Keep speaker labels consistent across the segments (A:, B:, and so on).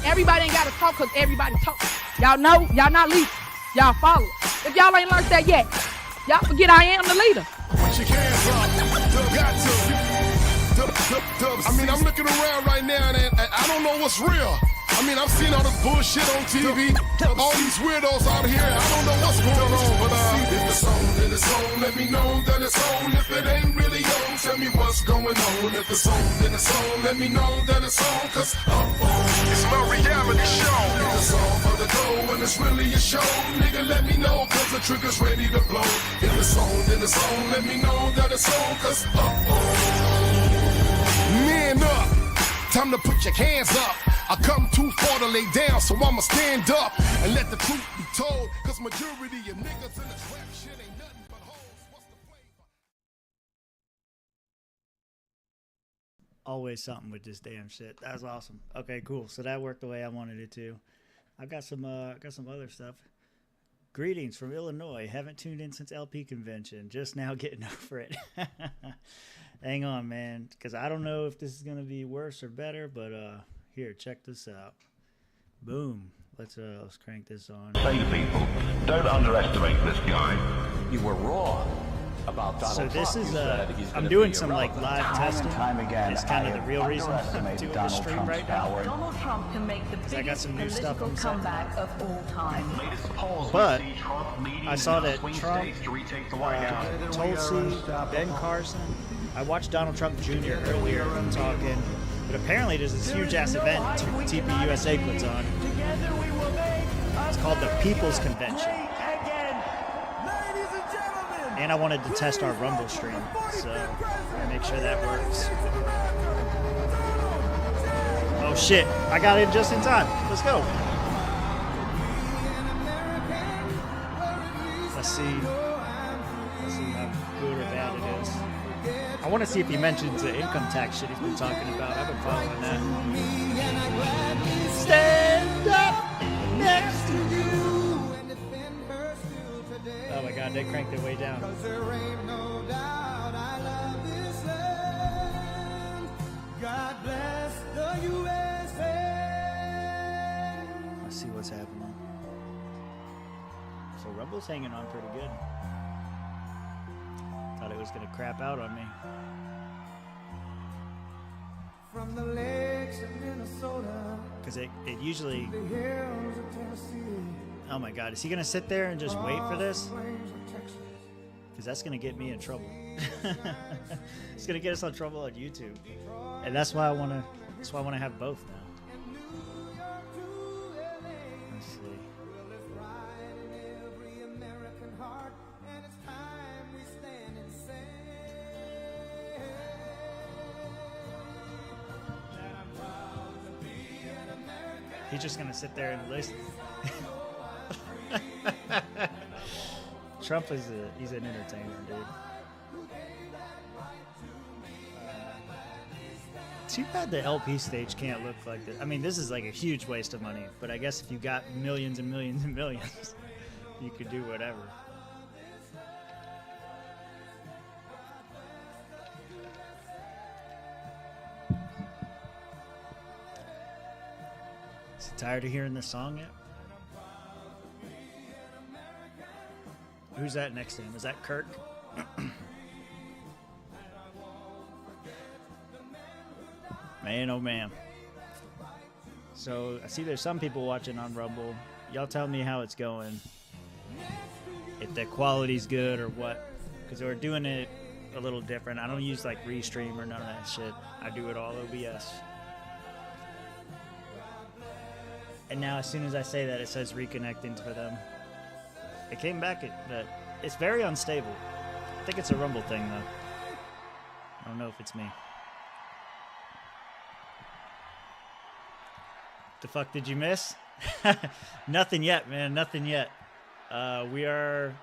A: Everybody ain't got to talk because everybody talk. Y'all know, y'all not leaders. Y'all follow. If y'all ain't learned that yet, y'all forget I am the leader.
B: Put your hands up. Got to. I mean, I'm looking around right now and I don't know what's real. I mean, I'm seeing all this bullshit on TV, all these weirdos out here, I don't know what's going on, but if it's on, then it's on, let me know that it's on. If it ain't really on, tell me what's going on. If it's on, then it's on, let me know that it's on, cause it's my reality show. If it's on for the dough and it's really a show, nigga, let me know, cause the trigger's ready to blow. If it's on, then it's on, let me know that it's on, cause man up, time to put your hands up. I come too far to lay down, so I'ma stand up and let the truth be told. Cause majority of niggas in this rap shit ain't nothing but hoes. What's the flavor?
C: Always something with this damn shit. That was awesome. Okay, cool. So that worked the way I wanted it to. I've got some other stuff. Greetings from Illinois. Haven't tuned in since LP convention. Just now getting over it. Hang on, man, because I don't know if this is gonna be worse or better, but here, check this out. Boom. Let's crank this on.
D: Say to people, don't underestimate this guy. You were wrong about Donald Trump.
C: So this is I'm doing some like live testing. It's kind of the real reason I'm doing this stream right now.
E: Donald Trump can make the biggest political comeback of all time.
C: But I saw that Trump, Tulsi, Ben Carson. I watched Donald Trump Jr. earlier talking. But apparently there's this huge-ass event TPUSA puts on. It's called the People's Convention. And I wanted to test our Rumble stream, so I'll make sure that works. Oh shit, I got in just in time. Let's go. Let's see how good or bad it is. I want to see if he mentions the income tax shit he's been talking about. I've been following that. Stand up next to you. Oh my god, they cranked it way down. Let's see what's happening. So Rumble's hanging on pretty good. Thought it was gonna crap out on me. From the lakes of Minnesota. Because it usually. Oh my god, is he gonna sit there and just wait for this? Because that's gonna get me in trouble. It's gonna get us in trouble on YouTube, and that's why I wanna have both now. Let's see. He's just gonna sit there and listen. Trump he's an entertainer, dude. Too bad the LP stage can't look like this. I mean, this is like a huge waste of money, but I guess if you got millions and millions and millions, you could do whatever. Is he tired of hearing this song yet? Who's that next to him? Is that Kirk? Man, oh man. So I see there's some people watching on Rumble. Y'all tell me how it's going. If the quality's good or what. Because we're doing it a little different. I don't use like Restream or none of that shit. I do it all OBS. And now as soon as I say that, it says reconnecting for them. It came back, but it's very unstable. I think it's a Rumble thing, though. I don't know if it's me. The fuck did you miss? Nothing yet, man. Nothing yet. We are...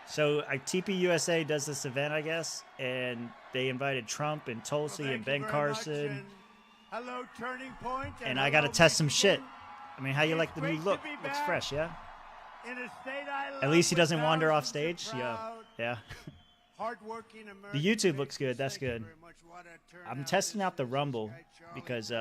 C: So TPUSA does this event, I guess, and they invited Trump and Tulsi and Ben Carson.
F: Hello, Turning Point.
C: And I got to test some shit. I mean, how you like the new look? Looks fresh, yeah? At least he doesn't wander off stage. Yeah. The YouTube looks good. That's good. I'm testing out the Rumble because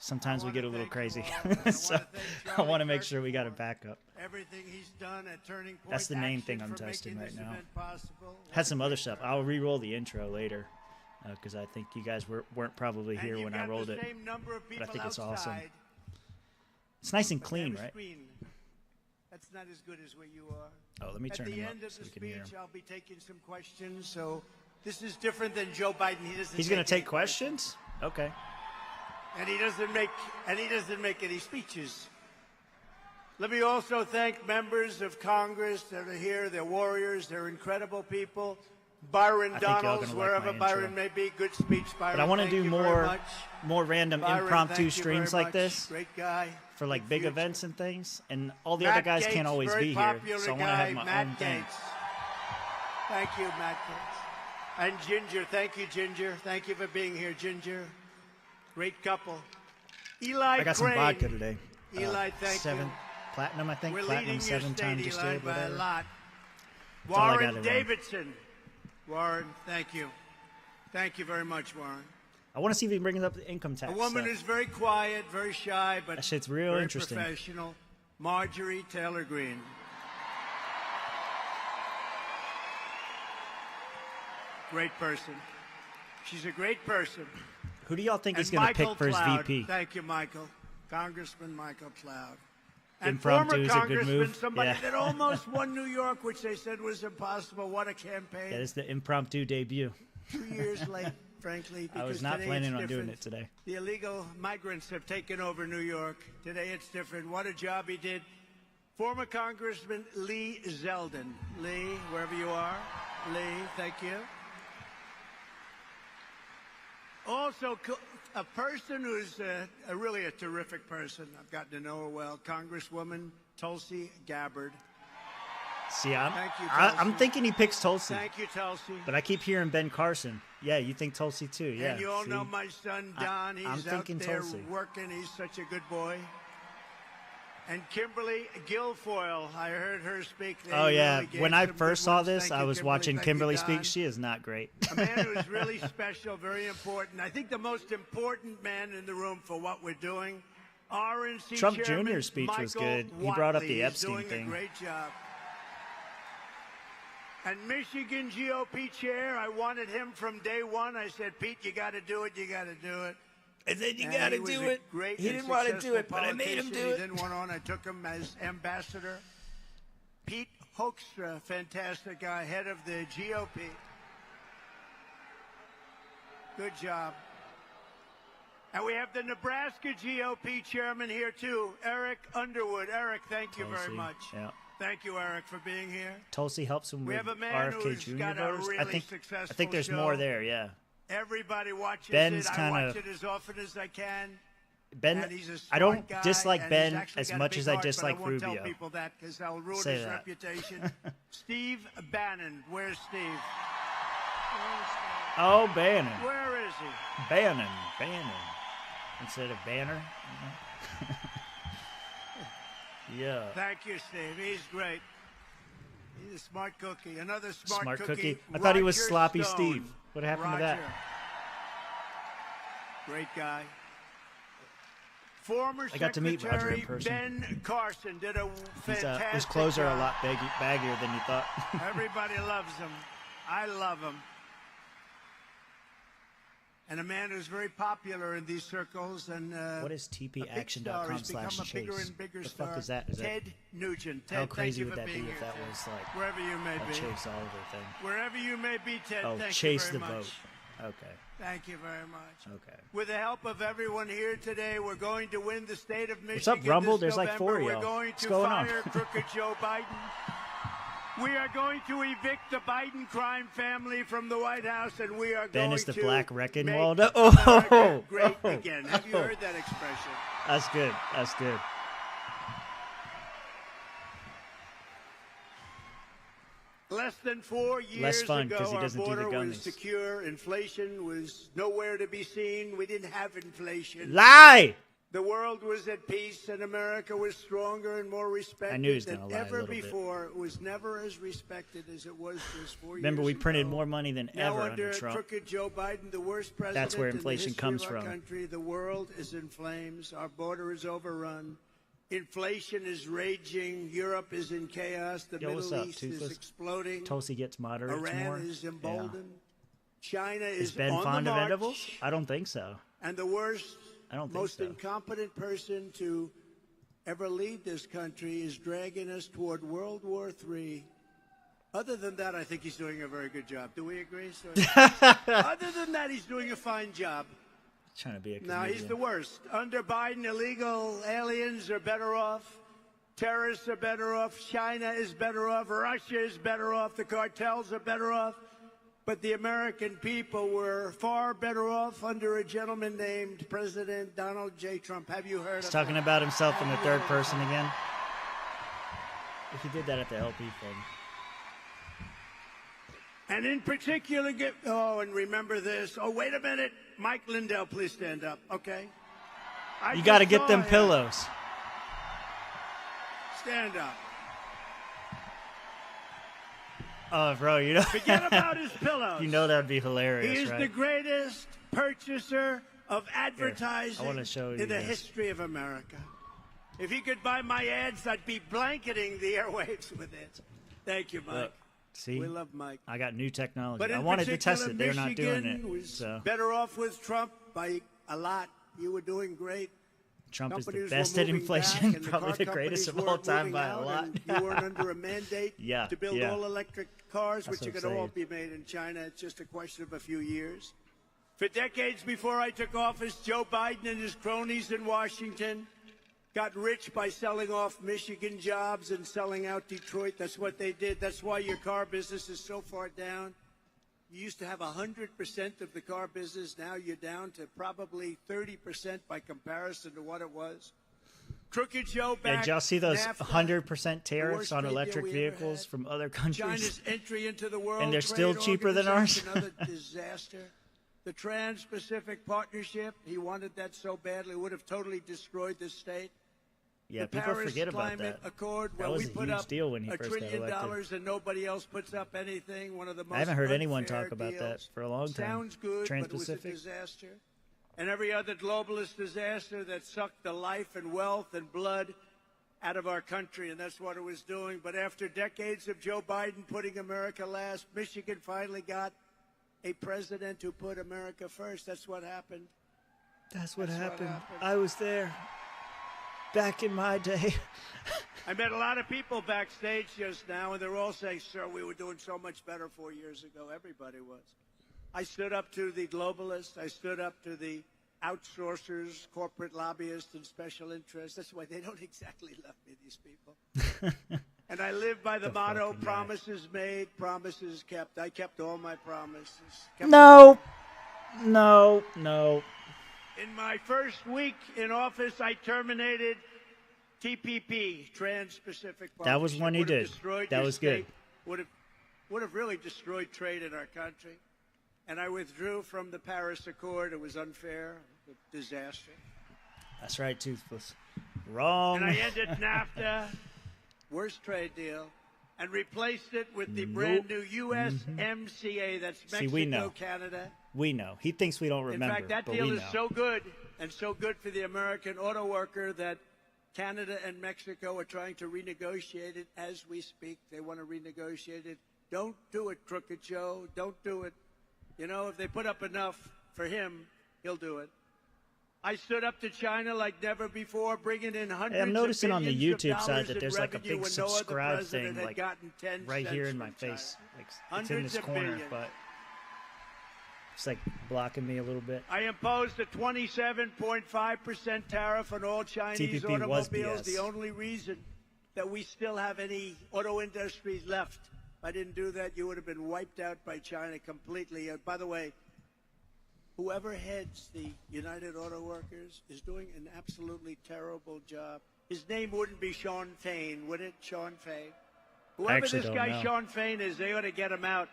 C: Sometimes we get a little
F: thank
C: crazy.
F: you all. I
C: So
F: wanna thank
C: I want to
F: Charlie
C: make sure we got a
F: Kirk
C: backup.
F: for everything he's done at Turning Point.
C: That's the main
F: Action
C: thing I'm
F: for
C: testing
F: making
C: right
F: this
C: now.
F: event possible.
C: Had some other stuff. I'll re-roll the intro later because I think you guys weren't probably
F: And
C: here
F: you've
C: when I
F: got
C: rolled
F: the
C: it.
F: same number of
C: But I
F: people
C: think it's awesome.
F: outside,
C: It's nice and
F: but
C: clean,
F: they have a
C: right?
F: screen. That's not as good as what you are.
C: Oh, let me
F: At
C: turn
F: the
C: him up
F: end of
C: so
F: the
C: we can hear him.
F: speech, I'll be taking some questions. So this is different than Joe Biden.
C: He's going to
F: any
C: take questions? Okay.
F: and he doesn't make any speeches. Let me also thank members of Congress that are here. They're warriors. They're incredible people. Byron
C: I think y'all
F: Donalds,
C: gonna like
F: wherever
C: my
F: Byron
C: intro.
F: may be, good speech, Byron.
C: But I want to
F: Thank
C: do
F: you very much.
C: more random
F: Byron,
C: impromptu
F: thank you
C: streams
F: very
C: like
F: much.
C: this
F: Great guy.
C: for like big
F: future.
C: events and things. And all the
F: Matt
C: other guys
F: Gaetz,
C: can't always
F: very
C: be here,
F: popular
C: so I want to
F: guy,
C: have my
F: Matt
C: own thing.
F: Gaetz. Thank you, Matt Gaetz. And Ginger, thank you, Ginger. Thank you for being here, Ginger. Great couple. Eli
C: I got some
F: Crane.
C: vodka today.
F: Eli, thank
C: 7
F: you.
C: platinum, I think.
F: We're
C: Platinum
F: leading your
C: 7
F: state,
C: time
F: Eli,
C: distilled,
F: by a
C: whatever.
F: lot.
C: all I got
F: Warren
C: to run.
F: Davidson. Warren, thank you. Thank you very much, Warren.
C: I want to see if he brings up the income
F: A
C: tax
F: woman
C: stuff.
F: who's very quiet, very shy, but
C: That shit's real
F: very
C: interesting.
F: professional. Marjorie Taylor Greene. Great person. She's a great person.
C: Who do y'all think
F: And
C: he's going to pick
F: Michael
C: for his
F: Cloud.
C: VP?
F: Thank you, Michael. Congressman Michael Cloud. And
C: Impromptu
F: former
C: is a good
F: congressman,
C: move.
F: somebody
C: Yeah.
F: that almost won New York, which they said was impossible. What a campaign.
C: That is the impromptu debut.
F: 2 years late, frankly.
C: I was
F: because
C: not
F: today
C: planning
F: it's
C: on doing
F: different.
C: it today.
F: The illegal migrants have taken over New York. Today it's different. What a job he did. Former Congressman Lee Zeldin. Lee, wherever you are. Lee, thank you. Also, a person who's really a terrific person. I've gotten to know her well. Congresswoman Tulsi Gabbard.
C: See,
F: Thank you,
C: I'm
F: Tulsi.
C: thinking he picks Tulsi.
F: Thank you, Tulsi.
C: But I keep hearing Ben Carson. Yeah, you think Tulsi too? Yeah.
F: And you all
C: see?
F: know my son, Don.
C: I'm
F: He's out
C: thinking
F: there
C: Tulsi.
F: working. He's such a good boy. And Kimberly Guilfoyle, I heard her speak. They
C: Oh yeah.
F: really gave
C: When I
F: some good
C: first saw
F: ones.
C: this,
F: Thank
C: I
F: you,
C: was
F: Kimberly.
C: watching
F: Thank you,
C: Kimberly
F: Don.
C: speak. She is not great.
F: A man who's really special, very important. I think the most important man in the room for what we're doing. RNC
C: Trump
F: Chairman
C: Jr.'s speech was
F: Michael
C: good. He brought up
F: Watley.
C: the
F: He's
C: Epstein
F: doing
C: thing.
F: A great job. And Michigan GOP chair, I wanted him from day one. I said, Pete, you got to do it. You got to do it.
C: I said you
F: And
C: got to
F: he was
C: do
F: a
C: it.
F: great
C: He
F: and
C: didn't want to do
F: successful
C: it, but I made him
F: politician.
C: do
F: He
C: it.
F: didn't want on. I took him as ambassador. Pete Hoekstra, fantastic guy, head of the GOP. Good job. And we have the Nebraska GOP chairman here too, Eric Underwood. Eric, thank you very
C: Tulsi,
F: much.
C: Yeah.
F: Thank you, Eric, for being here.
C: Tulsi helps him
F: We
C: with
F: have a man
C: RFK
F: who's
C: Jr.
F: got a
C: voters. I
F: really
C: think
F: successful
C: there's
F: show.
C: more there. Yeah.
F: Everybody watches
C: Ben's
F: it. I
C: kinda-
F: watch it as often as I can.
C: Ben,
F: And he's a
C: I
F: smart
C: don't
F: guy,
C: dislike
F: and
C: Ben
F: he's actually
C: as
F: got a
C: much
F: big
C: as I
F: heart,
C: dislike
F: but I won't
C: Rubio.
F: tell people that because I'll ruin
C: Say
F: his
C: that.
F: reputation. Steve Bannon, where's Steve?
C: Oh, Bannon.
F: Where is he?
C: Bannon. Instead of Banner. Yeah.
F: Thank you, Steve. He's great. He's a smart cookie. Another smart,
C: cookie. I thought he was
F: Roger
C: Sloppy
F: Stone.
C: Steve. What happened to that?
F: Roger. Great guy. Former
C: I got to meet Roger in
F: Secretary
C: person.
F: Ben Carson did a fantastic
C: His clothes are a
F: job.
C: lot baggier than you thought.
F: Everybody loves him. I love him. And a man who's very popular in these circles. And
C: What is
F: a big star. He's become a
C: tpaction.com/chase?
F: bigger and bigger
C: The
F: star.
C: fuck is that? Is that
F: Ted Nugent. Ted,
C: how
F: thank
C: crazy
F: you
C: would
F: for
C: that be
F: being
C: if
F: here,
C: that
F: Ted.
C: was like
F: Wherever you may
C: a
F: be.
C: Chase Oliver thing?
F: Wherever you may be, Ted,
C: Oh,
F: thank
C: chase
F: you
C: the
F: very much.
C: boat. Okay.
F: Thank you very much.
C: Okay.
F: With the help of everyone here today, we're going to win the state of Michigan.
C: What's up, Rumble?
F: This
C: There's like
F: November.
C: 4 of
F: We're
C: y'all.
F: going
C: What's
F: to
C: going on?
F: fire crooked Joe Biden. We are going to evict the Biden crime family from the White House, and we are
C: Ben
F: going
C: is the
F: to
C: black wrecking
F: make
C: ball.
F: America
C: Oh,
F: great
C: oh,
F: again. Have you
C: oh.
F: heard that expression?
C: That's good. That's good.
F: Less than 4 years
C: Less fun
F: ago,
C: 'cause he
F: our
C: doesn't do the
F: border was
C: gummies.
F: secure. Inflation was nowhere to be seen. We didn't have inflation.
C: Lie.
F: the world was at peace and America was stronger and more respected than ever before. It was never as respected as it was just 4 years ago.
C: Remember, we printed more money than
F: now
C: ever
F: under
C: under Trump.
F: crooked Joe Biden, the worst president
C: That's where inflation
F: in the
C: comes
F: history of our
C: from.
F: country, the world is in flames. Our border is overrun. Inflation is raging. Europe is in chaos. The Middle East is exploding.
C: Tulsi gets moderates
F: Iran
C: more.
F: is emboldened. China
C: Is
F: is
C: Ben
F: on
C: fond
F: the
C: of
F: march.
C: edibles? I don't think so.
F: And the worst,
C: I don't think
F: most
C: so.
F: incompetent person to ever lead this country is dragging us toward World War III. Other than that, I think he's doing a very good job. Do we agree? Other than that, he's doing a fine job.
C: Trying to be a
F: Now,
C: comedian.
F: he's the worst. Under Biden, illegal aliens are better off. Terrorists are better off. China is better off. Russia is better off. The cartels are better off. But the American people were far better off under a gentleman named President Donald J. Trump. Have you heard
C: He's
F: of
C: talking
F: him?
C: about himself in the third person again. He did that at the LP thing.
F: And in particular, and remember this. Oh, wait a minute. Mike Lindell, please stand up, okay?
C: You got to get them pillows.
F: Stand up.
C: Oh, bro, you know.
F: Forget about his pillows.
C: You know that'd be hilarious,
F: He is
C: right?
F: the greatest purchaser of advertising
C: wanna show you
F: in the
C: this.
F: history of America. If he could buy my ads, I'd be blanketing the airwaves with it. Thank you, Mike.
C: Look, see,
F: we love Mike.
C: I got new technology.
F: But
C: I
F: in
C: wanted to
F: particular,
C: test it. They're not doing
F: Michigan
C: it.
F: was
C: So
F: better off with Trump by a lot. You were doing great.
C: Trump is the
F: Companies were
C: best at
F: moving
C: inflation,
F: back, and
C: probably the
F: car
C: greatest of
F: companies
C: all time
F: weren't
C: by a
F: moving
C: lot.
F: out, and you weren't under a mandate
C: Yeah,
F: to build
C: yeah.
F: all electric cars,
C: That's
F: which are
C: what
F: going
C: I'm
F: to all
C: saying.
F: be made in China. It's just a question of a few years. For decades before I took office, Joe Biden and his cronies in Washington got rich by selling off Michigan jobs and selling out Detroit. That's what they did. That's why your car business is so far down. You used to have 100% of the car business. Now you're down to probably 30% by comparison to what it was. Crooked Joe back.
C: Did y'all see those
F: NAFTA,
C: 100% tariffs
F: worst
C: on
F: trade deal
C: electric
F: we ever
C: vehicles
F: had.
C: from other countries?
F: China's entry into the World
C: And they're still
F: Trade
C: cheaper than ours?
F: Organization, another disaster. The Trans-Pacific Partnership, he wanted that so badly, would have totally destroyed this state.
C: Yeah,
F: The
C: people
F: Paris
C: forget about
F: Climate
C: that.
F: Accord,
C: That
F: where
C: was
F: we
C: a
F: put
C: huge
F: up
C: deal when he
F: $1
C: first got
F: trillion
C: elected.
F: and nobody else puts up anything. One of the most
C: I haven't heard anyone
F: unfair
C: talk about that
F: deals.
C: for a long time.
F: Sounds good, but it was a
C: Trans-Pacific.
F: disaster. And every other globalist disaster that sucked the life and wealth and blood out of our country, and that's what it was doing. But after decades of Joe Biden putting America last, Michigan finally got a president who put America first. That's what happened.
C: That's what
F: That's what
C: happened.
F: happened.
C: I was there. Back in my day.
F: I met a lot of people backstage just now, and they're all saying, sir, we were doing so much better 4 years ago. Everybody was. I stood up to the globalists. I stood up to the outsourcers, corporate lobbyists, and special interests. That's why they don't exactly love me, these people. And I live by the motto,
C: fucking guy.
F: promises made, promises kept. I kept all my promises.
C: No.
F: In my first week in office, I terminated TPP, Trans-Pacific Partnership.
C: That was one he
F: Would have
C: did.
F: destroyed
C: That
F: your
C: was good.
F: state. Would have really destroyed trade in our country. And I withdrew from the Paris Accord. It was unfair, a disaster.
C: That's right, Toothless. Wrong.
F: And I ended NAFTA, worst trade deal, and replaced it with the brand new USMCA. That's Mexico,
C: See, we know.
F: Canada.
C: We know. He thinks we don't remember.
F: In fact, that
C: but
F: deal
C: we
F: is
C: know.
F: so good and so good for the American auto worker that Canada and Mexico are trying to renegotiate it as we speak. They want to renegotiate it. Don't do it, Crooked Joe. Don't do it. You know, if they put up enough for him, he'll do it. I stood up to China like never before, bringing in hundreds
C: Hey, I'm noticing
F: of
C: on the
F: billions
C: YouTube
F: of
C: side
F: dollars
C: that
F: in
C: there's like a
F: revenue
C: big
F: when no other
C: subscribe
F: president
C: thing
F: had
C: like
F: gotten 10
C: right here
F: cents
C: in my
F: from China.
C: face. Like it's in
F: Hundreds
C: this
F: of
C: corner,
F: billions.
C: but it's like blocking me a little bit.
F: I imposed a 27.5% tariff on all Chinese
C: TPP was
F: automobiles.
C: BS.
F: The only reason that we still have any auto industries left. If I didn't do that, you would have been wiped out by China completely. By the way, whoever heads the United Auto Workers is doing an absolutely terrible job. His name wouldn't be Sean Fain, would it? Sean Fain. Whoever
C: actually
F: this
C: don't
F: guy
C: know.
F: Sean Fain is, they ought to get him out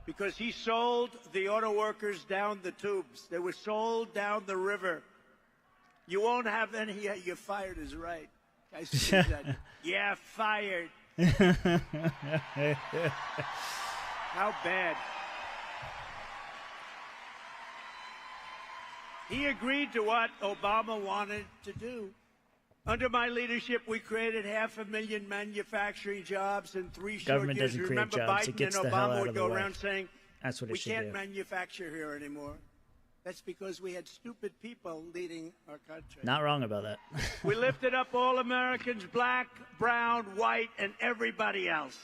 F: because he sold the auto workers down the tubes. They were sold down the river. You won't have any. Yeah, you're fired is right. I see that. Yeah, fired. How bad? He agreed to what Obama wanted to do. Under my leadership, we created 500,000 manufacturing jobs in 3 short
C: Government
F: years.
C: doesn't create
F: Remember
C: jobs.
F: Biden
C: It gets
F: and
C: the hell
F: Obama
C: out
F: would
C: of the
F: go
C: way.
F: around saying,
C: That's what it
F: we
C: should
F: can't
C: do.
F: manufacture here anymore. That's because we had stupid people leading our country.
C: Not wrong about that.
F: We lifted up all Americans, black, brown, white, and everybody else.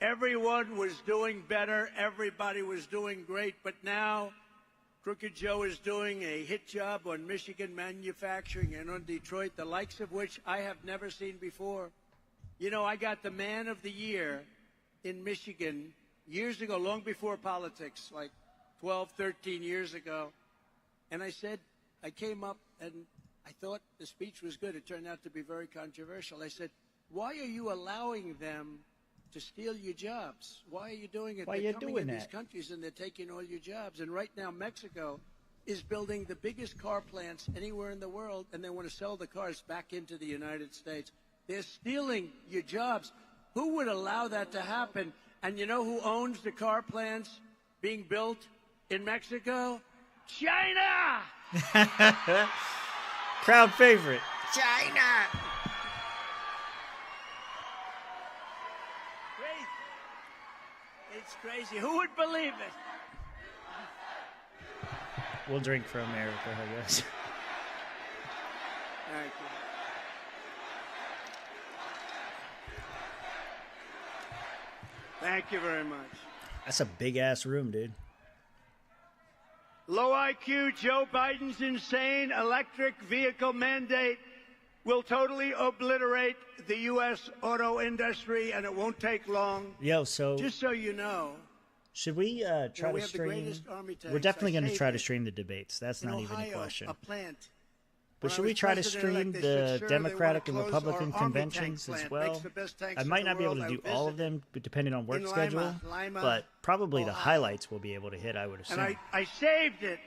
F: Everyone was doing better. Everybody was doing great. But now, Crooked Joe is doing a hit job on Michigan manufacturing and on Detroit, the likes of which I have never seen before. You know, I got the Man of the Year in Michigan years ago, long before politics, like 12, 13 years ago. And I said, I came up and I thought the speech was good. It turned out to be very controversial. I said, why are you allowing them to steal your jobs? Why are you doing it?
C: Why
F: They're
C: you
F: coming
C: doing
F: in these
C: that?
F: countries and they're taking all your jobs. And right now, Mexico is building the biggest car plants anywhere in the world, and they want to sell the cars back into the United States. They're stealing your jobs. Who would allow that to happen? And you know who owns the car plants being built in Mexico? China!
C: Crowd favorite.
F: China! Crazy. It's crazy. Who would believe it?
C: We'll drink for America, I guess.
F: Thank you. Thank you very much.
C: That's a big ass room, dude.
F: Low IQ Joe Biden's insane electric vehicle mandate will totally obliterate the U.S. auto industry, and it won't take long.
C: Yo, so
F: Just so you know,
C: should we try
F: we
C: to
F: have the
C: stream?
F: greatest army tanks.
C: We're definitely
F: I
C: going to
F: saved
C: try to
F: it.
C: stream the debates. That's
F: In
C: not even a
F: Ohio,
C: question.
F: a plant.
C: But
F: When
C: should
F: I
C: we
F: was
C: try to
F: president-elect,
C: stream
F: they
C: the
F: said, "Sir, they
C: Democratic
F: wanna
C: and
F: close
C: Republican
F: our army tank
C: conventions as
F: plant.
C: well?
F: Makes the best tanks
C: I
F: in
C: might
F: the
C: not be able to
F: world.
C: do
F: I
C: all of
F: visited
C: them, depending on work
F: in
C: schedule.
F: Lima,
C: but probably the
F: Ohio.
C: highlights we'll be able to hit, I would assume.
F: And I saved it.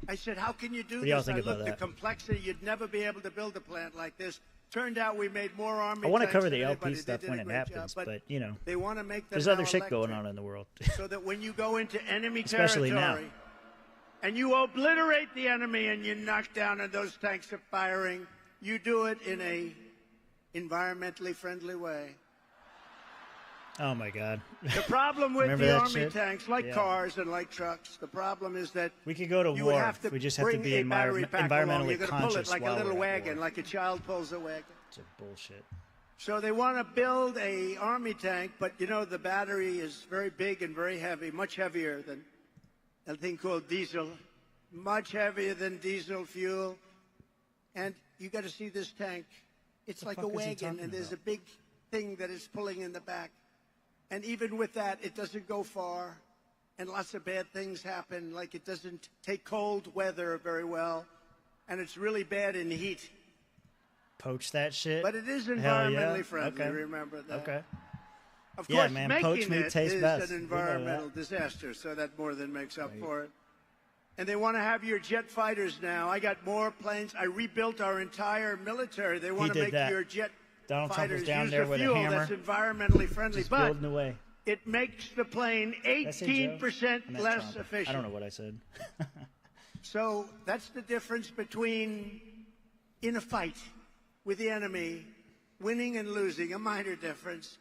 F: I said, how can you do
C: do y'all
F: this?
C: think
F: I
C: about
F: looked
C: that?
F: at the complexity. You'd never be able to build a plant like this. Turned out we made more army
C: I want to
F: tanks
C: cover
F: than
C: the
F: anybody.
C: LP
F: They
C: stuff
F: did
C: when
F: a
C: it
F: great
C: happens,
F: job,
C: but you know,
F: they want to make them
C: there's
F: now
C: other shit going
F: electric,
C: on in the world.
F: so that when you go into enemy
C: Especially
F: territory
C: now.
F: and you obliterate the enemy and you knock down and those tanks are firing, you do it in a environmentally friendly way.
C: Oh my God.
F: The problem with
C: Remember
F: the
C: that
F: army
C: shit?
F: tanks, like
C: Yeah.
F: cars and like trucks, the problem is that
C: We could go to
F: you would
C: war.
F: have to
C: We just have to
F: bring
C: be
F: a battery pack along.
C: environmentally
F: You're going to pull it
C: conscious
F: like a
C: while
F: little
C: we're at
F: wagon,
C: war.
F: like a child pulls a wagon.
C: It's a bullshit.
F: So they want to build a army tank, but you know the battery is very big and very heavy, much heavier than a thing called diesel, much heavier than diesel fuel. And you got to see this tank. It's like a
C: fuck is he
F: wagon,
C: talking
F: and there's
C: about?
F: a big thing that is pulling in the back. And even with that, it doesn't go far, and lots of bad things happen. Like it doesn't take cold weather very well, and it's really bad in heat.
C: Poach that shit.
F: But it is
C: Hell
F: environmentally
C: yeah.
F: friendly.
C: Okay.
F: Remember that.
C: Okay.
F: Of
C: Yeah,
F: course,
C: man,
F: making
C: poached meat
F: it
C: tastes
F: is
C: best.
F: an
C: We know
F: environmental
C: that.
F: disaster, so that more than makes up for it. And they want to have your jet fighters now. I got more planes. I rebuilt our entire military. They want to
C: did
F: make
C: that.
F: your jet
C: Donald Trump was
F: fighters
C: down
F: use
C: there
F: the
C: with a
F: fuel
C: hammer,
F: that's environmentally friendly,
C: just
F: but
C: building away.
F: it makes the plane
C: Did I say Joe?
F: 18%
C: I meant
F: less
C: Trump.
F: efficient.
C: I don't know what I said.
F: So that's the difference between in a fight with the enemy, winning and losing, a minor difference.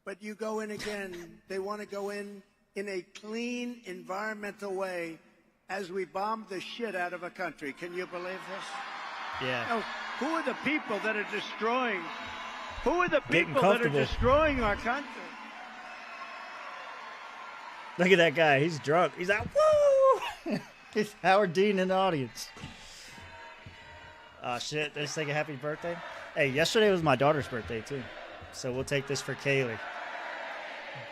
F: But you go in again, they want to go in a clean, environmental way as we bomb the shit out of a country. Can you believe this?
C: Yeah.
F: Now, who are the people that are destroying? Who are the
C: Getting
F: people that are
C: comfortable.
F: destroying our country?
C: Look at that guy. He's drunk. He's like, woo! He's Howard Dean in the audience. Oh, shit. They're singing happy birthday. Hey, yesterday was my daughter's birthday, too. So we'll take this for Kaylee.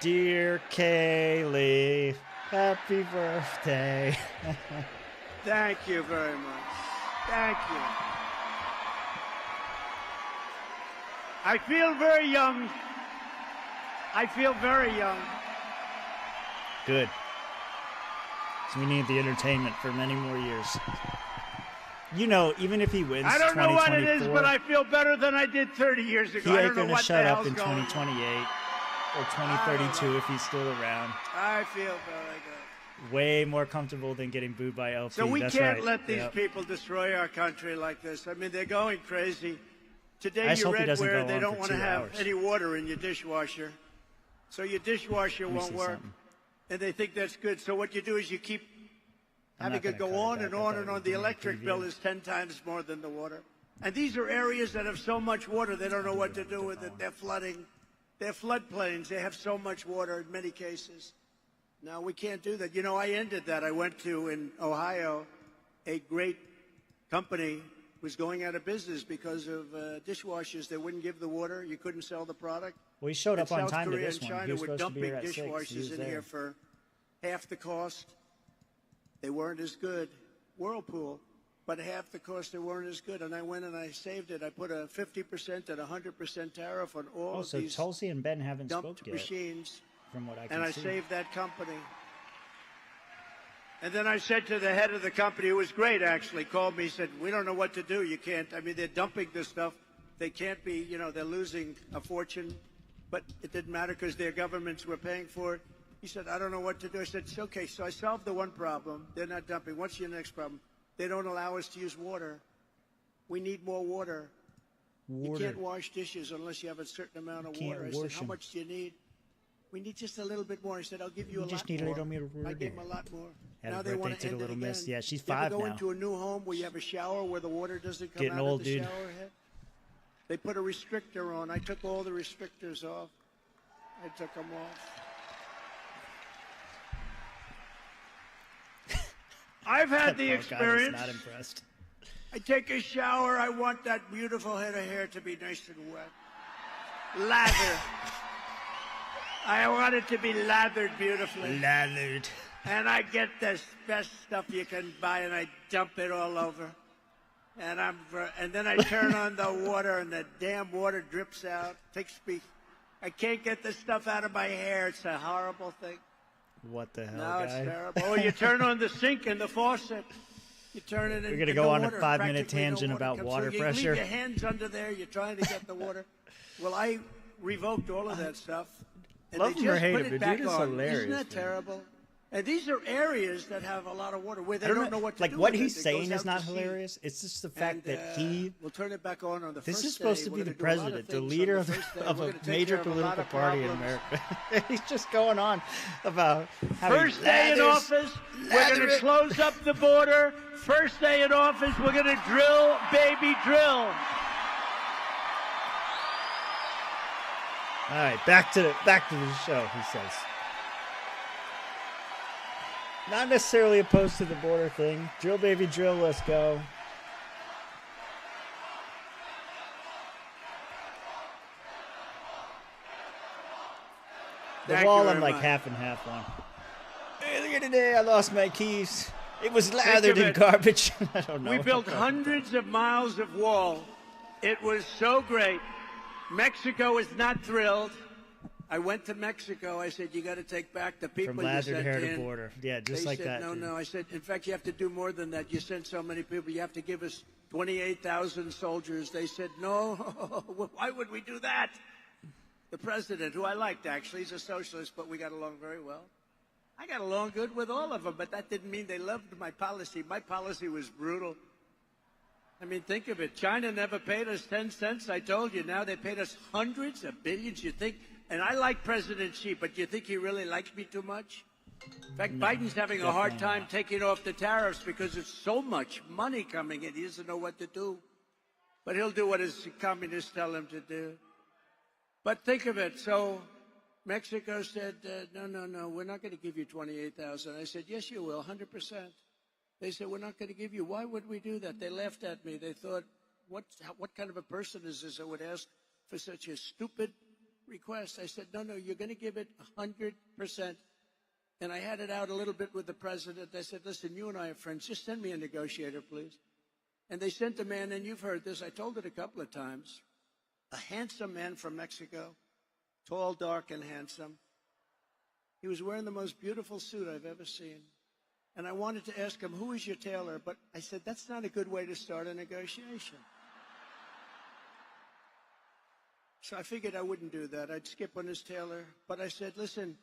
C: Dear Kaylee, happy birthday.
F: Thank you very much. Thank you. I feel very young. I feel very young.
C: Good. So we need the entertainment for many more years. You know, even if he wins
F: I don't know what it is,
C: 2024,
F: but I feel better than I did 30 years ago.
C: he
F: I
C: ain't
F: don't know
C: going to
F: what
C: shut
F: the
C: up
F: hell's
C: in
F: going
C: 2028 or 2032 if he's still around.
F: I feel very good.
C: Way more comfortable than getting booed by LP.
F: So we
C: That's
F: can't
C: right.
F: let these
C: Yep.
F: people destroy our country like this. I mean, they're going crazy. Today
C: I just
F: you
C: hope he
F: read
C: doesn't
F: where
C: go
F: they
C: on
F: don't
C: for
F: want to
C: 2
F: have
C: hours.
F: any water in your dishwasher. So your dishwasher
C: Let me
F: won't
C: see
F: work.
C: something.
F: And they think that's good. So what you do is you keep
C: I'm
F: having
C: not
F: it
C: gonna
F: go
C: cut it
F: on
C: back.
F: and
C: I
F: on
C: thought
F: and
C: we were
F: on. The
C: doing a
F: electric
C: preview.
F: bill is 10 times more than the water. And these are areas that have so much water, they don't know what to do with it. They're flooding. They're floodplains. They have so much water in many cases. Now, we can't do that. You know, I ended that. I went to, in Ohio, a great company was going out of business because of dishwashers. They wouldn't give the water. You couldn't sell the product.
C: Well, he showed up
F: And
C: on
F: South
C: time to
F: Korea
C: this
F: and
C: one. He
F: China
C: was
F: were
C: supposed to be
F: dumping
C: here at 6. He
F: dishwashers
C: was
F: in
C: there.
F: here for half the cost. They weren't as good. Whirlpool, but half the cost. They weren't as good. And I went and I saved it. I put a 50% and 100% tariff on all
C: Oh,
F: of
C: so
F: these
C: Tulsi and Ben haven't spoke
F: dumped
C: yet,
F: machines.
C: from what I can
F: And I
C: see.
F: saved that company. And then I said to the head of the company, who was great actually, called me, said, we don't know what to do. You can't, I mean, they're dumping this stuff. They can't be, you know, they're losing a fortune. But it didn't matter because their governments were paying for it. He said, I don't know what to do. I said, it's okay. So I solved the one problem. They're not dumping. What's your next problem? They don't allow us to use water. We need more water. You can't wash dishes unless you have a certain amount of
C: Can't
F: water. I said,
C: wash
F: how
C: 'em.
F: much do you need? We need just a little bit more. He said, I'll give you
C: We
F: a
C: just
F: lot
C: need a
F: more.
C: little more
F: I
C: water.
F: gave him a lot more.
C: Happy
F: Now they
C: birthday
F: want
C: to the
F: end it
C: little
F: again.
C: miss. Yeah, she's
F: You ever
C: 5
F: go
C: now.
F: into a new home where you have a shower where the water doesn't come
C: Getting
F: out
C: old,
F: of the
C: dude.
F: shower head? They put a restrictor on. I took all the restrictors off. I took them off. I've had the
C: Oh, God,
F: experience.
C: I'm not impressed.
F: I take a shower. I want that beautiful head of hair to be nice and wet. Lather. I want it to be lathered beautifully.
C: Lathered.
F: And I get the best stuff you can buy, and I dump it all over. And then I turn on the water, and the damn water drips out. Takes me. I can't get the stuff out of my hair. It's a horrible thing.
C: What the hell,
F: No,
C: guy?
F: it's terrible. Oh, you turn on the sink and the faucet. You turn it in.
C: We're gonna
F: and
C: go
F: no
C: on a
F: water,
C: 5-minute
F: practically no
C: tangent
F: water
C: about
F: comes
C: water
F: through. You
C: pressure.
F: leave your hands under there. You're trying to get the water. Well, I revoked all of that stuff. And
C: Love
F: they
C: him or
F: just
C: hate
F: put
C: him,
F: it
C: the
F: back
C: dude is
F: on.
C: hilarious,
F: Isn't that
C: man.
F: terrible? And these are areas that have a lot of water where they
C: I
F: don't know what to
C: like
F: do
C: what
F: with
C: he's
F: it. It
C: saying
F: goes
C: is
F: out
C: not
F: to sea.
C: hilarious. It's just the fact
F: And,
C: that he.
F: We'll turn it back on the
C: This
F: first
C: is supposed
F: day.
C: to
F: We're
C: be the
F: gonna do a lot of
C: president, the
F: things on
C: leader
F: the
C: of,
F: first day.
C: of
F: We're
C: a
F: gonna take
C: major
F: care of a lot
C: political
F: of
C: party in
F: problems.
C: America. He's just going on about how he
F: First day in
C: lathers-
F: office, we're
C: lather
F: going to
C: it.
F: close up the border. First day in office, we're going to drill, baby, drill.
C: All right, back to the show. He says, not necessarily opposed to the border thing. Drill, baby, drill. Let's go. The
F: Thank you
C: wall,
F: very
C: I'm like
F: much.
C: half and half on. Earlier today, I lost my keys. It was lathered
F: of
C: in
F: it.
C: garbage. I don't know.
F: We built hundreds of miles of wall. It was so great. Mexico is not thrilled. I went to Mexico. I said, you got to take back the people
C: From
F: you
C: lathered
F: sent
C: hair
F: in.
C: to border. Yeah, just
F: They
C: like
F: said,
C: that.
F: no,
C: dude.
F: no. I said, in fact, you have to do more than that. You sent so many people. You have to give us 28,000 soldiers. They said, no. Why would we do that? The president, who I liked, actually, he's a socialist, but we got along very well. I got along good with all of them, but that didn't mean they loved my policy. My policy was brutal. I mean, think of it. China never paid us 10 cents, I told you. Now they paid us hundreds of billions. You think, and I like President Xi, but you think he really likes me too much? In fact, Biden's having a hard time taking off the tariffs because there's so much money coming in. He doesn't know what to do. But he'll do what his communists tell him to do. But think of it. So Mexico said, no, we're not going to give you 28,000. I said, yes, you will, 100%. They said, we're not going to give you. Why would we do that? They laughed at me. They thought, what kind of a person is this that would ask for such a stupid request? I said, no, you're going to give it 100%. And I had it out a little bit with the president. I said, listen, you and I are friends. Just send me a negotiator, please. And they sent a man, and you've heard this. I told it a couple of times. A handsome man from Mexico, tall, dark, and handsome. He was wearing the most beautiful suit I've ever seen. And I wanted to ask him, who is your tailor? But I said, that's not a good way to start a negotiation. So I figured I wouldn't do that. I'd skip on his tailor. But I said, listen,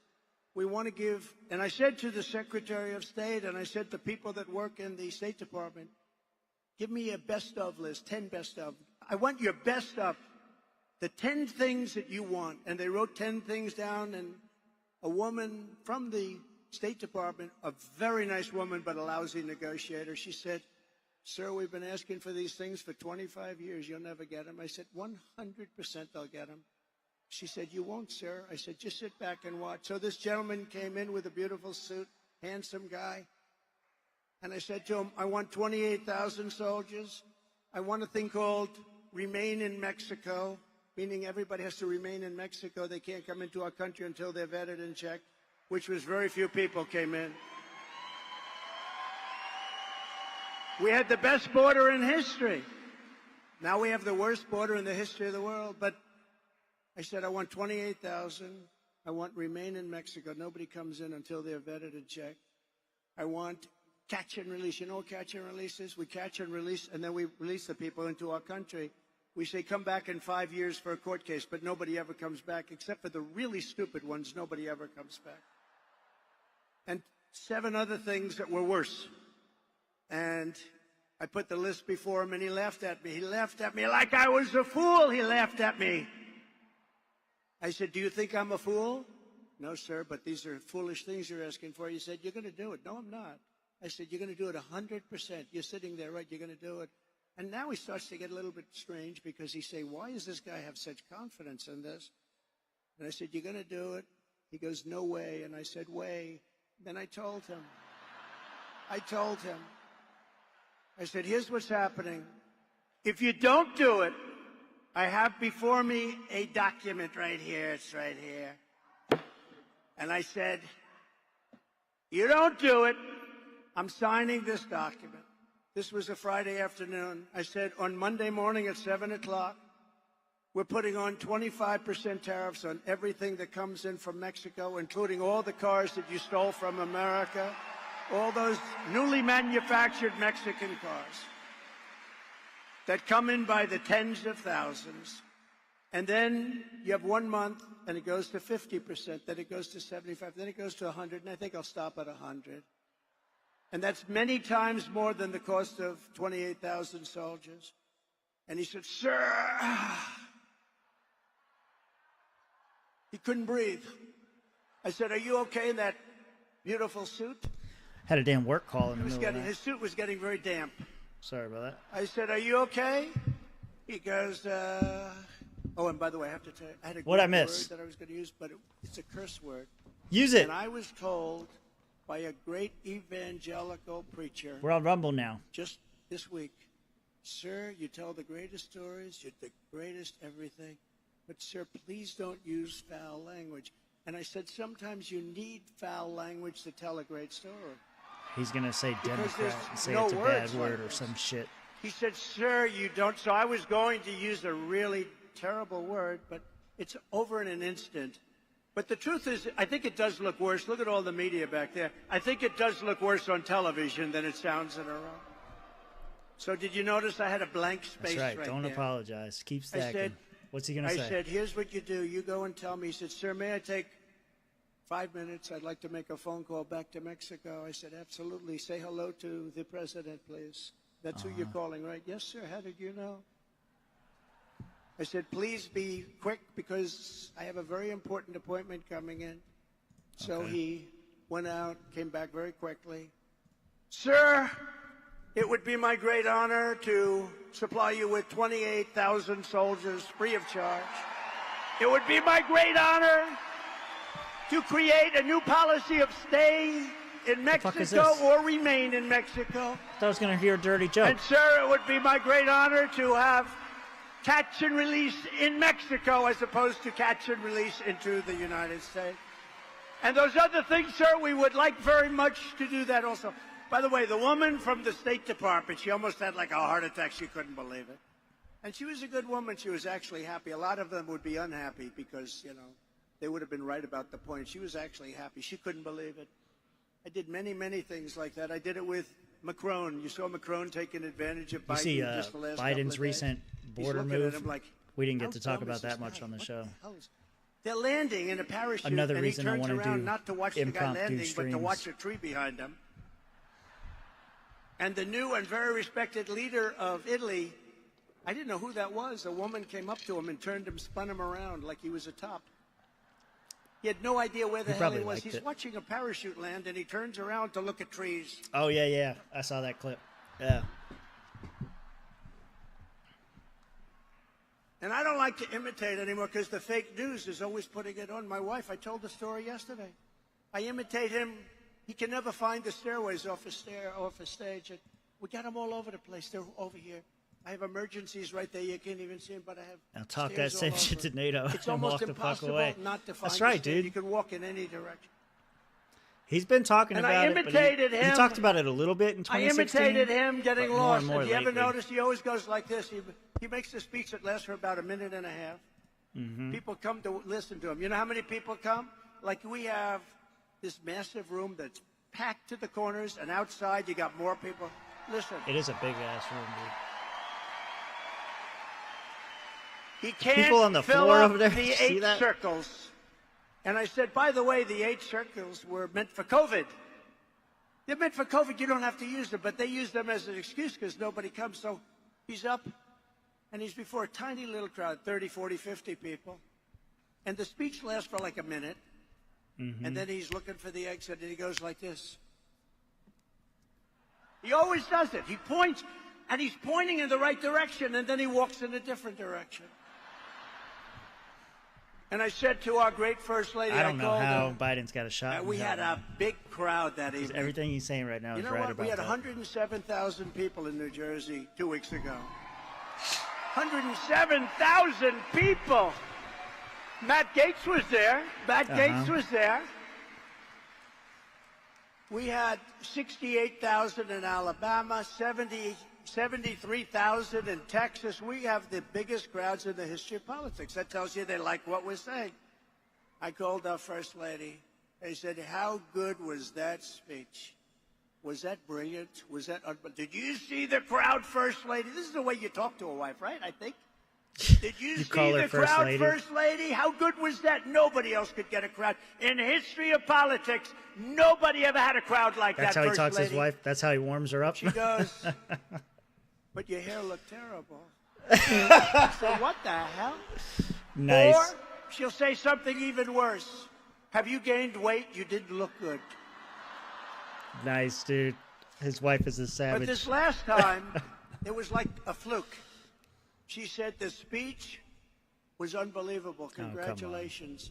F: we want to give, and I said to the Secretary of State, and I said to people that work in the State Department, give me a best of list, 10 best of. I want your best of, the 10 things that you want. And they wrote 10 things down, and a woman from the State Department, a very nice woman, but a lousy negotiator, she said, sir, we've been asking for these things for 25 years. You'll never get them. I said, 100% I'll get them. She said, you won't, sir. I said, just sit back and watch. So this gentleman came in with a beautiful suit, handsome guy. And I said to him, I want 28,000 soldiers. I want a thing called Remain in Mexico, meaning everybody has to remain in Mexico. They can't come into our country until they're vetted and checked, which was very few people came in. We had the best border in history. Now we have the worst border in the history of the world. But I said, I want 28,000. I want Remain in Mexico. Nobody comes in until they're vetted and checked. I want catch and release. You know what catch and release is? We catch and release, and then we release the people into our country. We say, come back in 5 years for a court case, but nobody ever comes back, except for the really stupid ones. Nobody ever comes back. And 7 other things that were worse. And I put the list before him, and he laughed at me. He laughed at me like I was a fool. He laughed at me. I said, do you think I'm a fool? No, sir, but these are foolish things you're asking for. He said, you're going to do it. No, I'm not. I said, you're going to do it 100%. You're sitting there, right? You're going to do it. And now he starts to get a little bit strange because he say, why does this guy have such confidence in this? And I said, you're going to do it? He goes, no way. And I said, way. Then I told him. I said, here's what's happening. If you don't do it, I have before me a document right here. It's right here. And I said, you don't do it, I'm signing this document. This was a Friday afternoon. I said, on Monday morning at 7 o'clock, we're putting on 25% tariffs on everything that comes in from Mexico, including all the cars that you stole from America, all those newly manufactured Mexican cars that come in by the tens of thousands. And then you have 1 month, and it goes to 50%, then it goes to 75%, then it goes to 100, and I think I'll stop at 100. And that's many times more than the cost of 28,000 soldiers. And he said, sir, he couldn't breathe. I said, are you okay in that beautiful suit?
C: Had a damn work call in the middle of the night.
F: His suit was getting very damp.
C: Sorry about that.
F: I said, are you okay? He goes, oh, and by the way, I have to tell you, I had a
C: What'd I
F: word
C: miss?
F: that I was going to use, but it's a curse word.
C: Use it.
F: And I was told by a great evangelical preacher
C: We're on Rumble now.
F: just this week, sir, you tell the greatest stories, you're the greatest everything, but sir, please don't use foul language. And I said, sometimes you need foul language to tell a great story.
C: He's going to say
F: Because
C: Democrat
F: there's
C: and say
F: no
C: it's a bad
F: words like
C: word or
F: this.
C: some shit.
F: He said, sir, you don't. So I was going to use a really terrible word, but it's over in an instant. But the truth is, I think it does look worse. Look at all the media back there. I think it does look worse on television than it sounds in a room. So did you notice I had a blank space
C: That's right. Don't
F: there?
C: apologize. Keep stacking.
F: said-
C: What's he going to say?
F: I said, here's what you do. You go and tell me. He said, sir, may I take 5 minutes? I'd like to make a phone call back to Mexico. I said, absolutely. Say hello to the president, please. That's who you're calling, right? Yes, sir. How did you know? I said, please be quick because I have a very important appointment coming in. So
C: Okay.
F: he went out, came back very quickly. Sir, it would be my great honor to supply you with 28,000 soldiers free of charge. It would be my great honor to create a new policy of stay in
C: fuck is
F: Mexico
C: this?
F: or remain in Mexico.
C: I thought I was going to hear a dirty joke.
F: And sir, it would be my great honor to have catch and release in Mexico as opposed to catch and release into the United States. And those other things, sir, we would like very much to do that also. By the way, the woman from the State Department, she almost had like a heart attack. She couldn't believe it. And she was a good woman. She was actually happy. A lot of them would be unhappy because, you know, they would have been right about the point. She was actually happy. She couldn't believe it. I did many, many things like that. I did it with Macron. You saw Macron taking advantage of Biden.
C: You see
F: just the last couple
C: Biden's
F: of
C: recent
F: days.
C: border
F: He's looking
C: move.
F: at him like,
C: We didn't get
F: how
C: to talk
F: dumb
C: about
F: is
C: that
F: this
C: much
F: guy?
C: on the
F: What
C: show.
F: hell is- They're landing in a parachute,
C: Another
F: and
C: reason
F: he
C: I
F: turns
C: wanna
F: around
C: do
F: not to watch the guy
C: impromptu
F: landing, but to
C: streams.
F: watch a tree behind him. And the new and very respected leader of Italy, I didn't know who that was. A woman came up to him and turned him, spun him around like he was a top. He had no idea where the hell he
C: probably
F: was.
C: liked
F: He's
C: it.
F: watching a parachute land, and he turns around to look at trees.
C: Oh, yeah. I saw that clip. Yeah.
F: And I don't like to imitate anymore because the fake news is always putting it on. My wife, I told the story yesterday. I imitate him. He can never find the stairways off a stage. And we got them all over the place. They're over here. I have emergencies right there. You can't even see them, but I have.
C: Now talk that
F: stairs all
C: same shit
F: over.
C: to NATO
F: It's
C: and
F: almost
C: walk the fuck
F: impossible
C: away.
F: not to find.
C: That's right,
F: the stairs.
C: dude.
F: You can walk in any direction.
C: He's been talking
F: And
C: about
F: I
C: it, but
F: imitated
C: he
F: him.
C: talked about it a little bit in
F: I
C: 2016.
F: imitated him getting
C: but more
F: lost.
C: and more
F: And you ever
C: lately.
F: notice he always goes like this? He makes a speech that lasts for about a minute and a half.
C: Mm-hmm.
F: People come to listen to him. You know how many people come? Like we have this massive room that's packed to the corners, and outside you got more people. Listen.
C: It is a big ass room, dude.
F: He can't
C: people on the
F: fill
C: floor
F: up
C: over there,
F: the
C: you see
F: 8
C: that?
F: circles. And I said, by the way, the 8 circles were meant for COVID. They're meant for COVID. You don't have to use them, but they use them as an excuse because nobody comes. So he's up, and he's before a tiny little crowd, 30, 40, 50 people. And the speech lasts for like a minute.
C: Mm-hmm.
F: And then he's looking for the exit, and he goes like this. He always does it. He points, and he's pointing in the right direction, and then he walks in a different direction. And I said to our great First Lady,
C: I don't know
F: called
C: how
F: her,
C: Biden's got a shot.
F: we had a big crowd that evening.
C: Everything he's saying right now
F: You
C: is
F: know
C: right
F: what?
C: about
F: We had
C: that.
F: 107,000 people in New Jersey 2 weeks ago. 107,000 people. Matt Gaetz was there. Gaetz was there. We had 68,000 in Alabama, 73,000 in Texas. We have the biggest crowds in the history of politics. That tells you they like what we're saying. I called our First Lady. I said, how good was that speech? Was that brilliant? Was that did you see the crowd, First Lady? This is the way you talk to a wife, right? I think. Did you
C: call
F: see
C: her
F: the
C: First
F: crowd,
C: Lady?
F: First Lady? How good was that? Nobody else could get a crowd. In the history of politics, nobody ever had a crowd like
C: That's
F: that,
C: how he
F: First
C: talks to his
F: Lady.
C: wife. That's how he warms her up.
F: She goes, but your hair looked terrible. I said, what the hell?
C: Nice.
F: Or she'll say something even worse. Have you gained weight? You didn't look good.
C: Nice, dude. His wife is a savage.
F: But this last time, it was like a fluke. She said the speech was unbelievable.
C: come on.
F: Congratulations.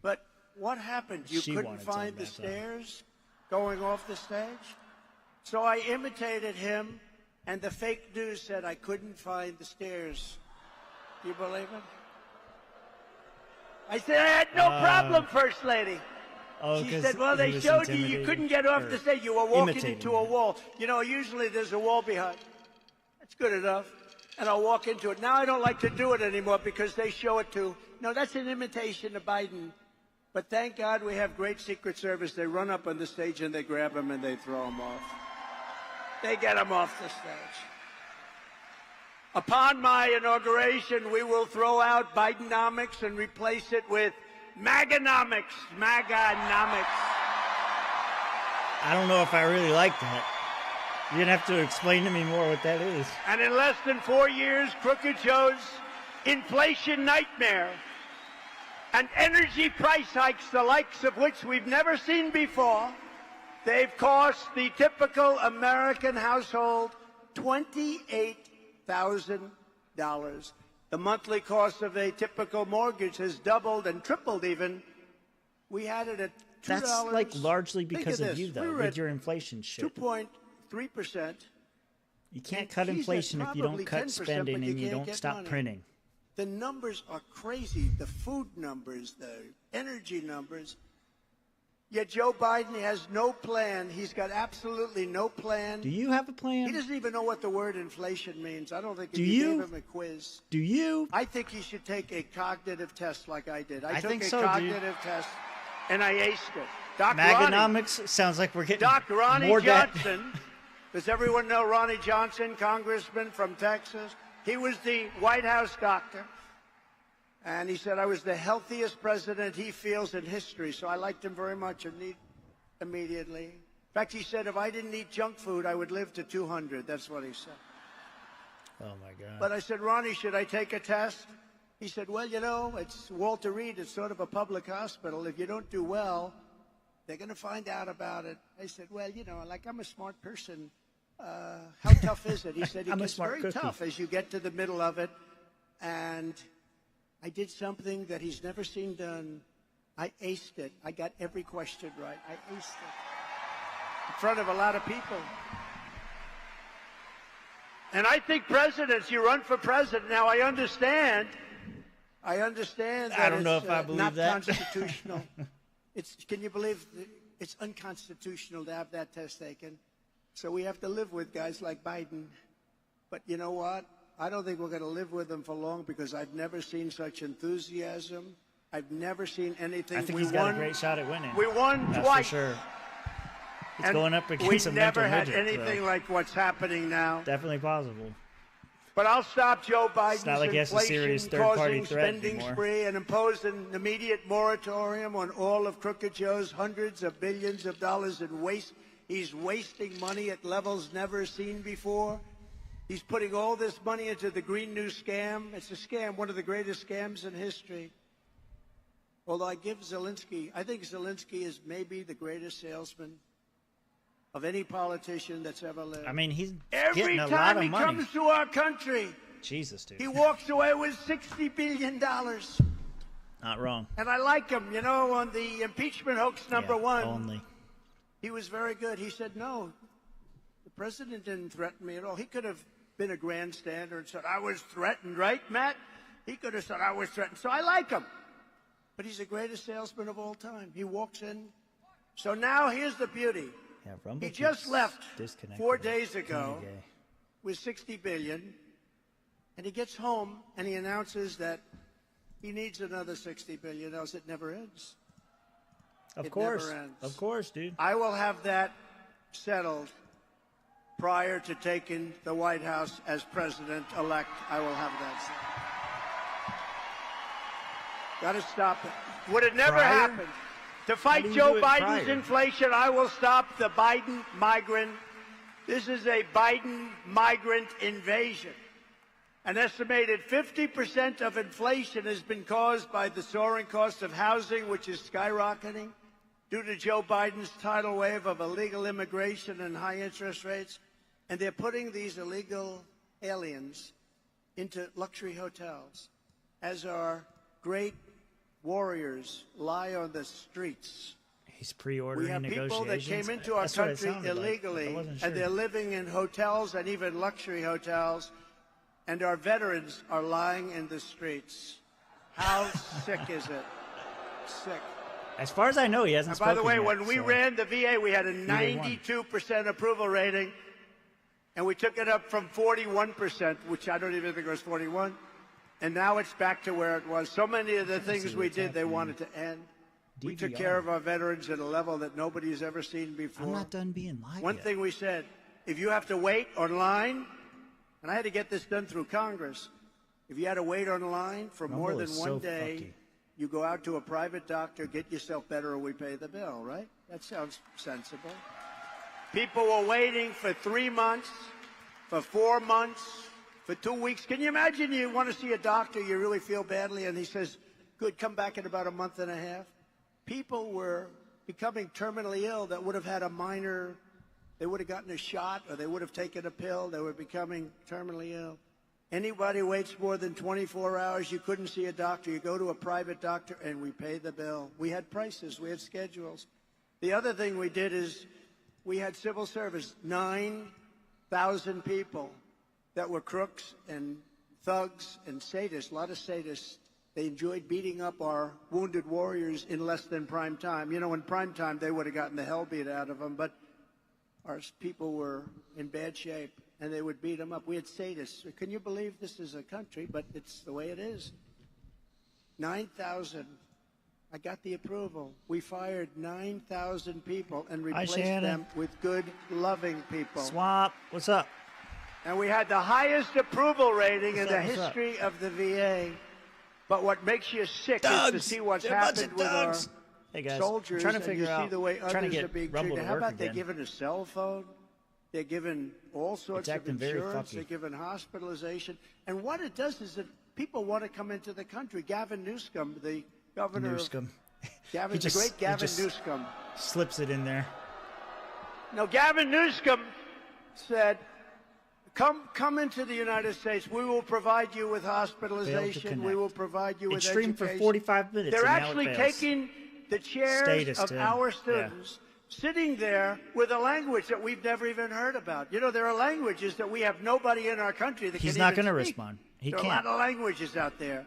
F: But what happened? You
C: She
F: couldn't
C: wanted
F: find
C: some
F: the
C: that time.
F: stairs going off the stage? So I imitated him, and the fake news said I couldn't find the stairs. Do you believe it? I said, I had no problem, First Lady.
C: Oh,
F: She
C: 'cause
F: said, well,
C: he
F: they
C: was
F: showed you
C: intimidating
F: couldn't get off
C: her.
F: the stage. You were walking
C: Imitating
F: into a
C: her.
F: wall. You know, usually there's a wall behind. That's good enough. And I'll walk into it. Now I don't like to do it anymore because they show it to. No, that's an imitation of Biden. But thank God we have great Secret Service. They run up on the stage and they grab him and they throw him off. They get him off the stage. Upon my inauguration, we will throw out Bidenomics and replace it with MAGAnomics. MAGAnomics.
C: I don't know if I really like that. You're going to have to explain to me more what that is.
F: And in less than 4 years, Crooked Joe's inflation nightmare and energy price hikes, the likes of which we've never seen before, they've cost the typical American household $28,000. The monthly cost of a typical mortgage has doubled and tripled even. We had it at $2.
C: That's like largely
F: Think
C: because of
F: this.
C: you,
F: We
C: though,
F: were
C: with
F: at
C: your inflation shit.
F: 2.3%.
C: You can't cut
F: He's at
C: inflation if you
F: probably
C: don't cut
F: 10%,
C: spending
F: but you
C: and you
F: can't
C: don't
F: get
C: stop
F: money.
C: printing.
F: The numbers are crazy. The food numbers, the energy numbers. Yet Joe Biden has no plan. He's got absolutely no plan.
C: Do you have a plan?
F: He doesn't even know what the word inflation means. I don't think
C: Do
F: if you
C: you?
F: gave him a quiz.
C: Do you?
F: I think he should take a cognitive test like I did. I took
C: think
F: a
C: so, dude.
F: cognitive test, and I aced it. Dr.
C: Maganomics sounds like we're getting
F: Dr. Ronnie
C: more debt.
F: Johnson. Does everyone know Ronnie Johnson, congressman from Texas? He was the White House doctor. And he said I was the healthiest president he feels in history. So I liked him very much immediately. In fact, he said if I didn't eat junk food, I would live to 200. That's what he said.
C: Oh, my God.
F: But I said, Ronnie, should I take a test? He said, well, you know, it's Walter Reed. It's sort of a public hospital. If you don't do well, they're going to find out about it. I said, well, you know, like I'm a smart person. How tough is it? He said, it gets very tough as you get to the middle of it. And I did something that he's never seen done. I aced it. I got every question right. I aced it in front of a lot of people. And I think presidents, you run for president. Now, I understand that
C: I don't know if I believe
F: not
C: that.
F: constitutional. Can you believe it's unconstitutional to have that test taken? So we have to live with guys like Biden. But you know what? I don't think we're going to live with them for long because I've never seen such enthusiasm. I've never seen anything.
C: I think he's got a great shot at winning.
F: We won
C: That's
F: twice.
C: for sure. He's
F: And
C: going up against a
F: we
C: mental
F: never had
C: midget,
F: anything
C: so
F: like what's happening now.
C: definitely possible.
F: But I'll stop Joe Biden's
C: not like he has a serious third-party
F: inflation-causing
C: threat
F: spending
C: anymore.
F: spree and impose an immediate moratorium on all of Crooked Joe's hundreds of billions of dollars in waste. He's wasting money at levels never seen before. He's putting all this money into the Green New Scam. It's a scam, one of the greatest scams in history. Although I think Zelensky is maybe the greatest salesman of any politician that's ever lived.
C: I mean, he's
F: Every
C: getting a lot
F: time
C: of
F: he
C: money.
F: comes to our country,
C: Jesus, dude.
F: he walks away with $60 billion.
C: Not wrong.
F: And I like him. You know, on the impeachment hoax number one,
C: Only.
F: he was very good. He said, no, the president didn't threaten me at all. He could have been a grandstander and said, I was threatened, right, Matt? He could have said, I was threatened. So I like him. But he's the greatest salesman of all time. He walks in. So now here's the beauty.
C: Yeah, Rumble
F: He just left
C: disconnected
F: 4 days ago
C: Kinda gay.
F: with $60 billion, and he gets home and he announces that he needs another $60 billion, else it never ends.
C: Of
F: It
C: course.
F: never ends.
C: Of course, dude.
F: I will have that settled prior to taking the White House as president-elect. I will have that settled. Got to stop it. Would it never
C: Prior?
F: happen? To fight
C: do you
F: Joe
C: do it
F: Biden's
C: prior?
F: inflation, I will stop the Biden migrant. This is a Biden migrant invasion. An estimated 50% of inflation has been caused by the soaring cost of housing, which is skyrocketing due to Joe Biden's tidal wave of illegal immigration and high interest rates. And they're putting these illegal aliens into luxury hotels as our great warriors lie on the streets.
C: He's pre-ordering
F: We have people that
C: negotiations.
F: came into our
C: That's what it
F: country
C: sounded like.
F: illegally,
C: I wasn't sure.
F: and they're living in hotels and even luxury hotels, and our veterans are lying in the streets. How sick is it? Sick.
C: As far as I know, he hasn't
F: And by the
C: spoken
F: way,
C: yet,
F: when we
C: so-
F: ran the VA, we had a
C: Neither one.
F: 92% approval rating, and we took it up from 41%, which I don't even think it was 41, and now it's back to where it was. So many of the things we did, they wanted to end. We took
C: DVR.
F: care of our veterans at a level that nobody's ever seen before.
C: I'm not done being live
F: One
C: yet.
F: thing we said, if you have to wait online, and I had to get this done through Congress, if you had to wait online for more
C: Rumble
F: than
C: is
F: one
C: so
F: day,
C: fucky.
F: you go out to a private doctor, get yourself better, or we pay the bill, right? That sounds sensible. People were waiting for 3 months, for 4 months, for 2 weeks. Can you imagine you want to see a doctor, you really feel badly, and he says, good, come back in about a month and a half? People were becoming terminally ill that would have had a minor, they would have gotten a shot or they would have taken a pill. They were becoming terminally ill. Anybody waits more than 24 hours, you couldn't see a doctor. You go to a private doctor and we pay the bill. We had prices, we had schedules. The other thing we did is we had civil service, 9,000 people that were crooks and thugs and sadists, a lot of sadists. They enjoyed beating up our wounded warriors in less than prime time. You know, in prime time, they would have gotten the hell beat out of them, but our people were in bad shape, and they would beat them up. We had sadists. Can you believe this is a country, but it's the way it is. 9,000. I got the approval. We fired 9,000 people and
C: Hi,
F: replaced
C: Shannon.
F: them with good, loving people.
C: Swamp, what's up?
F: And we had the highest approval rating in the
C: What's up?
F: history of the VA. But what makes you sick
C: Dogs.
F: is to see what's
C: They're a bunch
F: happened
C: of
F: with our
C: dogs. Hey guys,
F: soldiers,
C: I'm trying to
F: and
C: figure
F: you
C: out,
F: see the way
C: trying to
F: others
C: get
F: are being
C: Rumble
F: treated.
C: to
F: How
C: work
F: about they're
C: again.
F: given a cell phone? They're given all sorts of
C: acting very
F: insurance.
C: fucky.
F: They're given hospitalization. And what it does is that people want to come into the country. Gavin Newsom, the governor
C: Newsom.
F: of Gavin,
C: He
F: the great
C: he
F: Gavin
C: just
F: Newsom.
C: slips it in there.
F: No, Gavin Newsom said, come into the United States. We will provide you with hospitalization. We will provide you with
C: It streamed
F: education.
C: for 45 minutes.
F: They're
C: and now
F: actually
C: it fails.
F: taking the chairs
C: Status
F: of
C: to him.
F: our
C: Yeah.
F: students, sitting there with a language that we've never even heard about. You know, there are languages that we have nobody in our country that
C: He's
F: can
C: not
F: even
C: going to
F: speak.
C: respond. He
F: There are
C: can't.
F: a lot of languages out there.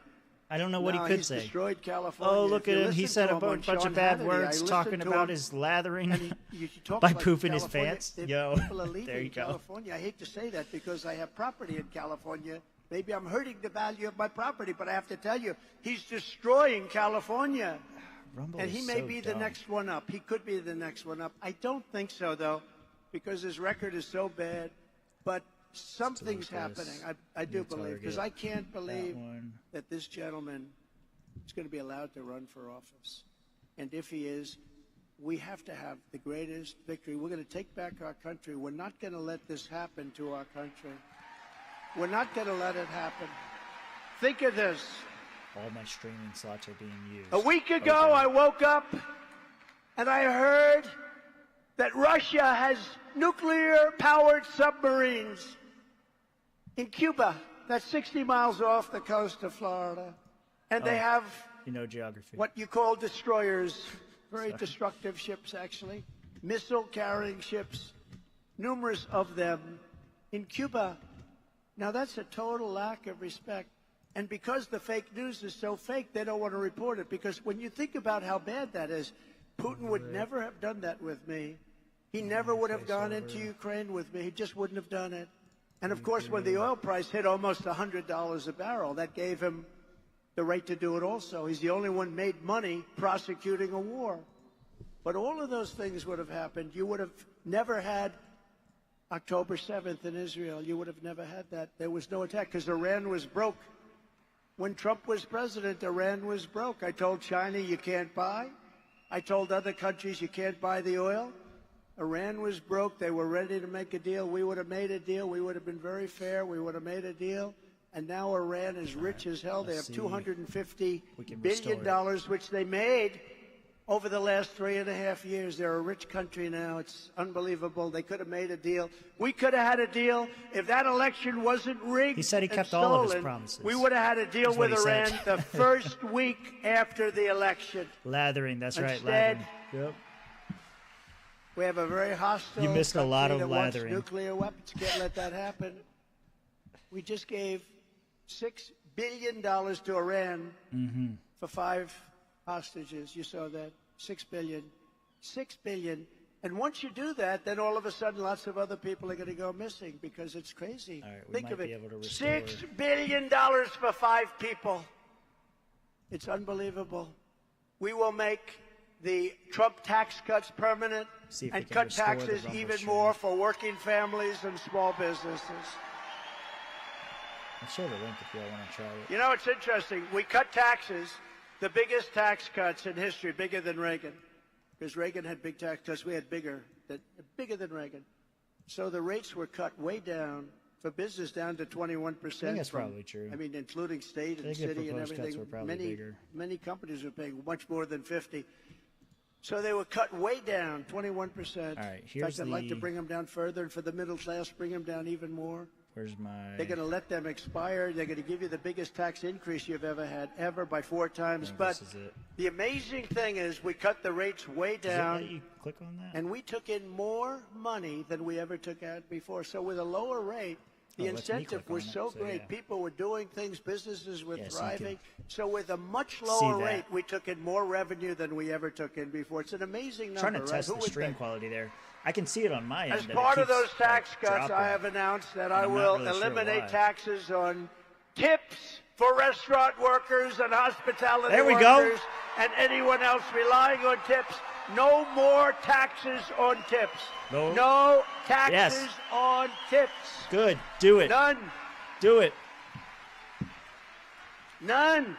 C: I don't know what
F: No,
C: he could
F: he's
C: say.
F: destroyed California.
C: Oh, look
F: If you
C: at him. He
F: listen
C: said
F: to
C: a
F: him on
C: bunch of
F: Sean
C: bad
F: Hannity,
C: words
F: I
C: talking
F: listened to
C: about
F: him,
C: his lathering
F: and you talk
C: by
F: about
C: pooping his
F: California.
C: pants.
F: If
C: Yo,
F: people are leaving
C: there you go.
F: California. I hate to say that because I have property in California. Maybe I'm hurting the value of my property, but I have to tell you, he's destroying California.
C: Rumble
F: And he
C: is
F: may
C: so
F: be the
C: dumb.
F: next one up. He could be the next one up. I don't think so, though, because his record is so bad. But something's
C: delete this.
F: happening. I do
C: New
F: believe, because
C: target.
F: I can't believe
C: one.
F: that this gentleman is going to be allowed to run for office. And if he is, we have to have the greatest victory. We're going to take back our country. We're not going to let this happen to our country. We're not going to let it happen. Think of this.
C: All my streaming slots are being used.
F: A week ago, I woke up and I heard that Russia has nuclear-powered submarines in Cuba. That's 60 miles off the coast of Florida. And they have
C: You know geography.
F: what you call destroyers, very destructive ships, actually, missile-carrying ships, numerous of them in Cuba. Now, that's a total lack of respect. And because the fake news is so fake, they don't want to report it. Because when you think about how bad that is, Putin would never have done that with me. He never would have gone into Ukraine with me. He just wouldn't have done it. And, of course, when the oil price hit almost $100 a barrel, that gave him the right to do it also. He's the only one made money prosecuting a war. But all of those things would have happened. You would have never had October 7th in Israel. You would have never had that. There was no attack because Iran was broke. When Trump was president, Iran was broke. I told China, you can't buy. I told other countries, you can't buy the oil. Iran was broke. They were ready to make a deal. We would have made a deal. We would have been very fair. We would have made a deal. And now Iran is rich as hell. They have $250 billion, which they made over the last 3.5 years. They're a rich country now. It's unbelievable. They could have made a deal. We could have had a deal if that election wasn't rigged.
C: He said he
F: and
C: kept all of his
F: stolen,
C: promises.
F: We would have had a deal
C: That's what
F: with
C: he
F: Iran
C: said.
F: the first week after the election.
C: Lathering, that's right,
F: Instead,
C: lathering. Yep.
F: We have a very hostile
C: You missed a lot
F: country
C: of
F: that wants
C: lathering.
F: nuclear weapons. Can't let that happen. We just gave $6 billion to Iran for 5 hostages. You saw that. $6 billion. $6 billion. And once you do that, then all of a sudden lots of other people are going to go missing because it's crazy.
C: All right, we
F: Think
C: might
F: of
C: be
F: it.
C: able to restore.
F: $6 billion for 5 people. It's unbelievable. We will make the Trump tax cuts permanent
C: See if we
F: and
C: can
F: cut
C: restore the
F: taxes
C: Rumble
F: even
C: stream.
F: more for working families and small businesses.
C: I'll share the link if you all want to try it.
F: You know, it's interesting. We cut taxes, the biggest tax cuts in history, bigger than Reagan. Because Reagan had big tax cuts, we had bigger than Reagan. So the rates were cut way down for business, down to 21%.
C: I think that's probably true.
F: I mean, including state and
C: think the
F: city and
C: proposed cuts
F: everything.
C: were probably bigger.
F: Many companies were paying much more than 50. So they were cut way down, 21%.
C: All right,
F: In
C: here's
F: fact, I'd like to
C: the-
F: bring them down further, and for the middle class, bring them down even more.
C: Where's my...
F: They're going to let them expire. They're going to give you the biggest tax increase you've ever had, ever, by 4 times.
C: think
F: But
C: this is it.
F: the amazing thing is we cut the rates way
C: Does it
F: down,
C: let you click on that?
F: and we took in more money than we ever took out before. So with a lower rate, the
C: Oh, it lets me
F: incentive
C: click
F: was
C: on it,
F: so
C: so
F: great.
C: yeah.
F: People were doing things. Businesses were
C: Yeah, so you can
F: thriving. So with a much
C: see
F: lower
C: that.
F: rate, we took in more revenue than we ever took in before. It's an amazing number,
C: trying to
F: right?
C: test
F: Who
C: the
F: would
C: stream
F: think?
C: quality there. I can see it on my end.
F: As
C: that it
F: part of
C: keeps,
F: those tax
C: like,
F: cuts,
C: dropping.
F: I have announced that I
C: I'm not
F: will
C: really sure
F: eliminate
C: why.
F: taxes on tips for restaurant workers and hospitality
C: There we go.
F: workers and anyone else relying on tips. No more taxes on tips. No taxes on tips.
C: Good. Do it.
F: None.
C: Do it.
F: None.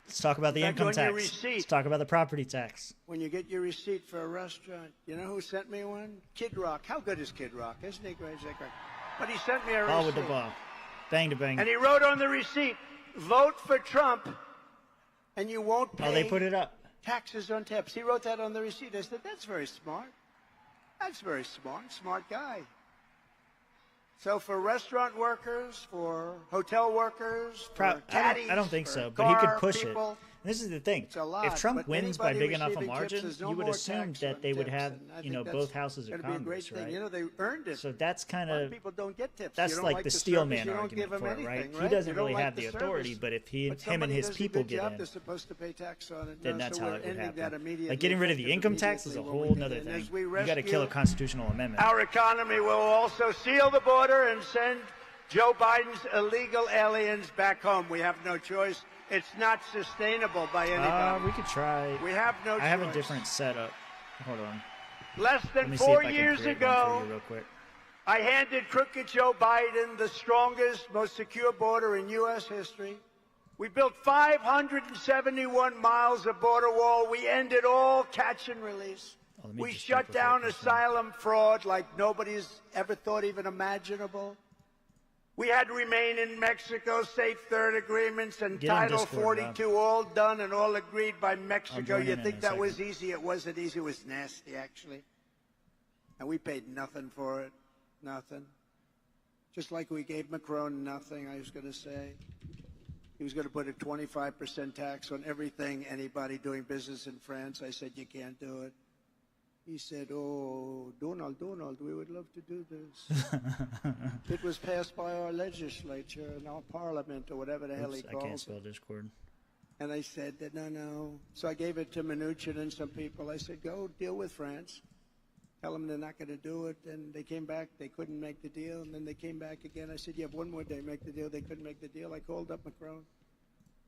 C: Let's talk about the
F: In fact,
C: income
F: on your
C: tax.
F: receipt.
C: Let's talk about the property tax.
F: When you get your receipt for a restaurant, you know who sent me one? Kid Rock. How good is Kid Rock? Isn't he great? But he sent me a receipt.
C: Ball with the ball. Bang to bang.
F: And he wrote on the receipt, vote for Trump and you won't pay
C: they put it up.
F: taxes on tips. He wrote that on the receipt. I said, that's very smart. That's very smart. Smart guy. So for restaurant workers, for hotel workers, for caddies,
C: I don't think
F: for
C: so, but he could push
F: people,
C: it. This is the thing.
F: It's a lot,
C: if Trump
F: but
C: wins by
F: anybody
C: big enough a
F: receiving tips,
C: margin,
F: there's no
C: you would
F: more
C: assume
F: tax
C: that
F: on
C: they would
F: tips,
C: have,
F: and I
C: you
F: think
C: know,
F: that's
C: both houses of
F: gonna be a great
C: Congress,
F: thing.
C: right?
F: You know, they earned it.
C: So that's kind
F: A lot
C: of
F: people don't get tips.
C: that's
F: You don't
C: like the
F: service,
C: steel
F: you
C: man
F: don't
C: argument
F: give them
C: for it,
F: anything,
C: right?
F: right?
C: He doesn't
F: You don't
C: really
F: like
C: have the authority,
F: service.
C: but if him and
F: somebody
C: his
F: does a
C: people
F: good
C: get
F: job,
C: in,
F: they're supposed to pay tax on it.
C: then
F: No,
C: that's
F: so
C: how
F: we're
C: it would
F: ending that
C: happen.
F: immediately,
C: Like getting rid of the
F: effective
C: income tax is a
F: immediately when
C: whole
F: we
C: nother
F: get in.
C: thing.
F: As we
C: You got to kill a
F: rescue
C: constitutional amendment.
F: Our economy will also seal the border and send Joe Biden's illegal aliens back home. We have no choice. It's not sustainable by anybody.
C: We could try.
F: We have no choice.
C: I have a different setup. Hold on.
F: Less
C: Let
F: than
C: me see if
F: 4
C: I can
F: years
C: create one for
F: ago,
C: you real quick.
F: I handed crooked Joe Biden the strongest, most secure border in U.S. history. We built 571 miles of border wall. We ended all catch and release. We shut down asylum fraud like nobody's ever thought even imaginable. We had remain in Mexico, safe third agreements, and
C: Get on
F: Title
C: Discord,
F: 42
C: Rob.
F: all done and all agreed by
C: I'll
F: Mexico.
C: join
F: You
C: in
F: think
C: a
F: that was
C: second.
F: easy? It wasn't easy. It was nasty, actually. And we paid nothing for it. Nothing. Just like we gave Macron nothing, I was going to say. He was going to put a 25% tax on everything, anybody doing business in France. I said, you can't do it. He said, oh, Donald, we would love to do this. It was passed by our legislature and our parliament or whatever the hell he
C: Oops, I
F: calls
C: can't
F: it.
C: spell Discord.
F: And I said, no. So I gave it to Mnuchin and some people. I said, go deal with France. Tell them they're not going to do it. And they came back. They couldn't make the deal. And then they came back again. I said, you have one more day. Make the deal. They couldn't make the deal. I called up Macron.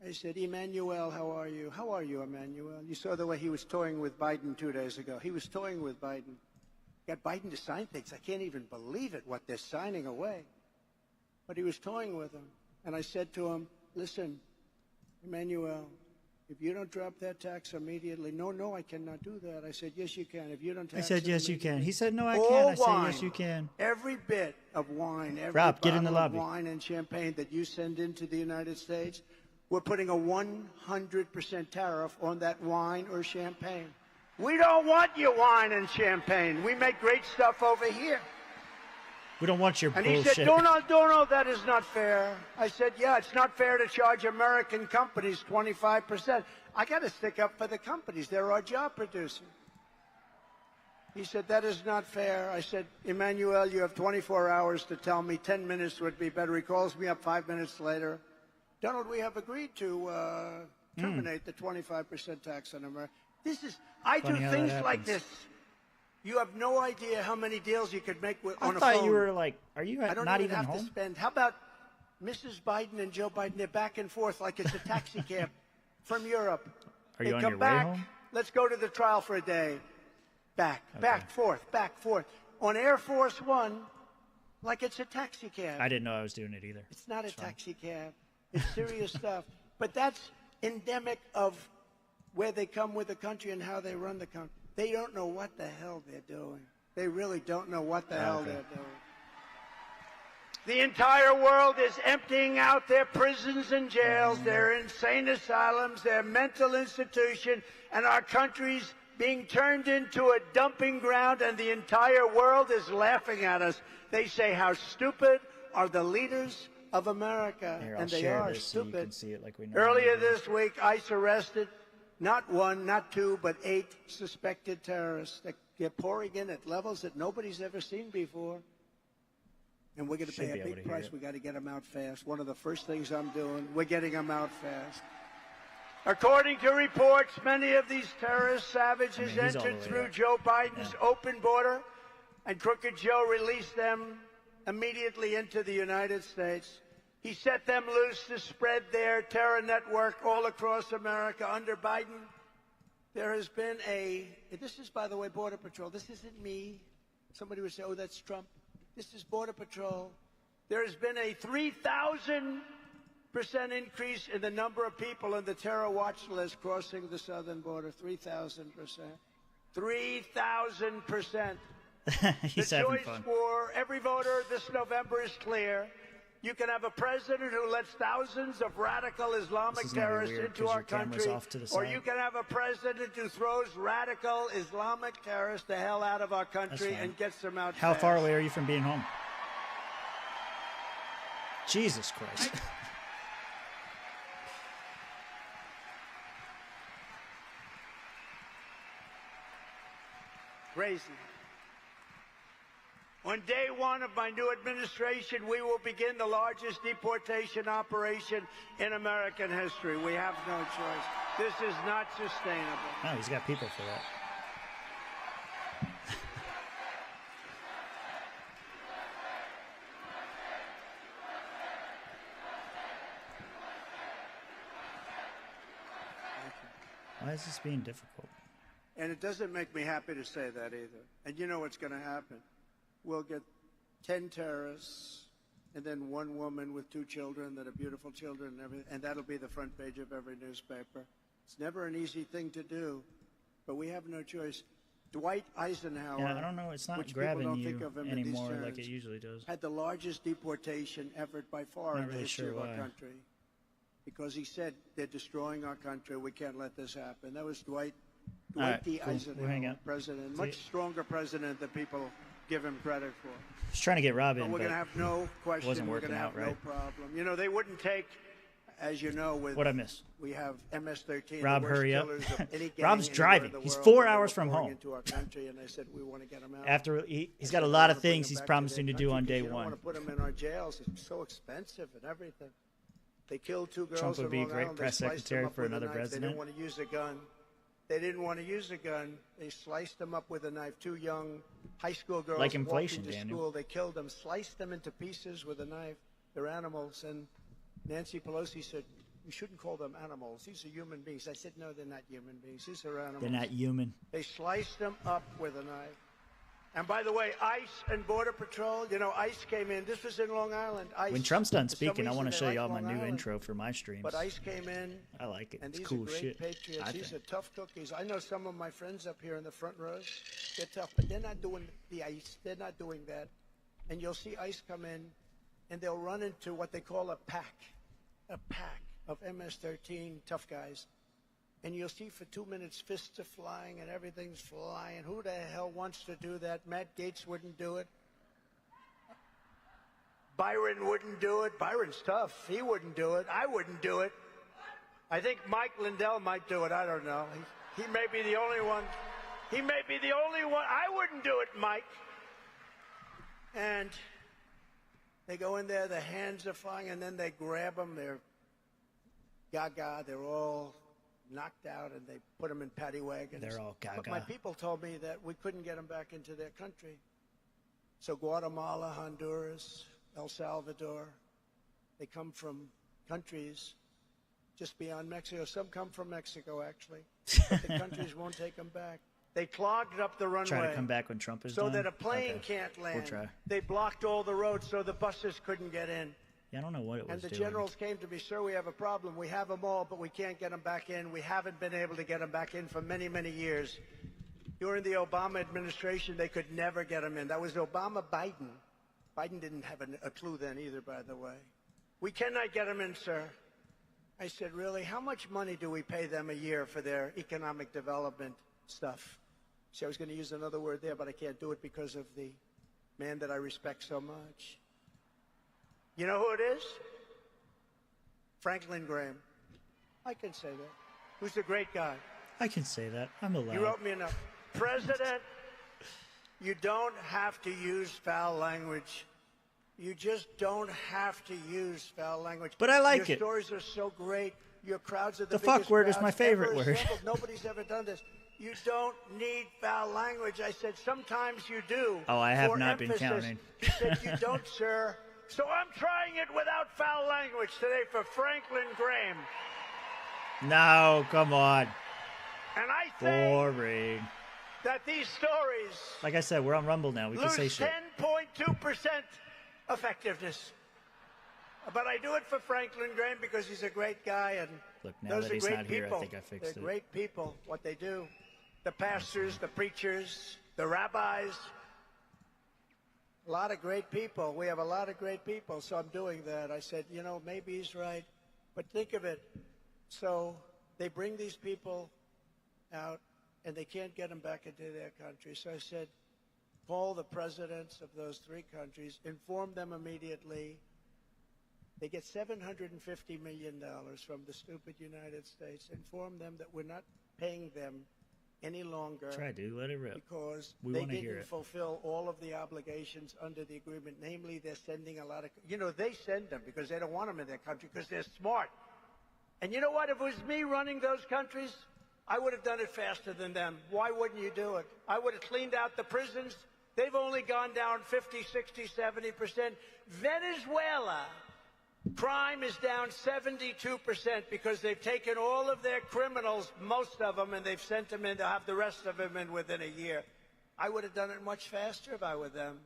F: I said, Emmanuel, how are you? How are you, Emmanuel? You saw the way he was toying with Biden 2 days ago. He was toying with Biden. Got Biden to sign things. I can't even believe it, what they're signing away. But he was toying with him. And I said to him, listen, Emmanuel, if you don't drop that tax immediately, no, I cannot do that. I said, yes, you can. If you don't
C: I
F: tax
C: said,
F: it
C: yes, you can.
F: immediately-
C: He said, no, I
F: All
C: can't. I said,
F: wine,
C: yes, you can.
F: Every bit of wine, every
C: Rob, get in the
F: bottle of
C: lobby.
F: wine and champagne that you send into the United States, we're putting a 100% tariff on that wine or champagne. We don't want your wine and champagne. We make great stuff over here.
C: We don't want your
F: And
C: bullshit.
F: he said, Donald, that is not fair. I said, yeah, it's not fair to charge American companies 25%. I got to stick up for the companies. They're our job producers. He said, that is not fair. I said, Emmanuel, you have 24 hours to tell me. 10 minutes would be better. He calls me up 5 minutes later. Donald, we have agreed to terminate the 25% tax on America. I do
C: Funny how
F: things
C: that
F: like
C: happens.
F: this. You have no idea how many deals you could make on
C: I
F: a phone.
C: thought you were like, are you
F: I don't
C: not
F: even
C: even
F: have to
C: home?
F: spend. How about Mrs. Biden and Joe Biden? They're back and forth like it's a taxi cab from Europe.
C: Are
F: They
C: you on
F: come
C: your way
F: back.
C: home?
F: Let's go to the trial for a day. Back, forth. On Air Force One, like it's a taxi cab.
C: I didn't know I was doing it either.
F: It's not a taxi cab. It's serious stuff. But that's endemic of where they come with the country and how they run the country. They don't know what the hell they're doing. They really don't know what the hell they're doing. The entire world is emptying out their prisons and jails, their insane asylums, their mental institution, and our country's being turned into a dumping ground, and the entire world is laughing at us. They say, how stupid are the leaders of America?
C: Here, I'll
F: and they
C: share
F: are
C: this so you
F: stupid.
C: can see it like we normally
F: Earlier
C: do.
F: this week, ICE arrested not one, not two, but 8 suspected terrorists. They're pouring in at levels that nobody's ever seen before. And we're going to
C: Should
F: pay
C: be
F: a
C: able to
F: big
C: hear
F: price.
C: it.
F: We got to get them out fast. One of the first things I'm doing, we're getting them out fast. According to reports, many of these terrorist savages
C: he's all the
F: entered
C: way
F: through
C: up.
F: Joe Biden's open border, and Crooked Joe released them immediately into the United States. He set them loose to spread their terror network all across America. Under Biden, there has been this is, by the way, Border Patrol. This isn't me. Somebody would say, oh, that's Trump. This is Border Patrol. There has been a 3,000% increase in the number of people on the terror watch list crossing the southern border. 3,000%. 3,000%.
C: He's
F: the
C: having
F: choice
C: fun.
F: for every voter this November is clear. You can have a president who lets thousands of radical Islamic terrorists into our country, or you can have a president who throws radical Islamic terrorists the hell out of our country and gets them out
C: How
F: fast.
C: far away are you from being home? Jesus Christ.
F: Crazy. On day one of my new administration, we will begin the largest deportation operation in American history. We have no choice. This is not sustainable.
C: No, he's got people for that. Why is this being difficult?
F: And it doesn't make me happy to say that either. And you know what's going to happen. We'll get 10 terrorists and then one woman with 2 children that are beautiful children and everything, and that'll be the front page of every newspaper. It's never an easy thing to do, but we have no choice. Dwight Eisenhower,
C: Yeah, I don't know. It's not
F: which
C: grabbing
F: people don't
C: you
F: think of him
C: anymore
F: in these
C: like it
F: terms,
C: usually does.
F: had the largest deportation effort by far
C: Not
F: in the
C: really
F: history
C: sure
F: of our
C: why.
F: country. Because he said, they're destroying our country, we can't let this happen. That was Dwight
C: right,
F: D.
C: cool. We'll hang
F: Eisenhower,
C: out.
F: president,
C: See
F: much
C: you.
F: stronger president than people give him credit for.
C: Just trying to get Rob in,
F: But we're going to have no question.
C: wasn't
F: We're
C: working
F: going to have
C: out, right?
F: no problem. You know, they wouldn't take, as you know, with
C: What'd I miss?
F: we have MS-13.
C: Rob,
F: the worst
C: hurry up.
F: killers of any gang
C: Rob's
F: anywhere
C: driving.
F: in the
C: He's
F: world,
C: 4
F: and they
C: hours
F: were
C: from
F: pouring
C: home.
F: into our country, and they said we want to get them out.
C: After he's
F: I
C: got
F: said,
C: a
F: "We
C: lot
F: wanna
C: of
F: bring
C: things
F: them
C: he's
F: back to
C: promising to
F: their
C: do on
F: country 'cause
C: day
F: you don't
C: one.
F: want to put them in our jails. It's so expensive and everything. They killed 2 girls
C: Trump would
F: in
C: be a
F: Long
C: great
F: Island. They
C: press
F: sliced them
C: secretary
F: up
C: for
F: with a
C: another
F: knife. They
C: president.
F: didn't want to use a gun. They didn't want to use a gun. They sliced them up with a knife. 2 young high school girls
C: Like inflation,
F: walking to
C: Daniel.
F: school. They killed them, sliced them into pieces with a knife. They're animals. And Nancy Pelosi said, you shouldn't call them animals. These are human beings. I said, no, they're not human beings. These are animals.
C: They're not human.
F: They sliced them up with a knife. And by the way, ICE and Border Patrol, you know, ICE came in. This was in Long Island. ICE,
C: When Trump's done
F: for some
C: speaking, I
F: reason,
C: want to
F: they
C: show
F: like
C: y'all my
F: Long
C: new
F: Island.
C: intro for my streams.
F: But ICE came in.
C: I like it.
F: And
C: It's
F: these
C: cool
F: are great
C: shit.
F: patriots.
C: I
F: These
C: think.
F: are tough cookies. I know some of my friends up here in the front rows. They're tough, but they're not doing the ICE. They're not doing that. And you'll see ICE come in, and they'll run into what they call a pack of MS-13 tough guys. And you'll see for 2 minutes fists are flying and everything's flying. Who the hell wants to do that? Matt Gaetz wouldn't do it. Byron wouldn't do it. Byron's tough. He wouldn't do it. I wouldn't do it. I think Mike Lindell might do it. I don't know. He may be the only one. He may be the only one. I wouldn't do it, Mike. And they go in there, the hands are flying, and then they grab them. They're gaga. They're all knocked out, and they put them in paddy wagons.
C: They're all gaga.
F: But my people told me that we couldn't get them back into their country. So Guatemala, Honduras, El Salvador, they come from countries just beyond Mexico. Some come from Mexico, actually. But the countries won't take them back. They clogged up the runway.
C: Try to come back when Trump is
F: so
C: done?
F: that a plane
C: Okay.
F: can't land.
C: We'll try.
F: They blocked all the roads so the buses couldn't get in.
C: Yeah, I don't know what it was
F: And the
C: doing.
F: generals came to me, sir, we have a problem. We have them all, but we can't get them back in. We haven't been able to get them back in for many, many years. During the Obama administration, they could never get them in. That was Obama-Biden. Biden didn't have a clue then either, by the way. We cannot get them in, sir. I said, really? How much money do we pay them a year for their economic development stuff? See, I was going to use another word there, but I can't do it because of the man that I respect so much. You know who it is? Franklin Graham. I can say that. Who's a great guy.
C: I can say that. I'm allowed.
F: He wrote me a note. President, you don't have to use foul language. You just don't have to use foul language.
C: But I like
F: Your
C: it.
F: stories are so great. Your crowds are
C: The
F: the
C: fuck
F: biggest
C: word is
F: crowds
C: my favorite
F: ever
C: word.
F: assembled. Nobody's ever done this. You don't need foul language. I said, sometimes you do.
C: Oh, I have
F: for
C: not been
F: emphasis.
C: counting.
F: He said, you don't, sir. So I'm trying it without foul language today for Franklin Graham.
C: No, come on.
F: And I think
C: Boring.
F: that these stories
C: Like I said, we're on Rumble now. We can say
F: lose
C: shit.
F: 10.2% effectiveness. But I do it for Franklin Graham because he's a great guy, and
C: Look, now
F: those
C: that
F: are
C: he's
F: great
C: not here, I
F: people.
C: think I fixed
F: They're
C: it.
F: great people, what they do. The pastors, the preachers, the rabbis. A lot of great people. We have a lot of great people, so I'm doing that. I said, you know, maybe he's right, but think of it. So they bring these people out, and they can't get them back into their country. So I said, call the presidents of those 3 countries, inform them immediately. They get $750 million from the stupid United States. Inform them that we're not paying them any longer.
C: Try, dude. Let it rip.
F: Because
C: We
F: they
C: wanna hear
F: didn't
C: it.
F: fulfill all of the obligations under the agreement. Namely, they're sending a lot of, you know, they send them because they don't want them in their country because they're smart. And you know what? If it was me running those countries, I would have done it faster than them. Why wouldn't you do it? I would have cleaned out the prisons. They've only gone down 50, 60, 70%. Venezuela, crime is down 72% because they've taken all of their criminals, most of them, and they've sent them in to have the rest of them in within a year. I would have done it much faster if I were them.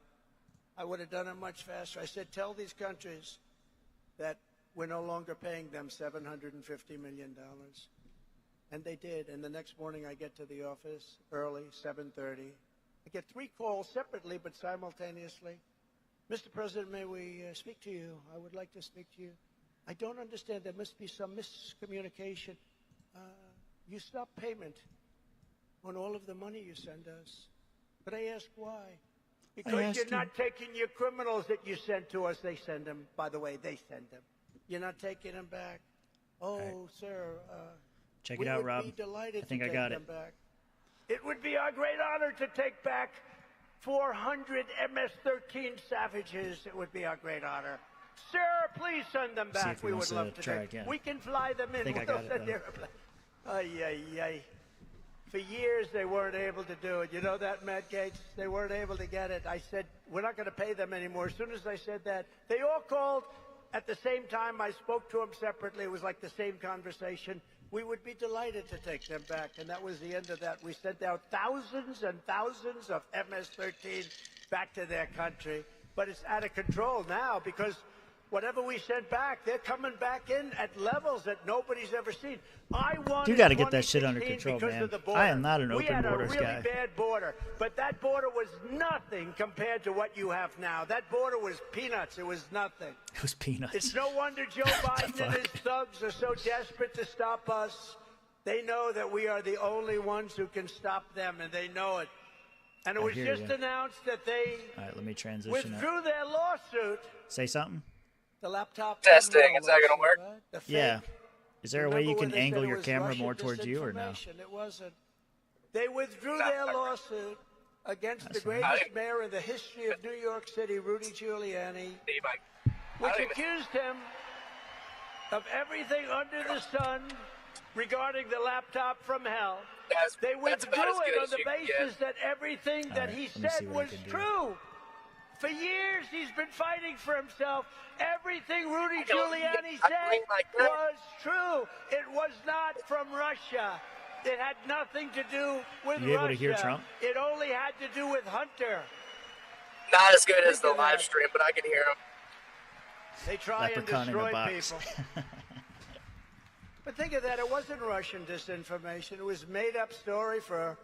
F: I would have done it much faster. I said, tell these countries that we're no longer paying them $750 million. And they did. And the next morning I get to the office early, 7:30. I get 3 calls separately but simultaneously. Mr. President, may we speak to you? I would like to speak to you. I don't understand. There must be some miscommunication. You stopped payment on all of the money you send us. But I ask why. Because you're not taking your criminals that you sent to us. They send them. By the way, they send them. You're not taking them back. Oh, right. Sir.
C: Check it out, Rob.
F: Be delighted
C: I think
F: to
C: I
F: take
C: got
F: them
C: it.
F: Back. It would be our great honor to take back 400 MS-13 Savages. It would be our great honor. Sir, please send them back. We would love to
C: try
F: take.
C: again.
F: We can fly them in.
C: I think I got it,
F: Ay, ay, ay. For years, they weren't able to do it. You know that, Matt Gaetz? They weren't able to get it. I said, we're not going to pay them anymore. As soon as I said that, they all called at the same time. I spoke to them separately. It was like the same conversation. We would be delighted to take them back. And that was the end of that. We sent out thousands and thousands of MS-13 back to their country. But it's out of control now because whatever we sent back, they're coming back in at levels that nobody's ever seen.
C: You got to get that shit under control, man. I am not an open borders guy.
F: We had a really bad border, but that border was nothing compared to what you have now. That border was peanuts. It was nothing.
C: It was peanuts.
F: It's no wonder Joe Biden and his thugs are so desperate to stop us. They know that we are the only ones who can stop them, and they know it. And it was just announced that they
C: let me transition
F: withdrew their lawsuit.
C: Say something.
F: The laptop
G: testing. Is that gonna work?
F: Right?
C: Yeah. Is there a way you can angle your camera more towards you or no?
F: It wasn't. They withdrew their lawsuit against the greatest mayor in the history of New York City, Rudy Giuliani, which accused him of everything under the sun regarding the laptop from hell. They withdrew it on the basis that everything that he said was true. For years, he's been fighting for himself. Everything Rudy Giuliani said was true. It was not from Russia. It had nothing to do with Russia.
C: You able to hear Trump?
F: It only had to do with Hunter.
G: Not as good as the live stream, but I can hear him.
F: They try and destroy people. But think of that. It wasn't Russian disinformation. It was made-up story for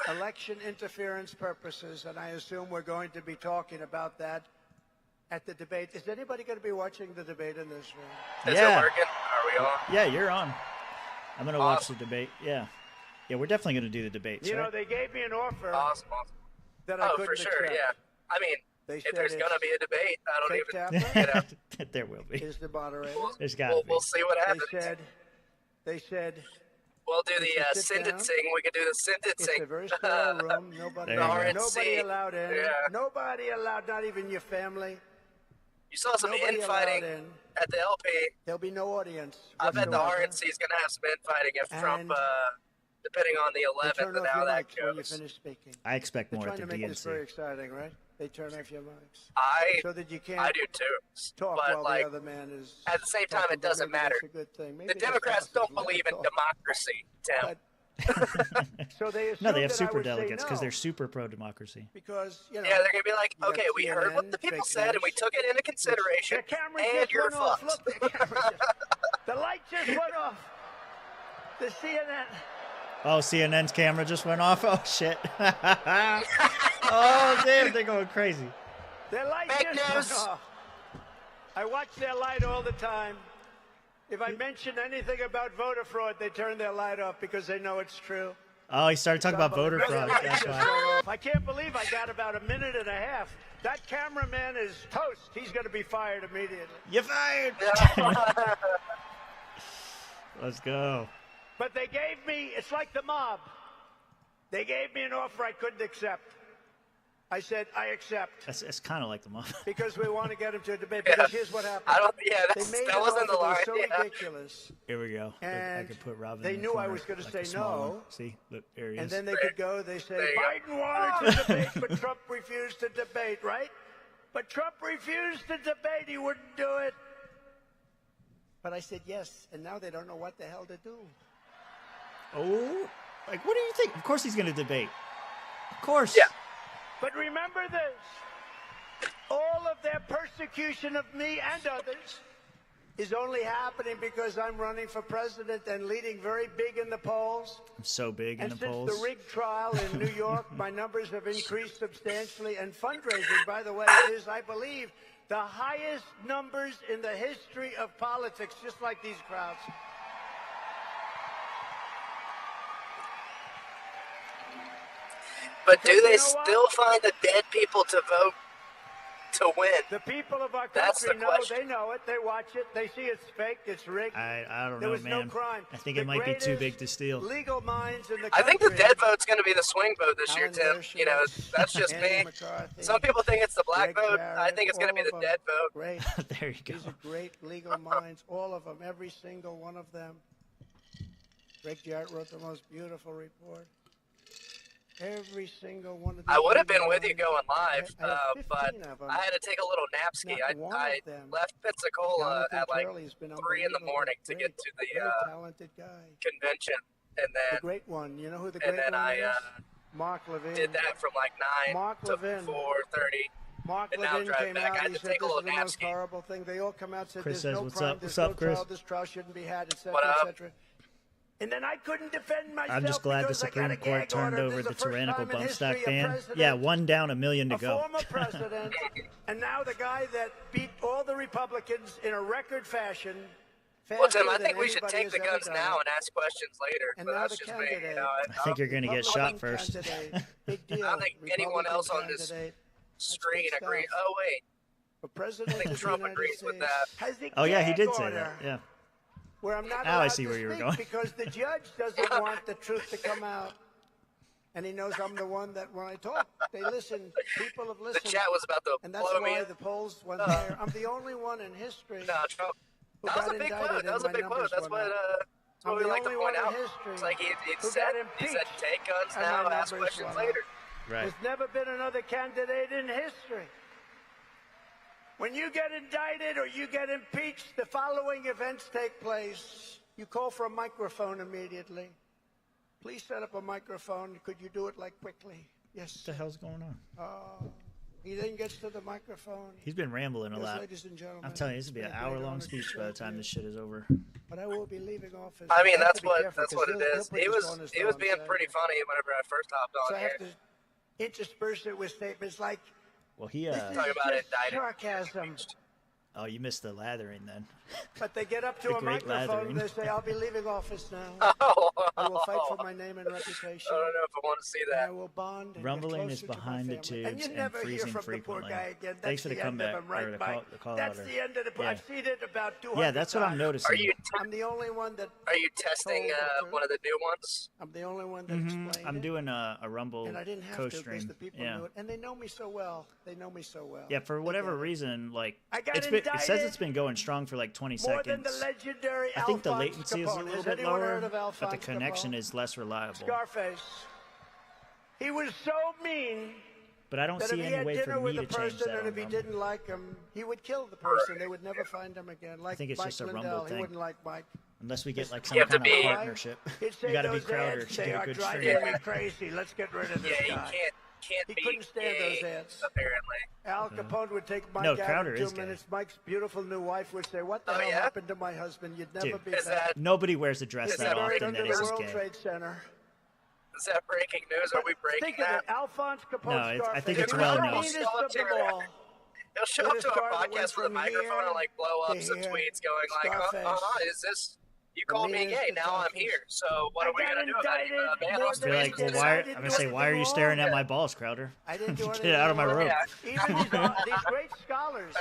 F: election interference purposes, and I assume we're going to be talking about that at the debate. Is anybody going to be watching the debate in this room?
G: Is it working? Are we on?
C: Yeah, you're on. I'm going to watch the debate. Yeah. Yeah, we're definitely going to do the debates,
F: You know, they gave me an offer that I couldn't
G: for sure,
F: accept.
G: yeah. I mean, if there's going to be a debate, I don't even
F: get
G: out.
C: There will be.
F: Is the moderator.
C: There's got to be.
G: We'll see what happens.
F: They said
G: we'll do the sentencing. We can do the sentencing.
F: It's a very small room. Nobody allowed in.
G: Yeah.
F: Nobody allowed, not even your family.
G: You saw some infighting at the LP.
F: There'll be no audience.
G: I bet the RNC is going to have some infighting if Trump, depending on the 11th and how that goes.
F: When you finish speaking.
C: I expect more at the
F: DNC. They're trying to make this very
C: DNC.
F: exciting, right? they turn off your mics.
G: I
F: So that you can't
G: do too.
F: talk
G: But
F: while
G: like
F: the other man is
G: at the same time,
F: talking,
G: it
F: but
G: doesn't
F: maybe
G: matter.
F: that's a good thing. Maybe
G: The
F: this
G: Democrats
F: boss
G: don't
F: is let
G: believe in
F: talk.
G: democracy, Tim.
F: But so they
C: No, they
F: assumed
C: have
F: that I
C: super
F: would say
C: delegates because
F: no,
C: they're super pro democracy.
F: because you know.
G: Yeah, they're gonna be like,
F: you got
G: okay, we heard what
F: CNN,
G: the people
F: fake
G: said and we
F: news.
G: took it into consideration,
F: Their camera
G: and
F: just
G: you're
F: went off.
G: fucked.
F: Look, their camera just. The light just went off. The CNN.
C: Oh, CNN's camera just went off. Oh shit. Oh damn, they're going crazy.
F: Their light
G: Fake
F: just
G: news.
F: went off. I watch their light all the time. If I mention anything about voter fraud, they turn their light off because they know it's true.
C: Oh, he started talking about voter fraud.
F: Light
C: That's
F: just
C: why.
F: went off. I can't believe I got about a minute and a half. That cameraman is toast. He's going to be fired immediately.
C: You're fired. Let's go.
F: But they gave me, it's like the mob. They gave me an offer I couldn't accept. I said, I accept.
C: It's kind of like the mob.
F: Because we want to get him to a debate. Because here's what happened.
G: That wasn't the line.
F: So
G: Yeah.
F: ridiculous.
C: Here we go. I
F: And
C: could put Robin
F: they
C: in the
F: knew I
C: corner,
F: was going to
C: like
F: say
C: a small
F: no.
C: one. See, look, there he
F: And
C: is.
F: then they could go, they say,
G: There you
F: Biden wanted to debate, but Trump refused to debate, right? But Trump refused to debate. He wouldn't do it. But I said yes, and now they don't know what the hell to do.
C: Oh, like what do you think? Of course he's going to debate. Of course.
G: Yeah.
F: But remember this. All of their persecution of me and others is only happening because I'm running for president and leading very big in the polls.
C: I'm so big in
F: And
C: the
F: since
C: polls.
F: the rigged trial in New York, my numbers have increased substantially. And fundraising, by the way, is, I believe, the highest numbers in the history of politics, just like these crowds.
G: But do
F: Because
G: they
F: you know what?
G: still find the dead people to vote to win?
F: The people of our
G: That's
F: country
G: the
F: know,
G: question.
F: they know it, they watch it, they see it's fake, it's rigged.
C: I don't
F: There
C: know,
F: was
C: man.
F: no crime.
C: I think
F: The
C: it might be too
F: greatest
C: big to steal.
F: Legal minds in the
G: I think
F: country.
G: the dead vote's going to be the swing vote this year,
F: Alan
G: Tim.
F: Dershowitz,
G: You know, that's just
F: Andy
G: me.
F: McCarthy,
G: Some people think it's the black
F: Greg
G: vote. I
F: Jarrett,
G: think it's going to be
F: all
G: the
F: of
G: dead
F: them.
G: vote.
F: Great.
C: There you go.
F: These are great legal minds, all of them, every single one of them. Greg Jarrett wrote the most beautiful report. Every single one of these.
G: I would have been
F: legal
G: with you
F: minds.
G: going live,
F: I had 15
G: but
F: of them.
G: I had to take a little napski.
F: Not one
G: I
F: of them.
G: left Pensacola
F: Jonathan
G: at like
F: Turley's been
G: 3 in the
F: unbelievable.
G: morning to
F: Great,
G: get to the
F: very talented guy.
G: convention, and
F: The
G: then
F: great one. You know who the
G: and
F: great
G: then
F: one
G: I
F: is? Mark Levin.
G: did that from like 9
F: Mark
G: to
F: Levin.
G: 4:30.
F: Mark
G: and now
F: Levin
G: drive
F: came
G: back. I
F: out.
G: had
F: He
G: to
F: said
G: take a
F: this is
G: little
F: the most
G: napski.
F: horrible thing. They all come out and said
C: Chris
F: there's
C: says,
F: no
C: "What's
F: crime,
C: up?
F: there's
C: What's
F: no
C: up, Chris?"
F: trial, this trial shouldn't be had, etc.,
G: What up?
F: etc. And then I couldn't defend myself.
C: I'm just glad the
F: because I got
C: Supreme
F: a
C: Court
F: gag
C: turned
F: order.
C: over
F: This
C: the
F: is first
C: tyrannical
F: time in
C: bump
F: history
C: stock
F: a
C: ban.
F: president,
C: Yeah, one down, $1 million to
F: a
C: go.
F: former president, and now the guy that beat all the Republicans in a record fashion.
G: Well, Tim, I
F: faster
G: think
F: than
G: we should
F: anybody
G: take
F: has
G: the
F: ever
G: guns
F: done
G: now
F: it.
G: and ask questions later.
F: And
G: But
F: now
G: that's
F: the
G: just me. You
F: candidate.
G: know,
C: I think you're going to get shot
F: Republican
C: first.
F: candidate. Big deal.
G: I don't think anyone
F: Republican
G: else on this
F: candidate.
G: screen
F: That's big
G: agree.
F: stuff.
G: Oh wait,
F: The president
G: I think
F: of the
G: Trump
F: United
G: agrees with
F: States
G: that.
F: has a
C: Oh yeah, he
F: gag
C: did say
F: order
C: that. Yeah.
F: Where I'm not
C: Now I
F: allowed
C: see
F: to
C: where you were
F: speak
C: going.
F: because the judge doesn't want the truth to come out. And he knows I'm the one that when I talk, they listen. People have
G: the
F: listened.
G: chat was about to
F: And that's
G: blow me.
F: why the polls went higher. I'm the only one in history
G: No, Trump.
F: who
G: That was
F: got
G: a big
F: indicted
G: quote.
F: and
G: That was a
F: my
G: big quote.
F: numbers
G: That's
F: went
G: what
F: up. I'm
G: we
F: the
G: like to
F: only
G: point
F: one
G: out.
F: in history
G: It's like he
F: who
G: said
F: got impeached
G: take guns
F: and
G: now,
F: my
G: ask
F: numbers
G: questions
F: went
G: later.
F: up.
C: Right.
F: There's never been another candidate in history. When you get indicted or you get impeached, the following events take place. You call for a microphone immediately. Please set up a microphone. Could you do it like quickly? Yes.
C: What the hell's going on?
F: He then gets to the microphone.
C: He's been rambling a
F: Yes,
C: lot.
F: ladies and gentlemen.
C: I'm telling you, this will be an
F: it's been a great
C: hour-long
F: honor to
C: speech by the
F: serve
C: time
F: you.
C: this shit is over.
F: But I will be leaving office.
G: I mean,
F: have
G: that's
F: to be
G: what
F: careful,
G: that's
F: 'cause
G: what it
F: he'll
G: is.
F: put
G: He
F: this
G: was
F: on his
G: he was
F: phone,
G: being
F: so-
G: pretty funny whenever I first hopped
F: So
G: on
F: I have
G: here.
F: to intersperse it with statements like,
C: Well, he
F: this
G: Talk
F: is
G: about
F: just
G: indicted.
F: sarcasm.
C: Oh, you missed the lathering then.
F: But they get up to
C: The
F: a
C: great
F: microphone
C: lathering.
F: and they say, I'll be leaving office now.
G: Oh,
F: I will fight for my name and reputation.
G: I don't know if I want to see
F: And
G: that.
F: I will bond and
C: Rumbling
F: get
C: is
F: closer to my
C: behind the
F: family. And
C: tubes
F: you
C: and
F: never hear
C: freezing
F: from
C: frequently.
F: the poor guy again.
C: Thanks
F: That's
C: for the
F: the end
C: comeback,
F: of him, right,
C: or the
F: Mike?
C: call
F: That's
C: out.
F: the end of the.
C: Yeah.
F: I've seen it about 200
C: Yeah, that's what I'm
F: times.
C: noticing.
G: Are you
F: I'm the only one that.
G: are you testing
F: told the truth.
G: one of the new ones?
F: I'm the only one that explained
C: I'm
F: it.
C: doing a Rumble
F: And I didn't have to because
C: co-stream.
F: the people
C: Yeah.
F: knew it. And they know me so well. They know me so well.
C: Yeah, for
F: They
C: whatever
F: get it.
C: reason, like
F: I got
C: it says
F: indicted
C: it's been going strong for like 20
F: More than
C: seconds.
F: the legendary
C: I think the
F: Alphonse
C: latency is a
F: Capone.
C: little
F: Has
C: bit
F: anyone
C: lower,
F: heard of
C: but the
F: Alphonse
C: connection
F: Capone?
C: is less reliable.
F: Scarface. He was so mean
C: But I don't
F: that
C: see
F: if he
C: any
F: had
C: way
F: dinner
C: for
F: with
C: me
F: the
C: to change
F: person
C: that
F: and
C: on
F: if he
C: Rumble.
F: didn't like him, he would kill the person. They would never find him again. Like
C: think it's
F: Mike
C: just a
F: Lindell,
C: Rumble
F: he
C: thing.
F: wouldn't like Mike.
C: Unless we get like some
G: You have to
C: kind of
G: be-
C: partnership.
F: He'd say
C: You got to be
F: those
C: Crowder
F: ads,
C: to
F: they
C: get a
F: are
C: good
F: driving
C: stream.
F: me crazy. Let's get rid of this
G: Yeah, you
F: guy.
G: can't
F: He
G: be
F: couldn't stand
G: gay,
F: those ads.
G: apparently.
F: Al Capone would take Mike
C: No,
F: out
C: Crowder
F: in 2
C: is gay.
F: minutes. Mike's beautiful new wife would say, "What the
G: Oh,
F: hell
G: yeah?
F: happened to my husband? You'd never
C: Dude.
F: be
G: Is
F: back."
G: that
C: Nobody wears a dress
G: Is
C: that
G: that
F: Buried
C: often
F: under
C: that
F: the
C: isn't
F: World
C: gay.
F: Trade Center.
G: is that breaking news? Are we breaking
F: Think of
G: that?
F: it, Alphonse Capone
C: No, it's- I think
F: Scarface.
C: it's
F: He was
C: well
F: the
C: known.
F: meanest of them all.
G: He'll show
F: With
G: up
F: a
G: to
F: star
G: a
F: that went
G: podcast with a
F: from
G: microphone
F: here
G: and like blow up
F: to
G: some
F: here.
G: tweets going like,
F: Scarface.
G: is this, you
F: The
G: called me
F: meanest
G: gay,
F: of
G: now I'm
F: toughest.
G: here, so what
F: I
G: are we
F: got
G: going to do about it?
F: indicted
G: Man,
F: more
G: I'll
F: than
C: Be
G: stay
C: like, well,
F: anything.
C: why?
F: I
C: I'm
F: didn't
C: gonna
F: do
C: say, why are you
F: anything
C: staring
F: wrong.
C: at my balls, Crowder?
F: I didn't do anything
C: Get out of my
F: wrong.
C: room.
G: Yeah.
F: Even these great scholars.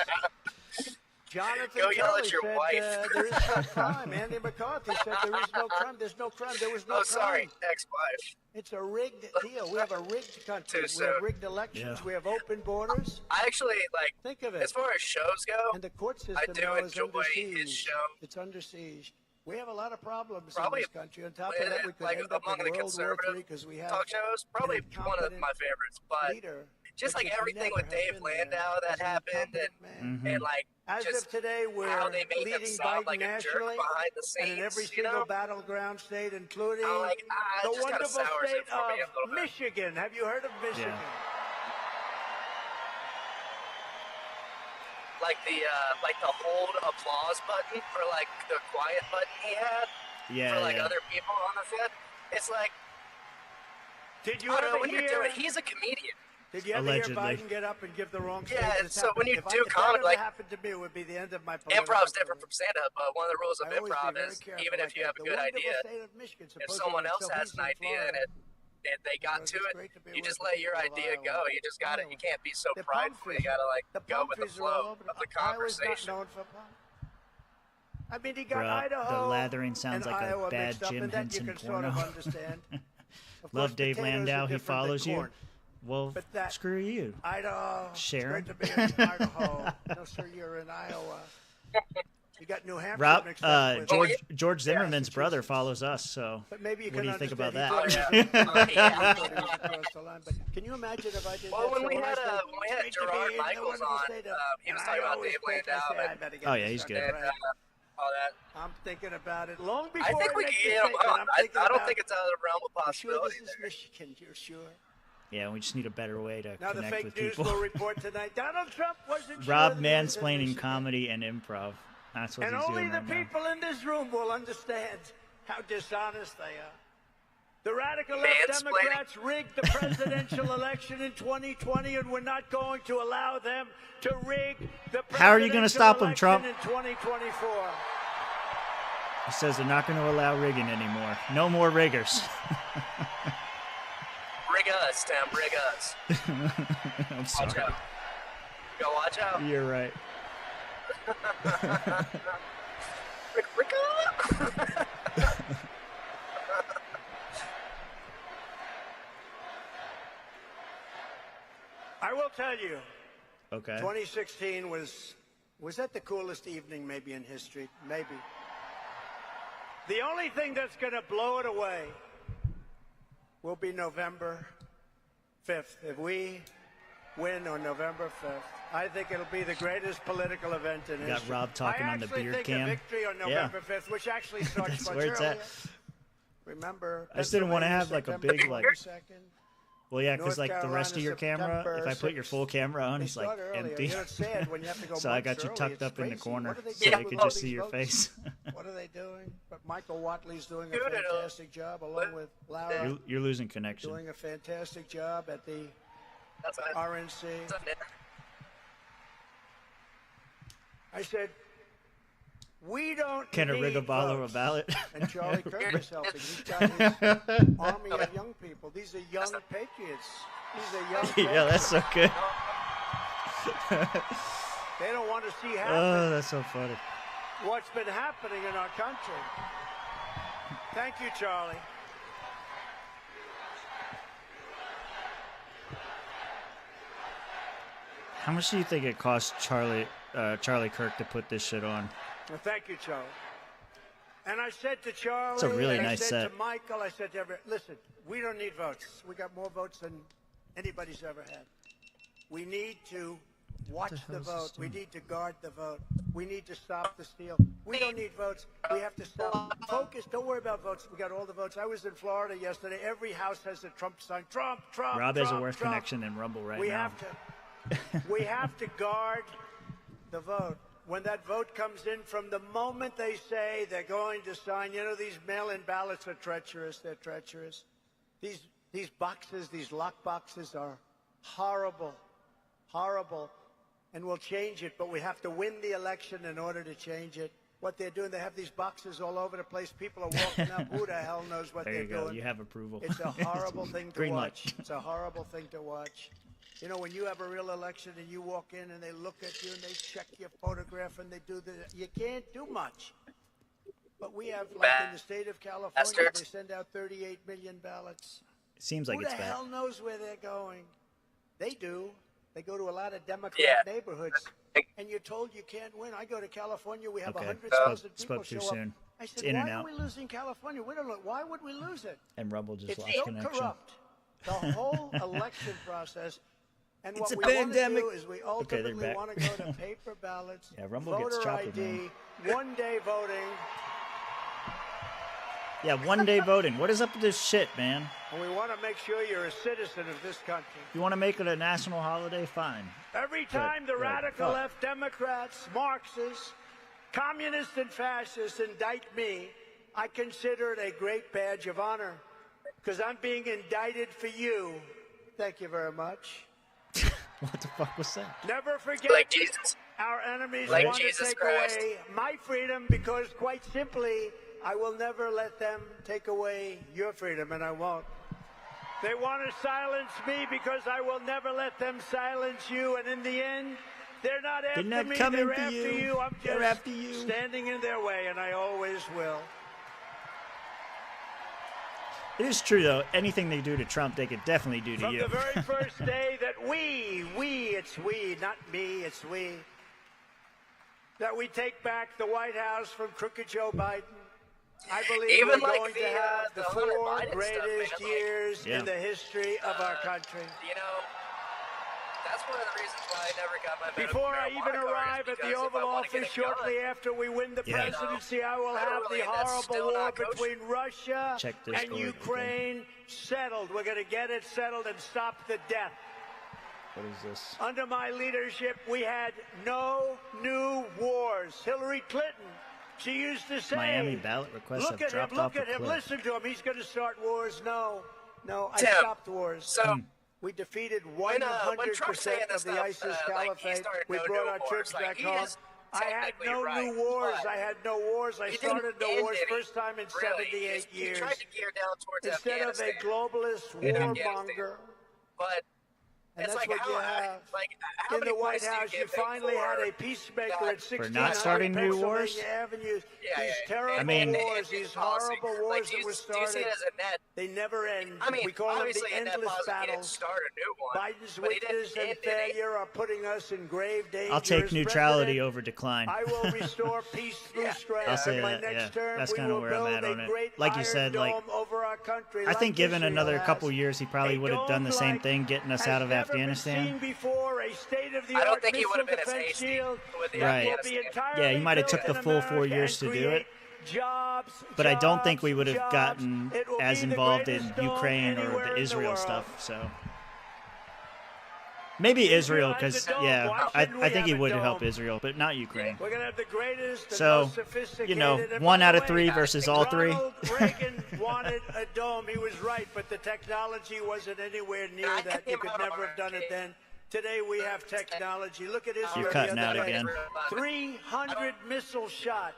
F: Jonathan
G: Go yell at
F: Tulsi
G: your
F: said
G: wife.
F: there is no crime. Andy McCarthy said there is no crime. There's no crime. There was no
G: Oh,
F: crime.
G: sorry, ex-wife.
F: It's a rigged deal. We have a rigged country.
G: Too
F: We
G: soon.
F: have rigged elections.
C: Yeah.
F: We have open borders.
G: I actually, like,
F: Think of it.
G: as far as shows go,
F: And the court system
G: I do
F: now is
G: enjoy
F: under siege.
G: his show.
F: It's under siege. We have a lot of problems
G: Probably,
F: in this country. On top of that, we could
G: like,
F: end up
G: among
F: in
G: the
F: World War
G: conservative
F: III because we have
G: talk shows, probably
F: an
G: one of
F: incompetent
G: my favorites. But
F: leader.
G: just
F: that
G: like
F: should
G: everything
F: never
G: with
F: have
G: Dave
F: been there.
G: Landau that
F: He's an
G: happened,
F: incompetent man.
G: and like
F: As
G: just
F: of today, we're
G: how they make him
F: leading
G: sound
F: Biden
G: like a jerk
F: nationally,
G: behind the scenes,
F: and in every
G: you
F: single
G: know?
F: battleground state, including
G: I'm like,
F: the
G: it just kinda
F: wonderful
G: sours
F: state
G: it for me a
F: of
G: little bit.
F: Michigan. Have you heard of Michigan?
G: like the hold applause button or like the quiet button he had
C: Yeah,
G: for like
C: yeah.
G: other people on the set. It's like,
F: Did you
G: I don't know,
F: ever
G: when you're
F: hear?
G: doing, he's a comedian.
F: Did you ever
C: Allegedly.
F: hear Biden get up and give the wrong
G: Yeah,
F: statement?
G: so when you do
F: if
G: comedy,
F: that
G: like-
F: ever happened to me, it would be the end of my political
G: Improv's different
F: career.
G: from stand-up, but one of the rules of
F: I always be
G: improv
F: very
G: is
F: careful
G: even
F: like
G: if you
F: that.
G: have a
F: The
G: good
F: wonderful
G: idea,
F: state of Michigan,
G: if
F: supposedly,
G: someone else
F: so
G: has
F: he's
G: an
F: in
G: idea
F: Florida.
G: and they got
F: Because
G: to
F: it's
G: it,
F: great to be
G: you just
F: with
G: let your
F: people of
G: idea go.
F: Iowa.
G: You just got to, you can't be so
F: The
G: prideful. You
F: Pumphrey-
G: got to like
F: the
G: go with the
F: Pumphreys are all
G: flow
F: over.
G: of the
F: Iowa's not
G: conversation.
F: known for I mean, he got
C: Bruh,
F: Idaho
C: the lathering sounds
F: and
C: like a
F: Iowa
C: bad
F: mixed up,
C: Jim
F: and that you
C: Henson
F: can sort of
C: porno.
F: understand. Of
C: Love
F: course,
C: Dave
F: potatoes are
C: Landau. He
F: different than
C: follows you.
F: corn.
C: Well,
F: But that-
C: screw you.
F: Idaho.
C: Sharon.
F: It's great to be in Idaho. No, sir, you're in Iowa. You got New Hampshire
C: Rob,
F: mixed up with
C: George Zimmerman's brother follows us, so
F: But maybe you
C: what do
F: can
C: you think about
F: understand
C: that?
F: he thought he was across the line. But can you imagine if I did
G: Well,
F: that?
G: when
F: So
G: we
F: I
G: had
F: said,
G: when we had
F: "Great to be
G: Gerard
F: in the
G: Michaels
F: wonderful
G: on,
F: state of-"
G: he was
F: And
G: talking
F: I
G: about
F: always
G: Dave
F: think, I
G: Landau
F: say, I
G: and
F: better get
C: Oh, yeah,
F: this
C: he's
F: on
C: good.
F: there, right?
G: all that.
F: I'm thinking about it long before
G: I think we
F: make
G: can
F: the
G: get him
F: statement,
G: on.
F: I'm
G: I
F: thinking
G: don't
F: about,
G: think it's out of the realm of
F: "You sure
G: possibility.
F: this is Michigan? You're sure?
C: yeah, we just need a better way to
F: Now the
C: connect
F: fake
C: with
F: news
C: people.
F: will report tonight. Donald Trump wasn't sure
C: Rob
F: that he was in
C: mansplaining
F: Michigan.
C: comedy and improv. That's what
F: And
C: he's
F: only
C: doing
F: the
C: right now.
F: people in this room will understand how dishonest they are. The radical left
G: Mansplaining.
F: Democrats rigged the presidential election in 2020, and we're not going to allow them to rig the presidential
C: How are you gonna stop them, Trump?
F: in 2024.
C: He says they're not going to allow rigging anymore. No more riggers.
G: Rig us, Tim. Rig us.
C: I'm
G: Watch
C: sorry.
G: out. Go watch out.
C: You're right.
G: Rig up.
F: I will tell you,
C: Okay.
F: 2016 was that the coolest evening maybe in history? Maybe. The only thing that's going to blow it away will be November 5th. If we win on November 5th, I think it'll be the greatest political event in
C: You got
F: history.
C: Rob talking
F: I
C: on the
F: actually
C: beer
F: think
C: can.
F: a victory on
C: Yeah.
F: November 5th, which actually starts
C: That's
F: much
C: where it's at.
F: earlier. Remember,
C: I just didn't wanna
F: Pennsylvania,
C: have, like, a
F: September
C: big, like-
F: 22nd.
C: Well, yeah, because
F: North
C: like the rest of your camera,
F: Carolina,
C: if I put your
F: September
C: full camera on,
F: They
C: it's like
F: start earlier.
C: empty.
F: You know, it's sad when you have to go
C: So I
F: months
C: got you
F: early.
C: tucked
F: It's
C: up in the
F: crazy.
C: corner
F: What are they
C: so
F: doing
C: I
F: with
C: could
F: all
C: just see
F: these
C: your
F: votes?
C: face.
F: What are they doing? But Michael Watley's doing a
G: Dude, it'll-
F: fantastic job, along with Laura,
C: You're losing connection.
F: doing a fantastic job at the
G: That's it.
F: RNC.
G: That's it.
F: I said, we don't
C: Can a
F: need
C: rig a bottle
F: votes.
C: a ballot?
F: And Charlie Kirk is helping. He's got his army of young people. These are young patriots. These are young
C: Yeah, that's so good.
F: They don't want to see happen
C: Oh, that's so funny.
F: what's been happening in our country. Thank you, Charlie.
C: How much do you think it cost Charlie Kirk to put this shit on?
F: Well, thank you, Charlie. And I said to Charlie,
C: It's a really
F: and
C: nice
F: I said
C: set.
F: to Michael, I said to everyone, listen, we don't need votes. We got more votes than anybody's ever had. We need to watch the vote. We need to guard the vote. We need to stop the steal. We don't need votes. We have to stop. Focus. Don't worry about votes. We got all the votes. I was in Florida yesterday. Every house has a Trump sign. Trump, Trump,
C: Rob
F: Trump,
C: has a worse
F: Trump.
C: connection than Rumble right now.
F: We have to guard the vote. When that vote comes in, from the moment they say they're going to sign, you know, these mail-in ballots are treacherous. They're treacherous. These boxes, these lock boxes are horrible, horrible. And we'll change it, but we have to win the election in order to change it. What they're doing, they have these boxes all over the place. People are walking up. Who the hell knows what they're doing?
C: There you go. You have approval.
F: It's a horrible thing to
C: Green
F: watch.
C: light.
F: It's a horrible thing to watch. You know, when you have a real election and you walk in and they look at you and they check your photograph and they do you can't do much. But we have, like in the state of California, they send out 38 million ballots.
C: It seems like
F: Who
C: it's
F: the
C: bad.
F: hell knows where they're going? They do. They go to a lot of Democrat neighborhoods, and you're told you can't win. I go to California. We have 100,000 people
C: Spoke too
F: show
C: soon.
F: up. I said,
C: in
F: why
C: and
F: are
C: out.
F: we losing California? We don't know. Why would we lose it?
C: And Rumble just
F: It's
C: lost
F: so
C: connection.
F: corrupt. The whole election process. And
C: It's
F: what
C: a
F: we want to
C: pandemic.
F: do is we ultimately want to go to paper ballots,
C: Yeah, Rumble gets
F: voter
C: choppy,
F: ID,
C: man.
F: one-day voting.
C: Yeah, one-day voting. What is up with this shit, man?
F: And we want to make sure you're a citizen of this country.
C: You want to make it a national holiday? Fine.
F: Every time the radical left Democrats, Marxists, communists, and fascists indict me, I consider it a great badge of honor because I'm being indicted for you. Thank you very much.
C: What the fuck was that?
F: Never forget,
G: Like Jesus.
F: Our enemies
G: Like
F: want
G: Jesus
F: to take
G: Christ.
F: away my freedom because, quite simply, I will never let them take away your freedom, and I won't. They want to silence me because I will never let them silence you, and in the end, they're not after
C: not
F: me,
C: coming
F: they're
C: for
F: after
C: you.
F: you. I'm
C: They're
F: just
C: after you.
F: standing in their way, and I always will.
C: It is true, though. Anything they do to Trump, they could definitely do to
F: From
C: you.
F: the very first day that it's we, not me, it's we, that we take back the White House from crooked Joe Biden. I believe
G: Even
F: we're
G: like
F: going
G: the,
F: to have the
G: Hunter
F: 4
G: Biden
F: greatest
G: stuff, man,
F: years
C: Yeah.
F: in the history of our country.
G: You know, that's one of the reasons why I never got my medical
F: Before I
G: marijuana
F: even
G: card,
F: arrive
G: is
F: at the
G: because if I
F: Oval
G: wanna get
F: Office
G: a gun,
F: shortly after we win the
C: Yeah.
F: presidency, I will have
G: Literally,
F: the
G: that's
F: horrible
G: still
F: war
G: not kosher.
F: between Russia
C: Check
F: and
C: Discord,
F: Ukraine settled. We're going to get it settled and stop the death.
C: What is this?
F: Under my leadership, we had no new wars. Hillary Clinton, she used to say,
C: Miami ballot requests
F: look
C: have
F: at him,
C: dropped
F: look
C: off
F: at
C: a
F: him,
C: cliff.
F: listen to him. He's going to start wars. No, I
G: Tim,
F: stopped wars.
G: So
F: We defeated
G: when Trump's saying
F: 100%
G: this
F: of the
G: stuff,
F: ISIS
G: like, he
F: caliphate.
G: started
F: We
G: no
F: brought
G: new
F: our
G: wars.
F: troops
G: Like,
F: back
G: he
F: home.
G: is
F: I had
G: technically
F: no
G: right,
F: new wars.
G: but
F: I had no wars. I
G: he didn't
F: started no
G: end
F: wars
G: any,
F: first time in
G: really.
F: 78
G: He
F: years.
G: tried to gear down towards
F: Instead of
G: Afghanistan.
F: a globalist
G: In
F: warmonger.
G: But
F: And
G: it's
F: that's
G: like,
F: what you have.
G: how
F: in the
G: many
F: White
G: points do
F: House, you
G: give him
F: finally had
G: for
F: a peacemaker
G: that-
F: at 1600
C: not starting new wars?
F: Pennsylvania Avenue.
G: Yeah,
F: These
G: yeah.
F: terrible
C: I mean-
F: wars, these horrible wars
G: Like,
F: that were
G: do you
F: started,
G: see it as a net?
F: they never end.
G: I mean,
F: We call them the
G: obviously a net
F: endless
G: positive. He didn't
F: battles.
G: start a new one.
F: Biden's
G: but he didn't
F: weakness and
G: end any.
F: failure are putting us in grave danger.
C: I'll take
F: As
C: neutrality
F: president,
C: over decline.
F: I will restore peace through strength.
C: I'll say
F: In my
C: that,
F: next
C: yeah.
F: term,
C: That's
F: we
C: kinda
F: will
C: where I'm
F: build
C: at on
F: a
C: it.
F: great
C: Like you
F: iron
C: said, like,
F: dome over our country,
C: I
F: like
C: think given
F: Israel
C: another
F: has.
C: couple years, he probably
F: A
C: would have done the
F: dome
C: same
F: like
C: thing, getting us
F: has
C: out of
F: never been
C: Afghanistan.
F: seen before, a state-of-the-art
G: I don't think he would have
F: missile
G: been as
F: defense
G: hasty
F: shield
G: with the
C: Right.
F: that will be
G: Afghanistan.
F: entirely
C: Yeah, he might have
F: built
C: took the
F: in
C: full 4
F: America
C: years
F: and
C: to do it.
F: create Jobs,
C: But I don't think we
F: jobs,
C: would have
F: jobs.
C: gotten
F: It will
C: as
F: be the
C: involved in
F: greatest dome
C: Ukraine or
F: anywhere
C: the
F: in
C: Israel
F: world.
C: stuff. So maybe Israel,
F: has
C: because
F: a dome.
C: yeah,
F: Why
C: I
F: shouldn't we
C: think he
F: have a
C: would help
F: dome?
C: Israel, but not Ukraine.
F: We're going to have the greatest and
C: So,
F: most sophisticated.
C: you know,
F: and
C: 1
F: by
C: out
F: the
C: of 3
F: way,
C: versus all 3.
F: Ronald Reagan wanted a dome. He was right, but the technology wasn't anywhere near
G: I
F: that.
G: think
F: You could
G: I'm
F: never have done it then. Today we have technology. Look at Israel.
C: You're
F: the
C: cutting
F: other
C: out
F: day.
C: again.
F: 300 missiles shot,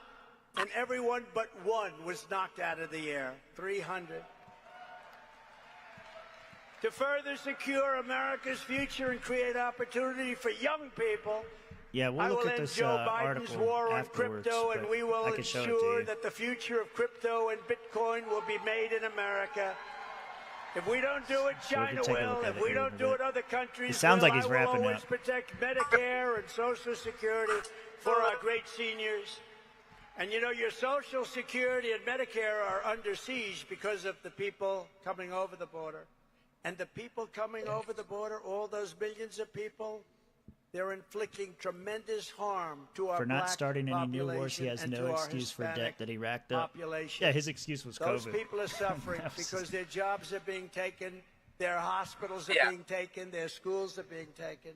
F: and everyone but one was knocked out of the air. 300. To further secure America's future and create opportunity for young people,
C: Yeah, we'll
F: I
C: look
F: will
C: at
F: end
C: this
F: Joe Biden's
C: article
F: war on
C: afterwards.
F: crypto, and
C: but
F: we will
C: I can show it to
F: ensure
C: you.
F: that the future of crypto and Bitcoin will be made in America. If we don't do it,
C: So we can
F: China
C: take a
F: will.
C: look at
F: If
C: it
F: we
C: here in
F: don't
C: a
F: do
C: bit.
F: it, other countries
C: It sounds
F: will.
C: like he's
F: I will
C: wrapping
F: always
C: up.
F: protect Medicare and Social Security for our great seniors. And you know, your Social Security and Medicare are under siege because of the people coming over the border. And the people coming over the border, all those millions of people, they're inflicting tremendous harm to our
C: For not
F: black
C: starting any new wars, he
F: population
C: has
F: and
C: no
F: to our
C: excuse for debt
F: Hispanic
C: that he racked up.
F: population.
C: Yeah, his excuse was
F: Those
C: COVID.
F: people are suffering because their jobs are being taken, their hospitals are being taken, their schools are being taken.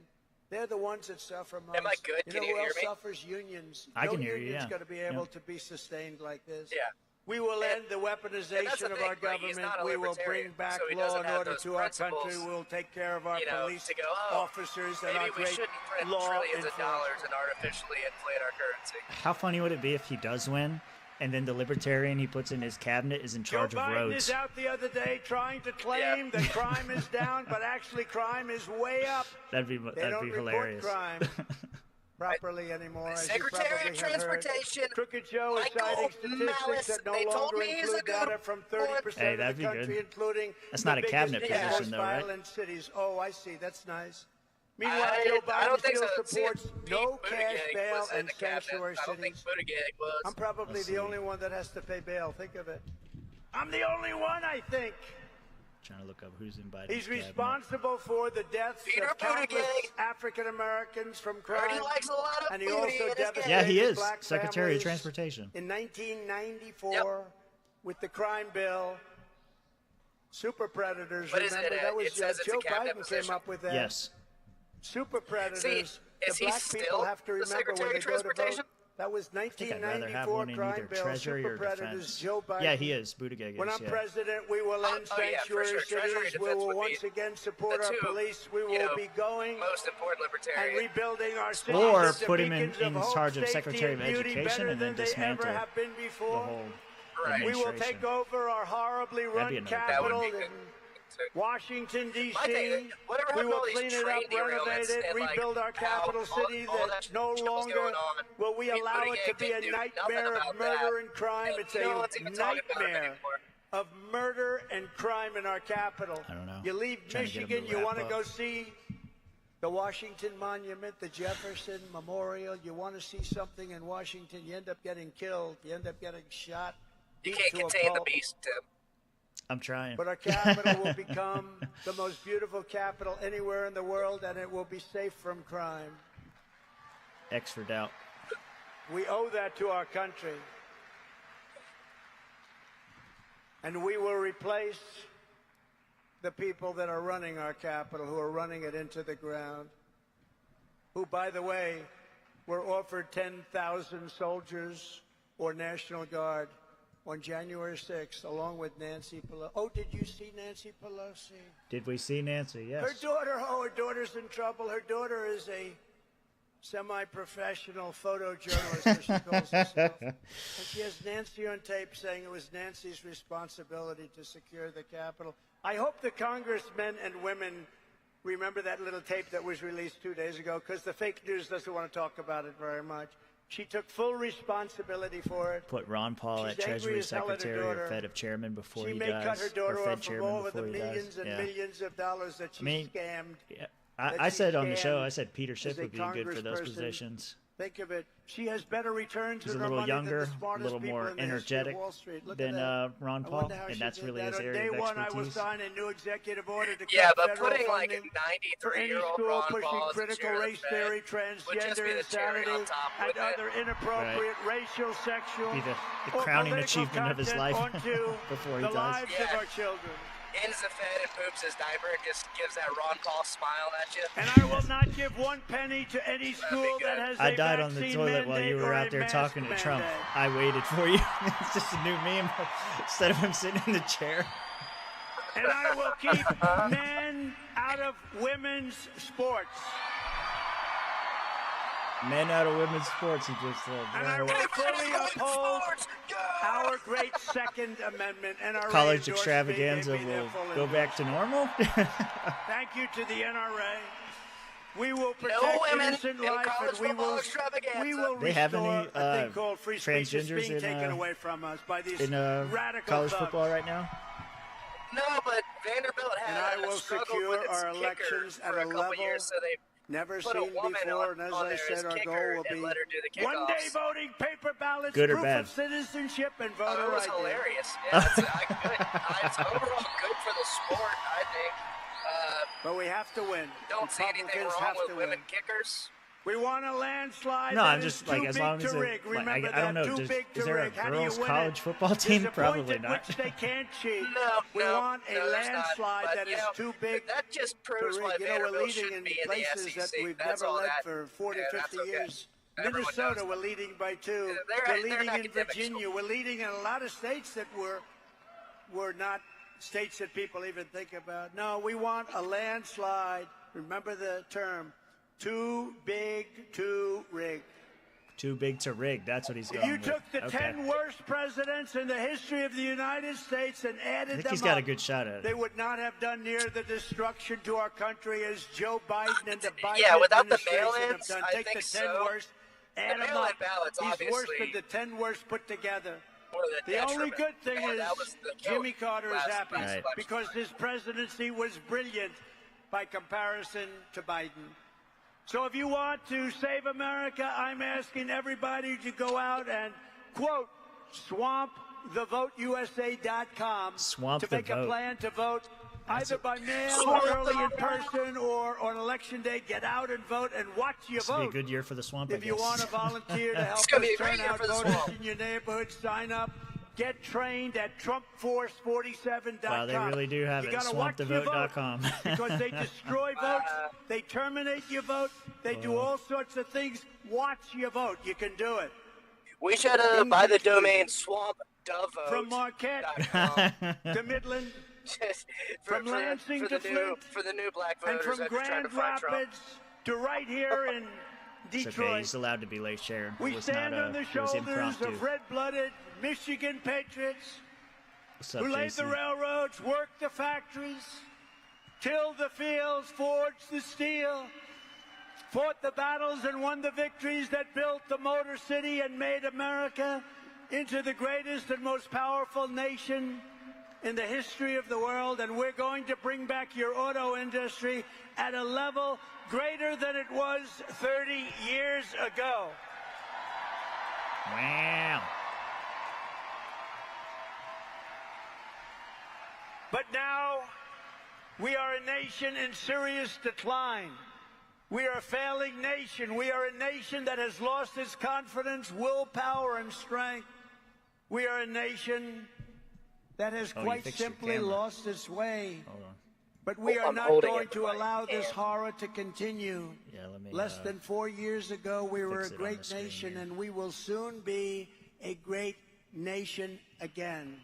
F: They're the ones that suffer most.
G: Am I good?
F: You
G: Can
F: know
G: you
F: who
G: hear
F: else
G: me?
F: suffers? Unions.
C: I
F: no
C: can hear you,
F: union's
C: yeah.
F: going to be able to be sustained like this.
G: Yeah.
F: We will end the
G: And that's
F: weaponization
G: the
F: of our
G: thing, like, he's
F: government.
G: not a
F: We will
G: libertarian,
F: bring back
G: so he
F: law
G: doesn't
F: and
G: have
F: order
G: those
F: to our country.
G: principles,
F: We will take care of our
G: you know,
F: police
G: to go, oh,
F: officers and
G: maybe
F: our
G: we
F: great
G: shouldn't print
F: law
G: trillions of dollars
F: enforcement.
G: and artificially inflate our currency.
C: How funny would it be if he does win, and then the libertarian he puts in his cabinet is in charge
F: Joe
C: of
F: Biden
C: roads?
F: is out the other day trying to claim that crime is down, but actually crime is way up.
C: That'd be
F: They don't
C: hilarious.
F: report crime properly anymore. as you
G: Secretary of
F: probably have heard.
G: Transportation,
F: Crooked Joe is
G: Michael
F: citing
G: Malice,
F: statistics that no
G: they told
F: longer
G: me he's
F: include
G: a good
F: data from 30%
C: Hey,
F: of
C: that'd
F: the
C: be
F: country,
C: good.
F: including
C: That's
F: the
C: not a
F: biggest
C: cabinet
F: and
C: position,
F: most
C: though, right?
F: violent cities. Oh, I see. That's nice. Meanwhile,
G: I
F: Joe
G: don't
F: Biden
G: think
F: still
G: so.
F: supports
G: See,
F: no
G: Pete
F: cash
G: Buttigieg
F: bail
G: was in
F: and
G: the cabinet.
F: sanctuary
G: I don't think
F: cities.
G: Buttigieg was.
F: I'm probably
C: Let's
F: the
C: see.
F: only one that has to pay bail. Think of it. I'm the only one, I think.
C: Trying to look up who's in Biden's
F: He's
C: cabinet.
F: responsible for the deaths
G: Peter
F: of countless
G: Buttigieg.
F: African Americans from
G: Heard
F: crime.
G: he likes a lot of
F: And he
G: booty
F: also
G: in his
F: devastated
C: Yeah, he is.
F: black
C: Secretary of
F: families
C: Transportation.
F: in 1994 with the crime bill. Super predators.
G: What is
F: Remember
G: it?
F: that was
G: It says it's a
F: Joe
G: cabinet
F: Biden
G: position.
F: came up with that.
C: Yes.
F: Super predators.
G: See, is
F: the
G: he
F: black
G: still
F: people have to
G: the
F: remember
G: Secretary
F: when they
G: of
F: go to vote.
G: Transportation?
F: That was
C: I think I'd rather have
F: 1994
C: one in
F: crime
C: either
F: bill.
C: Treasury
F: Super
C: or
F: predators.
C: defense.
F: Joe Biden.
C: Yeah, he is. Buttigieg
F: When
C: is,
F: I'm
C: yeah.
F: president, we will end
G: oh, yeah, for
F: sanctuary
G: sure. Treasury
F: cities.
G: and
F: We
G: defense
F: will
G: would
F: once
G: be
F: again support
G: the
F: our
G: two,
F: police. We
G: you
F: will
G: know,
F: be going
G: most important
F: and
G: libertarian.
F: rebuilding our cities.
C: Or
F: as the
C: put him in
F: beacons of hope,
C: charge of
F: safety,
C: Secretary of
F: and beauty,
C: Education
F: better
C: and then
F: than they
C: dismantle
F: ever have been
C: the
F: before.
C: whole
G: Right.
F: We will
C: administration.
F: take over our horribly
C: That'd be
F: run
C: another
G: That would
F: capital
G: be
F: in
G: good.
F: Washington, D.C.
G: My thing, whatever
F: We
G: happened to
F: will
G: all these
F: clean it
G: train
F: up, renovate
G: derailments
F: it,
G: and, like,
F: rebuild our capital
G: how
F: city
G: all
F: that
G: that
F: no
G: shit was
F: longer
G: going on.
F: will we
G: Pete
F: allow it to
G: Buttigieg
F: be a
G: didn't do nothing
F: nightmare of
G: about
F: murder
G: that.
F: and crime.
G: And
F: It's
G: no
F: a
G: one's even talking about it
F: nightmare
G: anymore.
F: of murder and crime in our capital.
C: I don't know.
F: You leave
C: Trying to get 'em
F: Michigan,
C: to
F: you
C: wrap
F: want to
C: up.
F: go see the Washington Monument, the Jefferson Memorial. You want to see something in Washington, you end up getting killed. You end up getting shot.
G: You
F: beat
G: can't
F: to a
G: contain the
F: pulp.
G: beast, Tim.
C: I'm trying.
F: But our capital will become the most beautiful capital anywhere in the world, and it will be safe from crime.
C: X for doubt.
F: We owe that to our country. And we will replace the people that are running our capital, who are running it into the ground, who, by the way, were offered 10,000 soldiers or National Guard on January 6th, along with Nancy Pelosi. Oh, did you see Nancy Pelosi?
C: Did we see Nancy? Yes.
F: Her daughter's in trouble. Her daughter is a semi-professional photojournalist, as she calls herself. And she has Nancy on tape saying it was Nancy's responsibility to secure the Capitol. I hope the congressmen and women remember that little tape that was released 2 days ago, because the fake news doesn't want to talk about it very much. She took full responsibility for it.
C: Put Ron Paul
F: She's
C: at
F: angry
C: Treasury
F: as hell at her
C: Secretary or
F: daughter.
C: Fed chairman before
F: She
C: he
F: may
C: dies.
F: cut her daughter
C: or Fed
F: off from
C: chairman
F: all of the
C: before he
F: millions
C: dies.
F: and
C: Yeah.
F: millions of dollars that she scammed.
C: Yeah.
F: that
C: I
F: she
C: said on the show,
F: scammed
C: I said Peter Schiff
F: as a
C: would be good for those
F: congressperson.
C: positions.
F: Think of it. She has better returns
C: He's a
F: with her
C: little
F: money
C: younger,
F: than the
C: a
F: smartest
C: little
F: people
C: more
F: in the history of
C: energetic
F: Wall Street. Look
C: than
F: at that.
C: Ron
F: I
C: Paul,
F: wonder how
C: and
F: she
C: that's
F: did
C: really
F: that.
C: his
F: On
C: area
F: day
C: of
F: one, I will
C: expertise.
F: sign a new executive order to
G: Yeah,
F: cut
G: but
F: federal
G: putting like a
F: funding for any
G: 93-year-old
F: school
G: Ron
F: pushing
G: Paul as the
F: critical
G: chair of the
F: race
G: Fed
F: theory,
G: would just be
F: transgender
G: the cherry
F: insanity,
G: on top,
F: and
G: wouldn't it?
F: other inappropriate racial, sexual,
C: Be the
F: or
C: crowning
F: political
C: achievement of his
F: content
C: life
F: onto
C: before he
F: the
C: dies.
F: lives of
G: Yeah.
F: our children.
G: Ends the Fed and poops his diaper and just gives that Ron Paul smile at you.
F: And I will not give one penny to any school
G: good.
F: that has
C: I
F: a
C: died on the
F: vaccine
C: toilet while you
F: mandate
C: were
F: or
C: out
F: a
C: there
F: mask
C: talking to Trump.
F: mandate.
C: I waited for you. It's just a new meme. Instead of him sitting in the chair.
F: And I will keep men out of women's sports.
C: Men out of women's sports, he just said.
F: And I will fully uphold our great Second Amendment and our
C: College extravaganza will go back to normal.
F: Thank you to the NRA. We will protect
G: women
F: innocent
G: in
F: life,
G: college
F: and we
G: football
F: will
G: extravaganza.
C: They have
F: restore
C: any,
F: a thing called free speech. It's
C: transgenders
F: being
C: in,
F: taken away from us by these
C: in
F: radical
C: college
F: thugs.
C: football right now?
G: No, but Vanderbilt
F: And
G: had
F: I will
G: struggled
F: secure
G: with its
F: our
G: kicker
F: elections
G: for
F: at
G: a
F: a
G: couple
F: level
G: years, so
F: Never
G: Put a
F: seen
G: woman
F: before, and as
G: on
F: I
G: there
F: said,
G: as
F: our
G: kicker
F: goal will
G: and
F: be
G: let her do the
F: one day
G: kickoffs.
F: voting, paper ballots,
C: Good or
F: proof
C: bad?
F: of citizenship, and
G: It
F: voter
G: was
F: ID.
G: hilarious. Yeah, it's good. It's overall good for the sport, I think.
F: But we have to win.
G: Don't see anything
F: Republicans
G: wrong
F: have
G: with
F: to
G: women
F: win.
G: kickers.
F: We want a landslide.
C: No,
F: that
C: I'm
F: is
C: just
F: too
C: like, as
F: big
C: long
F: to
C: as
F: rig.
C: it,
F: Remember
C: I don't
F: that,
C: know.
F: too big to
C: Is there a
F: rig. How do you
C: girls'
F: win
C: college
F: it?
C: football team?
F: There's a
C: Probably
F: point at
C: not.
F: which they can't cheat. We
G: No,
F: want a
G: there's not.
F: landslide
G: But,
F: that
G: you
F: is
G: know,
F: too big
G: that just
F: to
G: proves why
F: rig. You know, we're
G: Vanderbilt
F: leading
G: shouldn't
F: in
G: be in the
F: places that
G: SEC.
F: we've
G: That's
F: never
G: all
F: led
G: that.
F: for 40,
G: Yeah,
F: 50
G: that's okay.
F: years.
G: Everyone
F: Minnesota,
G: knows
F: we're
G: that.
F: leading by 2.
G: They're
F: We're leading
G: an
F: in
G: academic
F: Virginia.
G: school.
F: We're leading in a lot of states that were not states that people even think about. No, we want a landslide. Remember the term, too big to rig.
C: Too big to rig. That's what he's
F: If
C: going
F: you
C: with.
F: took the
C: Okay.
F: 10 worst presidents in the history of the United States and
C: I
F: added
C: think
F: them
C: he's got a
F: up,
C: good shot at
F: they
C: it.
F: would not have done near the destruction to our country as Joe Biden and the Biden
G: Yeah, without the
F: administration have
G: mail-ins,
F: done.
G: I
F: Take
G: think
F: the 10
G: so.
F: worst, add
G: The
F: them
G: mail-in
F: up.
G: ballots,
F: He's worse
G: obviously,
F: than the 10 worst put together.
G: were the
F: The only
G: detriment.
F: good thing
G: Yeah,
F: is
G: that was the
F: Jimmy
G: joke
F: Carter is
G: last
F: happy
C: Right.
F: because his presidency was brilliant by comparison to Biden. So if you want to save America, I'm asking everybody to go out and, quote, swamp thevoteusa.com
C: Swamp
F: to
C: the
F: make a
C: vote.
F: plan to vote either by mail
G: Swamp
F: or
G: the
F: early in
G: vote.
F: person or on election day. Get out and vote and watch your
C: This will be a
F: vote.
C: good year for the swamp, I
F: If you
C: guess.
F: want to volunteer to help
G: It's gonna
F: us
G: be a great
F: turn
G: year
F: out
G: for the
F: voters
G: swamp.
F: in your neighborhood, sign up. Get trained at TrumpForce47.com.
C: Wow, they really do have
F: You
C: it.
F: gotta watch your vote
C: SwampTheVote.com.
F: because they destroy votes, they terminate your vote, they do all sorts of things. Watch your vote. You can do it.
G: We should buy the domain swampdovote.com.
F: From Marquette to Midland, from Lansing to Flint,
G: for the new black
F: and
G: voters
F: from
G: that are trying to
F: Grand
G: fight Trump.
F: Rapids to right here in
C: It's okay.
F: Detroit.
C: He's allowed to be late, Sharon.
F: We
C: It was
F: stand
C: not,
F: on the
C: it was
F: shoulders
C: impromptu.
F: of red-blooded Michigan patriots
C: What's up,
F: who laid the
C: JC?
F: railroads, worked the factories, tilled the fields, forged the steel, fought the battles and won the victories that built the Motor City and made America into the greatest and most powerful nation in the history of the world. And we're going to bring back your auto industry at a level greater than it was 30 years ago.
C: Wow.
F: But now we are a nation in serious decline. We are a failing nation. We are a nation that has lost its confidence, willpower, and strength. We are a nation that has
C: Oh, you
F: quite
C: fixed your
F: simply
C: camera.
F: lost its way.
C: Hold on.
F: But we
G: Oh,
F: are
G: I'm
F: not
G: holding
F: going
G: it
F: to
G: with my
F: allow this
G: hand.
F: horror to continue.
C: Yeah, let me.
F: Less than 4 years ago, we were a
C: fix it on
F: great
C: the screen
F: nation,
C: here.
F: and we will soon be a great nation again.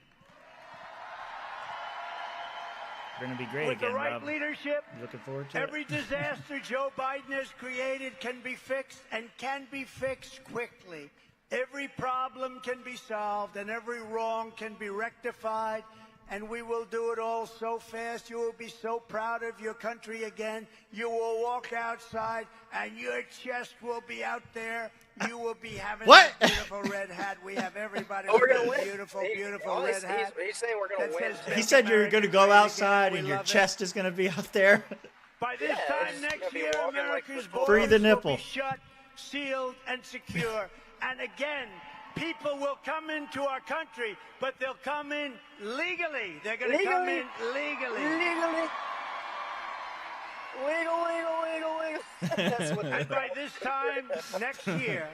C: We're gonna be great
F: With
C: again,
F: the right
C: Rob.
F: leadership,
C: Looking forward to
F: every
C: it.
F: disaster Joe Biden has created can be fixed and can be fixed quickly. Every problem can be solved and every wrong can be rectified. And we will do it all so fast. You will be so proud of your country again. You will walk outside and your chest will be out there. You will be having
C: What?
F: that beautiful red hat. We have everybody
G: Oh,
F: with
G: we're gonna
F: a
G: win.
F: beautiful,
G: He-
F: beautiful
G: oh,
F: red hat.
G: He's saying we're gonna
F: that
G: win.
F: says
C: He said you're
F: America
C: gonna go
F: great again.
C: outside
F: We
C: and your
F: love it.
C: chest is gonna be out there.
F: By this
G: Yeah,
F: time
G: it's
F: next
G: gonna be
F: year,
G: walking like
F: America's
G: the-
F: borders
C: Free the
F: will
C: nipple.
F: be shut, sealed, and secure. And again, people will come into our country, but they'll come in legally. They're going to come in legally.
G: Legally. Legal. That's what
F: And by this time next year,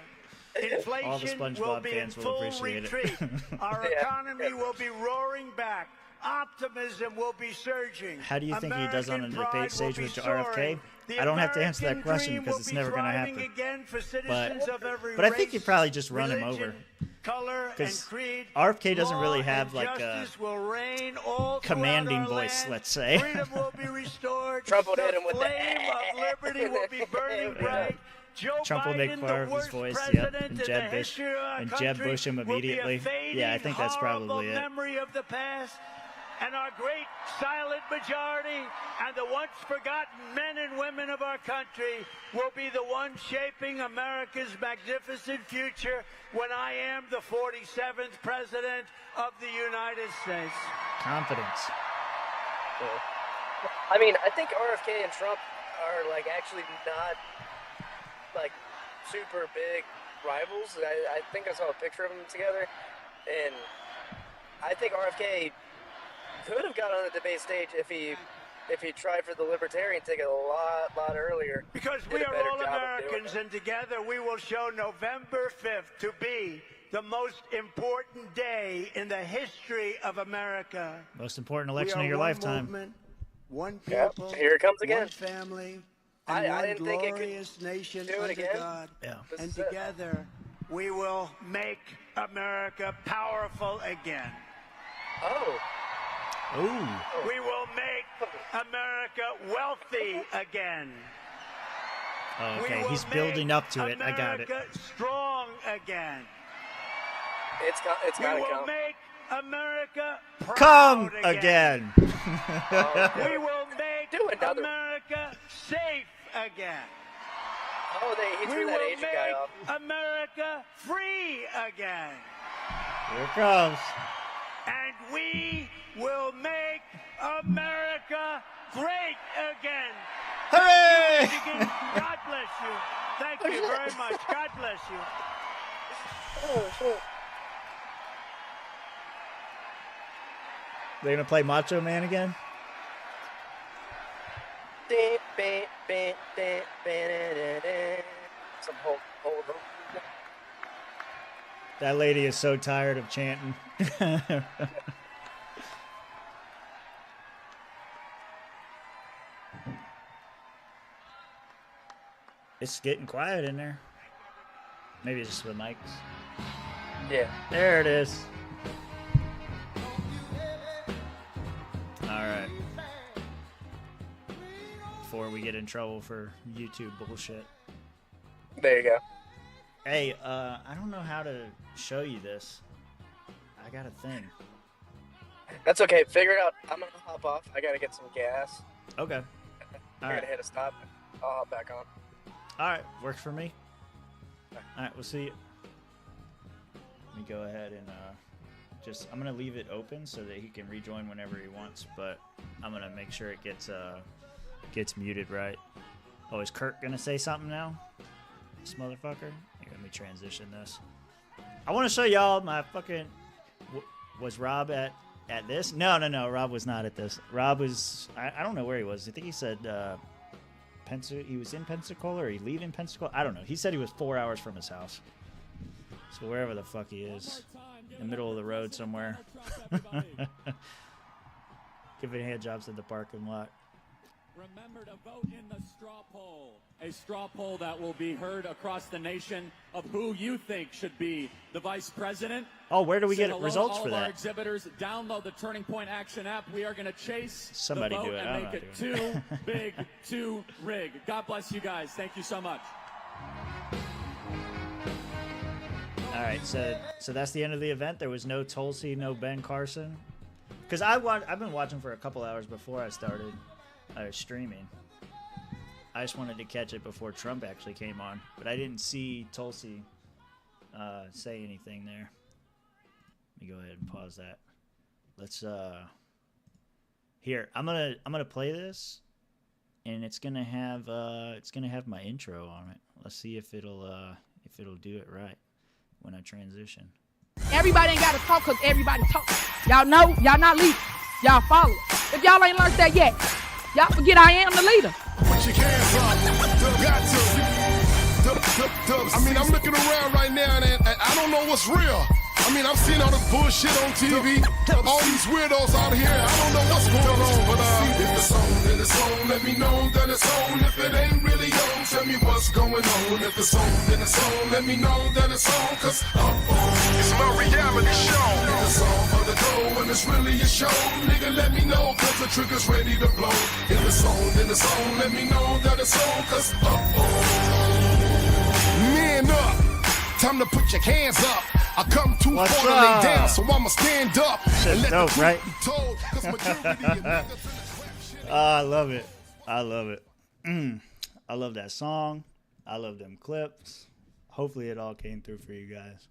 C: All the
F: inflation will
C: SpongeBob
F: be in
C: fans will
F: full
C: appreciate it.
F: retreat. Our
G: Yeah.
F: economy will be roaring back. Optimism will be surging.
C: How do you think he does on
F: American
C: the debate
F: pride will
C: stage
F: be
C: with RFK?
F: soaring. The
C: I don't have to answer that
F: American
C: question
F: dream
C: because
F: will
C: it's
F: be
C: never going to
F: thriving
C: happen.
F: again for citizens of every
C: But I think
F: race,
C: you'd probably just run him
F: religion,
C: over.
F: color, and
C: 'Cause
F: creed.
C: RFK doesn't really
F: Law
C: have,
F: and
C: like, a
F: justice will reign all
C: commanding
F: throughout our
C: voice,
F: land.
C: let's say.
F: Freedom will be restored.
G: Trump would
F: the
G: hit him with the
F: flame of liberty will be burning bright. Joe
C: Trump will make
F: Biden,
C: fun
F: the
C: of his
F: worst
C: voice,
F: president
C: yep, and
F: in
C: Jeb
F: the
C: Bush,
F: history of our
C: and
F: country
C: Jeb Bush him
F: will be a
C: immediately.
F: fading,
C: Yeah, I think that's
F: horrible
C: probably it.
F: memory of the past. And our great silent majority and the once forgotten men and women of our country will be the ones shaping America's magnificent future when I am the 47th President of the United States.
C: Confidence.
G: I mean, I think RFK and Trump are like actually not like super big rivals. I think I saw a picture of them together, and I think RFK could have got on the debate stage if he tried for the Libertarian ticket a lot earlier.
F: Because we are all Americans, and together we will show November 5th to be the most important day in the history of America.
C: Most important election of your lifetime.
F: Movement, one people,
G: yep, here it comes again.
F: One family, and
G: I
F: one
G: didn't think it
F: glorious
G: could
F: nation
G: do it
F: under
G: again.
F: God.
C: Yeah.
F: And together we will make America powerful again.
G: Oh.
C: Ooh.
F: We will make America wealthy again.
C: Oh, okay, he's building up to it. I got it.
F: America strong again.
G: It's gotta come.
F: We will make America proud
C: Come again.
F: We will make America safe again.
G: Oh, he threw that Asian guy off.
F: America free again.
C: Here it comes.
F: And we will make America great again.
C: Hooray!
F: God bless you. Thank you very much. God bless you.
G: Oh, shit.
C: They're gonna play Macho Man again?
G: Some whole.
C: That lady is so tired of chanting. It's getting quiet in there. Maybe it's just the mics.
G: Yeah.
C: There it is. All right. Before we get in trouble for YouTube bullshit.
G: There you go.
C: Hey, I don't know how to show you this. I got a thing.
G: That's okay. Figure it out. I'm gonna hop off. I gotta get some gas.
C: Okay.
G: I gotta hit a stop. I'll hop back on.
C: All right, works for me. All right, we'll see you. Let me go ahead and I'm gonna leave it open so that he can rejoin whenever he wants, but I'm gonna make sure it gets muted right. Oh, is Kirk gonna say something now? This motherfucker. Here, let me transition this. I want to show y'all my fucking. Was Rob at this? No. Rob was not at this. Rob was. I don't know where he was. I think he said. He was in Pensacola or he leaving Pensacola. I don't know. He said he was 4 hours from his house. So wherever the fuck he is, in the middle of the road somewhere. Giving hand jobs in the parking lot.
H: Remember to vote in the straw poll. A straw poll that will be heard across the nation of who you think should be the vice president.
C: Oh, where do we get results
H: all
C: for
H: of our
C: that?
H: exhibitors, download the Turning Point Action app. We are going to chase
C: Somebody
H: the vote
C: do it.
H: and make it too big, too rig. God bless you guys. Thank you so much.
C: All right, so that's the end of the event. There was no Tulsi, no Ben Carson. Because I've been watching for a couple hours before I started streaming. I just wanted to catch it before Trump actually came on, but I didn't see Tulsi say anything there. Let me go ahead and pause that. Let's here. I'm gonna play this, and it's gonna have my intro on it. Let's see if it'll do it right when I transition.
A: Everybody ain't got to talk because everybody talk. Y'all know, y'all not leaders. Y'all follow. If y'all ain't learned that yet, y'all forget I am the leader.
B: Put your hands up. Got to. I mean, I'm looking around right now and I don't know what's real. I mean, I'm seeing all this bullshit on TV. All these weirdos out here. I don't know what's going on. But if it's on, then it's on. Let me know that it's on. If it ain't really on, tell me what's going on. If it's on, then it's on. Let me know that it's on. Cause it's my reality show. If it's on for the dough and it's really a show, nigga, let me know. Cause the trigger's ready to blow. If it's on, then it's on. Let me know that it's on. Cause man up. Time to put your hands up. I come too far to lay down, so I'ma stand up.
C: Shit's dope, right?
B: Told,
C: I love it. I love it. I love that song. I love them clips. Hopefully it all came through for you guys.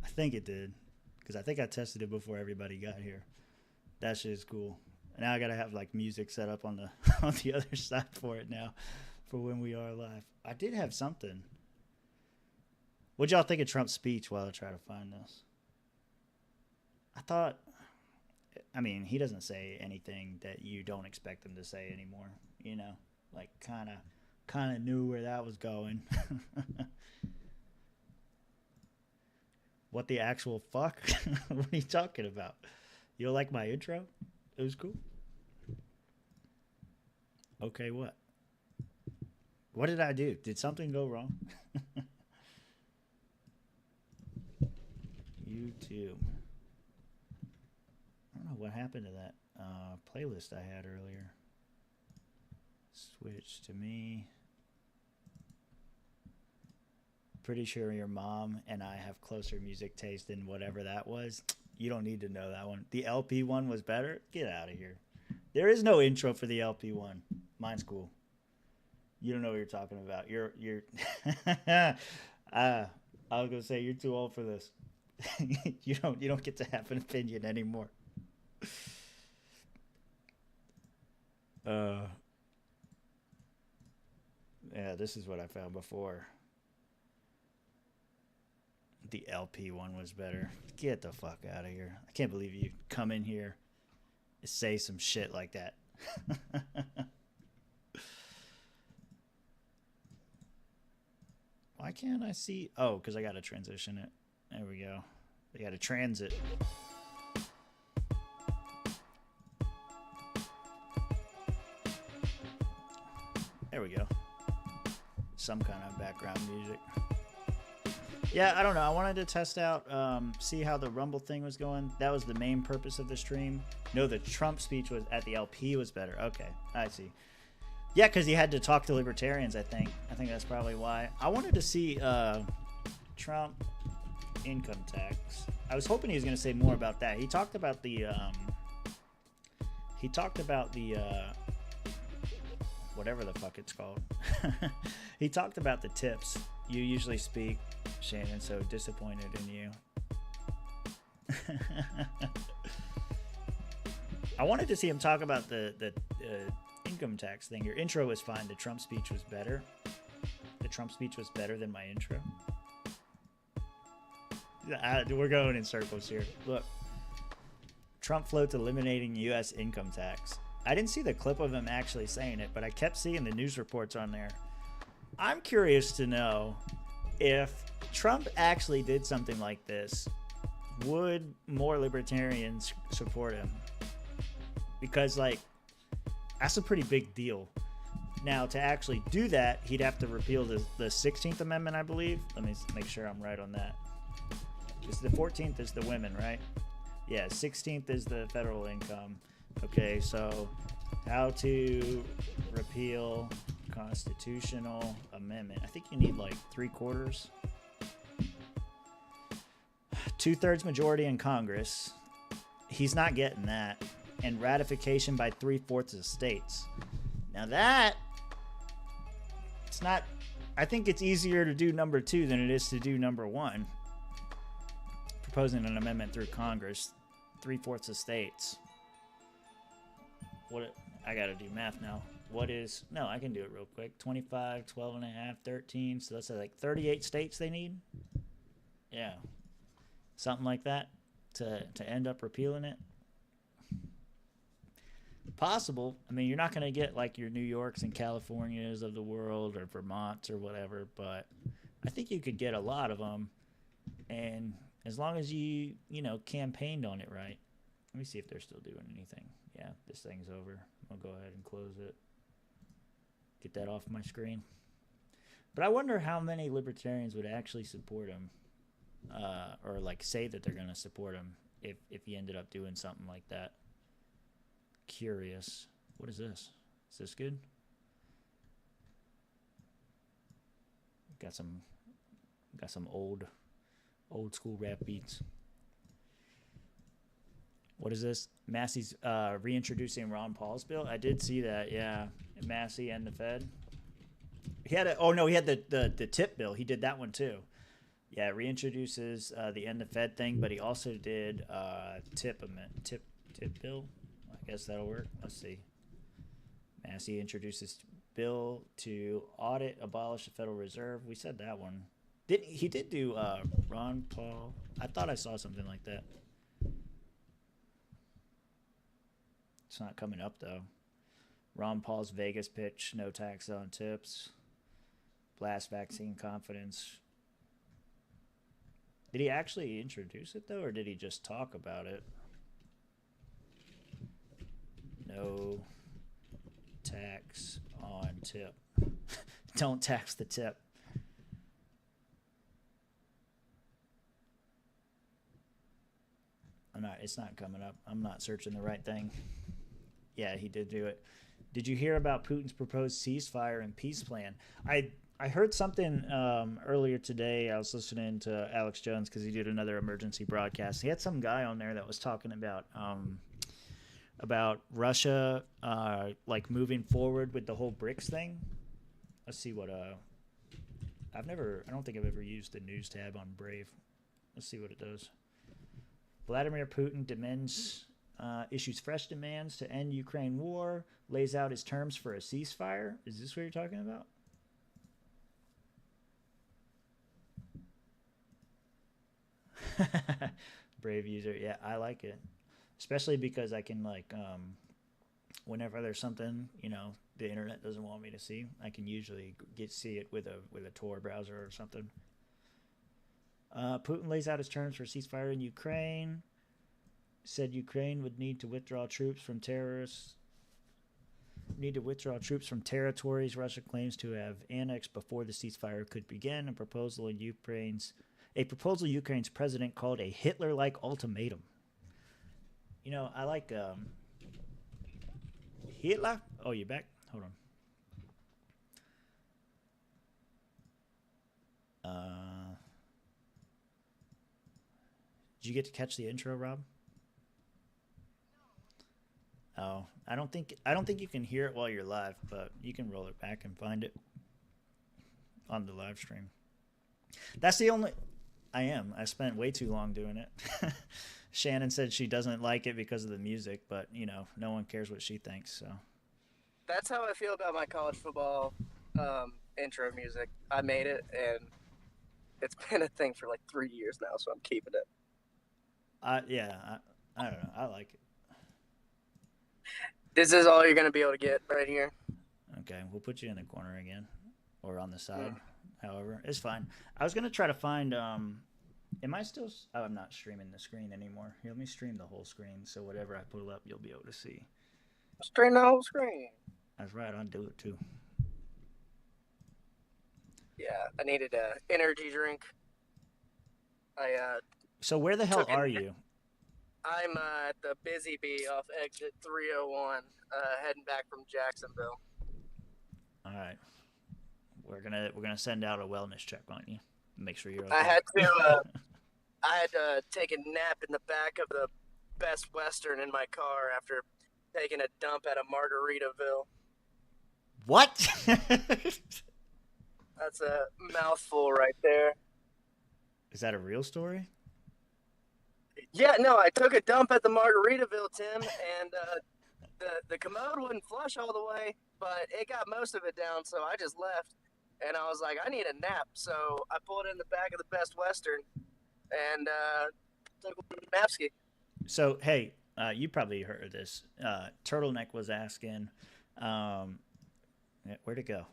C: I think it did, because I think I tested it before everybody got here. That shit is cool. Now I gotta have like music set up on the on the other side for it now. for when we are live. I did have something. What'd y'all think of Trump's speech while I try to find this? I mean, he doesn't say anything that you don't expect him to say anymore. You know, like kind of knew where that was going. What the actual fuck? What are you talking about? You don't like my intro? It was cool. Okay, what? What did I do? Did something go wrong? YouTube. I don't know what happened to that playlist I had earlier. Switch to me. Pretty sure your mom and I have closer music taste than whatever that was. You don't need to know that one. The LP one was better? Get out of here. There is no intro for the LP one. Mine's cool. You don't know what you're talking about. You're I was gonna say you're too old for this. you don't get to have an opinion anymore. Yeah, this is what I found before. The LP one was better. Get the fuck out of here. I can't believe you come in here and say some shit like that. Why can't I see? Oh, because I got to transition it. There we go. I got to transit. There we go. Some kind of background music. Yeah, I don't know. I wanted to test out, see how the Rumble thing was going. That was the main purpose of the stream. No, the Trump speech was at the LP was better. Okay, I see. Yeah, because he had to talk to libertarians, I think. I think that's probably why. I wanted to see Trump income tax. I was hoping he was going to say more about that. He talked about the whatever the fuck it's called. He talked about the tips. You usually speak, Shannon, so disappointed in you. I wanted to see him talk about the income tax thing. Your intro was fine. The Trump speech was better. The Trump speech was better than my intro. We're going in circles here. Look. Trump floats eliminating U.S. income tax. I didn't see the clip of him actually saying it, but I kept seeing the news reports on there. I'm curious to know if Trump actually did something like this, would more libertarians support him? Because, like, that's a pretty big deal. Now, to actually do that, he'd have to repeal the 16th Amendment, I believe. Let me make sure I'm right on that. Because the 14th is the women, right? Yeah, 16th is the federal income. Okay, so how to repeal constitutional amendment. I think you need like 3/4. 2/3 majority in Congress. He's not getting that. And ratification by 3/4 of states. Now that, it's not, I think it's easier to do number 2 than it is to do number 1. Proposing an amendment through Congress, 3/4 of states. What, I gotta do math now. What is, no, I can do it real quick. 25, 12 and a half, 13. So that's like 38 states they need. Yeah. Something like that to end up repealing it. Possible. I mean, you're not going to get like your New Yorks and Californias of the world or Vermonts or whatever, but I think you could get a lot of them. And as long as you campaigned on it right. Let me see if they're still doing anything. Yeah, this thing's over. I'll go ahead and close it. Get that off my screen. But I wonder how many libertarians would actually support him, or like say that they're going to support him if he ended up doing something like that. Curious. What is this? Is this good? Got some old school rap beats. What is this? Massey's reintroducing Ron Paul's bill. I did see that. Yeah, Massey and the Fed. He had the tip bill. He did that one too. Yeah, reintroduces the end the Fed thing, but he also did tip bill. I guess that'll work. Let's see. Massey introduces bill to audit, abolish the Federal Reserve. We said that one. He did do Ron Paul? I thought I saw something like that. It's not coming up, though. Ron Paul's Vegas pitch, no tax on tips. Blast vaccine confidence. Did he actually introduce it, though, or did he just talk about it? No tax on tip. Don't tax the tip. It's not coming up. I'm not searching the right thing. Yeah, he did do it. Did you hear about Putin's proposed ceasefire and peace plan? I heard something earlier today. I was listening to Alex Jones because he did another emergency broadcast. He had some guy on there that was talking about Russia like moving forward with the whole BRICS thing. Let's see what I don't think I've ever used the news tab on Brave. Let's see what it does. Vladimir Putin issues fresh demands to end Ukraine war, lays out his terms for a ceasefire. Is this what you're talking about? Brave user. Yeah, I like it. Especially because I can, like, whenever there's something, the internet doesn't want me to see, I can usually see it with a Tor browser or something. Putin lays out his terms for ceasefire in Ukraine. Said Ukraine would need to withdraw troops from territories Russia claims to have annexed before the ceasefire could begin. A proposal Ukraine's president called a Hitler-like ultimatum. I like Hitler. Oh, you back? Hold on. Did you get to catch the intro, Rob? Oh, I don't think you can hear it while you're live, but you can roll it back and find it on the live stream. That's the only. I spent way too long doing it. Shannon said she doesn't like it because of the music, but no one cares what she thinks. So
G: that's how I feel about my college football intro music. I made it, and it's been a thing for like 3 years now, so I'm keeping it.
C: I don't know. I like it.
G: This is all you're going to be able to get right here.
C: Okay, we'll put you in the corner again, or on the side. However, it's fine. I was going to try to find. Am I still? Oh, I'm not streaming the screen anymore. Here, let me stream the whole screen, so whatever I pull up, you'll be able to see.
G: Stream the whole screen.
C: That's right. I'll do it too.
G: Yeah, I needed an energy drink.
C: So where the hell are you?
G: I'm at the Busy Bee off exit 301, heading back from Jacksonville.
C: All right, we're gonna send out a wellness check on you. Make sure you're okay.
G: I had to take a nap in the back of the Best Western in my car after taking a dump at a Margaritaville.
C: What?
G: That's a mouthful right there.
C: Is that a real story?
G: Yeah, no, I took a dump at the Margaritaville, Tim, and the commode wouldn't flush all the way, but it got most of it down, so I just left. And I was like, I need a nap, so I pulled in the back of the Best Western and took a napski.
C: So, hey, you probably heard of this. Turtleneck was asking, where'd it go?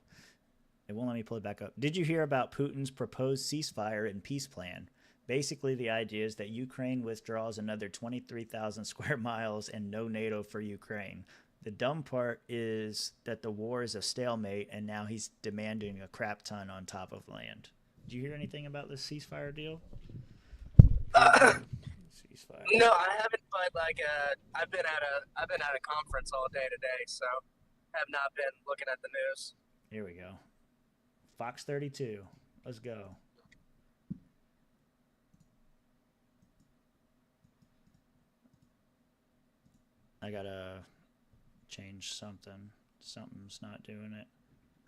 C: It won't let me pull it back up. Did you hear about Putin's proposed ceasefire and peace plan? Basically, the idea is that Ukraine withdraws another 23,000 square miles and no NATO for Ukraine. The dumb part is that the war is a stalemate, and now he's demanding a crap ton on top of land. Did you hear anything about this ceasefire deal? Ceasefire.
G: No, I haven't. But I've been at a conference all day today, so have not been looking at the news.
C: Here we go. Fox 32. Let's go. I gotta change something. Something's not doing it.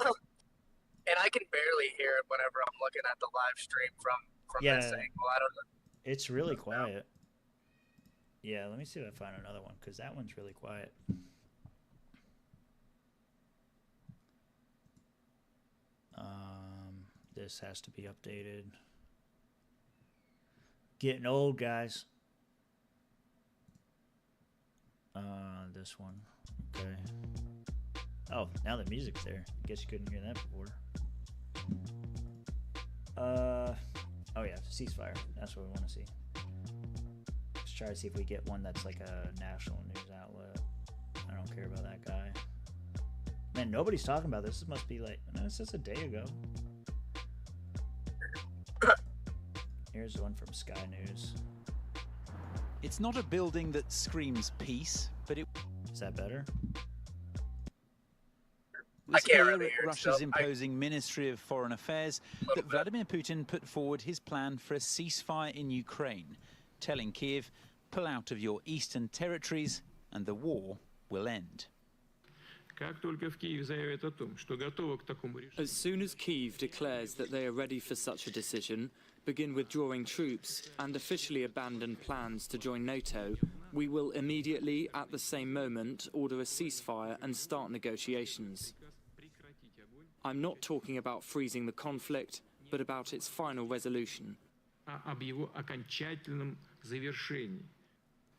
G: And I can barely hear it whenever I'm looking at the live stream from this angle. I don't know.
C: It's really quiet. Yeah, let me see if I find another one, because that one's really quiet. This has to be updated. Getting old, guys. This one. Okay. Oh, now the music's there. I guess you couldn't hear that before. Oh yeah, ceasefire. That's what we want to see. Let's try to see if we get one that's like a national news outlet. I don't care about that guy. Man, nobody's talking about this. This must be like, no, it's just a day ago. Here's one from Sky News.
I: It's not a building that screams peace, but it...
C: Is that better?
I: was clear at Russia's imposing Ministry of Foreign Affairs that Vladimir Putin put forward his plan for a ceasefire in Ukraine, telling Kiev, pull out of your eastern territories and the war will end.
J: As soon as Kyiv declares that they are ready for such a decision, begin withdrawing troops and officially abandon plans to join NATO, we will immediately, at the same moment, order a ceasefire and start negotiations. I'm not talking about freezing the conflict, but about its final resolution.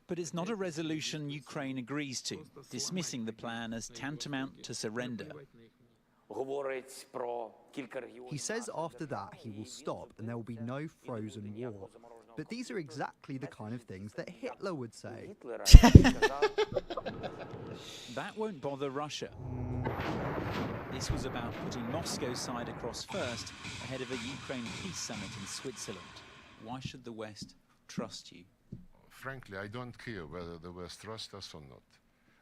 I: But it's not a resolution Ukraine agrees to, dismissing the plan as tantamount to surrender.
K: He says after that he will stop and there will be no frozen war. But these are exactly the kind of things that Hitler would say.
I: That won't bother Russia. This was about putting Moscow's side across first ahead of a Ukraine peace summit in Switzerland. Why should the West trust you?
B: Frankly, I don't care whether the West trusts us or not.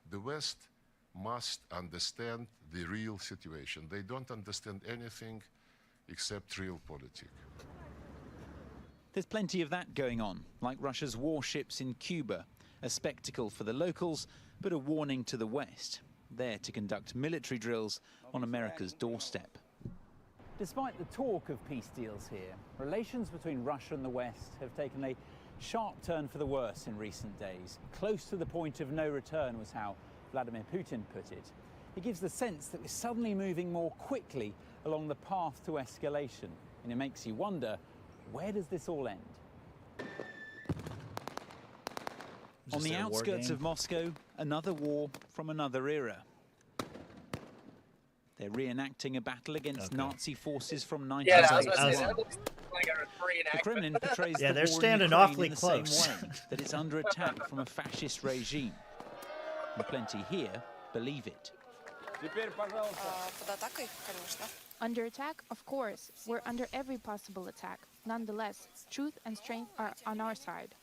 B: The West must understand the real situation. They don't understand anything except real politics.
I: There's plenty of that going on, like Russia's warships in Cuba, a spectacle for the locals, but a warning to the West, there to conduct military drills on America's doorstep. Despite the talk of peace deals here, relations between Russia and the West have taken a sharp turn for the worse in recent days. Close to the point of no return was how Vladimir Putin put it. It gives the sense that we're suddenly moving more quickly along the path to escalation, and it makes you wonder, where does this all end? On the outskirts of Moscow, another war from another era. They're reenacting a battle against Nazi forces from 1961. The Kremlin portrays the war
C: standing
I: in
C: awfully
I: in the
C: close.
I: same way, that it's under attack from a fascist regime. And plenty here believe it.
L: Under attack? Of course. We're under every possible attack. Nonetheless, truth and strength are on our side.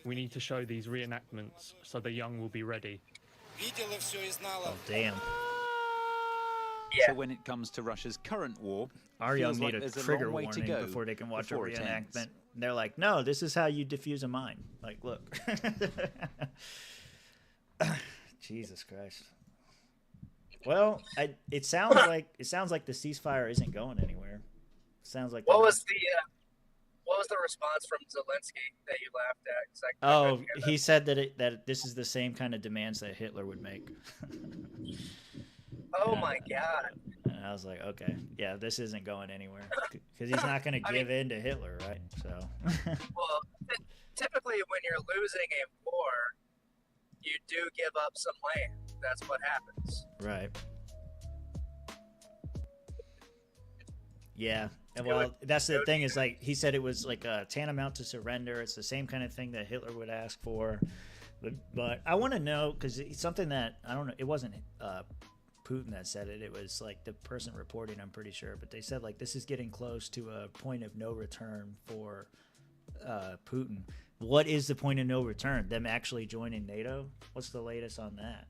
M: We need to show these reenactments so the young will be ready.
C: Oh, damn.
I: So when it comes to Russia's current war,
C: our young
I: like
C: need a trigger warning before they can watch a reenactment. They're like, no, this is how you defuse a mine. Like, look. Jesus Christ. Well, it sounds like the ceasefire isn't going anywhere. Sounds like
G: what was the response from Zelensky that you laughed at?
C: He said that this is the same kind of demands that Hitler would make.
G: Oh my God!
C: And I was like, okay, yeah, this isn't going anywhere because he's not going to give in to Hitler, right? So.
G: Well, typically when you're losing a war, you do give up some land. That's what happens.
C: Right. Yeah. Well, that's the thing is like he said it was like tantamount to surrender. It's the same kind of thing that Hitler would ask for. But I want to know because it's something that I don't know. It wasn't Putin that said it. It was like the person reporting. I'm pretty sure. But they said like this is getting close to a point of no return for Putin. What is the point of no return? Them actually joining NATO? What's the latest on that?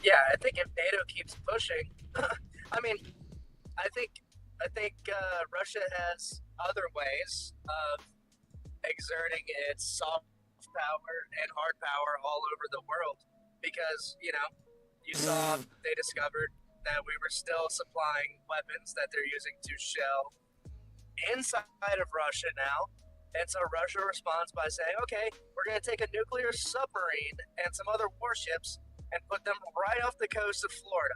G: Yeah, I think if NATO keeps pushing, I mean, I think Russia has other ways of exerting its soft power and hard power all over the world because, you saw they discovered that we were still supplying weapons that they're using to shell inside of Russia now. And so Russia responds by saying, okay, we're going to take a nuclear submarine and some other warships and put them right off the coast of Florida.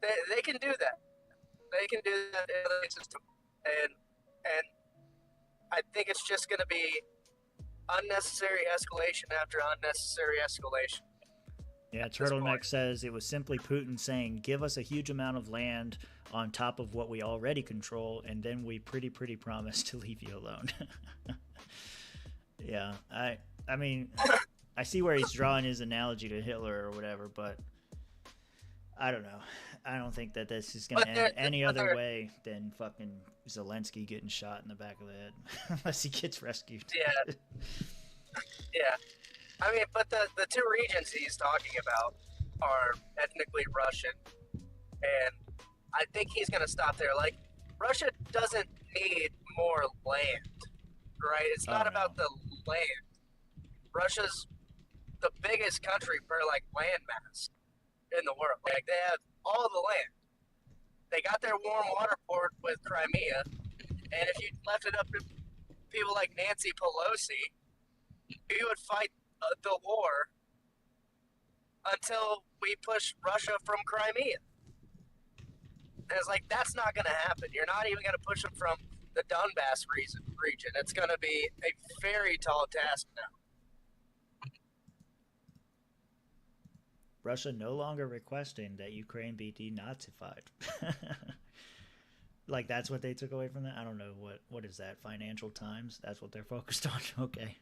G: They can do that. They can do that in the system, and I think it's just going to be unnecessary escalation after unnecessary escalation.
C: Yeah, Turtleneck says it was simply Putin saying, "Give us a huge amount of land on top of what we already control, and then we pretty promise to leave you alone." Yeah, I mean, I see where he's drawing his analogy to Hitler or whatever, but I don't know. I don't think that this is going to end any other way than fucking Zelensky getting shot in the back of the head, unless he gets rescued.
G: Yeah. Yeah. I mean, but the two regions he's talking about are ethnically Russian, and I think he's going to stop there. Like, Russia doesn't need more land, right? It's not about the land. Russia's the biggest country per, like, land mass in the world. Like, they have all the land. They got their warm water port with Crimea, and if you left it up to people like Nancy Pelosi, you would fight the war until we push Russia from Crimea. And it's like, that's not going to happen. You're not even going to push them from the Donbass region. It's going to be a very tall task now.
C: Russia no longer requesting that Ukraine be denazified. Like, that's what they took away from that? I don't know. What is that? Financial Times? That's what they're focused on? Okay.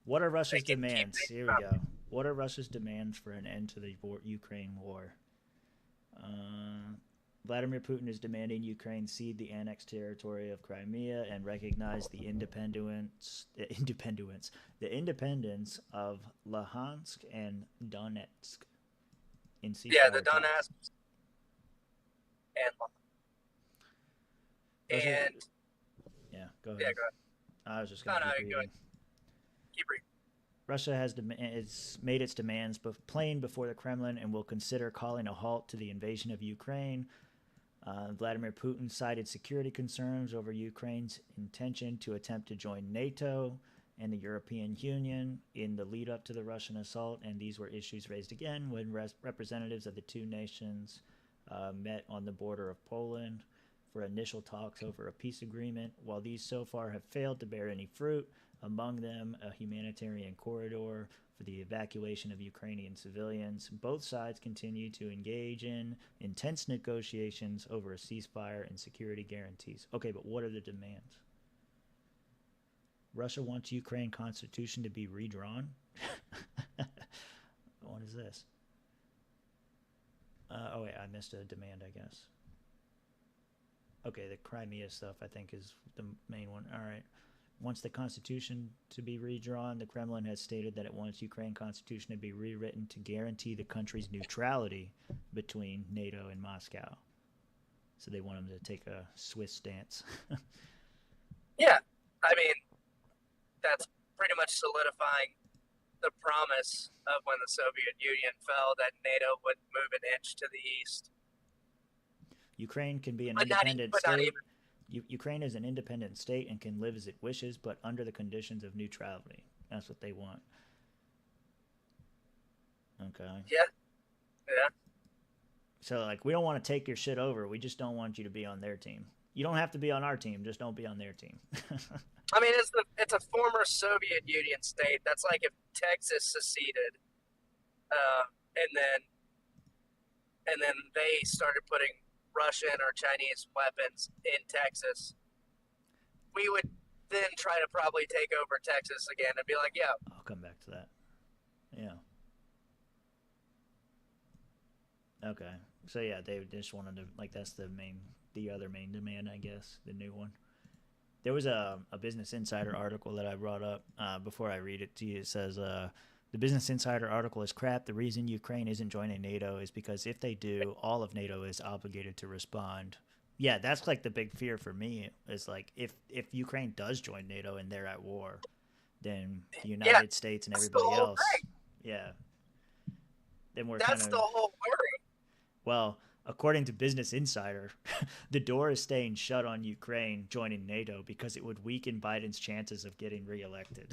C: What are Russia's demands? Here we go. What are Russia's demands for an end to the Ukraine war? Vladimir Putin is demanding Ukraine cede the annexed territory of Crimea and recognize the independence of Luhansk and Donetsk.
G: Yeah, the Donetsk and
C: yeah, go ahead.
G: Yeah, go ahead.
C: I was just going to keep reading.
G: Keep reading.
C: Russia has made its demands plain before the Kremlin and will consider calling a halt to the invasion of Ukraine. Vladimir Putin cited security concerns over Ukraine's intention to attempt to join NATO and the European Union in the lead up to the Russian assault, and these were issues raised again when representatives of the two nations met on the border of Poland for initial talks over a peace agreement. While these so far have failed to bear any fruit, among them a humanitarian corridor for the evacuation of Ukrainian civilians, both sides continue to engage in intense negotiations over a ceasefire and security guarantees. Okay, but what are the demands? Russia wants Ukraine constitution to be redrawn? What is this? Oh wait, I missed a demand, I guess. Okay, the Crimea stuff, I think, is the main one. All right. Wants the constitution to be redrawn. The Kremlin has stated that it wants Ukraine constitution to be rewritten to guarantee the country's neutrality between NATO and Moscow. So they want them to take a Swiss stance.
G: Yeah, I mean, that's pretty much solidifying the promise of when the Soviet Union fell that NATO would move an inch to the east.
C: Ukraine can be an independent state. Ukraine is an independent state and can live as it wishes, but under the conditions of neutrality. That's what they want. Okay.
G: Yeah. Yeah.
C: So, like, we don't want to take your shit over. We just don't want you to be on their team. You don't have to be on our team. Just don't be on their team.
G: I mean, it's a former Soviet Union state. That's like if Texas seceded, and then they started putting Russian or Chinese weapons in Texas. We would then try to probably take over Texas again and be like, yeah.
C: I'll come back to that. Yeah. Okay. So yeah, they just wanted to, like, that's the other main demand, I guess, the new one. There was a Business Insider article that I brought up before I read it to you. It says, the Business Insider article is crap. The reason Ukraine isn't joining NATO is because if they do, all of NATO is obligated to respond. Yeah, that's like the big fear for me. Is like if Ukraine does join NATO and they're at war, then the United States and everybody else. Yeah. Then we're
G: that's the whole worry.
C: Well, According to Business Insider, the door is staying shut on Ukraine joining NATO because it would weaken Biden's chances of getting reelected.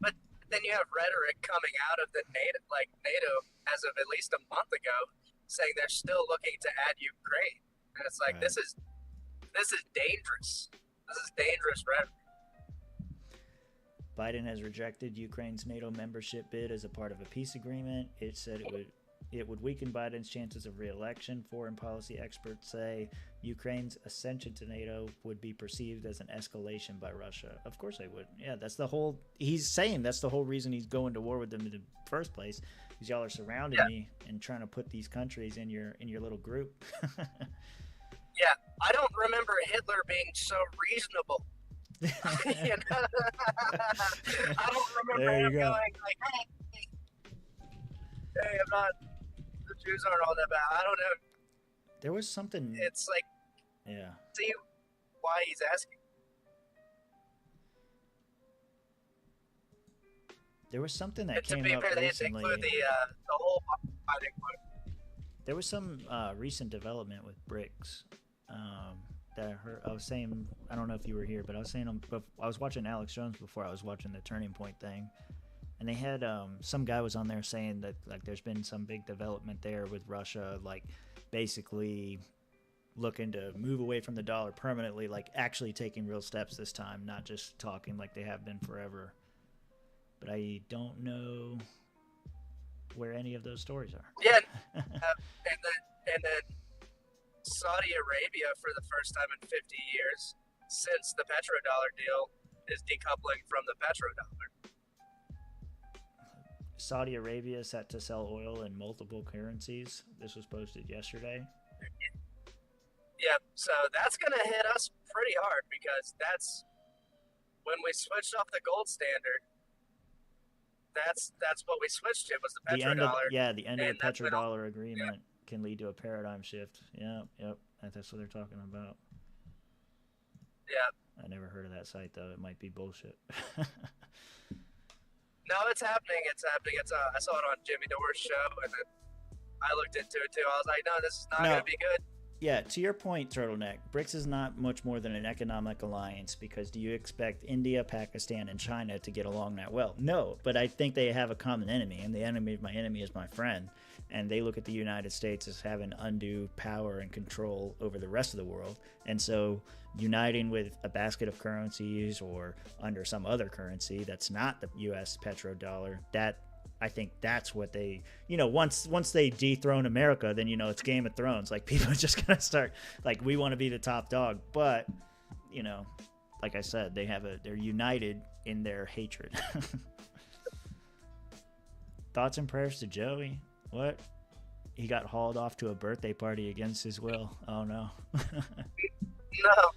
G: But then you have rhetoric coming out of the NATO as of at least a month ago, saying they're still looking to add Ukraine, and it's like this is dangerous. This is dangerous rhetoric.
C: Biden has rejected Ukraine's NATO membership bid as a part of a peace agreement. It said it would weaken Biden's chances of re-election. Foreign policy experts say Ukraine's ascension to NATO would be perceived as an escalation by Russia. Of course they would. Yeah, that's the whole. He's saying that's the whole reason he's going to war with them in the first place, because y'all are surrounding me and trying to put these countries in your little group.
G: Yeah, I don't remember Hitler being so reasonable. You know? I don't remember him going like, hey, I'm not. The Jews aren't all that bad. I don't know.
C: There was something.
G: It's like, see why he's asking.
C: There was something that came up
G: fair,
C: recently.
G: They include the whole fighting part.
C: There was some recent development with BRICS that I heard. I was saying, I don't know if you were here, but I was saying, I was watching Alex Jones before I was watching the Turning Point thing. And they had some guy was on there saying that like there's been some big development there with Russia, like basically looking to move away from the dollar permanently, like actually taking real steps this time, not just talking like they have been forever. But I don't know where any of those stories are.
G: Yeah, and then Saudi Arabia, for the first time in 50 years since the petrodollar deal, is decoupling from the petrodollar.
C: Saudi Arabia is set to sell oil in multiple currencies. This was posted yesterday.
G: Yeah, so that's going to hit us pretty hard, because that's when we switched off the gold standard. That's what we switched to, was the petrodollar.
C: The end of the petrodollar agreement can lead to a paradigm shift. Yep, that's what they're talking about.
G: Yeah.
C: I never heard of that site though. It might be bullshit.
G: No, it's happening. It's happening. I saw it on Jimmy Dore's show, and then I looked into it too. I was like, no, this is not going to be good.
C: Yeah, to your point, Turtleneck, BRICS is not much more than an economic alliance, because do you expect India, Pakistan, and China to get along that well? No, but I think they have a common enemy, and the enemy of my enemy is my friend. And they look at the United States as having undue power and control over the rest of the world. And so uniting with a basket of currencies or under some other currency that's not the U.S. petrodollar, that I think that's what they, once they dethrone America, then, it's Game of Thrones. Like, people are just going to start, like, we want to be the top dog. But, like I said, they're united in their hatred. Thoughts and prayers to Joey. What? He got hauled off to a birthday party against his will. Oh, no.
G: No.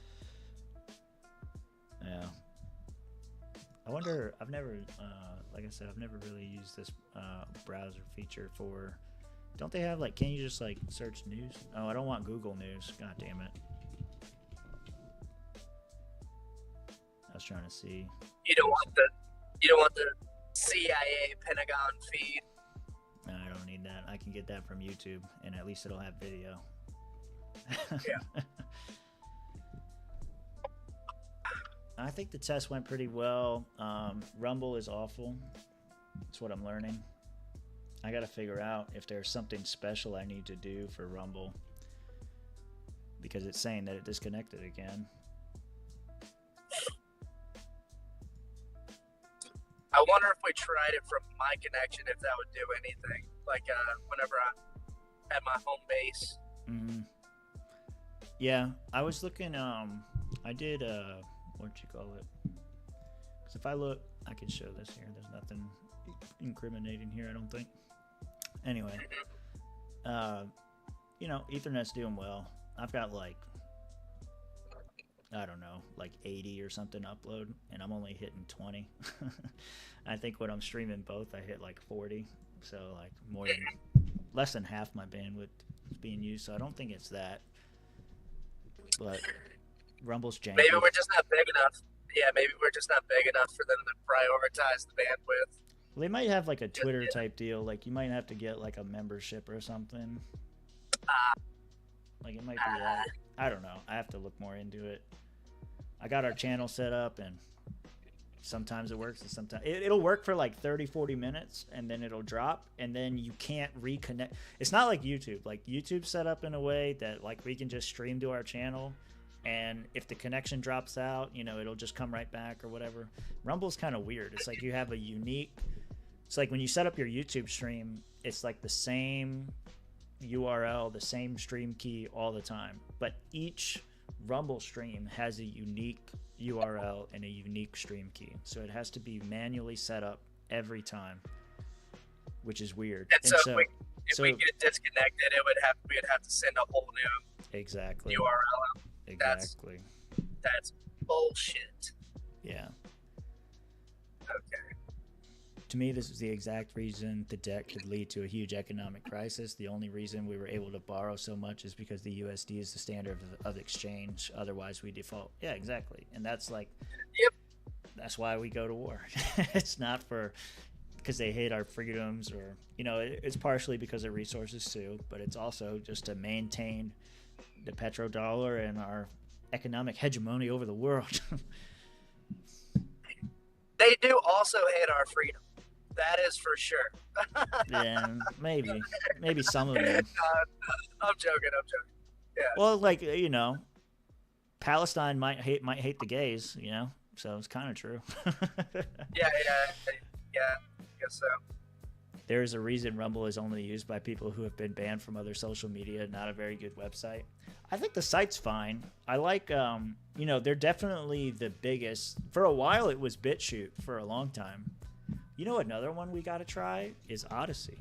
C: Yeah. I wonder, I've never, like I said, I've never really used this browser feature for, don't they have, like, can you just, like, search news? Oh, I don't want Google News. God damn it. I was trying to see.
G: You don't want the CIA Pentagon feed.
C: No, I don't need that. I can get that from YouTube, and at least it'll have video.
G: Yeah.
C: I think the test went pretty well. Rumble is awful. That's what I'm learning. I got to figure out if there's something special I need to do for Rumble, because it's saying that it disconnected again.
G: I wonder if we tried it from my connection, if that would do anything. Like, whenever I'm at my home base.
C: Mm-hmm. Yeah, I was looking, I did, what'd you call it? Because if I look, I can show this here. There's nothing incriminating here, I don't think. Anyway, Ethernet's doing well. I've got, like, I don't know, like 80 or something upload, and I'm only hitting 20. I think when I'm streaming both, I hit like 40. So, like, less than half my bandwidth is being used. So I don't think it's that. But Rumble's janky.
G: Maybe we're just not big enough. Yeah, maybe we're just not big enough for them to prioritize the bandwidth.
C: Well, they might have like a Twitter type deal. Like you might have to get like a membership or something. Like it might be that. I don't know. I have to look more into it. I got our channel set up, and sometimes it works, and sometimes it'll work for like 30-40 minutes, and then it'll drop, and then you can't reconnect. It's not like YouTube. Like YouTube's set up in a way that like we can just stream to our channel, and if the connection drops out, you know, it'll just come right back or whatever. Rumble's kind of weird. It's like you have a unique. It's like when you set up your YouTube stream, it's like the same URL, the same stream key all the time, but each Rumble stream has a unique URL and a unique stream key, so it has to be manually set up every time, which is weird.
G: And so if we get disconnected, we'd have to send a whole new URL.
C: Exactly.
G: That's bullshit.
C: Yeah.
G: Okay.
C: To me, this is the exact reason the debt could lead to a huge economic crisis. The only reason we were able to borrow so much is because the USD is the standard of exchange. Otherwise, we default. Yeah, exactly. And that's like, that's why we go to war. It's not because they hate our freedoms, or, you know, it's partially because of resources too, but it's also just to maintain the petrodollar and our economic hegemony over the world.
G: They do also hate our freedom. That is for sure.
C: Yeah, maybe some of them.
G: I'm joking. Yeah.
C: Well, like, you know, Palestine might hate the gays, you know, so it's kind of true.
G: Yeah. I guess so.
C: There is a reason Rumble is only used by people who have been banned from other social media. Not a very good website. I think the site's fine. I like, you know, they're definitely the biggest. For a while, it was BitChute for a long time. You know, another one we got to try is Odyssey.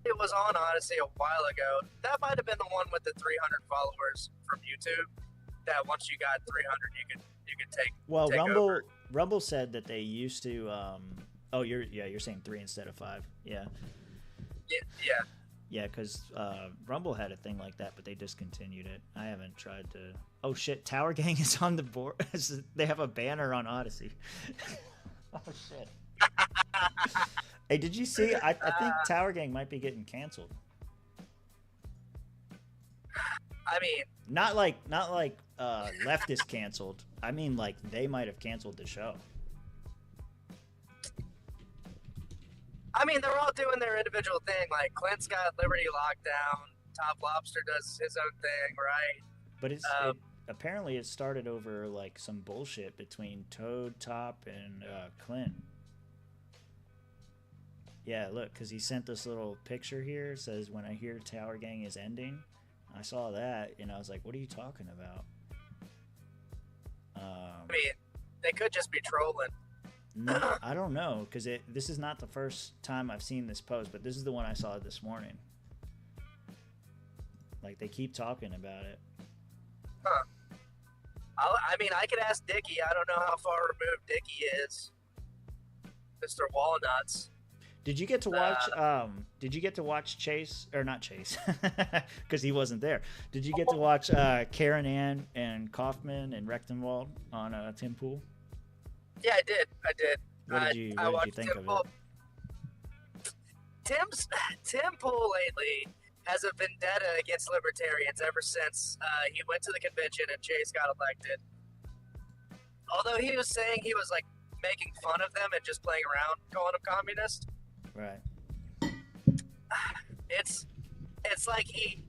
G: It was on Odyssey a while ago. That might have been the one with the 300 followers from YouTube. That once you got 300, you could take.
C: Well,
G: take over.
C: Rumble said that they used to. Oh, you're saying 3 instead of 5. Yeah.
G: Yeah.
C: Yeah, because Rumble had a thing like that, but they discontinued it. I haven't tried to. Oh shit! Tower Gang is on the board. They have a banner on Odyssey. Oh shit! Hey, did you see? I think Tower Gang might be getting canceled.
G: I mean,
C: not like leftist canceled. I mean, like they might have canceled the show.
G: I mean, they're all doing their individual thing. Like Clint's got Liberty locked down. Top Lobster does his own thing, right?
C: But apparently it started over like some bullshit between Toad, Top, and Clint. Yeah, look, because he sent this little picture here. It says, "When I hear Tower Gang is ending." I saw that, and I was like, what are you talking about?
G: I mean, they could just be trolling.
C: No, I don't know, because this is not the first time I've seen this post, but this is the one I saw this morning. Like, they keep talking about it.
G: Huh. I mean, I could ask Dickie. I don't know how far removed Dickie is. Mr. Walnuts.
C: Did you get to watch? Did you get to watch Chase, or not Chase, because he wasn't there? Did you get to watch Karen Ann and Kaufman and Rechtenwald on Tim Pool?
G: Yeah, I did.
C: What did you think
G: Tim
C: of it?
G: Tim Pool lately has a vendetta against libertarians ever since he went to the convention and Chase got elected. Although he was saying he was like making fun of them and just playing around, calling them communist.
C: Right.
G: It's like he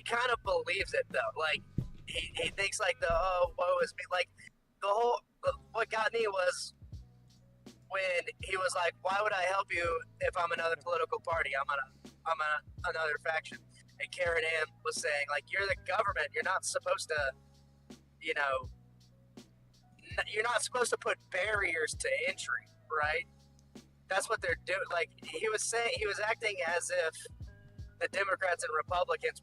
G: kind of believes it though. Like he thinks like woe is me. Like what got me was when he was like, why would I help you if I'm another political party? I'm another faction. And Karen Ann was saying like, you're the government. You're not supposed to, you're not supposed to put barriers to entry, right? That's what they're doing. Like he was acting as if the Democrats and Republicans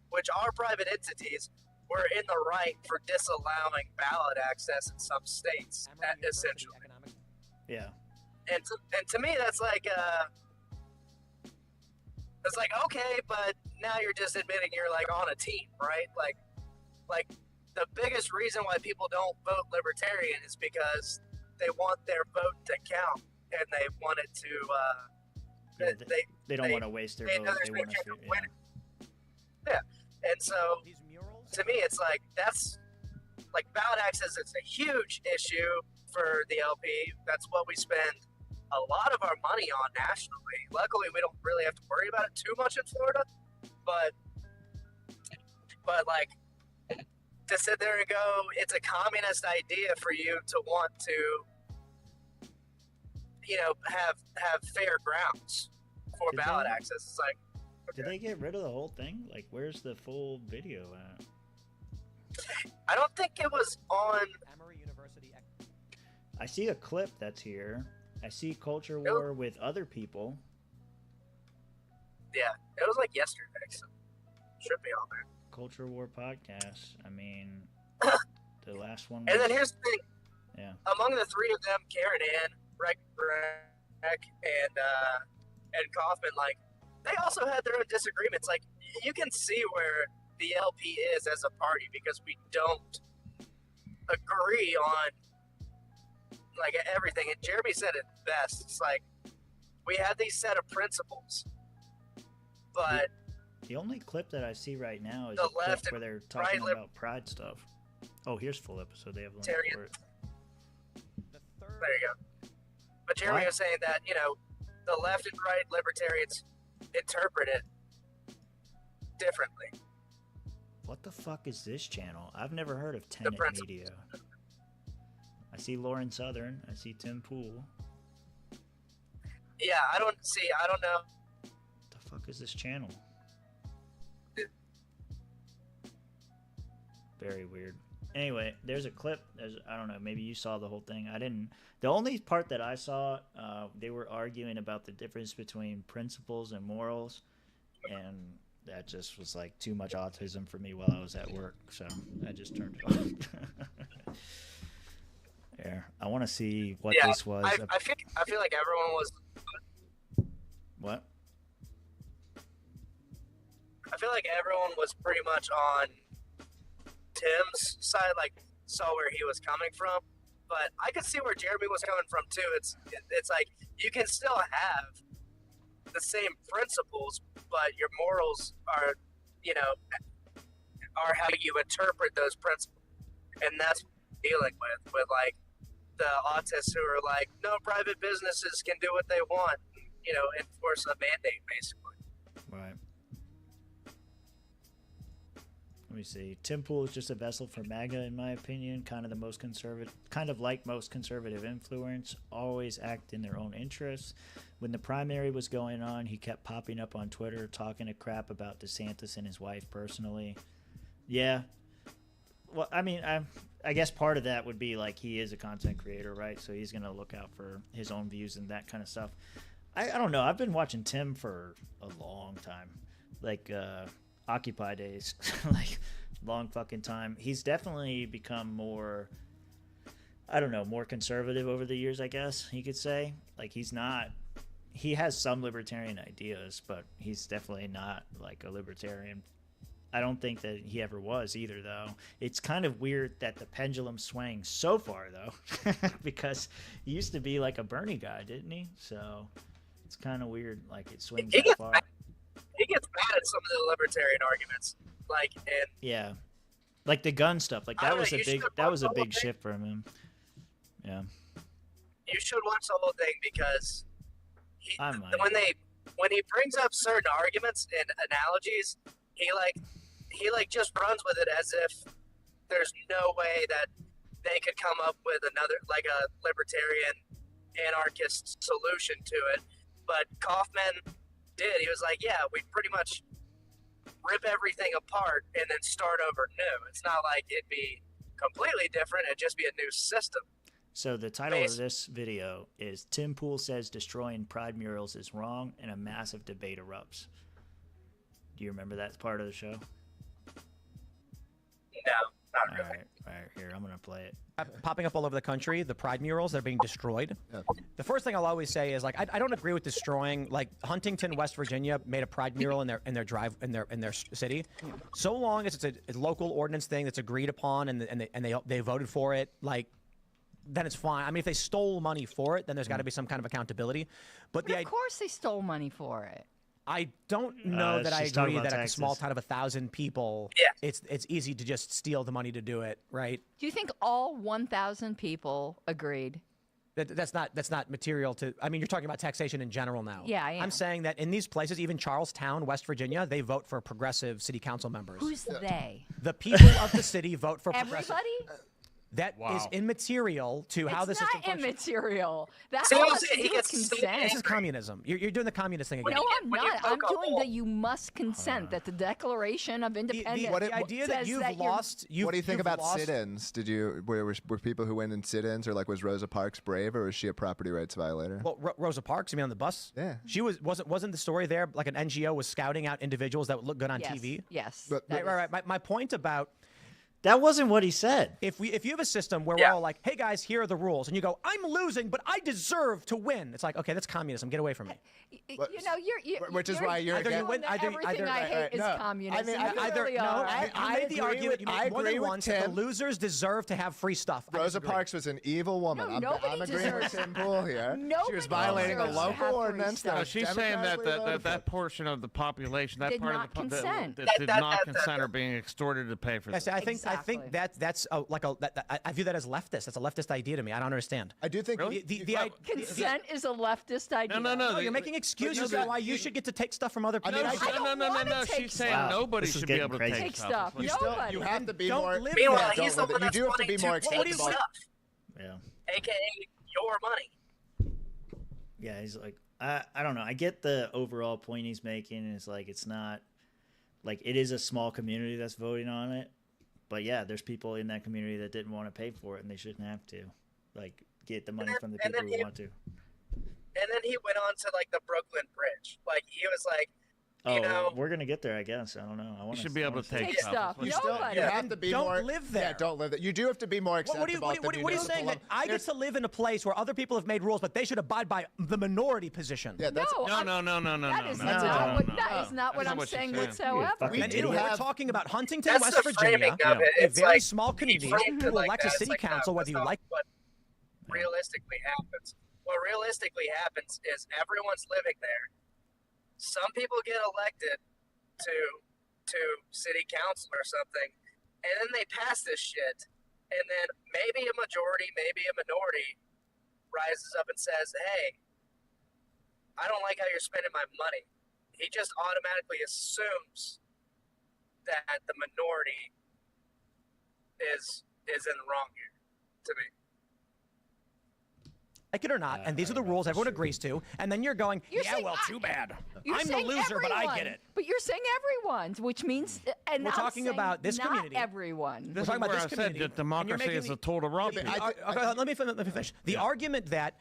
G: which are private entities, were in the right for disallowing ballot access in some states, essentially.
C: Yeah.
G: And to me, that's like, okay, but now you're just admitting you're like on a team, right? Like the biggest reason why people don't vote libertarian is because they want their vote to count, and they want it to.
C: They don't want to waste their vote. They want to win it.
G: Yeah, and so to me, it's like that's like ballot access is a huge issue for the LP. That's what we spend a lot of our money on nationally. Luckily, we don't really have to worry about it too much in Florida, but like to sit there and go, it's a communist idea for you to want to, have fair grounds for ballot access. It's like, okay.
C: Did they get rid of the whole thing? Like, where's the full video at?
G: I don't think it was on.
C: I see a clip that's here. I see Culture War with other people.
G: Yeah, it was like yesterday, so should be on there.
C: Culture War podcast. I mean, the last one.
G: And then here's the thing.
C: Yeah.
G: Among the three of them, Karen Ann, Breck, and Kaufman, like, they also had their own disagreements. Like, you can see where the LP is as a party because we don't agree on like everything. And Jeremy said it best. It's like we have these set of principles, but
C: the only clip that I see right now is
G: the
C: a clip
G: left
C: where they're
G: and
C: talking
G: right
C: about pride stuff. Oh, here's full episode. They have a link
G: Libertarian.
C: for it.
G: There you go. But Jeremy was saying that, the left and right libertarians interpret it differently.
C: What the fuck is this channel? I've never heard of Tenet Media. I see Lauren Southern. I see Tim Pool.
G: Yeah, I don't know.
C: What the fuck is this channel? Very weird. Anyway, there's a clip. I don't know. Maybe you saw the whole thing. I didn't. The only part that I saw, they were arguing about the difference between principles and morals, and that just was like too much autism for me while I was at work. So I just turned it off. Yeah, I want to see what this was.
G: I feel like everyone was.
C: What?
G: I feel like everyone was pretty much on Tim's side, like saw where he was coming from, but I could see where Jeremy was coming from too. It's like you can still have the same principles, but your morals are how you interpret those principles, and that's what we're dealing with like the autists who are like, no, private businesses can do what they want, enforce a mandate basically.
C: Right. Let me see. Tim Pool is just a vessel for MAGA, in my opinion. Kind of most conservative influence. Always act in their own interests. When the primary was going on, he kept popping up on Twitter, talking a crap about DeSantis and his wife personally. Yeah. Well, I mean, I guess part of that would be like he is a content creator, right? So he's going to look out for his own views and that kind of stuff. I don't know. I've been watching Tim for a long time. Like, Occupy days, like long fucking time. He's definitely become more, I don't know, more conservative over the years, I guess you could say. Like he has some libertarian ideas, but he's definitely not like a libertarian. I don't think that he ever was either, though. It's kind of weird that the pendulum swings so far, though, because he used to be like a Bernie guy, didn't he? So it's kind of weird, like it swings that far.
G: He gets mad at some of the libertarian arguments,
C: yeah, like the gun stuff. Like that was a big shift for him. Yeah. You
G: should watch the whole thing because when he brings up certain arguments and analogies, he just runs with it as if there's no way that they could come up with another like a libertarian anarchist solution to it. But Kaufman did. He was like, yeah, we pretty much rip everything apart and then start over new. It's not like it'd be completely different. It'd just be a new system.
C: So the title of this video is Tim Pool says destroying pride murals is wrong and a massive debate erupts. Do you remember that part of the show?
G: No, not really.
C: All right, here, I'm going to play it.
N: Popping up all over the country, the pride murals that are being destroyed. Yeah. The first thing I'll always say is, like, I don't agree with destroying. Like, Huntington, West Virginia made a pride mural in their city. So long as it's a local ordinance thing that's agreed upon and they voted for it, like, then it's fine. I mean, if they stole money for it, then there's got to be some kind of accountability. But
O: of course they stole money for it.
N: I don't know that I
C: she's talking
N: agree
C: about
N: that at a small
C: Texas.
N: town of 1,000 people, it's easy to just steal the money to do it, right?
O: Do you think all 1,000 people agreed?
N: That's not material to. I mean, you're talking about taxation in general now.
O: Yeah, I am.
N: I'm saying that in these places, even Charlestown, West Virginia, they vote for progressive city council members.
O: Who's they?
N: The people of the city vote for progressive.
O: Everybody?
N: That is immaterial to how the
O: It's
N: system
O: not
N: functions.
O: immaterial. That
G: See what I'm
O: has to
G: saying? He
O: do with
G: gets so
O: consent.
N: This is communism. You're doing the communist thing again.
O: No, I'm
G: when you
O: not. I'm
G: poke a
O: doing
G: hole-
O: the you must consent. That the Declaration of Independence
N: the idea that
O: says
N: you've
O: that
N: lost.
P: What do you think
N: you've
P: about
N: lost-
P: sit-ins? Were people who went in sit-ins, or like was Rosa Parks brave, or was she a property rights violator?
N: Well, Rosa Parks, you mean on the bus?
P: Yeah.
N: She wasn't the story there like an NGO was scouting out individuals that would look good on
O: Yes,
N: TV?
O: yes.
N: Right. My point about
C: That wasn't what he said.
N: if you have a system where we're all like, hey guys, here are the rules, and you go, I'm losing, but I deserve to win. It's like, okay, that's communism. Get away from me.
O: You know, you're
P: Which is why you're
N: Either you
P: against-
N: win,
O: everything I hate is
P: no.
O: communism.
P: I mean,
O: You
N: Either
O: really
N: no,
O: are.
N: I made the
P: agree
N: argument.
P: with-
N: You
P: I
N: made more
P: agree
N: than
P: with
N: once that the
P: Tim.
N: losers deserve to have free stuff. I
P: Rosa
N: disagree.
P: Parks was an evil woman.
O: No,
P: I'm
O: nobody
P: agreeing with
O: deserves-
P: Tim Pool here. She
O: Nobody
P: was violating a
O: deserves to have
P: local
O: free
P: ordinance.
O: stuff.
P: that
Q: No,
P: was
Q: she's saying that
P: democratically voted
Q: that
P: for.
Q: portion of the population, that
O: Did
Q: part
O: not
Q: of the
O: consent.
Q: that did not consent, are being extorted to pay for
N: Yes,
Q: this.
N: I think
O: Exactly.
N: that's I view that as leftist. That's a leftist idea to me. I don't understand.
P: I do think
O: Consent is a leftist idea.
N: No, you're making excuses for why you should get to take stuff from other people.
Q: No. She's saying nobody
C: This is
Q: should be
C: getting
Q: able to
C: crazy.
Q: take
O: Take stuff.
P: You still
O: Nobody.
P: you have to be
N: Don't
P: more.
N: live
G: Meanwhile,
N: there.
G: he's the one
P: You
G: that's
P: do have to
G: wanting
P: be more
G: to take
P: acceptable.
G: stuff,
C: Yeah.
G: aka your money.
C: Yeah, he's like, I don't know. I get the overall point he's making. And it's like, it's not like it is a small community that's voting on it. But yeah, there's people in that community that didn't want to pay for it, and they shouldn't have to. Like, get the money from the
G: and
C: people
G: then
C: who want to.
G: And then he went on to like the Brooklyn Bridge. Like he was like,
C: Oh,
G: you know,
C: we're gonna get there, I guess. I don't know. I want
Q: should be able to take
O: stuff.
P: You still
O: Nobody.
P: you have to be
N: Don't
P: more.
N: live there.
P: Yeah, don't live there. You do have to be more acceptable.
N: What are you saying? That I get to live in a place where other people have made rules, but they should abide by the minority position.
P: Yeah, that's
G: Oh,
O: No,
Q: No.
O: That is
Q: no.
O: not what,
C: no.
O: that is not what
Q: That's
O: I'm
Q: what she's
O: saying
Q: saying.
O: whatsoever.
C: fucking
N: And
C: idiot.
N: we're talking about Huntington,
G: that's
N: West
G: the
N: Virginia,
G: framing of it.
N: a
G: It's
N: very
G: like,
N: small
G: he
N: community
G: framed it
N: who
G: like
N: elect a
G: that. It's
N: city
G: like, no,
N: council, whether
G: that's
N: you
G: not
N: like.
G: what realistically happens. What realistically happens is everyone's living there. Some people get elected to city council or something, and then they pass this shit, and then maybe a majority, maybe a minority rises up and says, hey, I don't like how you're spending my money. He just automatically assumes that the minority is in the wrong here, to me.
N: Like it or not, and these are the rules everyone agrees to, and then you're going,
O: You're
N: yeah,
O: saying
N: well, too bad.
O: You're
N: I'm the
O: saying
N: loser, but I get
O: everyone.
N: it.
O: But you're saying everyone, which means and
N: We're
O: I'm
N: talking
O: saying
N: about this
O: not
N: community.
O: everyone.
Q: This
N: We're talking
Q: is
N: about
Q: where
N: this
Q: I
N: community.
Q: said that democracy is a tool to rob people.
N: Let me finish. The argument that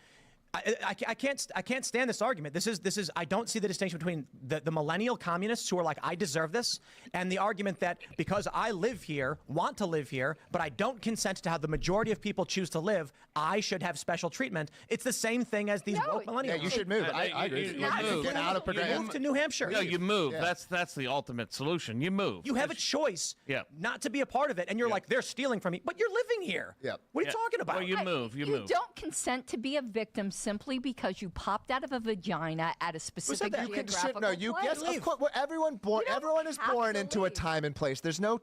N: I can't stand this argument. This is I don't see the distinction between the millennial communists who are like, I deserve this, and the argument that because I live here, want to live here, but I don't consent to how the majority of people choose to live, I should have special treatment. It's the same thing as these woke millennials.
P: Yeah, you should move. I agree.
Q: You
P: You get out of progressive.
N: Move to New Hampshire.
Q: No, you move.
P: Yeah.
Q: That's the ultimate solution. You move.
N: You have a choice
Q: Yeah.
N: not to be a part of it, and you're like, they're stealing from me, but you're living here.
P: Yeah.
N: What are you talking about?
Q: Well, you move. You move.
O: don't consent to be a victim simply because you popped out of a vagina at a specific
P: You can
O: geographical
P: no, you
O: place.
P: yes, of course. Well, everyone is born into a time and place. There's no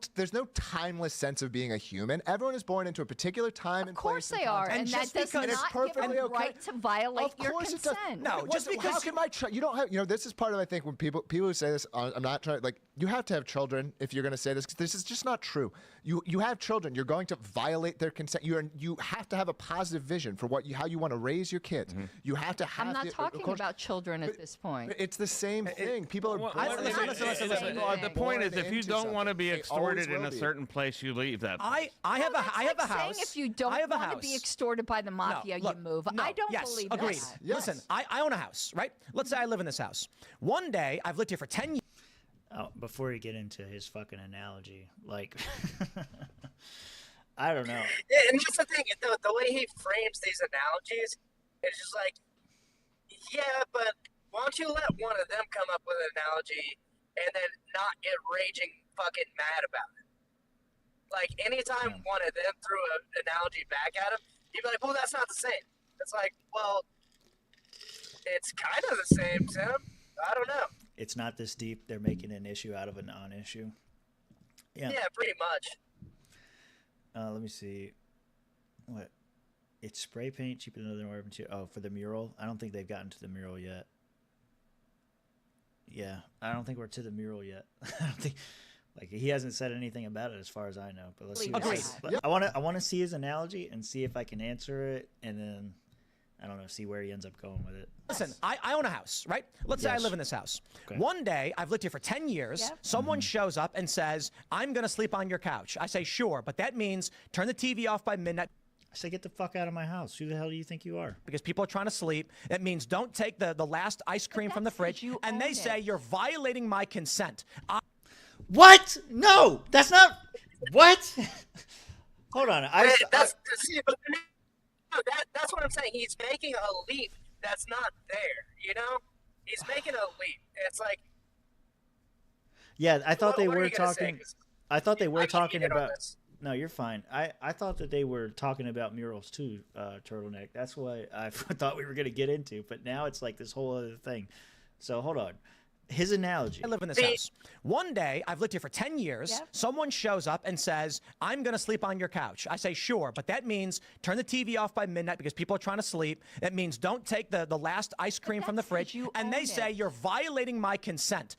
P: timeless sense of being a human. Everyone is born into a particular time and place.
O: Of course they are, and that does not give them the right to violate your consent.
P: No, just because how can my you don't have this is part of I think when people who say this I'm not trying like you have to have children if you're going to say this 'cause this is just not true. You have children, you're going to violate their consent. You have to have a positive vision for how you want to raise your kids. You have to have.
O: I'm not talking about children at this point.
P: It's the same thing. People are.
Q: The point is, if you don't want to be extorted in a certain place, you leave that place.
N: I have a house.
O: Saying if you don't want to be extorted by the mafia, you move. I don't believe
N: agreed.
O: that.
N: Listen, I own a house, right? Let's say I live in this house. One day, I've lived here for 10 years.
C: Oh, before you get into his fucking analogy, like, I don't know.
G: Yeah, and that's the thing. The way he frames these analogies, it's just like, yeah, but why don't you let one of them come up with an analogy and then not get raging fucking mad about it? Like, anytime one of them threw an analogy back at him, You'd be like, well, that's not the same. It's like, well, it's kind of the same, Tim. I don't know.
C: It's not this deep. They're making an issue out of a non-issue.
G: Yeah, pretty much.
C: Let me see. What? It's spray paint cheaper than other urban too. Oh, for the mural. I don't think they've gotten to the mural yet. Yeah, I don't think we're to the mural yet. I don't think. Like, he hasn't said anything about it as far as I know. But let's see.
N: Agreed.
C: I want to see his analogy and see if I can answer it, and then I don't know, see where he ends up going with it.
N: Listen, I own a house, right? Let's say I live in this house.
C: Okay.
N: One day, I've lived here for 10 years. Someone shows up and says, I'm going to sleep on your couch. I say, sure, but that means turn the TV off by midnight.
C: I say, get the fuck out of my house. Who the hell do you think you are?
N: Because people are trying to sleep. That means don't take the last ice cream from the fridge. And they say, you're violating my consent.
C: What? No, that's not. What? Hold on.
G: That's what I'm saying. He's making a leap that's not there. You know, he's making a leap. It's like.
C: Yeah, I thought they
G: what are
C: were
G: you gonna
C: talking.
G: say? 'Cause
C: I thought they were talking
G: get on
C: about.
G: this.
C: No, you're fine. I thought that they were talking about murals too, Turtleneck. That's what I thought we were going to get into. But now it's like this whole other thing. So hold on. His analogy.
N: I live in this house. One day, I've lived here for 10 years. Someone shows up and says, I'm going to sleep on your couch. I say, sure, but that means turn the TV off by midnight because people are trying to sleep. That means don't take the last ice cream from the fridge. And they say, you're violating my consent.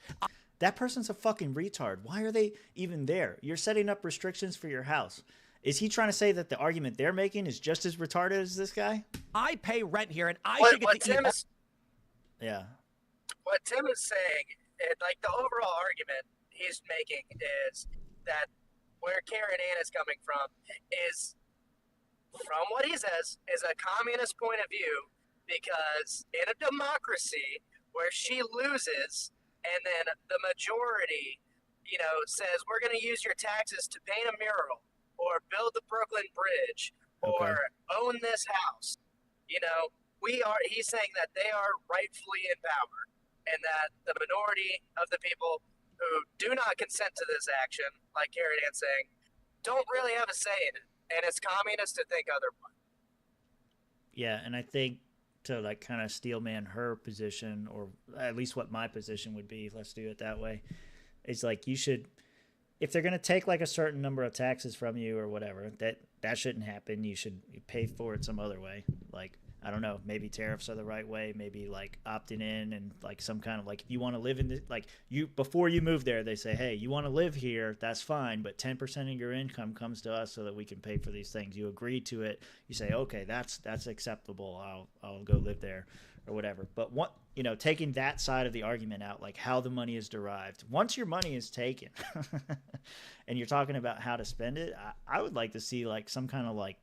C: That person's a fucking retard. Why are they even there? You're setting up restrictions for your house. Is he trying to say that the argument they're making is just as retarded as this guy?
N: I pay rent here, and I should
G: What
N: get to
G: Tim
N: eat.
G: is
C: Yeah.
G: what Tim is saying, like the overall argument he's making is that where Karen Ann is coming from is, from what he says, is a communist point of view, because in a democracy where she loses and then the majority, says we're going to use your taxes to paint a mural or build the Brooklyn Bridge or own this house, he's saying that they are rightfully in power. And that the minority of the people who do not consent to this action, like Karen Ann's saying, don't really have a say in it. And it's communist to think otherwise.
C: Yeah, and I think to like kind of steelman her position, or at least what my position would be, let's do it that way, it's like you should, if they're going to take like a certain number of taxes from you or whatever, that shouldn't happen. You should pay for it some other way. Like, I don't know, maybe tariffs are the right way, maybe like opting in and like some kind of like, if you want to live in the, like before you move there, they say, hey, you want to live here, that's fine, but 10% of your income comes to us so that we can pay for these things. You agree to it. You say, okay, that's acceptable. I'll go live there or whatever. But taking that side of the argument out, like how the money is derived, once your money is taken and you're talking about how to spend it, I would like to see like some kind of like,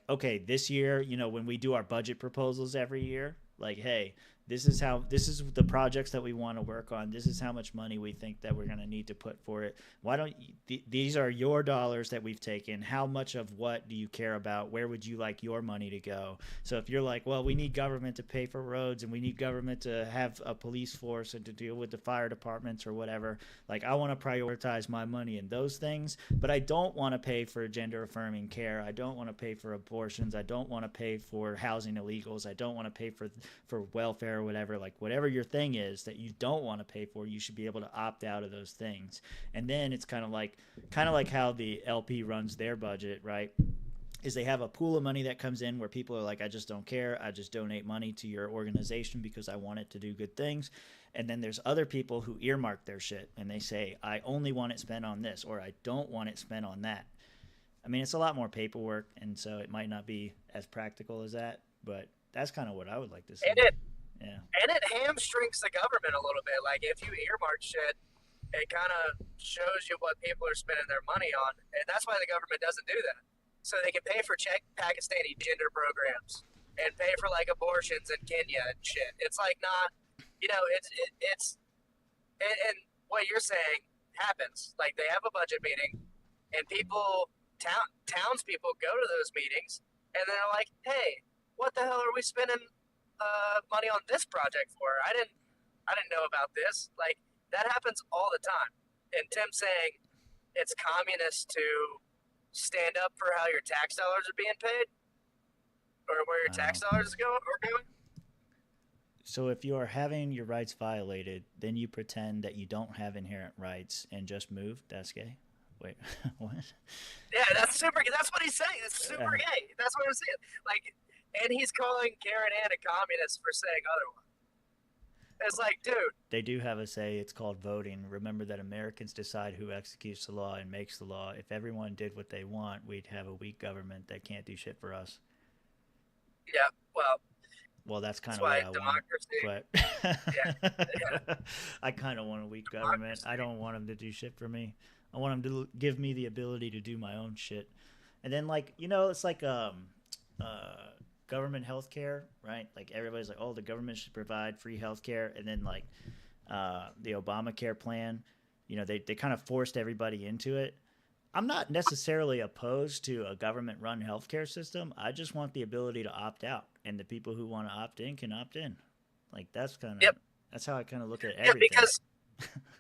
C: okay, this year, when we do our budget proposals every year, like, hey, this is the projects that we want to work on. This is how much money we think that we're going to need to put for it. Why don't these are your dollars that we've taken. How much of what do you care about? Where would you like your money to go? So if you're like, well, we need government to pay for roads and we need government to have a police force and to deal with the fire departments or whatever, like I want to prioritize my money in those things, but I don't want to pay for gender affirming care. I don't want to pay for abortions. I don't want to pay for housing illegals. I don't want to pay for welfare or whatever. Like whatever your thing is that you don't want to pay for, you should be able to opt out of those things. And then it's kind of like how the LP runs their budget, right? Is they have a pool of money that comes in where people are like, I just don't care. I just donate money to your organization because I want it to do good things. And then there's other people who earmark their shit and they say, I only want it spent on this, or I don't want it spent on that. I mean, it's a lot more paperwork, and so it might not be as practical as that, but that's kind of what I would like to see.
G: And it hamstrings the government a little bit. Like if you earmark shit, it kind of shows you what people are spending their money on, and that's why the government doesn't do that. So they can pay for Pakistani gender programs and pay for like abortions in Kenya and shit. It's like not, and what you're saying happens. Like they have a budget meeting, and townspeople go to those meetings, and they're like, hey, what the hell are we spending money on this project for? I didn't know about this. Like that happens all the time. And Tim saying it's communist to stand up for how your tax dollars are being paid, or where your tax dollars are going.
C: So if you are having your rights violated, then you pretend that you don't have inherent rights and just move. That's gay. Wait, what?
G: Yeah, that's super. That's what he's saying. It's super gay. That's what I'm saying. Like, and he's calling Karen Ann a communist for saying otherwise. It's like, dude.
C: They do have a say. It's called voting. Remember that Americans decide who executes the law and makes the law. If everyone did what they want, we'd have a weak government that can't do shit for us.
G: Yeah,
C: well, that's kind of what I want. But I kind of want a weak government. I don't want them to do shit for me. I want them to give me the ability to do my own shit. And then, like, it's like government health care, right? Like, everybody's like, oh, the government should provide free health care. And then, like, the Obamacare plan, they kind of forced everybody into it. I'm not necessarily opposed to a government-run healthcare system. I just want the ability to opt out, and the people who want to opt in can opt in. Like, that's kind of that's how I kind of look at everything.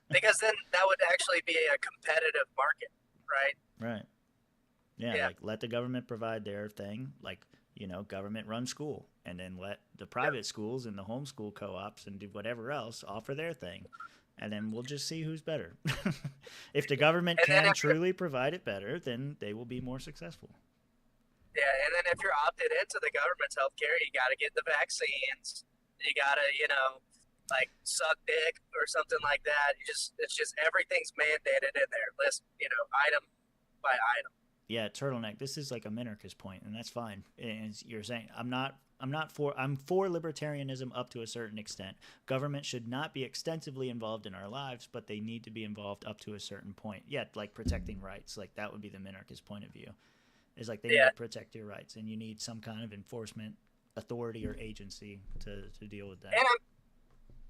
G: Because then that would actually be a competitive market, right?
C: Right. Yeah, like let the government provide their thing, like government-run school, and then let the private schools and the homeschool co-ops and do whatever else offer their thing. And then we'll just see who's better. If the government can truly provide it better, then they will be more successful.
G: Yeah, and then if you're opted into the government's healthcare, you got to get the vaccines. You got to, like suck dick or something like that. It's just everything's mandated in there. List, item by item.
C: Yeah, turtleneck. This is like a minarchist point, and that's fine. And you're saying I'm for libertarianism up to a certain extent. Government should not be extensively involved in our lives, but they need to be involved up to a certain point. Yeah, like protecting rights. Like that would be the minarchist point of view. Is like they need to protect your rights, and you need some kind of enforcement authority or agency to deal with that.
G: And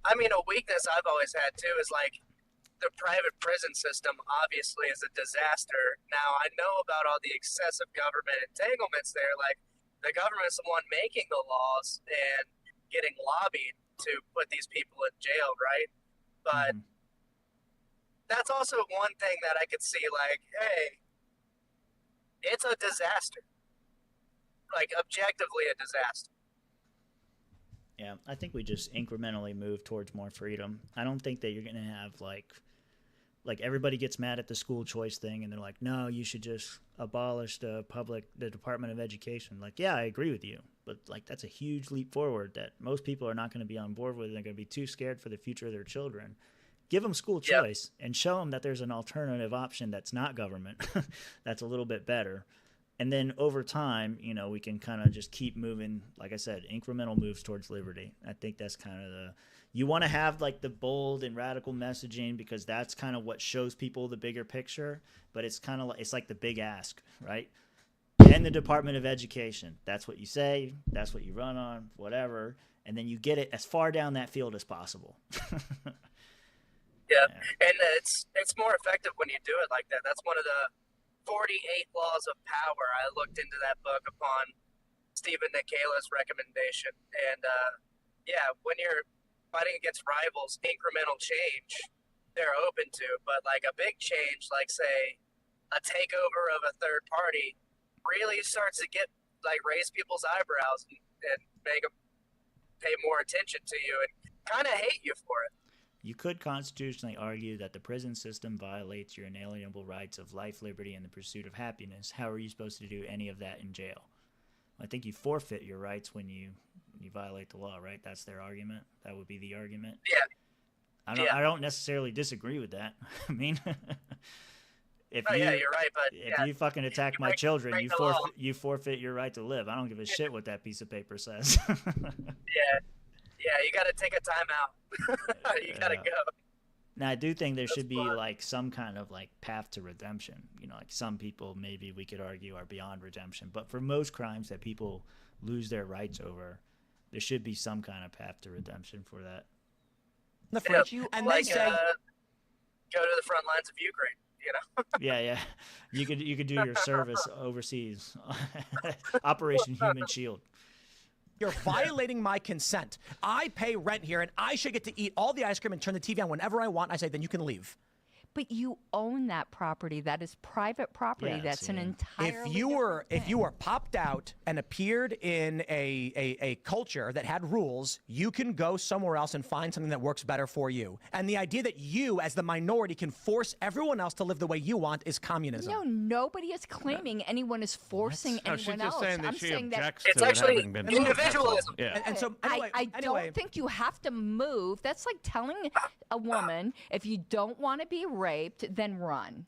G: I mean, a weakness I've always had too is like the private prison system obviously is a disaster. Now I know about all the excessive government entanglements there, like the government's the one making the laws and getting lobbied to put these people in jail, right? But that's also one thing that I could see, like, hey, it's a disaster. Like, objectively a disaster.
C: Yeah, I think we just incrementally move towards more freedom. I don't think that you're going to have, like everybody gets mad at the school choice thing, and they're like, no, you should just abolish the Department of Education. Like, yeah, I agree with you, but like that's a huge leap forward that most people are not going to be on board with. They're going to be too scared for the future of their children. Give them school choice and show them that there's an alternative option that's not government, that's a little bit better. And then over time, we can kind of just keep moving, like I said, incremental moves towards liberty. I think that's kind of you want to have like the bold and radical messaging because that's kind of what shows people the bigger picture, but it's kind of like, it's like the big ask, right? And the Department of Education, that's what you say, that's what you run on, whatever. And then you get it as far down that field as possible.
G: Yeah, and it's more effective when you do it like that. That's one of the 48 laws of power. I looked into that book upon Stephen Nikkela's recommendation. And when you're fighting against rivals, incremental change they're open to. But like a big change, like say a takeover of a third party, really starts to get like raise people's eyebrows and make them pay more attention to you and kind of hate you for it.
C: You could constitutionally argue that the prison system violates your inalienable rights of life, liberty, and the pursuit of happiness. How are you supposed to do any of that in jail? I think you forfeit your rights when you violate the law, right? That's their argument. That would be the argument.
G: Yeah.
C: I don't necessarily disagree with that. I mean,
G: you're right. But
C: if you fucking attack my children, you forfeit your right to live. I don't give a shit what that piece of paper says.
G: Yeah, you got to take a time out. You got to go.
C: Now, I do think there should be like some kind of like path to redemption. Like some people maybe we could argue are beyond redemption, but for most crimes that people lose their rights over, there should be some kind of path to redemption for that.
N: The French, and like, they say,
G: go to the front lines of Ukraine.
C: Yeah. You could do your service overseas, Operation Human Shield.
N: You're violating my consent. I pay rent here, and I should get to eat all the ice cream and turn the TV on whenever I want. I say, then you can leave.
O: But you own that property. That is private property.
N: Yeah,
O: That's an entirely
N: if you were popped out and appeared in a culture that had rules, you can go somewhere else and find something that works better for you. And the idea that you, as the minority, can force everyone else to live the way you want is communism.
O: No, nobody is claiming anyone is forcing
Q: No, she's
O: anyone
Q: just
O: else.
Q: saying that
O: I'm
Q: she
O: saying
Q: objects
O: that
Q: to it having been
G: individualism.
Q: Yeah.
N: And so
O: I don't think you have to move. That's like telling a woman, if you don't want to be raped, then run.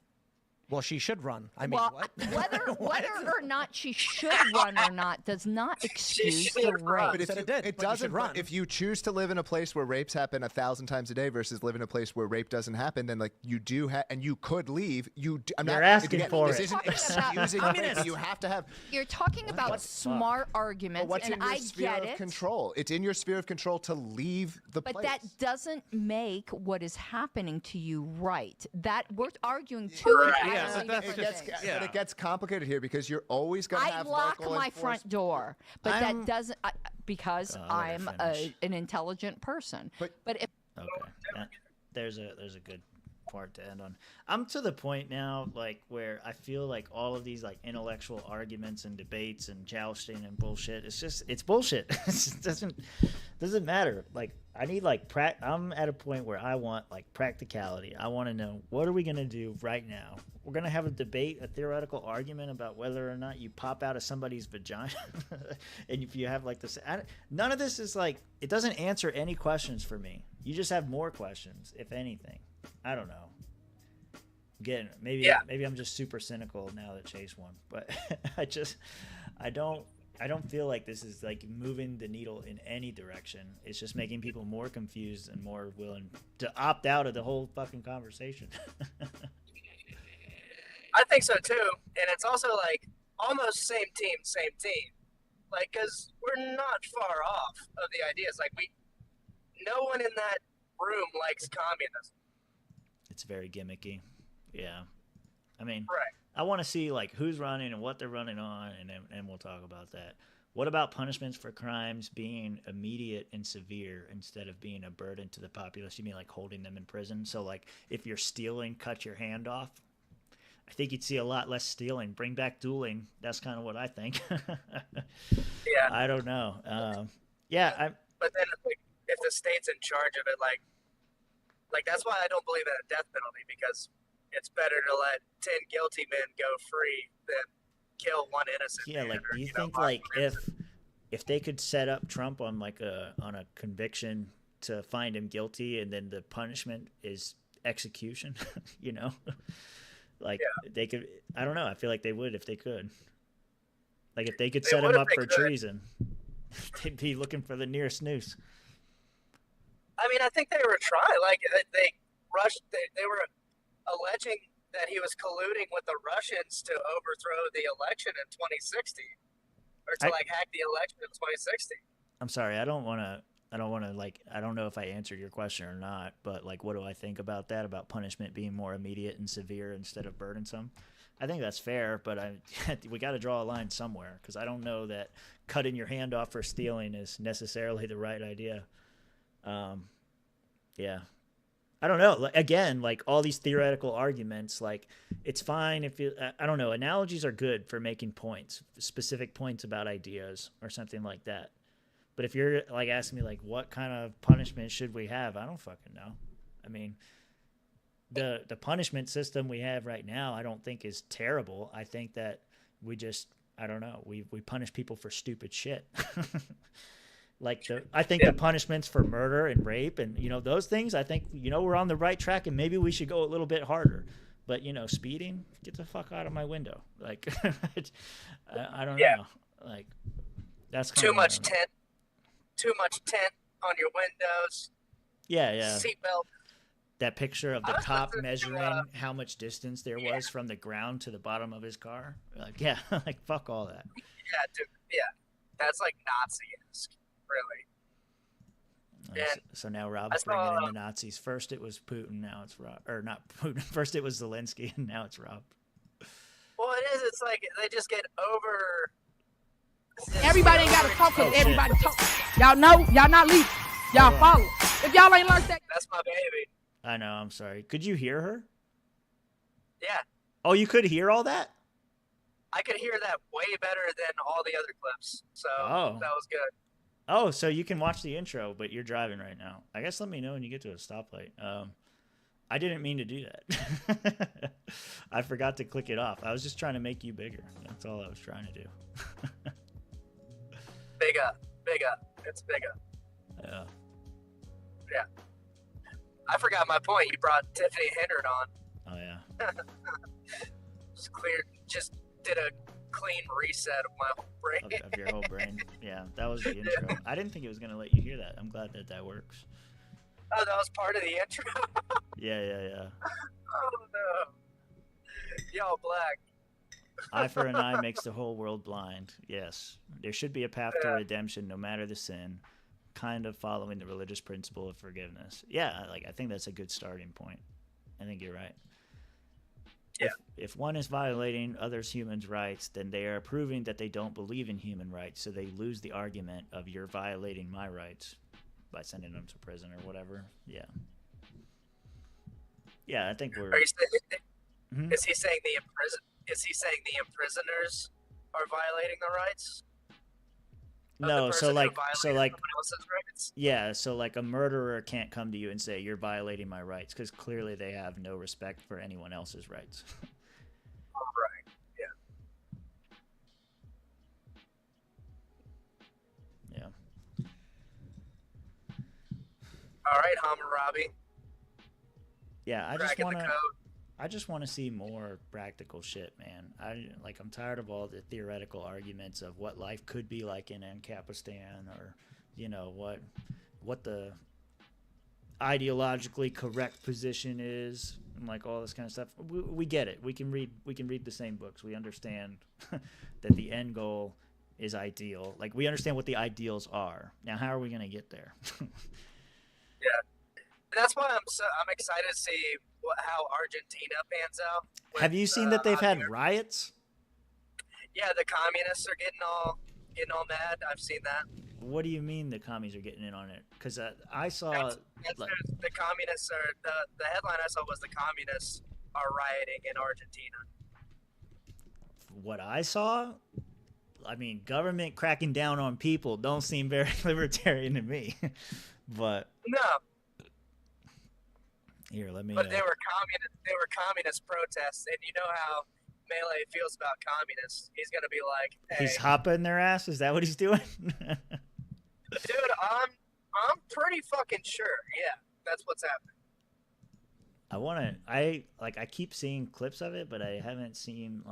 N: Well, she should run. I mean,
O: Well,
N: what?
O: whether or not she should run or not does not excuse the rape.
P: But if it doesn't run. If you choose to live in a place where rapes happen 1,000 times a day versus live in a place where rape doesn't happen, then like you do and you could leave. I'm
C: You're
P: not
C: asking for
P: this
C: it.
P: isn't excusing rape, but you have to have.
O: You're talking about smart arguments,
P: What's
O: and
P: in your
O: I
P: sphere
O: get
P: of
O: it.
P: control? It's in your sphere of control to leave the
O: But
P: place.
O: that doesn't make what is happening to you right. That we're arguing two entirely different things.
P: But it gets complicated here because you're always going to
O: I
P: have
O: lock
P: local
O: my front door, but that doesn't because I'm an intelligent person. But if
C: Okay, there's a good part to end on. I'm to the point now, like where I feel like all of these like intellectual arguments and debates and jousting and bullshit. It's bullshit. It doesn't matter. Like I need like I'm at a point where I want like practicality. I want to know, what are we gonna do right now? We're gonna have a debate, a theoretical argument about whether or not you pop out of somebody's vagina, and if you have like this, none of this is like, it doesn't answer any questions for me. You just have more questions, if anything. I don't know. Again, maybe I'm just super cynical now that Chase won, but I don't feel like this is like moving the needle in any direction. It's just making people more confused and more willing to opt out of the whole fucking conversation.
G: I think so too, and it's also like almost same team, like because we're not far off of the ideas. Like no one in that room likes communism.
C: It's very gimmicky. Yeah, I mean,
G: right.
C: I want to see like who's running and what they're running on, and we'll talk about that. What about punishments for crimes being immediate and severe instead of being a burden to the populace? You mean like holding them in prison? So like if you're stealing, cut your hand off. I think you'd see a lot less stealing. Bring back dueling. That's kind of what I think.
G: Yeah.
C: I don't know.
G: But then if the state's in charge of it, like that's why I don't believe in a death penalty, because it's better to let 10 guilty men go free than kill one innocent.
C: Yeah,
G: man
C: like
G: or,
C: do you think like if they could set up Trump on like a conviction to find him guilty and then the punishment is execution, you know? Like they could, I don't know. I feel like they would if they could. Like if they could set him up for treason, they'd be looking for the nearest noose.
G: I mean, I think they were trying. Like they rushed. They were alleging that he was colluding with the Russians to overthrow the election in 2060, or to hack the election in 2060.
C: I'm sorry. I don't want to like, I don't know if I answered your question or not, but like, what do I think about that? About punishment being more immediate and severe instead of burdensome? I think that's fair, but we got to draw a line somewhere, because I don't know that cutting your hand off for stealing is necessarily the right idea. Yeah. I don't know. Again, like all these theoretical arguments, like it's fine if you, I don't know, analogies are good for making points, specific points about ideas or something like that. But if you're like asking me like what kind of punishment should we have, I don't fucking know. I mean, the punishment system we have right now, I don't think is terrible. I think that we just, I don't know, we punish people for stupid shit. Like I think the punishments for murder and rape and those things, I think we're on the right track, and maybe we should go a little bit harder. But speeding, get the fuck out of my window. Like I don't know. Like that's
G: too much tent. Too much tent on your windows.
C: Yeah.
G: Seatbelt.
C: That picture of the cop measuring how much distance there was from the ground to the bottom of his car. Like, yeah, like fuck all that.
G: Yeah, dude. Yeah, that's like Nazi-esque, really.
C: So now Rob's bringing in the Nazis. First it was Putin, now it's Rob. Or not Putin. First it was Zelensky, and now it's Rob.
G: Well, it is. It's like they just get over.
A: Everybody ain't got to talk because everybody talk. Y'all know, y'all not leading. Y'all follow. If y'all ain't learned that.
G: That's my baby.
C: I know, I'm sorry. Could you hear her?
G: Yeah,
C: Oh, you could hear all that?
G: I could hear that way better than all the other clips. So
C: Oh.
G: that was good.
C: Oh, so you can watch the intro, but you're driving right now. I guess let me know when you get to a stoplight. I didn't mean to do that. I forgot to click it off. I was just trying to make you bigger. That's all I was trying to do.
G: Big up. It's big up.
C: Yeah.
G: Yeah. I forgot my point. You brought Tiffany Hendren on.
C: Oh, yeah.
G: Just did a clean reset of my whole brain.
C: Of your whole brain. Yeah, that was the intro. Yeah. I didn't think it was going to let you hear that. I'm glad that works.
G: Oh, that was part of the intro?
C: Yeah.
G: Oh, no. Y'all black.
C: Eye for an eye makes the whole world blind. Yes. There should be a path to redemption no matter the sin, kind of following the religious principle of forgiveness. Yeah, I think that's a good starting point. I think you're right.
G: Yeah.
C: If one is violating others' humans' rights, then they are proving that they don't believe in human rights, so they lose the argument of you're violating my rights by sending them to prison or whatever. Yeah. Yeah, I think we're...
G: Are you saying, Is he saying Is he saying the imprisoners are violating the rights?
C: No, so
G: someone else's rights?
C: Yeah, so a murderer can't come to you and say you're violating my rights because clearly they have no respect for anyone else's rights.
G: Right. Yeah.
C: Yeah.
G: All right, Hammurabi.
C: Yeah, I just want to see more practical shit, man. I'm tired of all the theoretical arguments of what life could be like in Ancapistan, or what the ideologically correct position is, and all this kind of stuff. We get it. We can read the same books. We understand that the end goal is ideal. We understand what the ideals are. Now, how are we going to get there?
G: Yeah. That's why I'm excited to see how Argentina pans out.
C: Have you seen that they've had riots?
G: Yeah, the communists are getting all mad. I've seen that.
C: What do you mean the commies are getting in on it? Because I saw
G: the communists are the headline I saw was the communists are rioting in Argentina.
C: What I saw, government cracking down on people don't seem very libertarian to me. But
G: no.
C: Here, let me.
G: But they were communist protests, and you know how Melee feels about communists. He's gonna be like, hey.
C: He's hopping their ass. Is that what he's doing?
G: Dude, I'm pretty fucking sure. Yeah, that's what's happening.
C: I keep seeing clips of it, but I haven't seen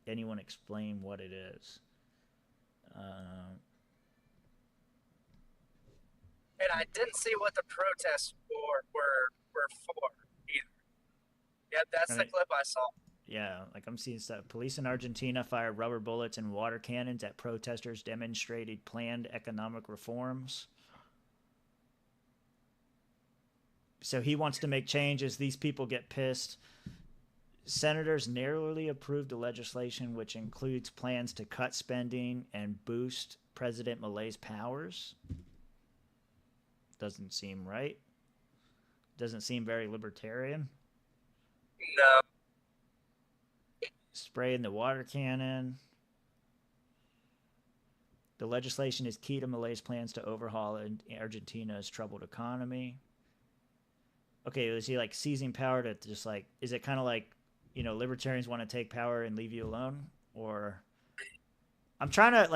C: anyone explain what it is.
G: And I didn't see what the protests were for either. Yep, that's the clip I saw.
C: Yeah, I'm seeing stuff. Police in Argentina fired rubber bullets and water cannons at protesters demonstrating planned economic reforms. So he wants to make changes. These people get pissed. Senators narrowly approved the legislation, which includes plans to cut spending and boost President Milei's powers. Doesn't seem right. Doesn't seem very libertarian.
G: No.
C: Spraying the water cannon. The legislation is key to Milei's plans to overhaul Argentina's troubled economy. Okay, is he seizing power to just is it kind of libertarians want to take power and leave you alone? Or I'm trying to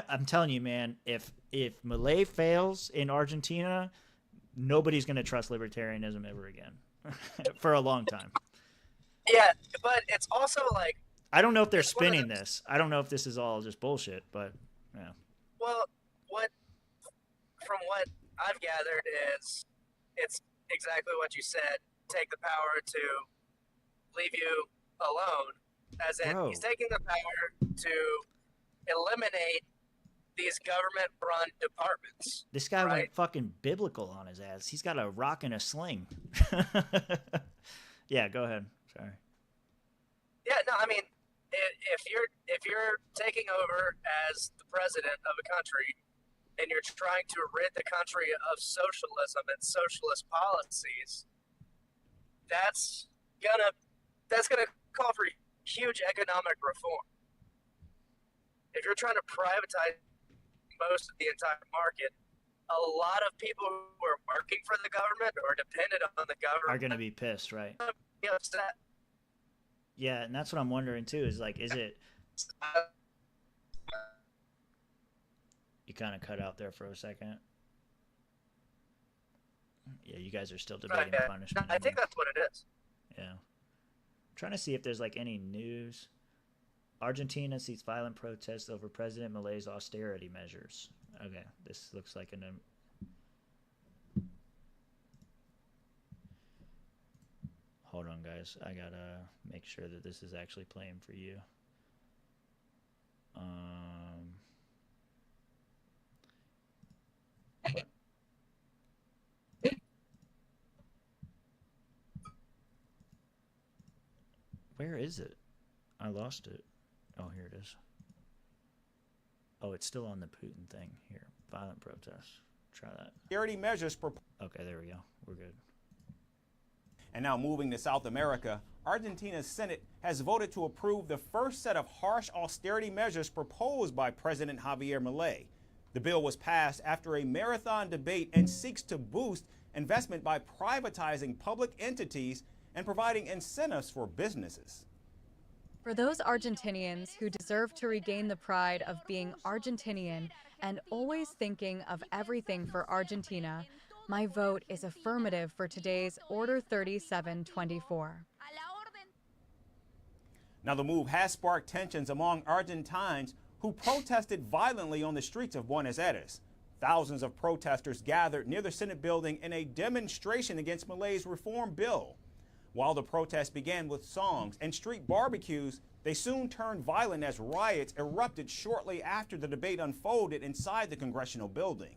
C: I'm telling you, man, if Milei fails in Argentina, nobody's going to trust libertarianism ever again for a long time.
G: Yeah, but it's also
C: I don't know if they're spinning this. I don't know if this is all just bullshit, but yeah.
G: Well, from what I've gathered is it's exactly what you said. Take the power to leave you alone. As in, he's taking the power to eliminate these government-run departments.
C: This guy went fucking biblical on his ass. He's got a rock and a sling. Yeah, go ahead. Sorry.
G: Yeah, no, if you're taking over as the president of a country and you're trying to rid the country of socialism and socialist policies, that's gonna call for huge economic reform. If you're trying to privatize most of the entire market, a lot of people who are working for the government or dependent on the government
C: are going to be pissed, right?
G: Be upset.
C: Yeah, and that's what I'm wondering too. Is like, is it? You kind of cut out there for a second. Yeah, you guys are still debating punishment.
G: I think that's what it is.
C: Yeah. I'm trying to see if there's like any news. Argentina sees violent protests over President Milei's austerity measures. Okay, this looks like an... Hold on, guys. I gotta make sure that this is actually playing for you. Where is it? I lost it. Oh, here it is. Oh, it's still on the Putin thing. Here, violent protests. Try that.
R: Austerity measures.
C: Okay, there we go. We're good.
R: And now moving to South America, Argentina's Senate has voted to approve the first set of harsh austerity measures proposed by President Javier Milei. The bill was passed after a marathon debate and seeks to boost investment by privatizing public entities and providing incentives for businesses.
S: For those Argentinians who deserve to regain the pride of being Argentinian and always thinking of everything for Argentina, my vote is affirmative for today's Order 3724.
R: Now, the move has sparked tensions among Argentines who protested violently on the streets of Buenos Aires. Thousands of protesters gathered near the Senate building in a demonstration against Milei's reform bill. While the protests began with songs and street barbecues, they soon turned violent as riots erupted shortly after the debate unfolded inside the congressional building.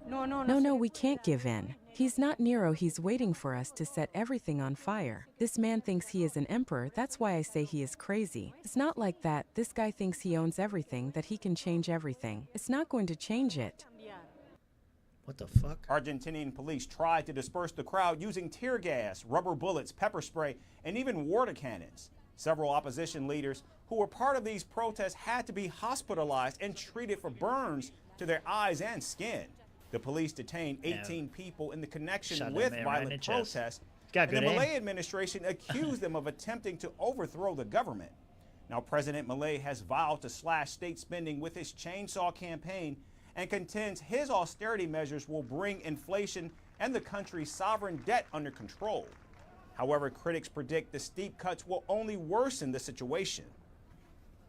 T: No, we can't give in. He's not Nero. He's waiting for us to set everything on fire. This man thinks he is an emperor. That's why I say he is crazy. It's not like that. This guy thinks he owns everything, that he can change everything. It's not going to change it.
C: What the fuck?
R: Argentinian police tried to disperse the crowd using tear gas, rubber bullets, pepper spray, and even water cannons. Several opposition leaders who were part of these protests had to be hospitalized and treated for burns to their eyes and skin. The police detained 18 people in the connection with violent protests, and the Milei administration accused them of attempting to overthrow the government. Now, President Milei has vowed to slash state spending with his chainsaw campaign and contends his austerity measures will bring inflation and the country's sovereign debt under control. However, critics predict the steep cuts will only worsen the situation.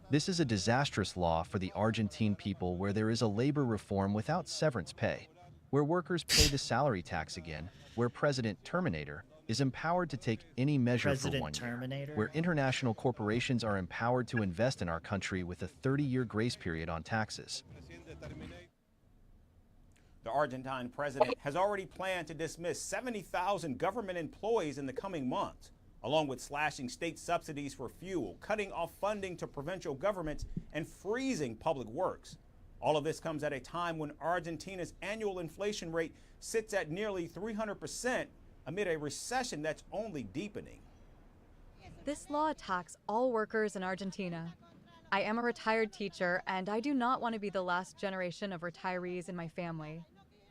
U: This is a disastrous law for the Argentine people where there is a labor reform without severance pay, where workers pay the salary tax again, where President Terminator is empowered to take any measure for 1 year, where international corporations are empowered to invest in our country with a 30-year grace period on taxes.
R: The Argentine president has already planned to dismiss 70,000 government employees in the coming months, along with slashing state subsidies for fuel, cutting off funding to provincial governments, and freezing public works. All of this comes at a time when Argentina's annual inflation rate sits at nearly 300% amid a recession that's only deepening.
S: This law attacks all workers in Argentina. I am a retired teacher, and I do not want to be the last generation of retirees in my family.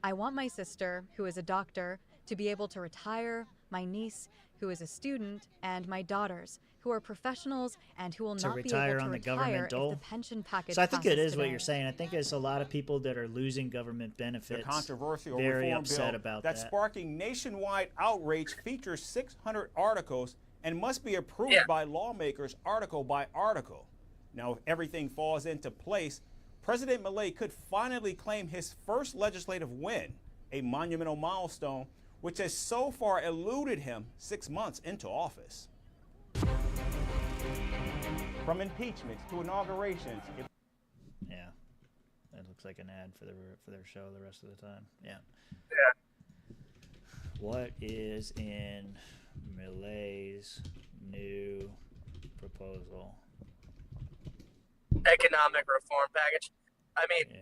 S: I want my sister, who is a doctor, to be able to retire, my niece, who is a student, and my daughters, who are professionals and who will not be able to retire if the pension package
C: So I think it is
S: today.
C: what you're saying. I think there's a lot of people that are losing government benefits.
R: The controversial
C: very
R: reform
C: upset
R: bill
C: about
R: that's
C: that.
R: sparking nationwide outrage features 600 articles and must be approved by lawmakers article by article. Now, if everything falls into place, President Milei could finally claim his first legislative win, a monumental milestone which has so far eluded him 6 months into office. From impeachments to inaugurations.
C: Yeah, that looks like an ad for their show the rest of the time. Yeah. What is in Milei's new proposal?
G: Economic reform package. I mean,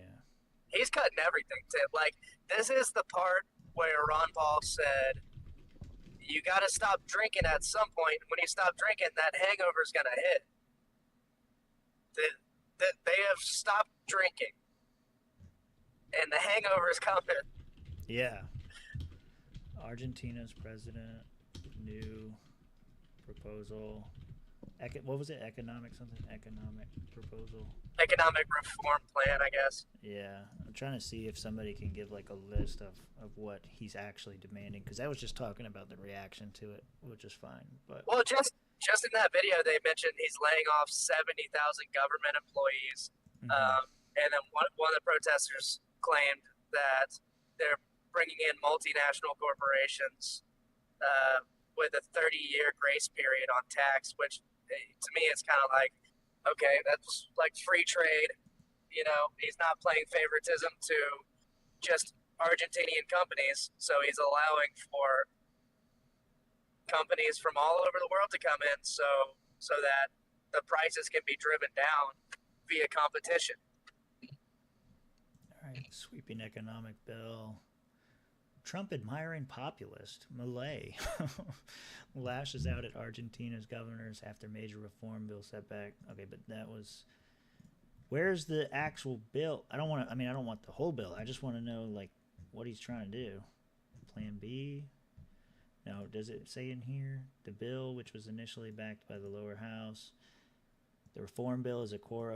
G: he's cutting everything. Like, this is the part where Ron Paul said, you got to stop drinking at some point. When you stop drinking, that hangover is going to hit. They have stopped drinking, and the hangover is coming.
C: Yeah. Argentina's president, new proposal. What was it? Economic proposal.
G: Economic reform plan, I guess.
C: Yeah, I'm trying to see if somebody can give like a list of what he's actually demanding, because I was just talking about the reaction to it, which is fine. But
G: Well, just in that video, they mentioned he's laying off 70,000 government employees, and then one of the protesters claimed that they're bringing in multinational corporations with a 30-year grace period on tax, which to me it's kind of like, okay, that's like free trade. You know, he's not playing favoritism to just Argentinian companies, so he's allowing for companies from all over the world to come in, so that the prices can be driven down via competition.
C: All right, sweeping economic bill. Trump admiring populist, Malay, lashes out at Argentina's governors after major reform bill setback. Okay, but that was... Where's the actual bill? I don't want the whole bill. I just want to know, like, what he's trying to do. Plan B? No, does it say in here? The bill, which was initially backed by the lower house. The reform bill is a core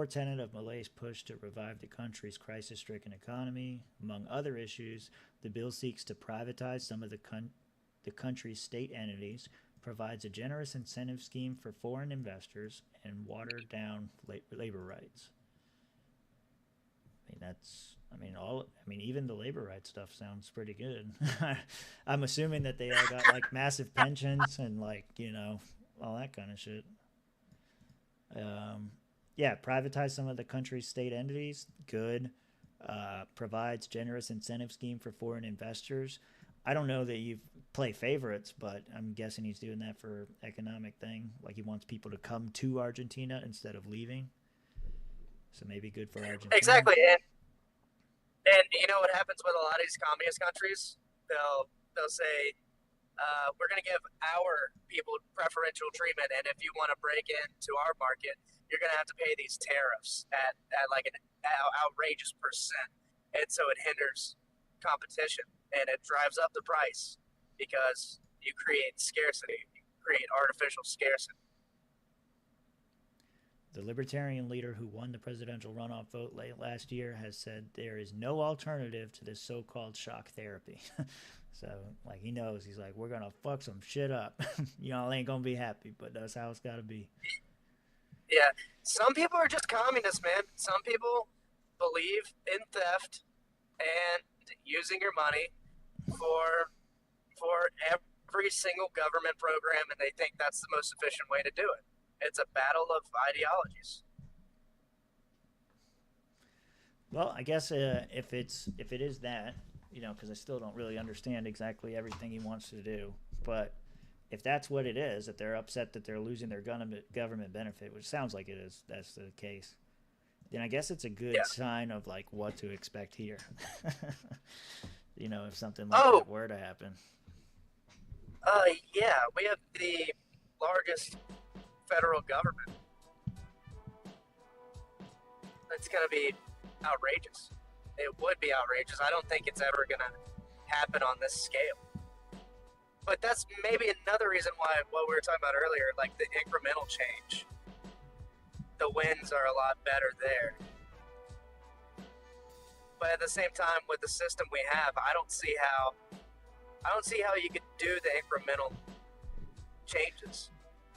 C: tenet of Malay's push to revive the country's crisis-stricken economy. Among other issues, the bill seeks to privatize some of the country's state entities, provides a generous incentive scheme for foreign investors, and watered down labor rights. Even the labor rights stuff sounds pretty good. I'm assuming that they all got like massive pensions and like, you know, all that kind of shit. Yeah, privatize some of the country's state entities. Good. Provides generous incentive scheme for foreign investors. I don't know that you play favorites, but I'm guessing he's doing that for economic thing. Like he wants people to come to Argentina instead of leaving. So maybe good for Argentina.
G: Exactly, and you know what happens with a lot of these communist countries? They'll say, we're going to give our people preferential treatment, and if you want to break into our market, you're going to have to pay these tariffs at like an outrageous percent, and so it hinders competition and it drives up the price because you create scarcity, you create artificial scarcity.
C: The libertarian leader who won the presidential runoff vote late last year has said there is no alternative to this so-called shock therapy. So, like, he knows. He's like, we're going to fuck some shit up. Y'all ain't going to be happy, but that's how it's got to be.
G: Yeah. Some people are just communists, man. Some people believe in theft and using your money for every single government program, and they think that's the most efficient way to do it. It's a battle of ideologies.
C: Well, I guess if it is that, you know, because I still don't really understand exactly everything he wants to do, but if that's what it is, that they're upset that they're losing their government benefit, which sounds like it is, that's the case, then I guess it's a good sign of like what to expect here. You know, if something like that were to happen.
G: Yeah, we have the largest federal government. It's going to be outrageous. It would be outrageous. I don't think it's ever going to happen on this scale. But that's maybe another reason why what we were talking about earlier, like the incremental change, the wins are a lot better there. But at the same time, with the system we have, I don't see how you could do the incremental changes,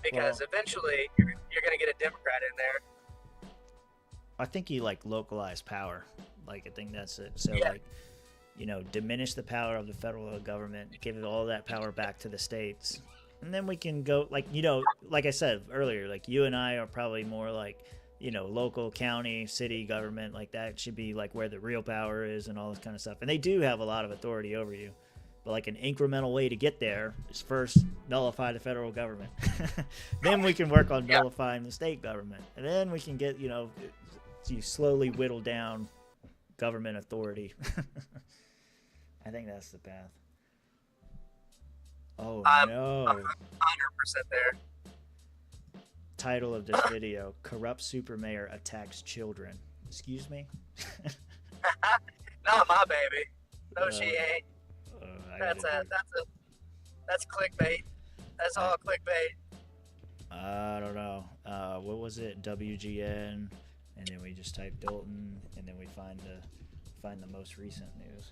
G: because eventually you're going to get a Democrat in there.
C: I think you like localize power. Like, I think that's it. So like, you know, diminish the power of the federal government, give all that power back to the states, and then we can go, like, you know, like I said earlier, like you and I are probably more like, you know, local, county, city government, like that should be like where the real power is and all this kind of stuff. And they do have a lot of authority over you. But like an incremental way to get there is first nullify the federal government. Then we can work on nullifying the state government. And then we can get, you know, you slowly whittle down government authority. I think that's the path. Oh
G: I'm
C: no.
G: 100% there.
C: Title of this video: Corrupt super mayor attacks children. Excuse me?
G: Not my baby. No, she ain't.
C: That's
G: That's clickbait. That's all clickbait.
C: I don't know. What was it? WGN, and then we just type Dalton, and then we find the most recent news.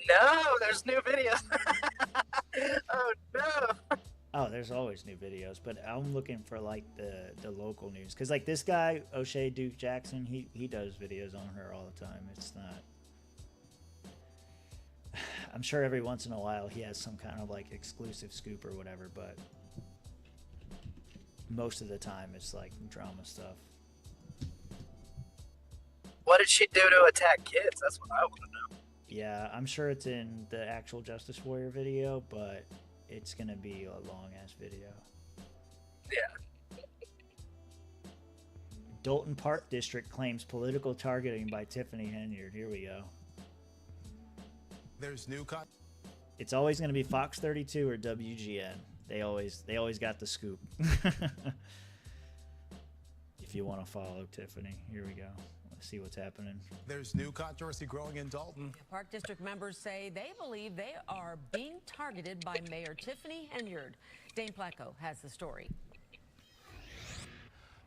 G: No, there's new videos. Oh no.
C: Oh, there's always new videos, but I'm looking for like the local news, because like this guy O'Shea Duke Jackson, he does videos on her all the time. It's not. I'm sure every once in a while he has some kind of like exclusive scoop or whatever, but most of the time it's like drama stuff.
G: What did she do to attack kids? That's what I want to know.
C: Yeah, I'm sure it's in the actual Justice Warrior video, but it's gonna be a long ass video.
G: Yeah.
C: Dalton Park District claims political targeting by Tiffany Henyard. Here we go.
B: There's new cut.
C: It's always gonna be Fox 32 or WGN. They always got the scoop. If you want to follow Tiffany, here we go. Let's see what's happening.
B: There's new controversy growing in Dalton.
D: Park District members say they believe they are being targeted by Mayor Tiffany Henyard. Dane Placco has the story.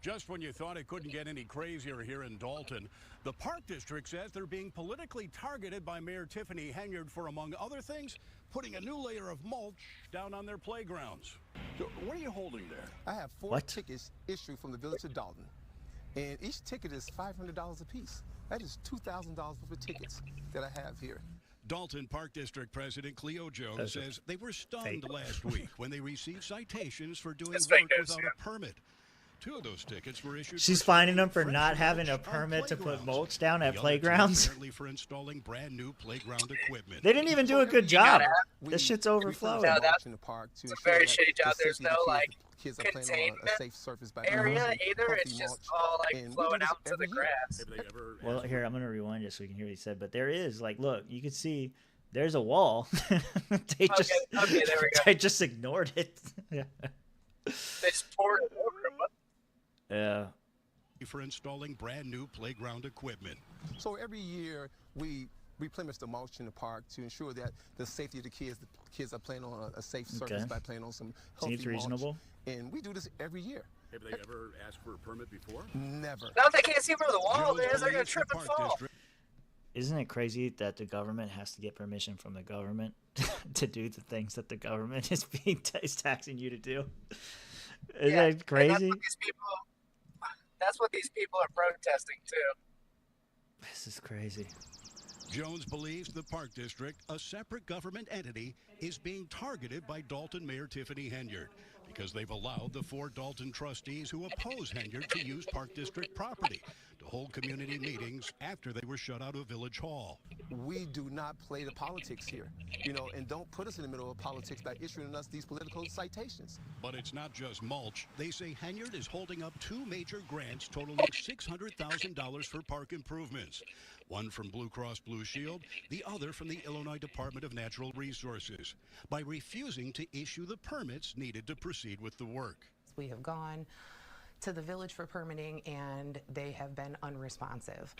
V: Just when you thought it couldn't get any crazier here in Dalton, the Park District says they're being politically targeted by Mayor Tiffany Henyard for, among other things, putting a new layer of mulch down on their playgrounds. So what are you holding there?
W: I have four tickets issued from the village of Dalton, and each ticket is $500 a piece. That is $2,000 worth of tickets that I have here.
V: Dalton Park District President Cleo Jones says they were stunned last week when they received citations for doing work without a permit. 2 of those tickets were issued.
C: She's finding them for not having a permit to put mulch down at playgrounds.
V: Apparently for installing brand new playground equipment.
C: They didn't even do a good job. This shit's overflowing.
G: No, that's it's a very shitty job. There's no like containment area either. It's just all like flowing out to the grass.
C: Well, here, I'm gonna rewind it so we can hear what he said. But there is, like, look, you can see there's a wall. They just
G: there we go.
C: They just ignored it. Yeah.
G: They just poured it over him.
C: Yeah.
V: For installing brand new playground equipment.
W: So every year we replenish the mulch in the park to ensure that the safety of the kids are playing on a safe surface by playing on some healthy
C: Seems reasonable.
W: Mulch. And we do this every year.
V: Have they ever asked for a permit before?
W: Never.
G: No, they can't see where the wall is. They're gonna trip and fall.
C: Isn't it crazy that the government has to get permission from the government to do the things that the government is taxing you to do? Isn't that crazy?
G: That's what these people are protesting too.
C: This is crazy.
V: Jones believes the Park District, a separate government entity, is being targeted by Dalton Mayor Tiffany Henyard because they've allowed the 4 Dalton trustees who oppose Henyard to use Park District property to hold community meetings after they were shut out of Village Hall.
W: We do not play the politics here, and don't put us in the middle of politics by issuing us these political citations.
V: But it's not just mulch. They say Henyard is holding up 2 major grants totaling $600,000 for park improvements. One from Blue Cross Blue Shield, the other from the Illinois Department of Natural Resources, by refusing to issue the permits needed to proceed with the work.
X: We have gone to the village for permitting and they have been unresponsive.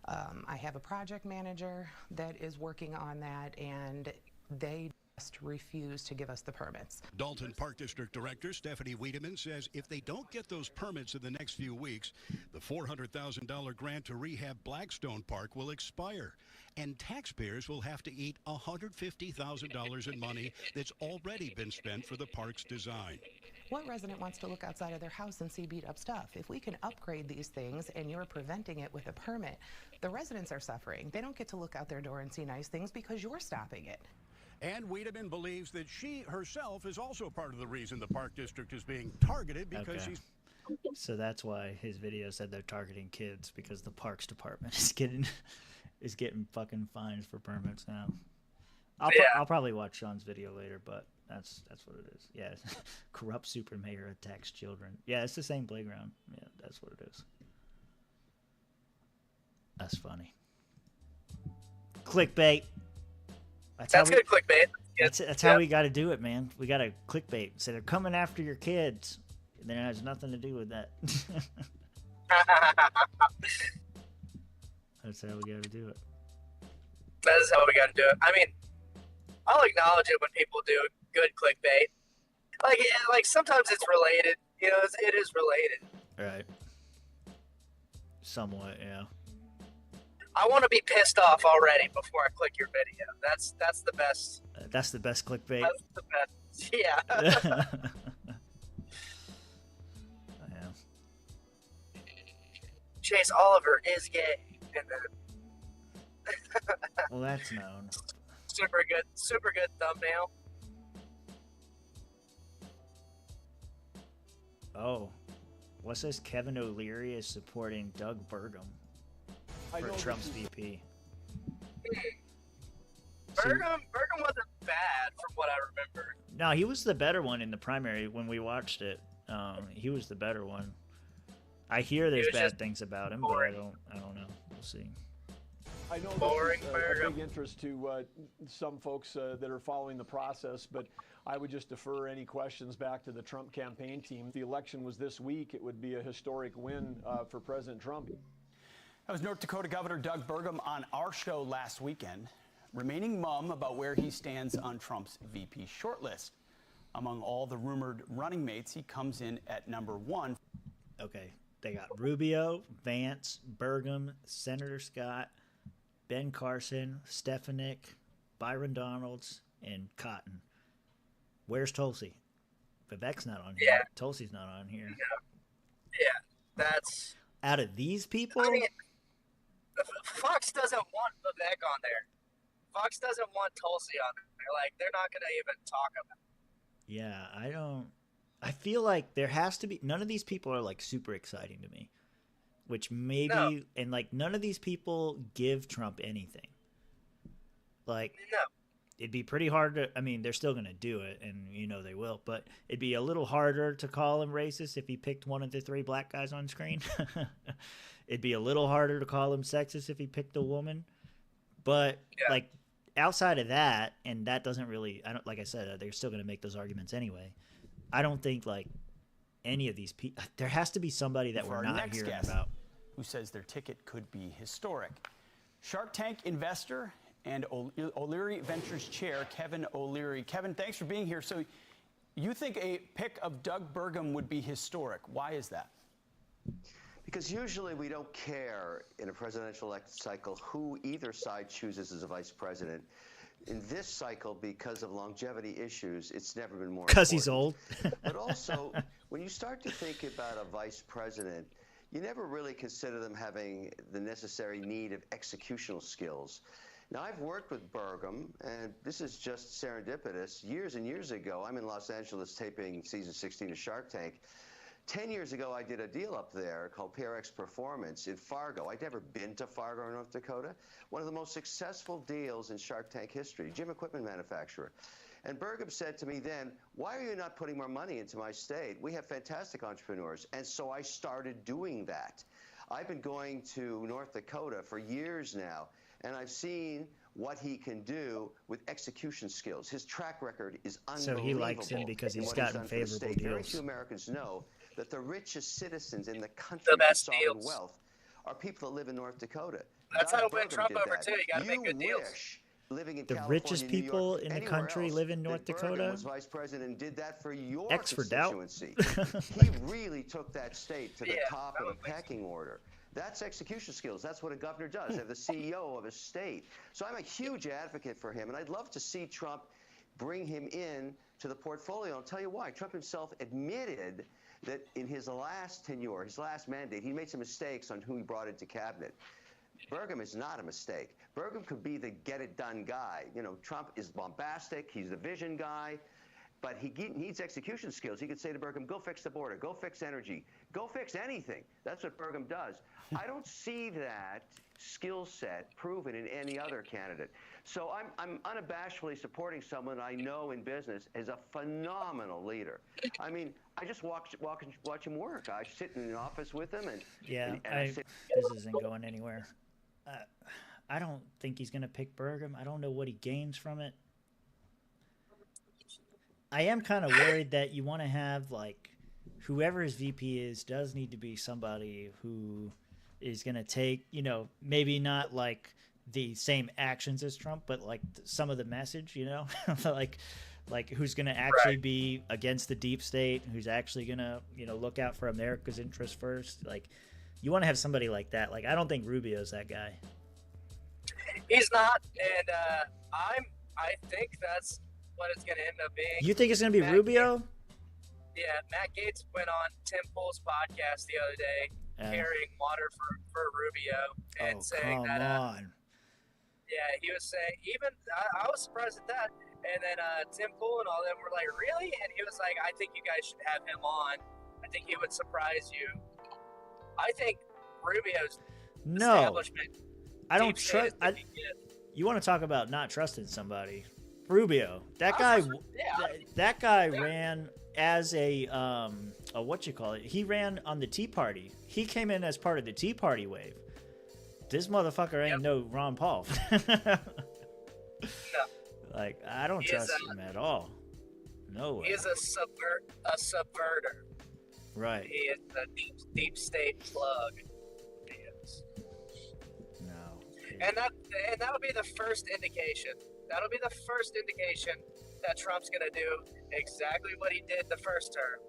X: I have a project manager that is working on that and they just refuse to give us the permits.
V: Dalton Park District Director Stephanie Wiedemann says if they don't get those permits in the next few weeks, the $400,000 grant to rehab Blackstone Park will expire, and taxpayers will have to eat $150,000 in money that's already been spent for the park's design.
X: What resident wants to look outside of their house and see beat up stuff? If we can upgrade these things and you're preventing it with a permit, the residents are suffering. They don't get to look out their door and see nice things because you're stopping it.
V: And Wiedemann believes that she herself is also part of the reason the Park District is being targeted because she's...
C: So that's why his video said they're targeting kids, because the Parks Department is getting fucking fines for permits now. I'll probably watch Sean's video later, but that's what it is. Yeah, corrupt super mayor attacks children. Yeah, it's the same playground. Yeah, that's what it is. That's funny. Clickbait.
G: That's good clickbait.
C: That's how we got to do it, man. We got to clickbait. So they're coming after your kids. And that has nothing to do with that. That's how we got to do it.
G: That is how we got to do it. I mean, I'll acknowledge it when people do good clickbait. Like sometimes it's related. You know, it is related.
C: Right. Somewhat, yeah.
G: I want to be pissed off already before I click your video. That's the best.
C: That's the best clickbait.
G: That's the best. Yeah. Chase Oliver is gay. And then
C: well, that's known.
G: Super good thumbnail.
C: Oh, what's this? Kevin O'Leary is supporting Doug Burgum for Trump's VP.
G: Burgum wasn't bad from what I remember.
C: No, he was the better one in the primary when we watched it. He was the better one. I hear there's bad things about him, boring. But I don't know. We'll see.
E: I know this is a big interest to some folks that are following the process, but I would just defer any questions back to the Trump campaign team. If the election was this week, it would be a historic win for President Trump.
F: That was North Dakota Governor Doug Burgum on our show last weekend, remaining mum about where he stands on Trump's VP shortlist. Among all the rumored running mates, he comes in at #1.
C: Okay. They got Rubio, Vance, Burgum, Senator Scott, Ben Carson, Stefanik, Byron Donalds, and Cotton. Where's Tulsi? Vivek's not on here.
G: Yeah.
C: Tulsi's not on here.
G: Yeah, that's...
C: Out of these people?
G: I mean, Fox doesn't want Vivek on there. Fox doesn't want Tulsi on there. Like, they're not going to even talk about it.
C: Yeah, I feel like there has to be... None of these people are, like, super exciting to me. Which maybe... No. And, like, none of these people give Trump anything. Like...
G: No.
C: It'd be pretty hard to... I mean, they're still going to do it, and you know they will. But it'd be a little harder to call him racist if he picked one of the 3 black guys on screen. It'd be a little harder to call him sexist if he picked a woman. But, like, outside of that, and that doesn't really... like I said, they're still going to make those arguments anyway. I don't think, like, any of these people... There has to be somebody that we're not hearing about.
F: Who says their ticket could be historic. Shark Tank investor and O'Leary Ventures chair, Kevin O'Leary. Kevin, thanks for being here. So you think a pick of Doug Burgum would be historic. Why is that?
H: Because usually we don't care in a presidential cycle who either side chooses as a vice president. In this cycle, because of longevity issues, it's never been more important.
C: Because he's old.
H: But also, when you start to think about a vice president, you never really consider them having the necessary need of executional skills. Now, I've worked with Burgum, and this is just serendipitous. Years and years ago, I'm in Los Angeles taping season 16 of Shark Tank. 10 years ago, I did a deal up there called PRX Performance in Fargo. I'd never been to Fargo, North Dakota. One of the most successful deals in Shark Tank history, gym equipment manufacturer. And Burgum said to me then, why are you not putting more money into my state? We have fantastic entrepreneurs. And so I started doing that. I've been going to North Dakota for years now, and I've seen what he can do with execution skills. His track record is unbelievable.
C: So he likes him because he's gotten favorable deals.
H: Very few Americans know that the richest citizens in the country with sovereign wealth are people that live in North Dakota.
G: That's how to win Trump over, too. You got to make good deals.
H: Living in
C: the
H: California,
C: richest people in the country live in North Dakota.
H: Was vice president and did that for your
C: X for doubt.
H: He really took that state to the top of the pecking order. That's execution skills. That's what a governor does. They're the CEO of a state. So I'm a huge advocate for him, and I'd love to see Trump bring him in to the portfolio. I'll tell you why. Trump himself admitted that in his last tenure, his last mandate, he made some mistakes on who he brought into cabinet. Burgum is not a mistake. Burgum could be the get-it-done guy. You know, Trump is bombastic. He's the vision guy. But he needs execution skills. He could say to Burgum, go fix the border, go fix energy, go fix anything. That's what Burgum does. I don't see that skill set proven in any other candidate. So I'm unabashedly supporting someone I know in business as a phenomenal leader. I mean, I just watch him work. I sit in an office with him. And
C: yeah,
H: and I sit,
C: this isn't going anywhere. I don't think he's going to pick Burgum. I don't know what he gains from it. I am kind of worried that you want to have, like, whoever his VP is does need to be somebody who is going to take, you know, maybe not like the same actions as Trump, but like some of the message, you know, like who's going to actually be against the deep state, who's actually going to, you know, look out for America's interests first. Like, you want to have somebody like that. Like, I don't think Rubio's that guy.
G: He's not, and I think that's what it's going to end up being.
C: You think it's going to be Rubio?
G: Yeah, Matt Gaetz went on Tim Pool's podcast the other day, carrying water for Rubio and saying that. Yeah, he was saying, even I was surprised at that. And then Tim Pool and all them were like, really? And he was like, I think you guys should have him on. I think he would surprise you. I think Rubio's establishment.
C: I don't trust. You want to talk about not trusting somebody? Rubio, that guy ran as a what you call it? He ran on the Tea Party. He came in as part of the Tea Party wave. This motherfucker ain't no Ron Paul. Like, I don't trust him at all. No way.
G: He is a subverter.
C: Right.
G: He is a deep state plug. He is.
C: No.
G: And that would be the first indication. That'll be the first indication that Trump's gonna do exactly what he did the first term,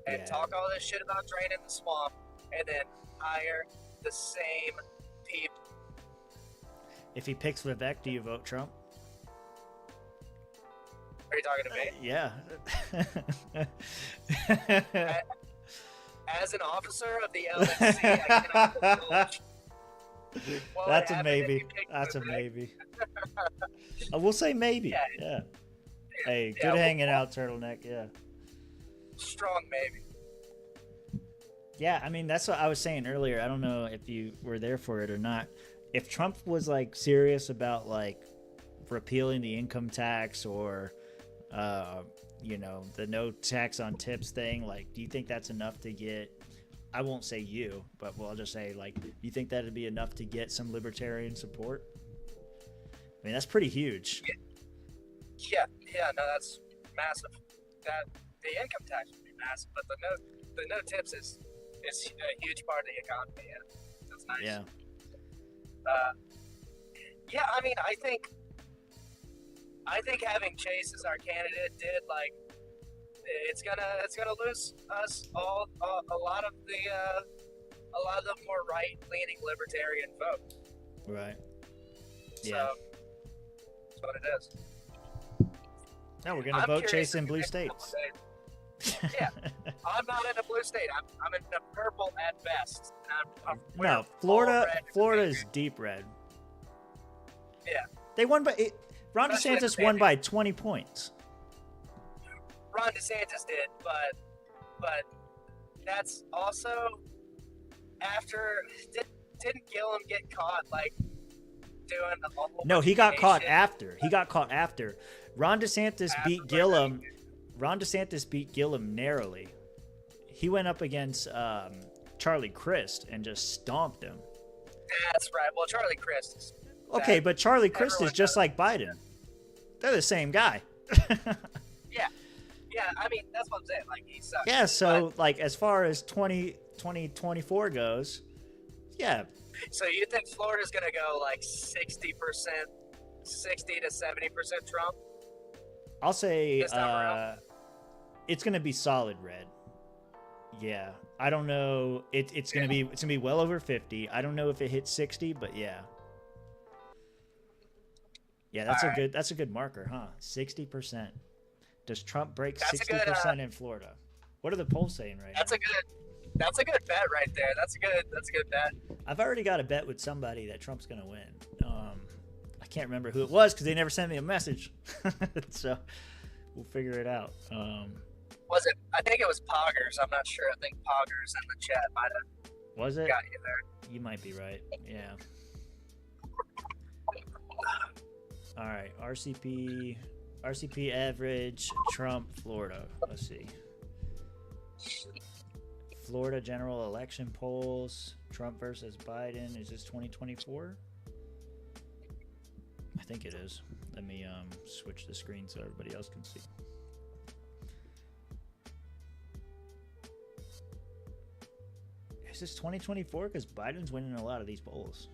G: and talk all this shit about draining the swamp, and then hire the same people.
C: If he picks Vivek, do you vote Trump?
G: Are you talking to me?
C: Yeah.
G: As an officer of the LNC, I cannot divulge.
C: That's a maybe. That's a maybe. We'll say maybe. Yeah. Hey, good hanging out, Turtleneck. Yeah.
G: Strong maybe.
C: Yeah, I mean, that's what I was saying earlier. I don't know if you were there for it or not. If Trump was like serious about like repealing the income tax or you know, the no tax on tips thing, like, do you think that's enough to get, I won't say you, but I'll just say, like, do you think that'd be enough to get some libertarian support? I mean, that's pretty huge.
G: Yeah, no, that's massive. That the income tax would be massive, but the no tips is a huge part of the economy. Yeah, that's nice.
C: Yeah.
G: Yeah, I mean, I think having Chase as our candidate did, like, it's gonna lose us all a lot of the more right-leaning libertarian vote.
C: Right.
G: So,
C: Yeah.
G: that's what it is.
C: No, we're gonna vote Chase in blue states.
G: Yeah, I'm not in a blue state. I'm in a purple at best.
C: No, Florida is deep red.
G: Yeah.
C: They won by Ron DeSantis won by 20 points.
G: Ron DeSantis did, but that's also after didn't Gillum get caught like doing a whole
C: No, he got caught after. He got caught after. Ron DeSantis beat Gillum. Ron DeSantis beat Gillum narrowly. He went up against Charlie Crist and just stomped him.
G: That's right. Well, Charlie Crist is
C: okay, but Charlie Crist is just like Biden. They're the same guy.
G: Yeah, I mean, that's what I'm saying. Like, he sucks.
C: Yeah, so, like, as far as 2024 goes, yeah.
G: So you think Florida's going to go, like, 60% 60 to 70% Trump?
C: I'll say it's going to be solid red. Yeah. I don't know. It's going to be well over 50. I don't know if it hits 60, but yeah. Yeah, that's a good marker, huh? 60%. Does Trump break 60% in Florida? What are the polls saying right now?
G: That's a good bet right there. That's a good bet.
C: I've already got a bet with somebody that Trump's going to win. I can't remember who it was because they never sent me a message. So we'll figure it out.
G: Was it? I think it was Poggers. I'm not sure. I think Poggers in the chat might have.
C: Was it?
G: Got you there.
C: You might be right. Yeah. All right. RCP average, Trump, Florida. Let's see. Florida general election polls, Trump versus Biden. Is this 2024? think it is. Let me switch the screen so everybody else can see. Is this 2024? Because Biden's winning a lot of these polls.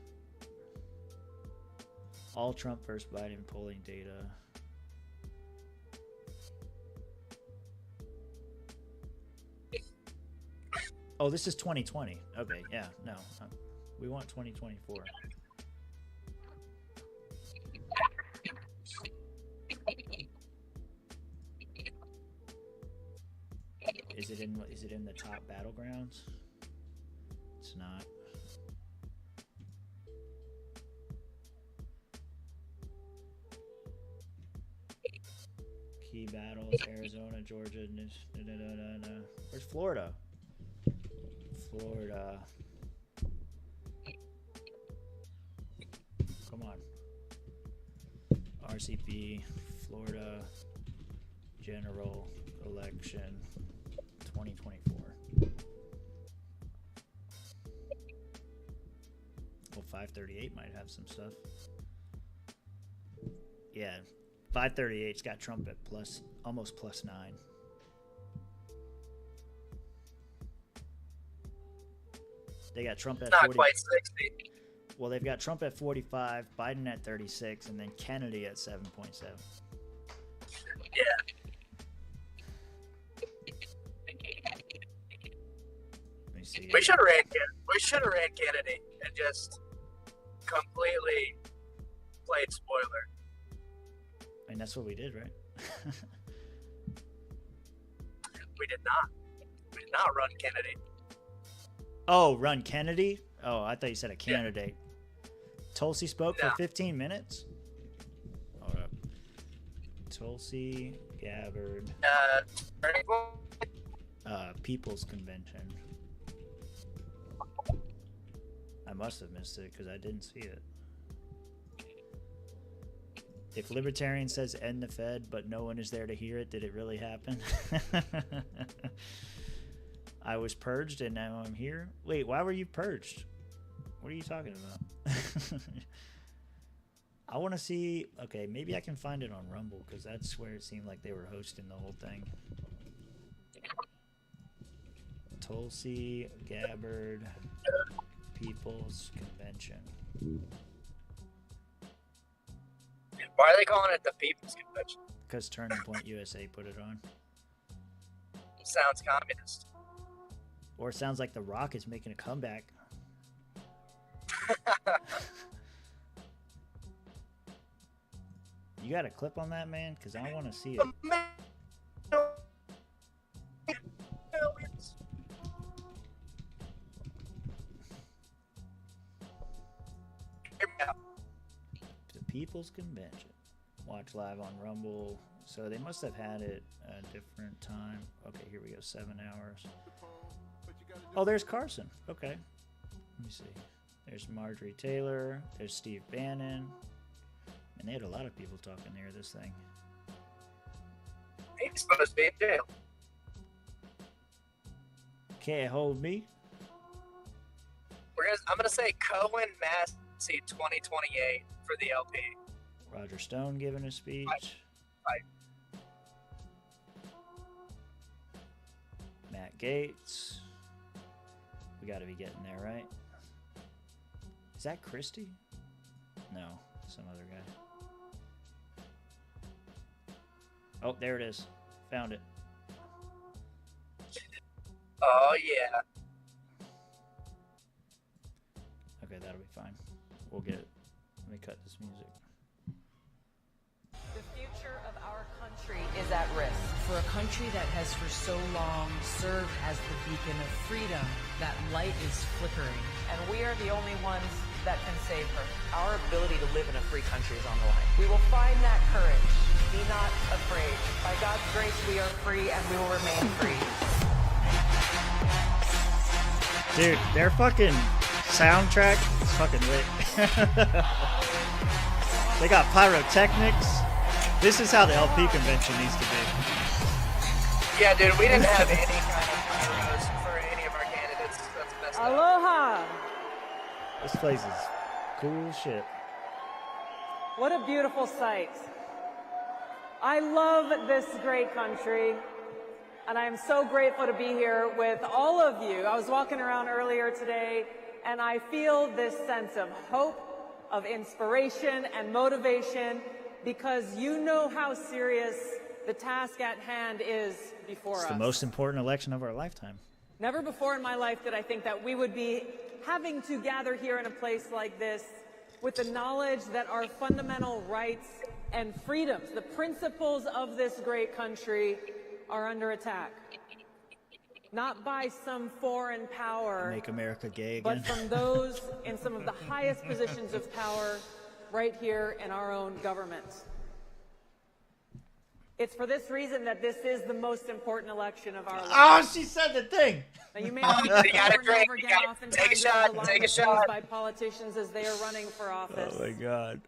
C: All Trump versus Biden polling data. Oh, this is 2020. Okay, yeah, no. We want 2024. Is it in the top battlegrounds? It's not. Key battles: Arizona, Georgia. Where's Florida? Florida. Come on. RCP, Florida general election 2024. Well, 538 might have some stuff. Yeah, 538's got Trump at almost +9. They got Trump at
G: Not
C: 40.
G: quite 60.
C: Well, they've got Trump at 45, Biden at 36, and then Kennedy at 7.7.
G: Yeah.
C: Let me see.
G: We should have ran Kennedy and just completely played spoiler.
C: I mean, that's what we did, right?
G: We did not. We did not run Kennedy.
C: Oh, run Kennedy? Oh, I thought you said a candidate. Tulsi spoke for 15 minutes? Hold up. Tulsi Gabbard. People's Convention. I must have missed it because I didn't see it. If Libertarian says end the Fed, but no one is there to hear it, did it really happen? I was purged and now I'm here. Wait, why were you purged? What are you talking about? I want to see. Okay, maybe I can find it on Rumble because that's where it seemed like they were hosting the whole thing. Tulsi Gabbard People's Convention.
G: Why are they calling it the People's Convention?
C: Because Turning Point USA put it on.
G: Sounds communist.
C: Or it sounds like The Rock is making a comeback. You got a clip on that, man? Because I want to see it. The People's Convention. Watch live on Rumble. So they must have had it a different time. Okay, here we go. 7 hours. Oh, there's Carson. Okay. Let me see. There's Marjorie Taylor. There's Steve Bannon. And they had a lot of people talking near this thing.
G: He's supposed to be in jail.
C: Can't hold me.
G: I'm gonna say Cohen Massey 2028 for the LP.
C: Roger Stone giving a speech.
G: Right.
C: Matt Gaetz. We got to be getting there, right? Is that Christie? No, some other guy. Oh, there it is. Found it.
G: Oh, yeah.
C: Okay, that'll be fine. We'll get it. Let me cut this music.
J: The future of our country is at risk. For a country that has for so long served as the beacon of freedom, that light is flickering.
K: And we are the only ones that can save her. Our ability to live in a free country is on the line. We will find that courage. Be not afraid. By God's grace, we are free and we will remain free.
C: Dude, their fucking soundtrack is fucking lit. They got pyrotechnics. This is how the LP convention needs to be.
G: Yeah, dude, we didn't have any kind of heroes for any of our candidates. That's messed up.
J: Aloha!
C: This place is cool shit.
K: What a beautiful sight. I love this great country, and I am so grateful to be here with all of you. I was walking around earlier today, and I feel this sense of hope, of inspiration and motivation, because you know how serious the task at hand is before us.
C: It's the most important election of our lifetime.
K: Never before in my life did I think that we would be having to gather here in a place like this with the knowledge that our fundamental rights and freedoms, the principles of this great country, are under attack. Not by some foreign power,
C: Make America gay again.
K: but from those in some of the highest positions of power right here in our own government. It's for this reason that this is the most important election of our lives.
C: Oh, she said the thing.
K: Now, you may not
G: You
K: over
G: gotta
K: and
G: drink.
K: over
G: You
K: again,
G: gotta
K: oftentimes
G: take a shot.
K: the line
G: Take a
K: is
G: shot.
K: used by politicians as they are running for office.
C: Oh my God.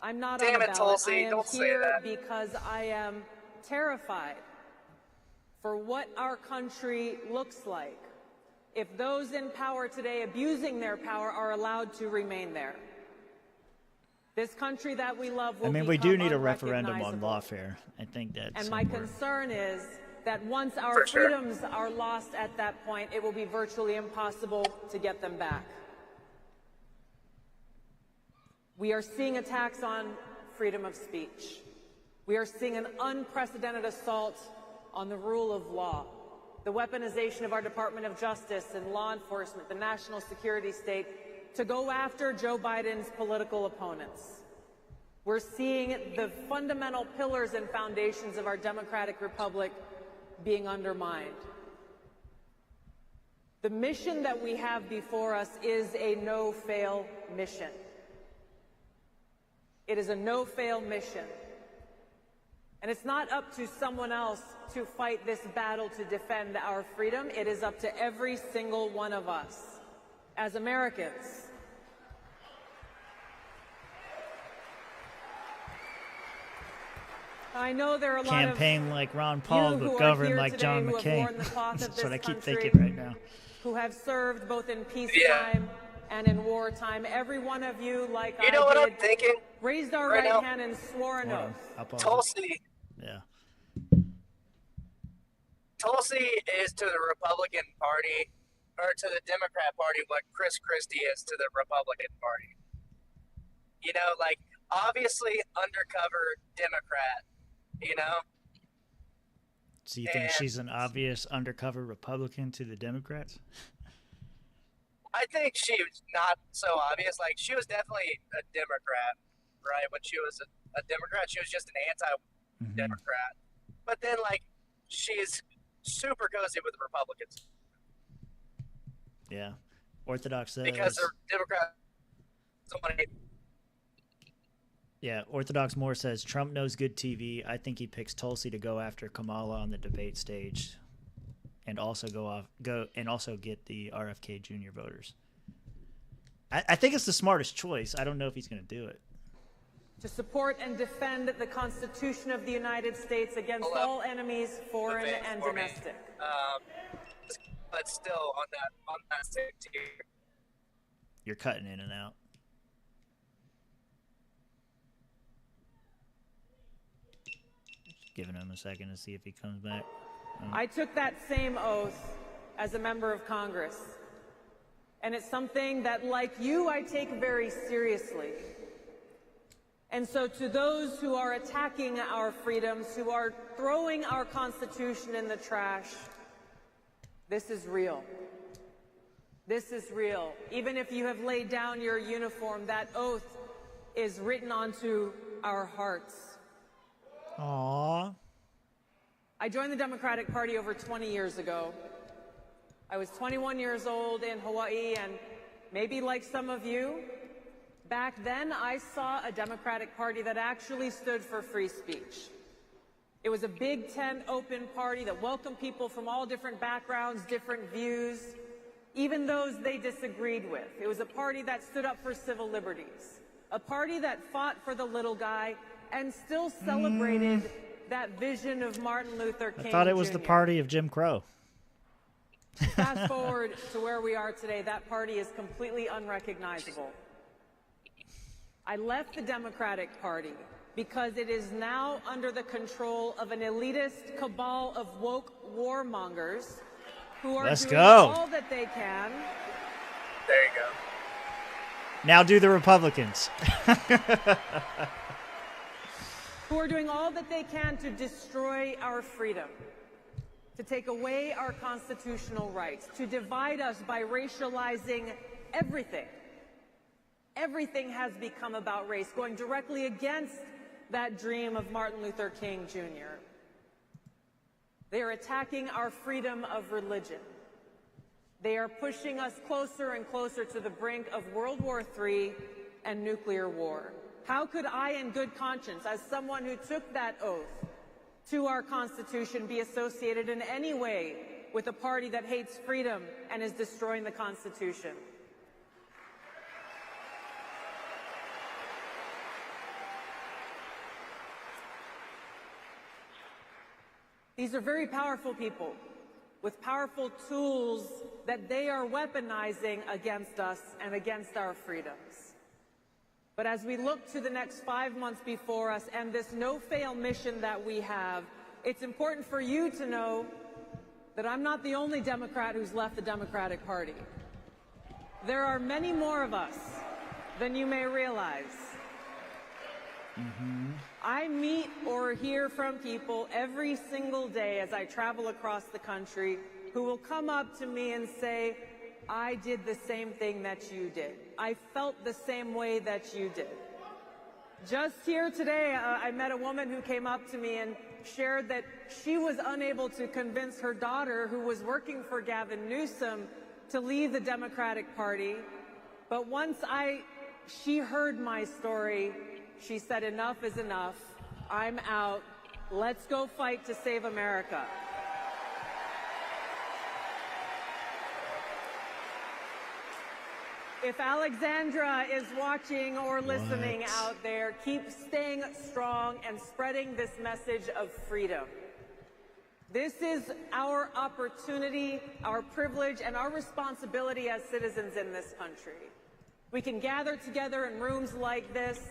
K: I'm not
G: Damn
K: on the
G: it,
K: ballot.
G: Tulsi,
K: I am
G: don't say
K: here
G: that.
K: because I am terrified for what our country looks like if those in power today abusing their power are allowed to remain there. This country that we love will
C: I mean, we do
K: become
C: need a referendum on
K: unrecognizable.
C: lawfare. I think that's
K: And my
C: important.
K: concern is that once our
G: For sure.
K: freedoms are lost at that point, it will be virtually impossible to get them back. We are seeing attacks on freedom of speech. We are seeing an unprecedented assault on the rule of law, the weaponization of our Department of Justice and law enforcement, the national security state, to go after Joe Biden's political opponents. We're seeing the fundamental pillars and foundations of our democratic republic being undermined. The mission that we have before us is a no-fail mission. It is a no-fail mission. And it's not up to someone else to fight this battle to defend our freedom. It is up to every single one of us as Americans. I know there are a lot
C: Campaign
K: of
C: like Ron Paul,
K: you who
C: but
K: are
C: govern
K: here
C: like
K: today
C: John
K: who have
C: McCain.
K: worn the cloth of
C: That's
K: this
C: what I keep
K: country,
C: thinking right now.
K: who have served both in peacetime and in wartime. Every one of you, like
G: You know
K: I
G: what
K: did,
G: I'm thinking
K: raised our
G: right
K: right
G: now?
K: hand and swore an
C: Hold on.
K: oath.
C: I'll pause.
G: Tulsi.
C: Yeah.
G: Tulsi is to the Republican Party, or to the Democrat Party, what Chris Christie is to the Republican Party. You know, like, obviously undercover Democrat, you know?
C: So you think
G: And-
C: she's an obvious undercover Republican to the Democrats?
G: I think she was not so obvious. Like, she was definitely a Democrat, right? When she was a Democrat, she was just an anti-Democrat. But then, like, she's super cozy with the Republicans
C: Yeah. Orthodox says.
G: because they're Democrats.
C: Yeah, Orthodox Moore says Trump knows good TV. I think he picks Tulsi to go after Kamala on the debate stage, and also also get the RFK Jr. voters. I think it's the smartest choice. I don't know if he's going to do it.
K: To support and defend the Constitution of the United States against all enemies, foreign and domestic.
G: But still, on that same tier.
C: You're cutting in and out. Just giving him a second to see if he comes back.
K: I took that same oath as a member of Congress. And it's something that, like you, I take very seriously. And so to those who are attacking our freedoms, who are throwing our Constitution in the trash, this is real. This is real. Even if you have laid down your uniform, that oath is written onto our hearts.
C: Aww.
K: I joined the Democratic Party over 20 years ago. I was 21 years old in Hawaii, and maybe like some of you, back then I saw a Democratic Party that actually stood for free speech. It was a big tent open party that welcomed people from all different backgrounds, different views, even those they disagreed with. It was a party that stood up for civil liberties, a party that fought for the little guy and still celebrated that vision of Martin Luther King
C: I thought it was
K: Jr.
C: the party of Jim Crow.
K: Fast forward to where we are today, that party is completely unrecognizable. I left the Democratic Party because it is now under the control of an elitist cabal of woke warmongers who are doing all that they can.
G: There you go.
C: Now do the Republicans.
K: Who are doing all that they can to destroy our freedom, to take away our constitutional rights, to divide us by racializing everything. Everything has become about race, going directly against that dream of Martin Luther King Jr. They are attacking our freedom of religion. They are pushing us closer and closer to the brink of World War III and nuclear war. How could I, in good conscience, as someone who took that oath to our Constitution, be associated in any way with a party that hates freedom and is destroying the Constitution? These are very powerful people with powerful tools that they are weaponizing against us and against our freedoms. But as we look to the next 5 months before us and this no-fail mission that we have, it's important for you to know that I'm not the only Democrat who's left the Democratic Party. There are many more of us than you may realize. I meet or hear from people every single day as I travel across the country who will come up to me and say, I did the same thing that you did. I felt the same way that you did. Just here today, I met a woman who came up to me and shared that she was unable to convince her daughter, who was working for Gavin Newsom, to leave the Democratic Party. But once she heard my story, she said, enough is enough. I'm out. Let's go fight to save America. If Alexandra is watching or listening out there, keep staying strong and spreading this message of freedom. This is our opportunity, our privilege, and our responsibility as citizens in this country. We can gather together in rooms like this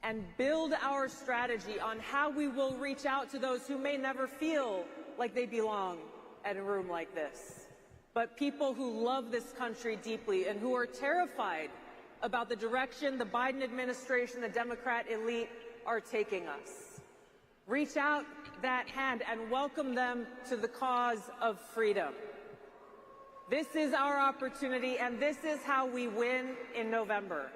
K: and build our strategy on how we will reach out to those who may never feel like they belong at a room like this, but people who love this country deeply and who are terrified about the direction the Biden administration, the Democrat elite, are taking us. Reach out that hand and welcome them to the cause of freedom. This is our opportunity, and this is how we win in November.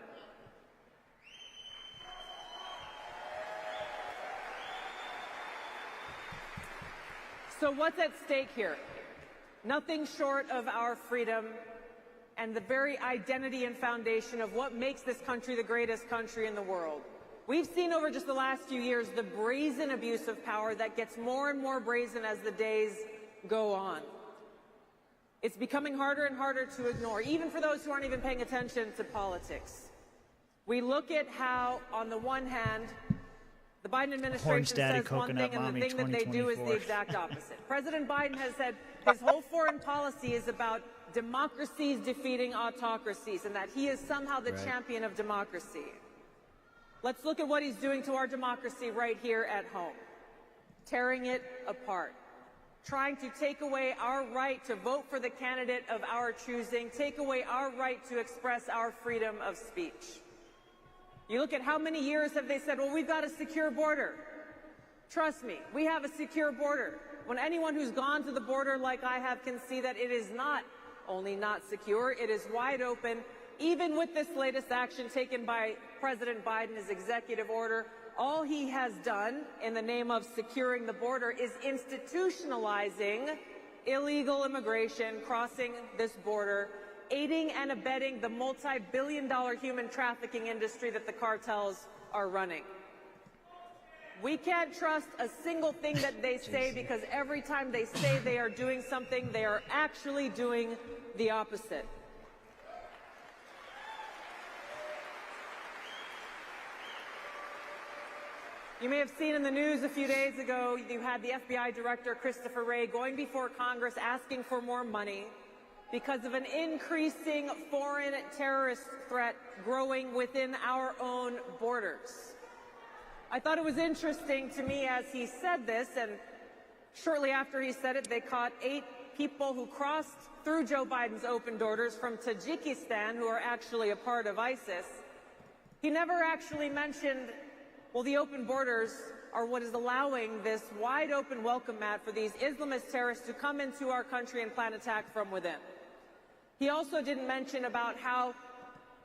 K: So what's at stake here? Nothing short of our freedom and the very identity and foundation of what makes this country the greatest country in the world. We've seen over just the last few years the brazen abuse of power that gets more and more brazen as the days go on. It's becoming harder and harder to ignore, even for those who aren't even paying attention to politics. We look at how, on the one hand, the Biden administration says one thing, and the thing that they do is the exact opposite. President Biden has said his whole foreign policy is about democracies defeating autocracies, and that he is somehow the champion of democracy. Let's look at what he's doing to our democracy right here at home, tearing it apart, trying to take away our right to vote for the candidate of our choosing, take away our right to express our freedom of speech. You look at how many years have they said, well, we've got a secure border. Trust me, we have a secure border. When anyone who's gone to the border like I have can see that it is not only not secure, it is wide open. Even with this latest action taken by President Biden, his executive order, all he has done in the name of securing the border is institutionalizing illegal immigration crossing this border, aiding and abetting the multi-billion-dollar human trafficking industry that the cartels are running. We can't trust a single thing that they say, because every time they say they are doing something, they are actually doing the opposite. You may have seen in the news a few days ago, you had the FBI Director Christopher Wray going before Congress asking for more money. because of an increasing foreign terrorist threat growing within our own borders. I thought it was interesting to me as he said this, and shortly after he said it, they caught 8 people who crossed through Joe Biden's open borders from Tajikistan who are actually a part of ISIS. He never actually mentioned, well, the open borders are what is allowing this wide open welcome mat for these Islamist terrorists to come into our country and plan attack from within. He also didn't mention about how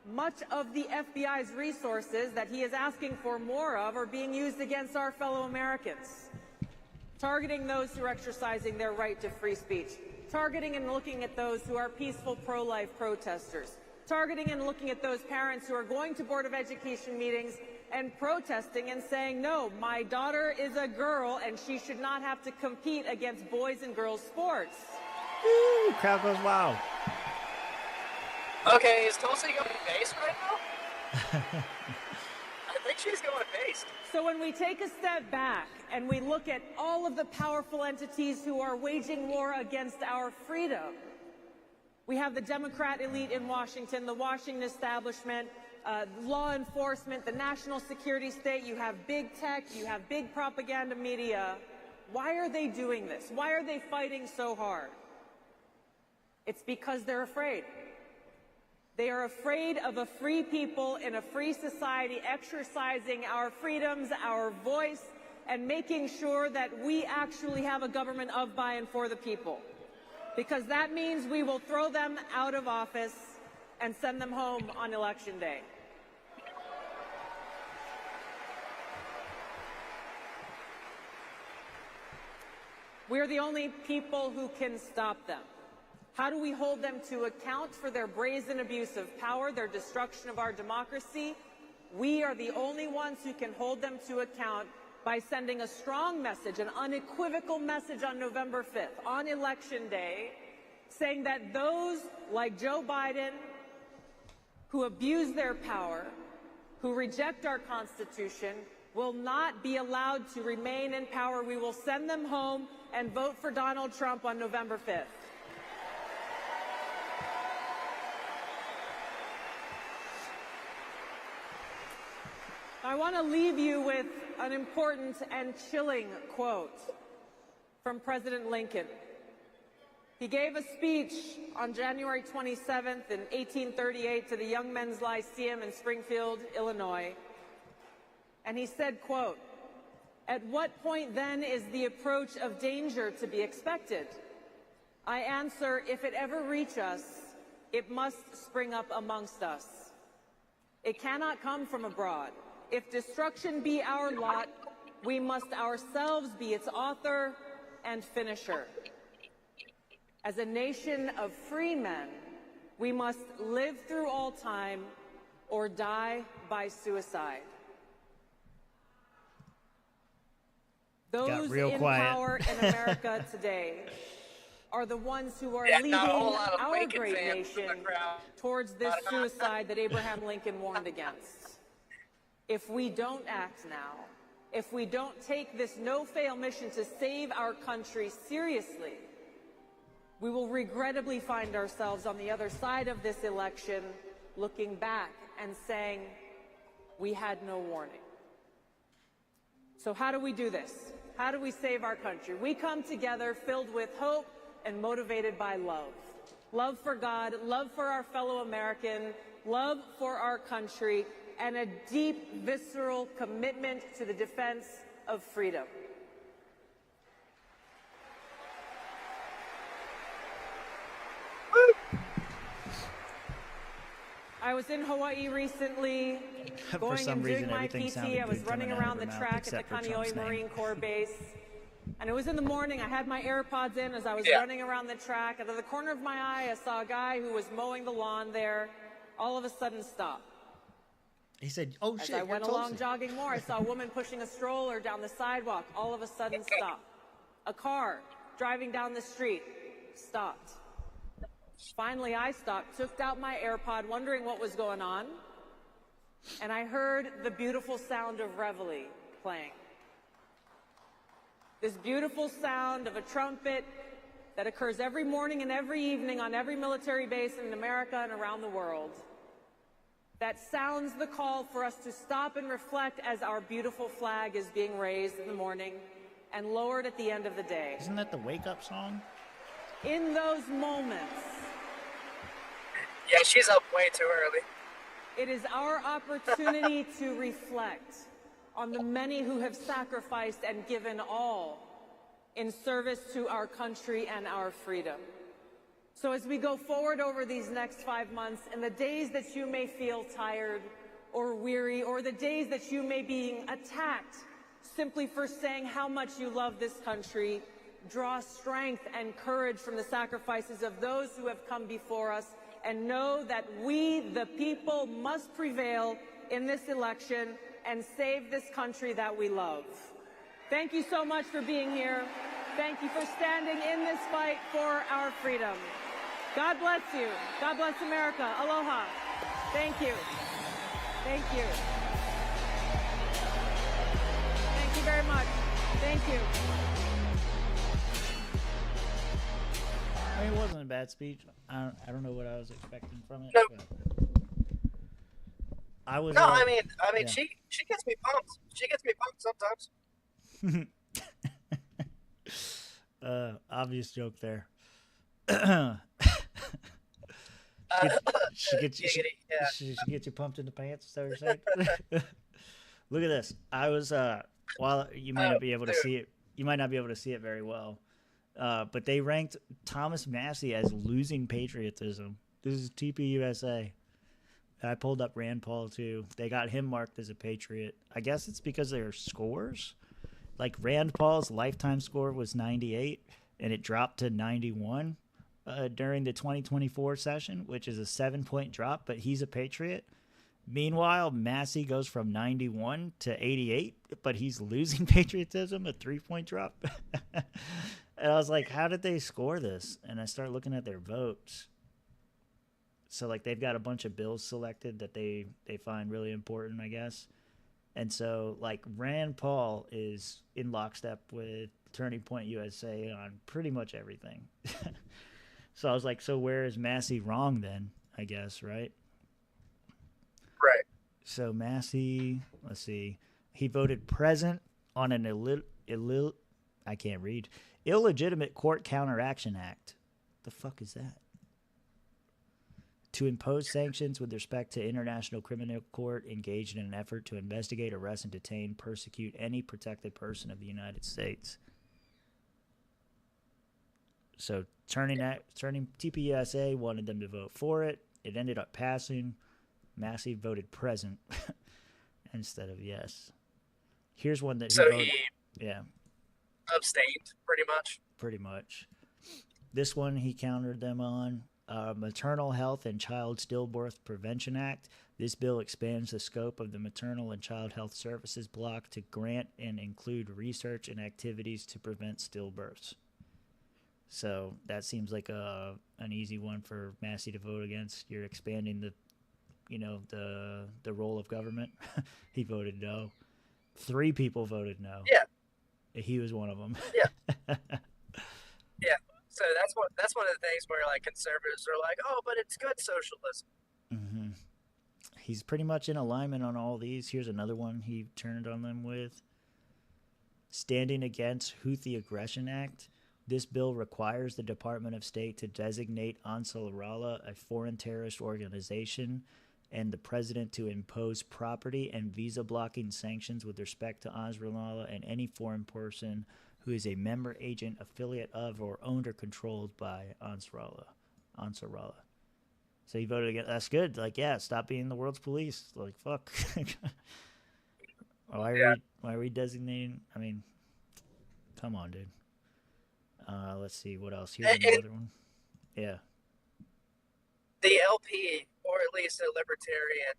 K: much of the FBI's resources that he is asking for more of are being used against our fellow Americans, targeting those who are exercising their right to free speech, targeting and looking at those who are peaceful pro-life protesters, targeting and looking at those parents who are going to Board of Education meetings and protesting and saying, no, my daughter is a girl and she should not have to compete against boys and girls sports.
C: Woo, crowd goes wild.
G: Okay, is Tulsi going based right now? I think she's going based.
K: So when we take a step back and we look at all of the powerful entities who are waging war against our freedom, we have the Democrat elite in Washington, the Washington establishment, law enforcement, the national security state, you have big tech, you have big propaganda media. Why are they doing this? Why are they fighting so hard? It's because they're afraid. They are afraid of a free people in a free society exercising our freedoms, our voice, and making sure that we actually have a government of, by, and for the people. Because that means we will throw them out of office and send them home on Election Day. We're the only people who can stop them. How do we hold them to account for their brazen abuse of power, their destruction of our democracy? We are the only ones who can hold them to account by sending a strong message, an unequivocal message on November 5th, on Election Day, saying that those like Joe Biden who abuse their power, who reject our Constitution, will not be allowed to remain in power. We will send them home and vote for Donald Trump on November 5th. I want to leave you with an important and chilling quote from President Lincoln. He gave a speech on January 27th in 1838 to the Young Men's Lyceum in Springfield, Illinois. And he said, quote, "At what point then is the approach of danger to be expected? I answer, if it ever reach us, it must spring up amongst us. It cannot come from abroad. If destruction be our lot, we must ourselves be its author and finisher. As a nation of free men, we must live through all time or die by suicide." Those in power in America today are the ones who are leading our great nation towards this suicide that Abraham Lincoln warned against. If we don't act now, if we don't take this no-fail mission to save our country seriously, we will regrettably find ourselves on the other side of this election looking back and saying, we had no warning. So how do we do this? How do we save our country? We come together filled with hope and motivated by love. Love for God, love for our fellow American, love for our country, and a deep, visceral commitment to the defense of freedom. I was in Hawaii recently, going and doing my PT. I was running around the track at the Kaneohe Marine Corps Base. And it was in the morning. I had my AirPods in as I was running around the track. Out of the corner of my eye, I saw a guy who was mowing the lawn there. All of a sudden, stop.
C: He said, oh, shit,
K: As I went along jogging more, I saw a woman pushing a stroller down the sidewalk. All of a sudden, stop. A car driving down the street stopped. Finally, I stopped, took out my AirPod, wondering what was going on, and I heard the beautiful sound of reveille playing. This beautiful sound of a trumpet that occurs every morning and every evening on every military base in America and around the world, that sounds the call for us to stop and reflect as our beautiful flag is being raised in the morning and lowered at the end of the day.
C: Isn't that the wake-up song?
K: In those moments,
G: Yeah, she's up way too early.
K: it is our opportunity to reflect on the many who have sacrificed and given all in service to our country and our freedom. So as we go forward over these next 5 months, and the days that you may feel tired or weary, or the days that you may be attacked simply for saying how much you love this country, draw strength and courage from the sacrifices of those who have come before us, and know that we, the people, must prevail in this election and save this country that we love. Thank you so much for being here. Thank you for standing in this fight for our freedom. God bless you. God bless America. Aloha. Thank you. Thank you. Thank you very much. Thank you.
C: I mean, it wasn't a bad speech. I don't know what I was expecting from it.
G: No.
C: I was.
G: No, I mean,
C: yeah.
G: she gets me pumped. She gets me pumped sometimes.
C: Obvious joke there. She gets you pumped in the pants. Is that what you're saying? Look at this. I was while you might not be able to see it. You might not be able to see it very well. But they ranked Thomas Massey as losing patriotism. This is TPUSA. I pulled up Rand Paul too. They got him marked as a patriot. I guess it's because of their scores. Like Rand Paul's lifetime score was 98, and it dropped to 91 during the 2024 session, which is a 7-point drop, but he's a patriot. Meanwhile, Massey goes from 91 to 88, but he's losing patriotism, a 3-point drop. And I was like, how did they score this? And I started looking at their votes. So, like, they've got a bunch of bills selected that they find really important, I guess. And so, like, Rand Paul is in lockstep with Turning Point USA on pretty much everything. So I was like, so where is Massey wrong then, I guess, right?
G: Right.
C: So Massey, let's see, he voted present on an illegitimate Court Counteraction Act. The fuck is that? To impose sanctions with respect to International Criminal Court engaged in an effort to investigate, arrest, and detain, persecute any protected person of the United States. So turning TPUSA wanted them to vote for it. It ended up passing. Massey voted present instead of yes. Here's one that he voted. Yeah.
G: Abstained, pretty much.
C: Pretty much. This one he countered them on. Maternal Health and Child Stillbirth Prevention Act. This bill expands the scope of the Maternal and Child Health Services block to grant and include research and activities to prevent stillbirths. So that seems like an easy one for Massey to vote against. You're expanding the role of government. He voted no. 3 people voted no.
G: Yeah.
C: He was one of them.
G: Yeah. Yeah. So that's one of the things where like conservatives are like, oh, but it's good socialism.
C: Mm-hmm. He's pretty much in alignment on all these. Here's another one he turned on them with. Standing against Houthi Aggression Act. This bill requires the Department of State to designate Ansarullah a foreign terrorist organization and the president to impose property and visa-blocking sanctions with respect to Ansarullah and any foreign person who is a member, agent, affiliate of, or owned or controlled by Ansarullah. So he voted against. That's good. Like, yeah, stop being the world's police. Like, fuck. Why are we designating? I mean, come on, dude. Let's see what else. Here's another one. Yeah.
G: The LP, or at least a libertarian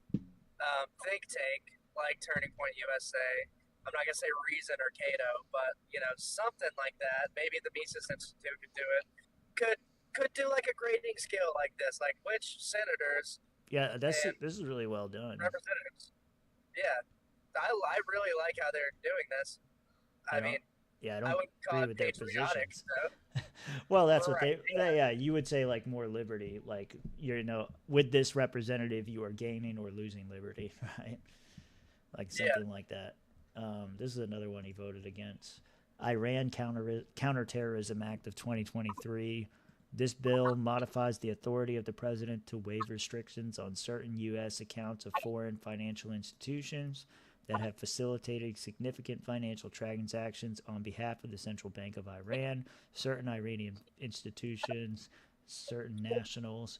G: think tank like Turning Point USA. I'm not gonna say Reason or Cato, but something like that. Maybe the Mises Institute could do it. Could do like a grading scale like this, like which senators.
C: Yeah, this is really well done.
G: Representatives. Yeah, I really like how they're doing this. I mean,
C: I don't
G: wouldn't call
C: agree
G: it
C: with their
G: patriotic.
C: positions.
G: So.
C: Well, that's what yeah, you would say like more liberty, like with this representative you are gaining or losing liberty, right? Like something like that. This is another one he voted against. Iran Counterterrorism Act of 2023. This bill modifies the authority of the president to waive restrictions on certain U.S. accounts of foreign financial institutions that have facilitated significant financial transactions on behalf of the Central Bank of Iran, certain Iranian institutions, certain nationals.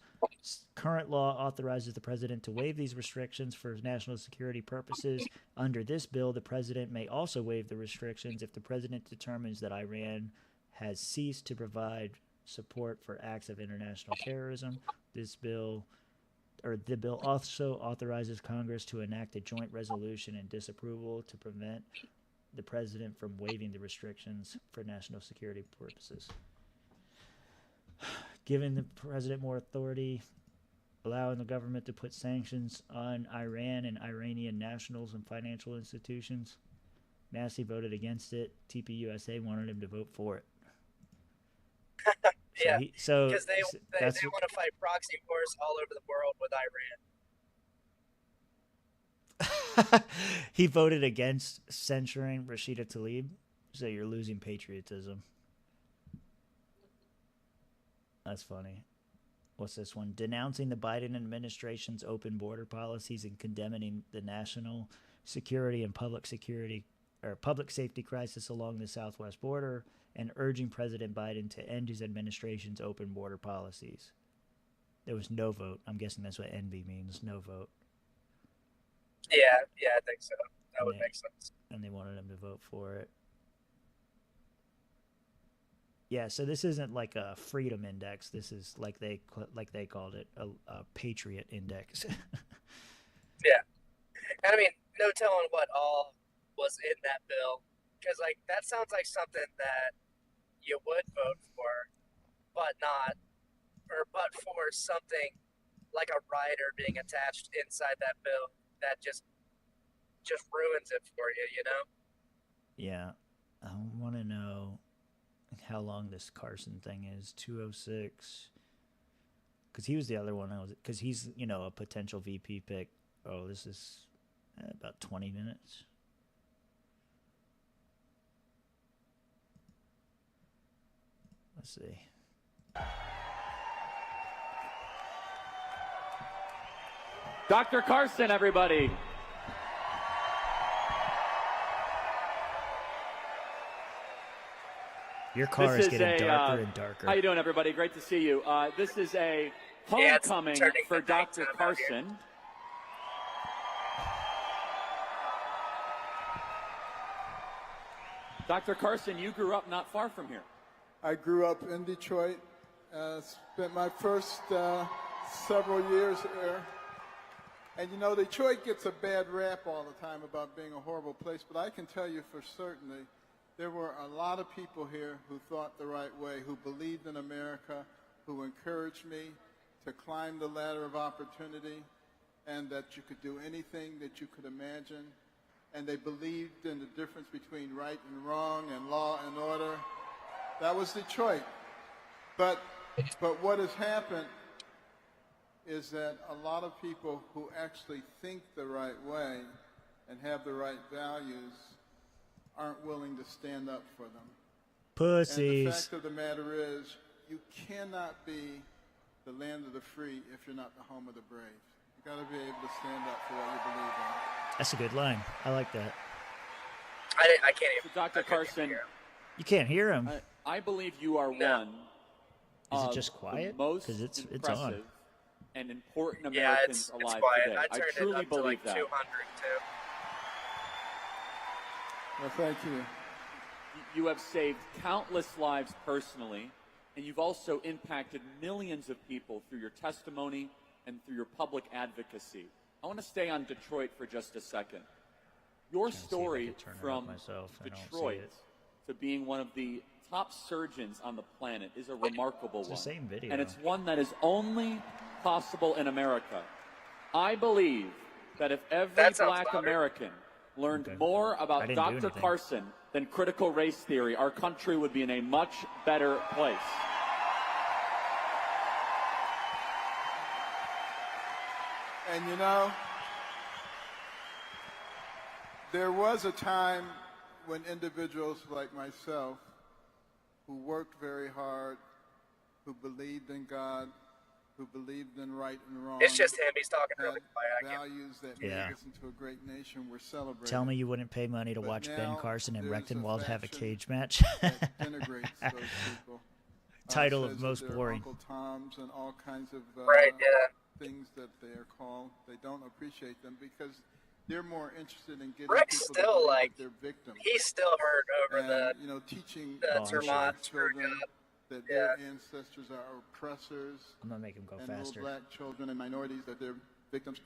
C: Current law authorizes the president to waive these restrictions for national security purposes. Under this bill, the president may also waive the restrictions if the president determines that Iran has ceased to provide support for acts of international terrorism. The bill also authorizes Congress to enact a joint resolution in disapproval to prevent the president from waiving the restrictions for national security purposes. Giving the president more authority, allowing the government to put sanctions on Iran and Iranian nationals and financial institutions. Massey voted against it. TPUSA wanted him to vote for it.
G: Yeah, because they want to fight proxy wars all over the world with Iran.
C: He voted against censoring Rashida Tlaib, so you're losing patriotism. That's funny. What's this one? Denouncing the Biden administration's open border policies and condemning the national security and public safety crisis along the southwest border, and urging President Biden to end his administration's open border policies. There was no vote. I'm guessing that's what NB means, no vote.
G: Yeah, I think so. That would make sense.
C: And they wanted him to vote for it. Yeah, so this isn't like a freedom index. This is like they called it a patriot index.
G: Yeah, and I mean, no telling what all was in that bill, because like that sounds like something that you would vote for, but for something like a rider being attached inside that bill that just ruins it for you, you know?
C: Yeah, I want to know how long this Carson thing is. 206, because he was the other one. Because he's a potential VP pick. Oh, this is about 20 minutes. Let's see.
I: Dr. Carson, everybody.
C: Your car is getting darker and darker.
I: How you doing, everybody? Great to see you. This is a homecoming for Dr. Carson. Dr. Carson, you grew up not far from here.
L: I grew up in Detroit, spent my first several years there. And Detroit gets a bad rap all the time about being a horrible place, but I can tell you for certainty, there were a lot of people here who thought the right way, who believed in America, who encouraged me to climb the ladder of opportunity, and that you could do anything that you could imagine. And they believed in the difference between right and wrong and law and order. That was Detroit. But what has happened is that a lot of people who actually think the right way and have the right values aren't willing to stand up for them.
C: Pussies.
L: And the fact of the matter is, you cannot be the land of the free if you're not the home of the brave. You got to be able to stand up for what you believe in.
C: That's a good line. I like that.
G: I can't even.
I: Dr. Carson.
C: You can't hear him.
I: I believe you are one
C: Is
I: of
C: it just quiet?
I: the most
C: Because it's
I: impressive
C: on.
I: and important
G: Yeah,
I: Americans
G: it's
I: alive
G: quiet.
I: today.
G: I turned
I: truly
G: it up to
I: believe
G: like
I: that.
G: 200 too.
L: Well, thank you.
I: You have saved countless lives personally, and you've also impacted millions of people through your testimony and through your public advocacy. I want to stay on Detroit for just a second. Your story from Detroit to being one of the top surgeons on the planet is a remarkable one.
C: It's the same video.
I: And it's one that is only possible in America. I believe that if every black American learned more about Dr. Carson than critical race theory, our country would be in a much better place.
L: And you know, there was a time when individuals like myself, who worked very hard, who believed in God, who believed in right and wrong.
G: It's just him. He's talking
L: had
G: really quiet.
L: values that made us into a great nation were celebrated.
C: Tell me you wouldn't pay money to
L: But
C: watch Ben
L: now
C: Carson and
L: there's a
C: Rechtenwald have a
L: faction
C: cage match.
L: that denigrates those people.
C: Title
L: Says
C: of
L: that
C: most
L: they're
C: boring.
L: Uncle Toms and all kinds of things that they are called. They don't appreciate them because they're more interested in getting
G: Rick's
L: people
G: still
L: to believe
G: like
L: that they're victims.
G: he's still hurt over
L: And,
G: the
L: you know, teaching
G: Vermont
L: children that their ancestors are oppressors.
C: I'm gonna make him go
L: and
C: faster.
L: little black children and minorities that they're victims.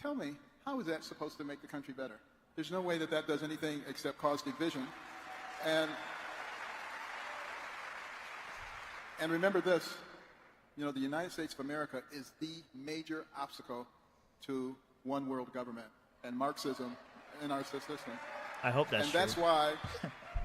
L: Tell me, how is that supposed to make the country better? There's no way that that does anything except cause division. And remember this, you know, the United States of America is the major obstacle to one world government and Marxism in our system.
C: I hope that's
L: true. And
C: true.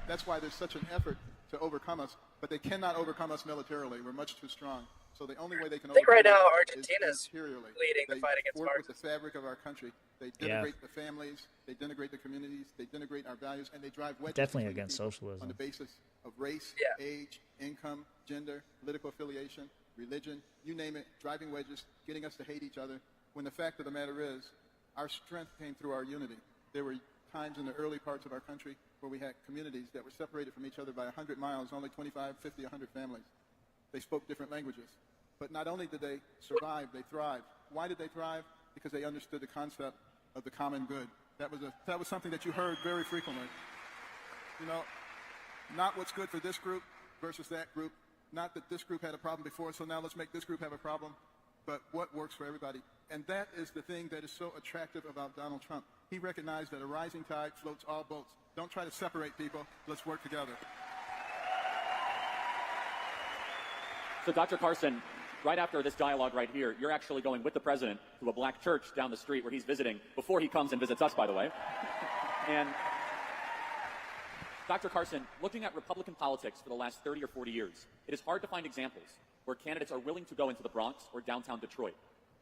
L: that's why there's such an effort to overcome us, but they cannot overcome us militarily. We're much too strong. So the only way they can
G: I think
L: overcome
G: right now
L: us
G: Argentina's
L: is interiorly.
G: leading the fight against
L: They work with
G: Marxism.
L: the fabric of our country. They denigrate the families, they denigrate the communities, they denigrate our values, and they drive wedges
C: Definitely
L: between
C: against
L: people
C: socialism.
L: on the basis of race, age, income, gender, political affiliation, religion, you name it, driving wedges, getting us to hate each other, when the fact of the matter is, our strength came through our unity. There were times in the early parts of our country where we had communities that were separated from each other by 100 miles, only 25, 50, 100 families. They spoke different languages. But not only did they survive, they thrived. Why did they thrive? Because they understood the concept of the common good. That was something that you heard very frequently. You know, not what's good for this group versus that group. Not that this group had a problem before, so now let's make this group have a problem. But what works for everybody. And that is the thing that is so attractive about Donald Trump. He recognized that a rising tide floats all boats. Don't try to separate people. Let's work together.
I: So, Dr. Carson, right after this dialogue right here, you're actually going with the president to a black church down the street where he's visiting, before he comes and visits us, by the way. And Dr. Carson, looking at Republican politics for the last 30 or 40 years, it is hard to find examples where candidates are willing to go into the Bronx or downtown Detroit.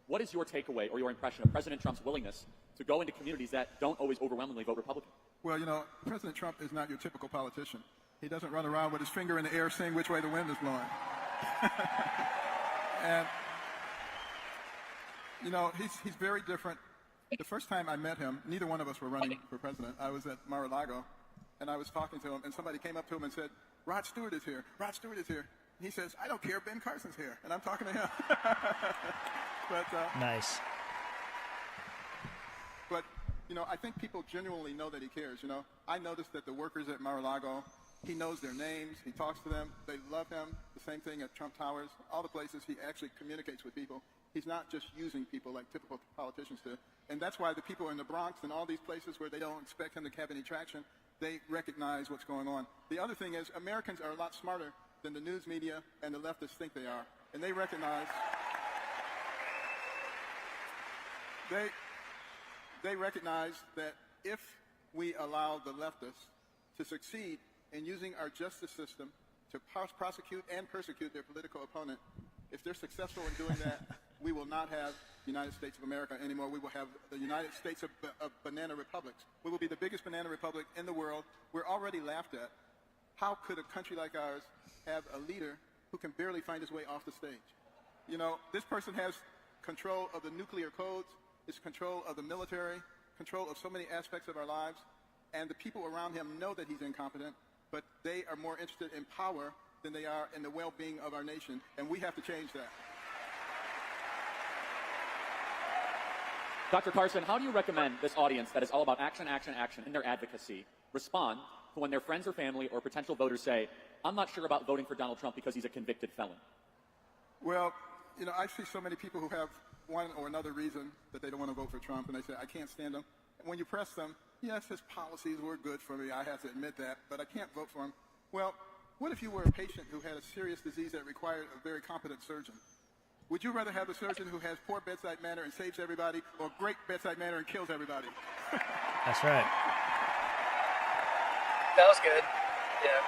I: What is your takeaway or your impression of President Trump's willingness to go into communities that don't always overwhelmingly vote Republican?
L: Well, you know, President Trump is not your typical politician. He doesn't run around with his finger in the air saying which way the wind is blowing. And, you know, he's very different. The first time I met him, neither one of us were running for president. I was at Mar-a-Lago, and I was talking to him, and somebody came up to him and said, Rod Stewart is here. Rod Stewart is here. And he says, I don't care, Ben Carson's here. And I'm talking to him.
C: Nice.
L: But, you know, I think people genuinely know that he cares, you know. I noticed that the workers at Mar-a-Lago, he knows their names, he talks to them, they love him. The same thing at Trump Towers, all the places he actually communicates with people. He's not just using people like typical politicians do. And that's why the people in the Bronx and all these places where they don't expect him to have any traction, they recognize what's going on. The other thing is, Americans are a lot smarter than the news media and the leftists think they are. And they recognize they recognize that if we allow the leftists to succeed in using our justice system to prosecute and persecute their political opponent, if they're successful in doing that, we will not have the United States of America anymore. We will have the United States of banana republics. We will be the biggest banana republic in the world. We're already laughed at. How could a country like ours have a leader who can barely find his way off the stage? You know, this person has control of the nuclear codes, is control of the military, control of so many aspects of our lives, and the people around him know that he's incompetent, but they are more interested in power than they are in the well-being of our nation, and we have to change that.
I: Dr. Carson, how do you recommend this audience that is all about action, action, action in their advocacy respond to when their friends or family or potential voters say, I'm not sure about voting for Donald Trump because he's a convicted felon?
L: Well, you know, I see so many people who have one or another reason that they don't want to vote for Trump, and they say, I can't stand him. And when you press them, yes, his policies were good for me, I have to admit that, but I can't vote for him. Well, what if you were a patient who had a serious disease that required a very competent surgeon? Would you rather have a surgeon who has poor bedside manner and saves everybody, or great bedside manner and kills everybody?
C: That's right.
G: That was good. Yeah.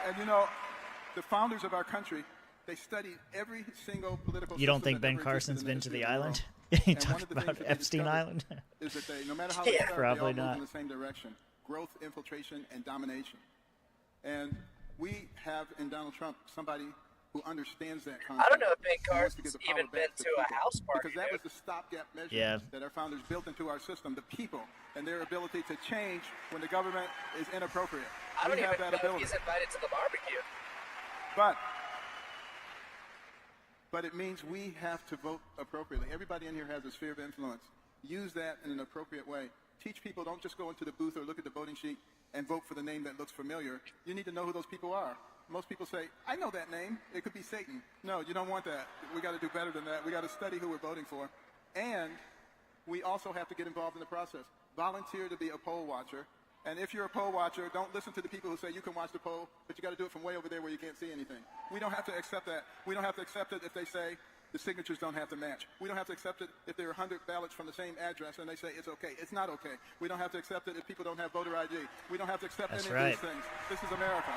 L: And you know, the founders of our country, they studied every single political.
C: You don't
L: system
C: think
L: that
C: Ben
L: ever
C: Carson's
L: existed in
C: been
L: the
C: to
L: history
C: the
L: of
C: island?
L: world.
C: He
L: And one
C: talked
L: of the
C: about
L: things that they
C: Epstein
L: discovered
C: Island.
L: is that they, no matter how they
C: Yeah,
L: start,
C: probably
L: they all
C: not.
L: move in the same direction: growth, infiltration, and domination. And we have in Donald Trump somebody who understands that concept.
G: I don't know if Ben
L: and wants to give
G: Carson's
L: the power
G: even
L: back
G: been to a
L: people.
G: house party,
L: Because that
G: dude.
L: was the stopgap measure
C: Yeah.
L: that our founders built into our system, the people, and their ability to change when the government is inappropriate.
G: I don't
L: We have
G: even
L: that
G: know
L: ability.
G: if he's invited to the barbecue.
L: But it means we have to vote appropriately. Everybody in here has a sphere of influence. Use that in an appropriate way. Teach people, don't just go into the booth or look at the voting sheet and vote for the name that looks familiar. You need to know who those people are. Most people say, I know that name. It could be Satan. No, you don't want that. We got to do better than that. We got to study who we're voting for. And we also have to get involved in the process. Volunteer to be a poll watcher. And if you're a poll watcher, don't listen to the people who say you can watch the poll, but you got to do it from way over there where you can't see anything. We don't have to accept that. We don't have to accept it if they say the signatures don't have to match. We don't have to accept it if there are 100 ballots from the same address and they say it's okay. It's not okay. We don't have to accept it if people don't have voter ID. We don't have to accept
C: That's
L: any
C: right.
L: of these things. This is America.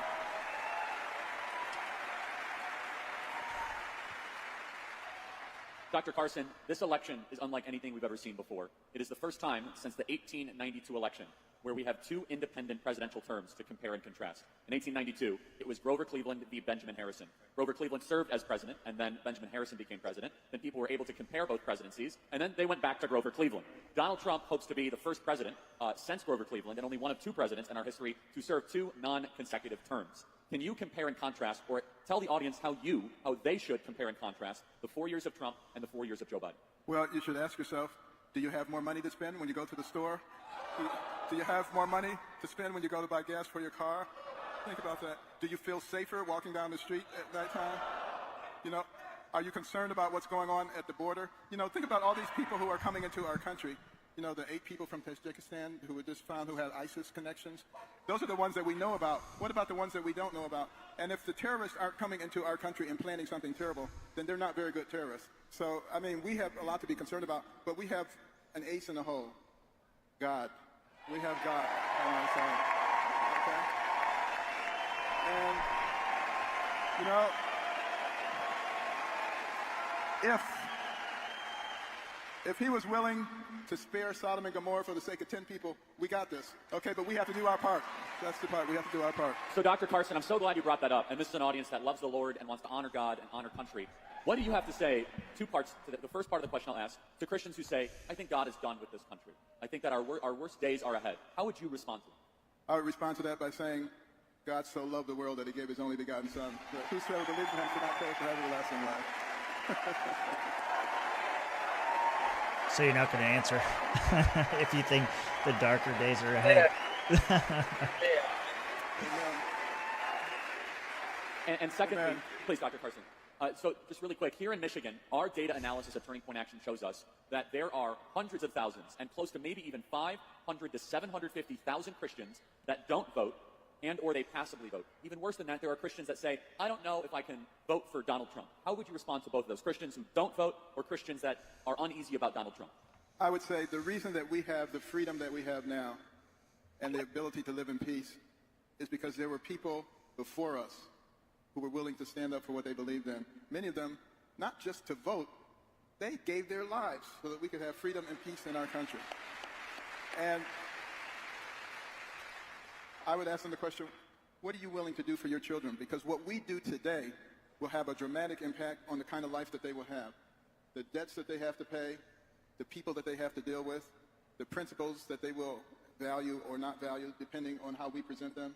I: Dr. Carson, this election is unlike anything we've ever seen before. It is the first time since the 1892 election where we have two independent presidential terms to compare and contrast. In 1892, it was Grover Cleveland v. Benjamin Harrison. Grover Cleveland served as president, and then Benjamin Harrison became president. Then people were able to compare both presidencies, and then they went back to Grover Cleveland. Donald Trump hopes to be the first president since Grover Cleveland, and only one of two presidents in our history to serve two non-consecutive terms. Can you compare and contrast, or tell the audience how they should compare and contrast the 4 years of Trump and the 4 years of Joe Biden?
L: Well, you should ask yourself, do you have more money to spend when you go to the store? Do you have more money to spend when you go to buy gas for your car? Think about that. Do you feel safer walking down the street at nighttime? You know, are you concerned about what's going on at the border? You know, think about all these people who are coming into our country. You know, the 8 people from Tajikistan who were just found who had ISIS connections. Those are the ones that we know about. What about the ones that we don't know about? And if the terrorists aren't coming into our country and planning something terrible, then they're not very good terrorists. So, I mean, we have a lot to be concerned about, but we have an ace in the hole. God. We have God on our side. Okay? And, you know, if he was willing to spare Sodom and Gomorrah for the sake of 10 people, we got this. Okay, but we have to do our part. That's the part. We have to do our part.
I: So, Dr. Carson, I'm so glad you brought that up. And this is an audience that loves the Lord and wants to honor God and honor country. What do you have to say, two parts to the first part of the question I'll ask, to Christians who say, I think God is done with this country. I think that our worst days are ahead. How would you respond to that?
L: I would respond to that by saying, God so loved the world that he gave his only begotten son, that whosoever believes in him should not perish but have everlasting life.
C: So you're not going to answer if you think the darker days are ahead.
I: And secondly, please, Dr. Carson. So just really quick, here in Michigan, our data analysis of Turning Point Action shows us that there are hundreds of thousands and close to maybe even 500 to 750,000 Christians that don't vote and or they passively vote. Even worse than that, there are Christians that say, I don't know if I can vote for Donald Trump. How would you respond to both of those, Christians who don't vote or Christians that are uneasy about Donald Trump?
L: I would say the reason that we have the freedom that we have now and the ability to live in peace is because there were people before us who were willing to stand up for what they believed in. Many of them, not just to vote, they gave their lives so that we could have freedom and peace in our country. And I would ask them the question, what are you willing to do for your children? Because what we do today will have a dramatic impact on the kind of life that they will have. The debts that they have to pay, the people that they have to deal with, the principles that they will value or not value, depending on how we present them.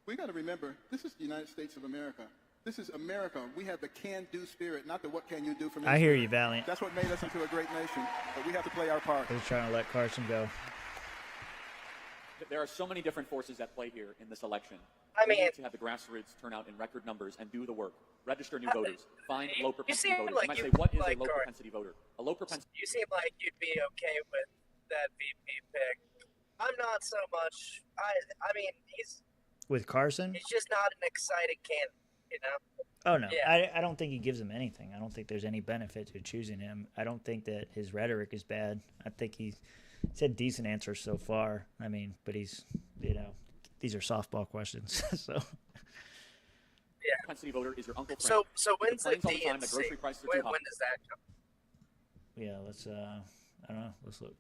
L: We got to remember, this is the United States of America. This is America. We have the can-do spirit, not the what can you do for me.
C: I hear you, Valiant.
L: That's what made us into a great nation. But we have to play our part.
C: They're trying to let Carson go.
I: There are so many different forces at play here in this election.
G: I mean,
I: we need to have the grassroots turn out in record numbers and do the work. Register new voters. Find low propensity voters.
G: Like
I: you might
G: you,
I: say, what is
G: like
I: a low
G: Carson.
I: propensity voter? A low propensity.
G: You seem like you'd be okay with that VP pick. I'm not so much. I mean,
C: With Carson?
G: He's just not an exciting candidate, you know?
C: Oh, no.
G: Yeah.
C: I don't think he gives him anything. I don't think there's any benefit to choosing him. I don't think that his rhetoric is bad. I think he's had decent answers so far. I mean, but he's, you know, these are softball questions. So.
G: Yeah.
I: Penn City voter is your Uncle Frank.
G: So when's the
I: Complains all the time that
G: DNC?
I: grocery prices are too high.
G: When does that come?
C: Yeah, let's, I don't know. Let's look.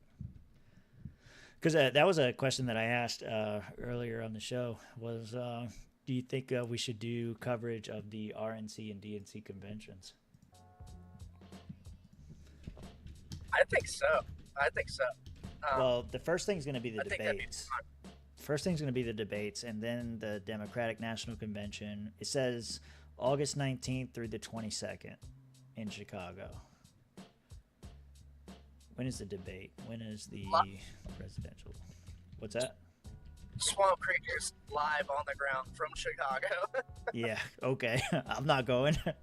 C: Because that was a question that I asked earlier on the show was, do you think we should do coverage of the RNC and DNC conventions?
G: I think so.
C: Well, the first thing's going to be the
G: I think that'd be
C: debates. First thing's going to be the debates, and then the Democratic National Convention. It says August 19th through the 22nd in Chicago. When is the debate? When is the presidential? What's that?
G: Swamp Creekers live on the ground from Chicago.
C: Yeah, okay. I'm not going.
G: Yeah,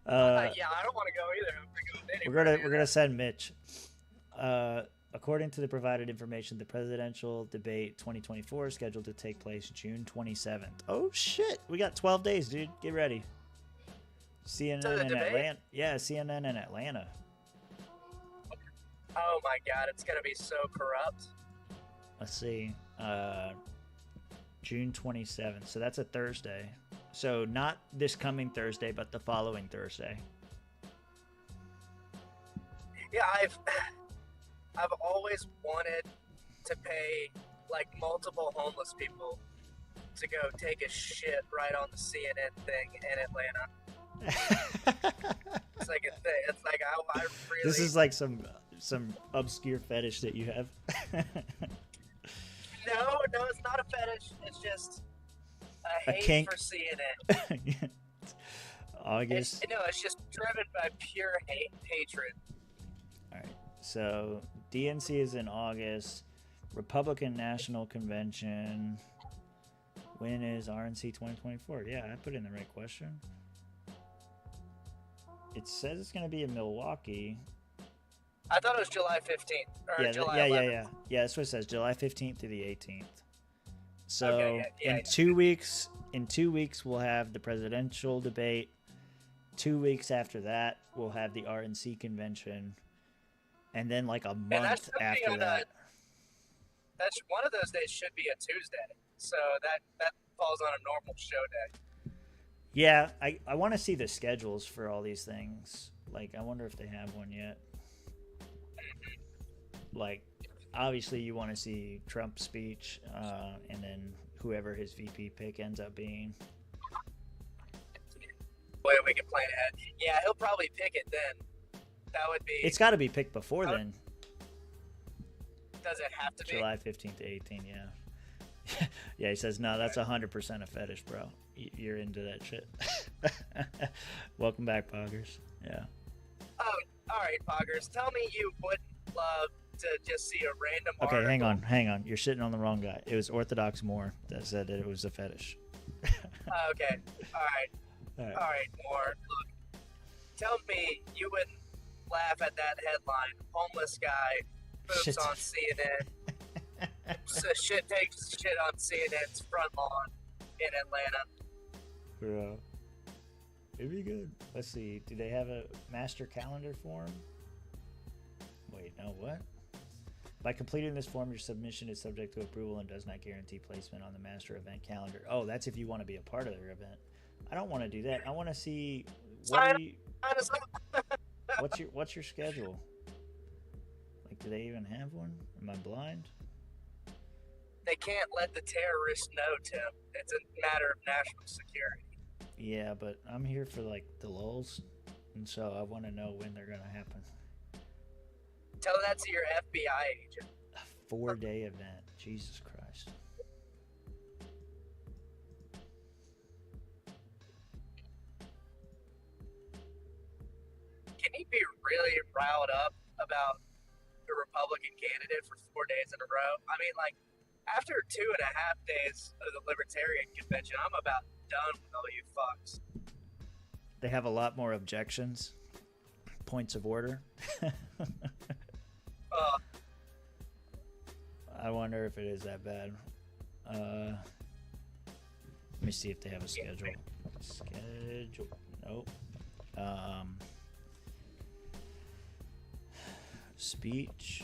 G: I don't want to go either.
C: We're gonna send Mitch. According to the provided information, the presidential debate 2024 is scheduled to take place June 27th. Oh shit, we got 12 days, dude. Get ready. CNN in Atlanta. Yeah, CNN in Atlanta.
G: Oh my God, it's gonna be so corrupt.
C: Let's see. June 27th. So that's a Thursday. So not this coming Thursday, but the following Thursday.
G: Yeah, I've always wanted to pay like multiple homeless people to go take a shit right on the CNN thing in Atlanta. It's like a thing. It's like I really.
C: This is like some obscure fetish that you have.
G: No, it's not a fetish. It's just a hate
C: kink.
G: for CNN.
C: August.
G: It's just driven by pure hatred.
C: All right. So DNC is in August. Republican National Convention. When is RNC 2024? Yeah, I put in the right question. It says it's going to be in Milwaukee.
G: I thought it was July 15th. Or
C: Yeah,
G: July
C: yeah,
G: 11th.
C: yeah. That's what it says. July 15th through the 18th. So
G: Okay, yeah,
C: in 2 weeks, we'll have the presidential debate. 2 weeks after that, we'll have the RNC convention, and then like a month after that.
G: That's one of those days should be a Tuesday, so that falls on a normal show day.
C: Yeah, I want to see the schedules for all these things. Like, I wonder if they have one yet. Like, obviously you want to see Trump's speech, and then whoever his VP pick ends up being.
G: Way we can plan ahead. Yeah, he'll probably pick it then. That would be.
C: It's got to be picked before then.
G: Does it have to be?
C: July 15th to 18th, yeah. Yeah, he says, no, that's 100% a fetish, bro. You're into that shit. Welcome back, Poggers. Yeah.
G: Oh, all right, Poggers. Tell me you wouldn't love to just see a random
C: Okay,
G: article.
C: hang on. You're shitting on the wrong guy. It was Orthodox Moore that said that it was a fetish.
G: Okay, all right, Moore. Look, tell me you wouldn't laugh at that headline. Homeless guy poops
C: Shit.
G: on CNN. So shit takes shit on CNN's front lawn in Atlanta.
C: Bro. It'd be good. Let's see. Do they have a master calendar form? Wait, no, what? By completing this form, your submission is subject to approval and does not guarantee placement on the master event calendar. Oh, that's if you want to be a part of their event. I don't want to do that. I want to see what's your schedule? Like, do they even have one? Am I blind?
G: They can't let the terrorists know, Tim. It's a matter of national security.
C: Yeah, but I'm here for like the lulz, and so I want to know when they're gonna happen.
G: Tell that to your FBI agent.
C: A 4-day event. Jesus Christ.
G: Can he be really riled up about the Republican candidate for 4 days in a row? I mean, like, after 2.5 days of the Libertarian convention, I'm about done with all you fucks.
C: They have a lot more objections. Points of order. I wonder if it is that bad. Let me see if they have a schedule. Schedule. Nope. Speech.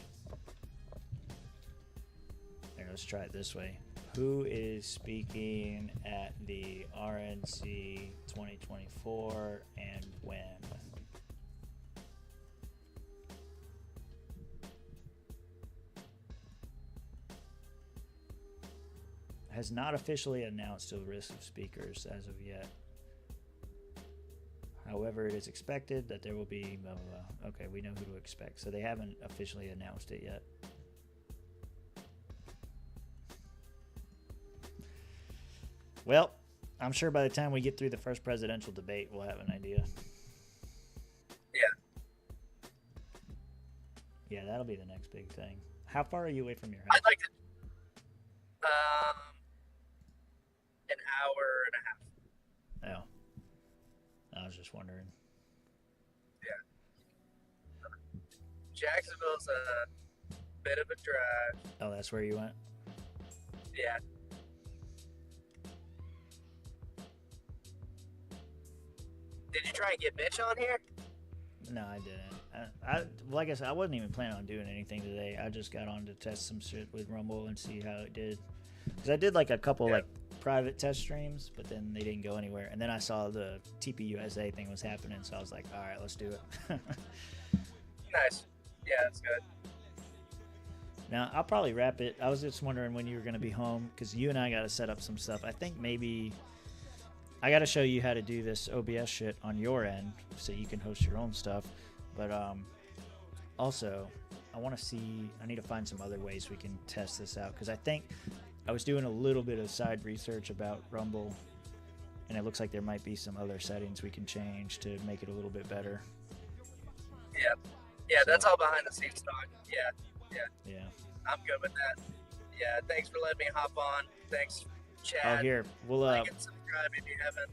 C: There, let's try it this way. Who is speaking at the RNC 2024 and when? Has not officially announced a list of speakers as of yet. However, it is expected that there will be blah, blah, blah. Okay, we know who to expect. So they haven't officially announced it yet. Well, I'm sure by the time we get through the first presidential debate, we'll have an idea.
G: Yeah.
C: Yeah, that'll be the next big thing. How far are you away from your house?
G: I'd like to. An hour and a half.
C: Oh. I was just wondering.
G: Yeah. Jacksonville's a bit of a drive.
C: Oh, that's where you went?
G: Yeah. Did you try and get Mitch on here?
C: No, I didn't. Like I said, I wasn't even planning on doing anything today. I just got on to test some shit with Rumble and see how it did. Because I did like a couple like private test streams, but then they didn't go anywhere. And then I saw the TPUSA thing was happening, so I was like, all right, let's do it.
G: Nice. Yeah, that's good.
C: Now, I'll probably wrap it. I was just wondering when you were going to be home, because you and I got to set up some stuff. I think maybe I got to show you how to do this OBS shit on your end so you can host your own stuff. But also, I want to see, I need to find some other ways we can test this out, because I think I was doing a little bit of side research about Rumble, and it looks like there might be some other settings we can change to make it a little bit better.
G: Yeah. Yeah, that's all behind the scenes talk. Yeah.
C: Yeah.
G: I'm good with that. Yeah, thanks for letting me hop on. Thanks, Chad.
C: Oh, here, we'll
G: like and subscribe if you haven't.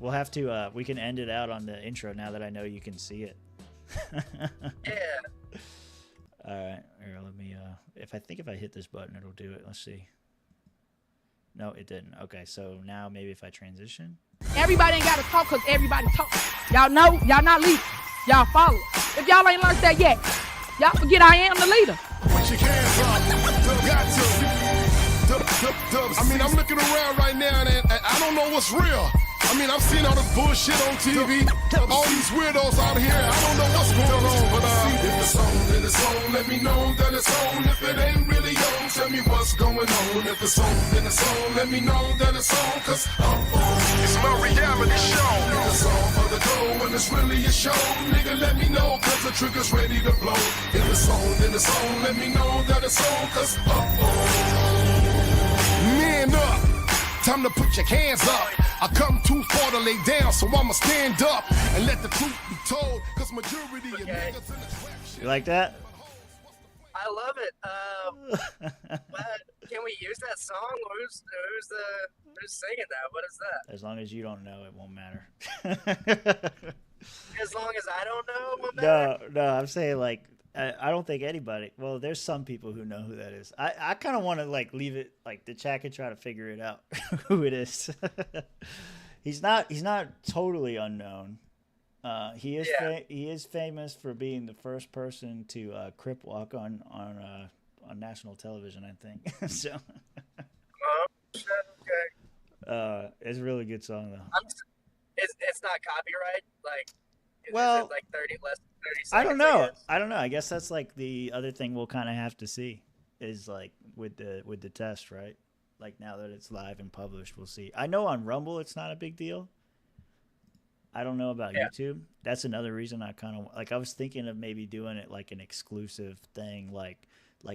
C: we'll have to we can end it out on the intro now that I know you can see it.
G: Yeah.
C: All right, here, let me if I hit this button it'll do it. Let's see. No, it didn't. Okay, so now maybe if I transition.
A: Everybody ain't got to talk because everybody talk. Y'all know, y'all not leaders. Y'all follow. If y'all ain't learned that yet, y'all forget I am the leader.
B: Put your hands up. Got to. I mean, I'm looking around right now and I don't know what's real. I mean, I'm seeing all this bullshit on TV. All these weirdos out here. I don't know what's going on, but if it's on, then it's on. Let me know that it's on. If it ain't really on, tell me what's going on. If it's on, then it's on. Let me know that it's on. Cause it's my reality show. If it's on for the go and it's really a show, nigga, let me know. Cause the trigger's ready to blow. If it's on, then it's on. Let me know that it's on. Cause man up. Time to put your hands up. I come too far to lay down, so I'ma stand up and let the truth be told. Cause majority of niggas in the trap shit.
C: You like that?
G: I love it. But can we use that song? Who's singing that? What is that?
C: As long as you don't know, it won't matter.
G: As long as I don't know, it won't matter?
C: No, I'm saying like I don't think anybody. Well, there's some people who know who that is. I kind of want to like leave it like the chat can try to figure it out who it is. He's not totally unknown. He is famous for being the first person to crip walk on national television, I think. So.
G: Okay.
C: It's a really good song though.
G: It's not copyright, like.
C: Well,
G: is it like 30 less than 30 seconds?
C: I don't know. I guess that's like the other thing we'll kind of have to see is like with the test, right? Like now that it's live and published, we'll see. I know on Rumble it's not a big deal. I don't know about YouTube. That's another reason I kind of like. I was thinking of maybe doing it like an exclusive thing, like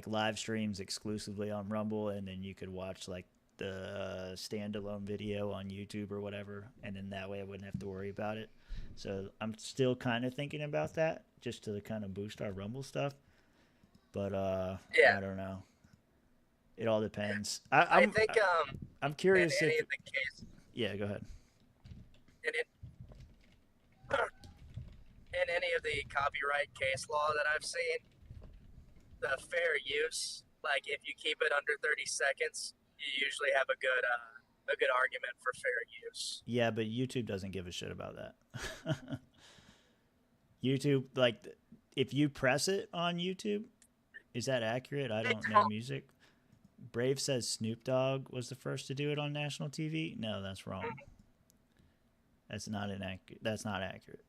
C: live streams exclusively on Rumble, and then you could watch like the standalone video on YouTube or whatever, and then that way I wouldn't have to worry about it. So I'm still kind of thinking about that, just to kind of boost our Rumble stuff. But I don't know. It all depends. I'm curious
G: in
C: if.
G: any of the case,
C: Yeah, go ahead.
G: In any of the copyright case law that I've seen, the fair use, like if you keep it under 30 seconds, you usually have a a good argument for fair use.
C: Yeah, but YouTube doesn't give a shit about that. YouTube, like, if you press it on YouTube, is that accurate? I don't know music. Brave says Snoop Dogg was the first to do it on national TV. No, that's wrong. That's not inaccurate. That's not accurate.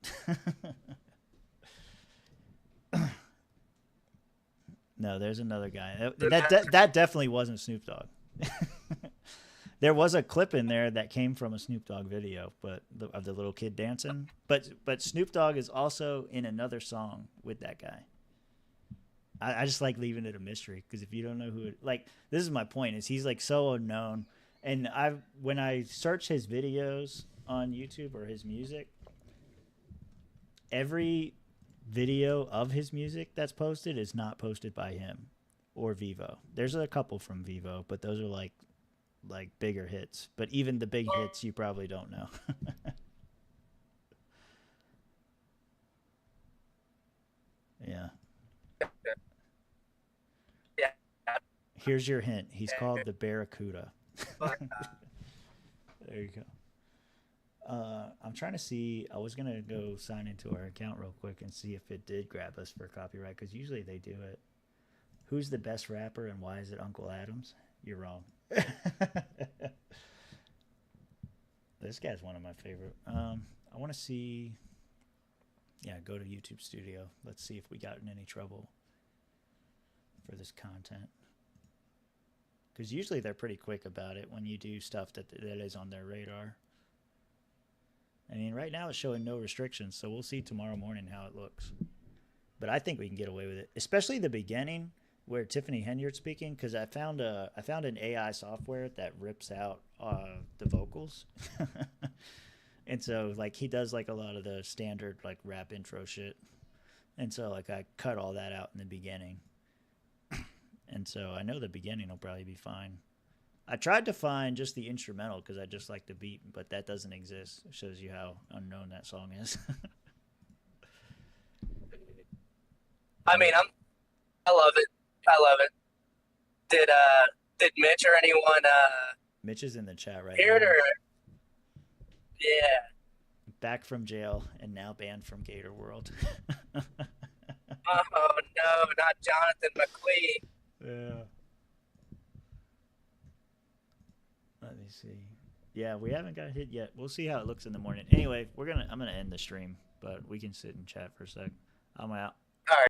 C: No, there's another guy. That definitely wasn't Snoop Dogg. There was a clip in there that came from a Snoop Dogg video, but of the little kid dancing. But Snoop Dogg is also in another song with that guy. I just like leaving it a mystery, because if you don't know who it, like, this is my point, is he's like so unknown. And when I search his videos on YouTube or his music, every video of his music that's posted is not posted by him or Vivo. There's a couple from Vivo, but those are like bigger hits. But even the big hits you probably don't know. Yeah. Here's your hint. He's called the Barracuda. There you go. I'm trying to see. I was going to go sign into our account real quick and see if it did grab us for copyright, because usually they do it. Who's the best rapper and why is it Uncle Adams? You're wrong. This guy's one of my favorite. I want to see. Yeah, go to YouTube Studio. Let's see if we got in any trouble for this content. Because usually they're pretty quick about it when you do stuff that is on their radar. I mean, right now it's showing no restrictions, so we'll see tomorrow morning how it looks. But I think we can get away with it, especially the beginning where Tiffany Henyard's speaking, because I found an AI software that rips out the vocals. And so, like, he does, like, a lot of the standard, like, rap intro shit. And so, like, I cut all that out in the beginning. And so I know the beginning will probably be fine. I tried to find just the instrumental because I just like the beat, but that doesn't exist. It shows you how unknown that song is.
G: I mean, I love it. I love it. Did Mitch or anyone
C: Mitch is in the chat right
G: hear it,
C: now.
G: or yeah?
C: Back from jail and now banned from Gator World.
G: Oh no, not Jonathan McLean.
C: Yeah. Let me see. Yeah, we haven't got hit yet. We'll see how it looks in the morning. Anyway, I'm gonna end the stream, but we can sit and chat for a sec. I'm out.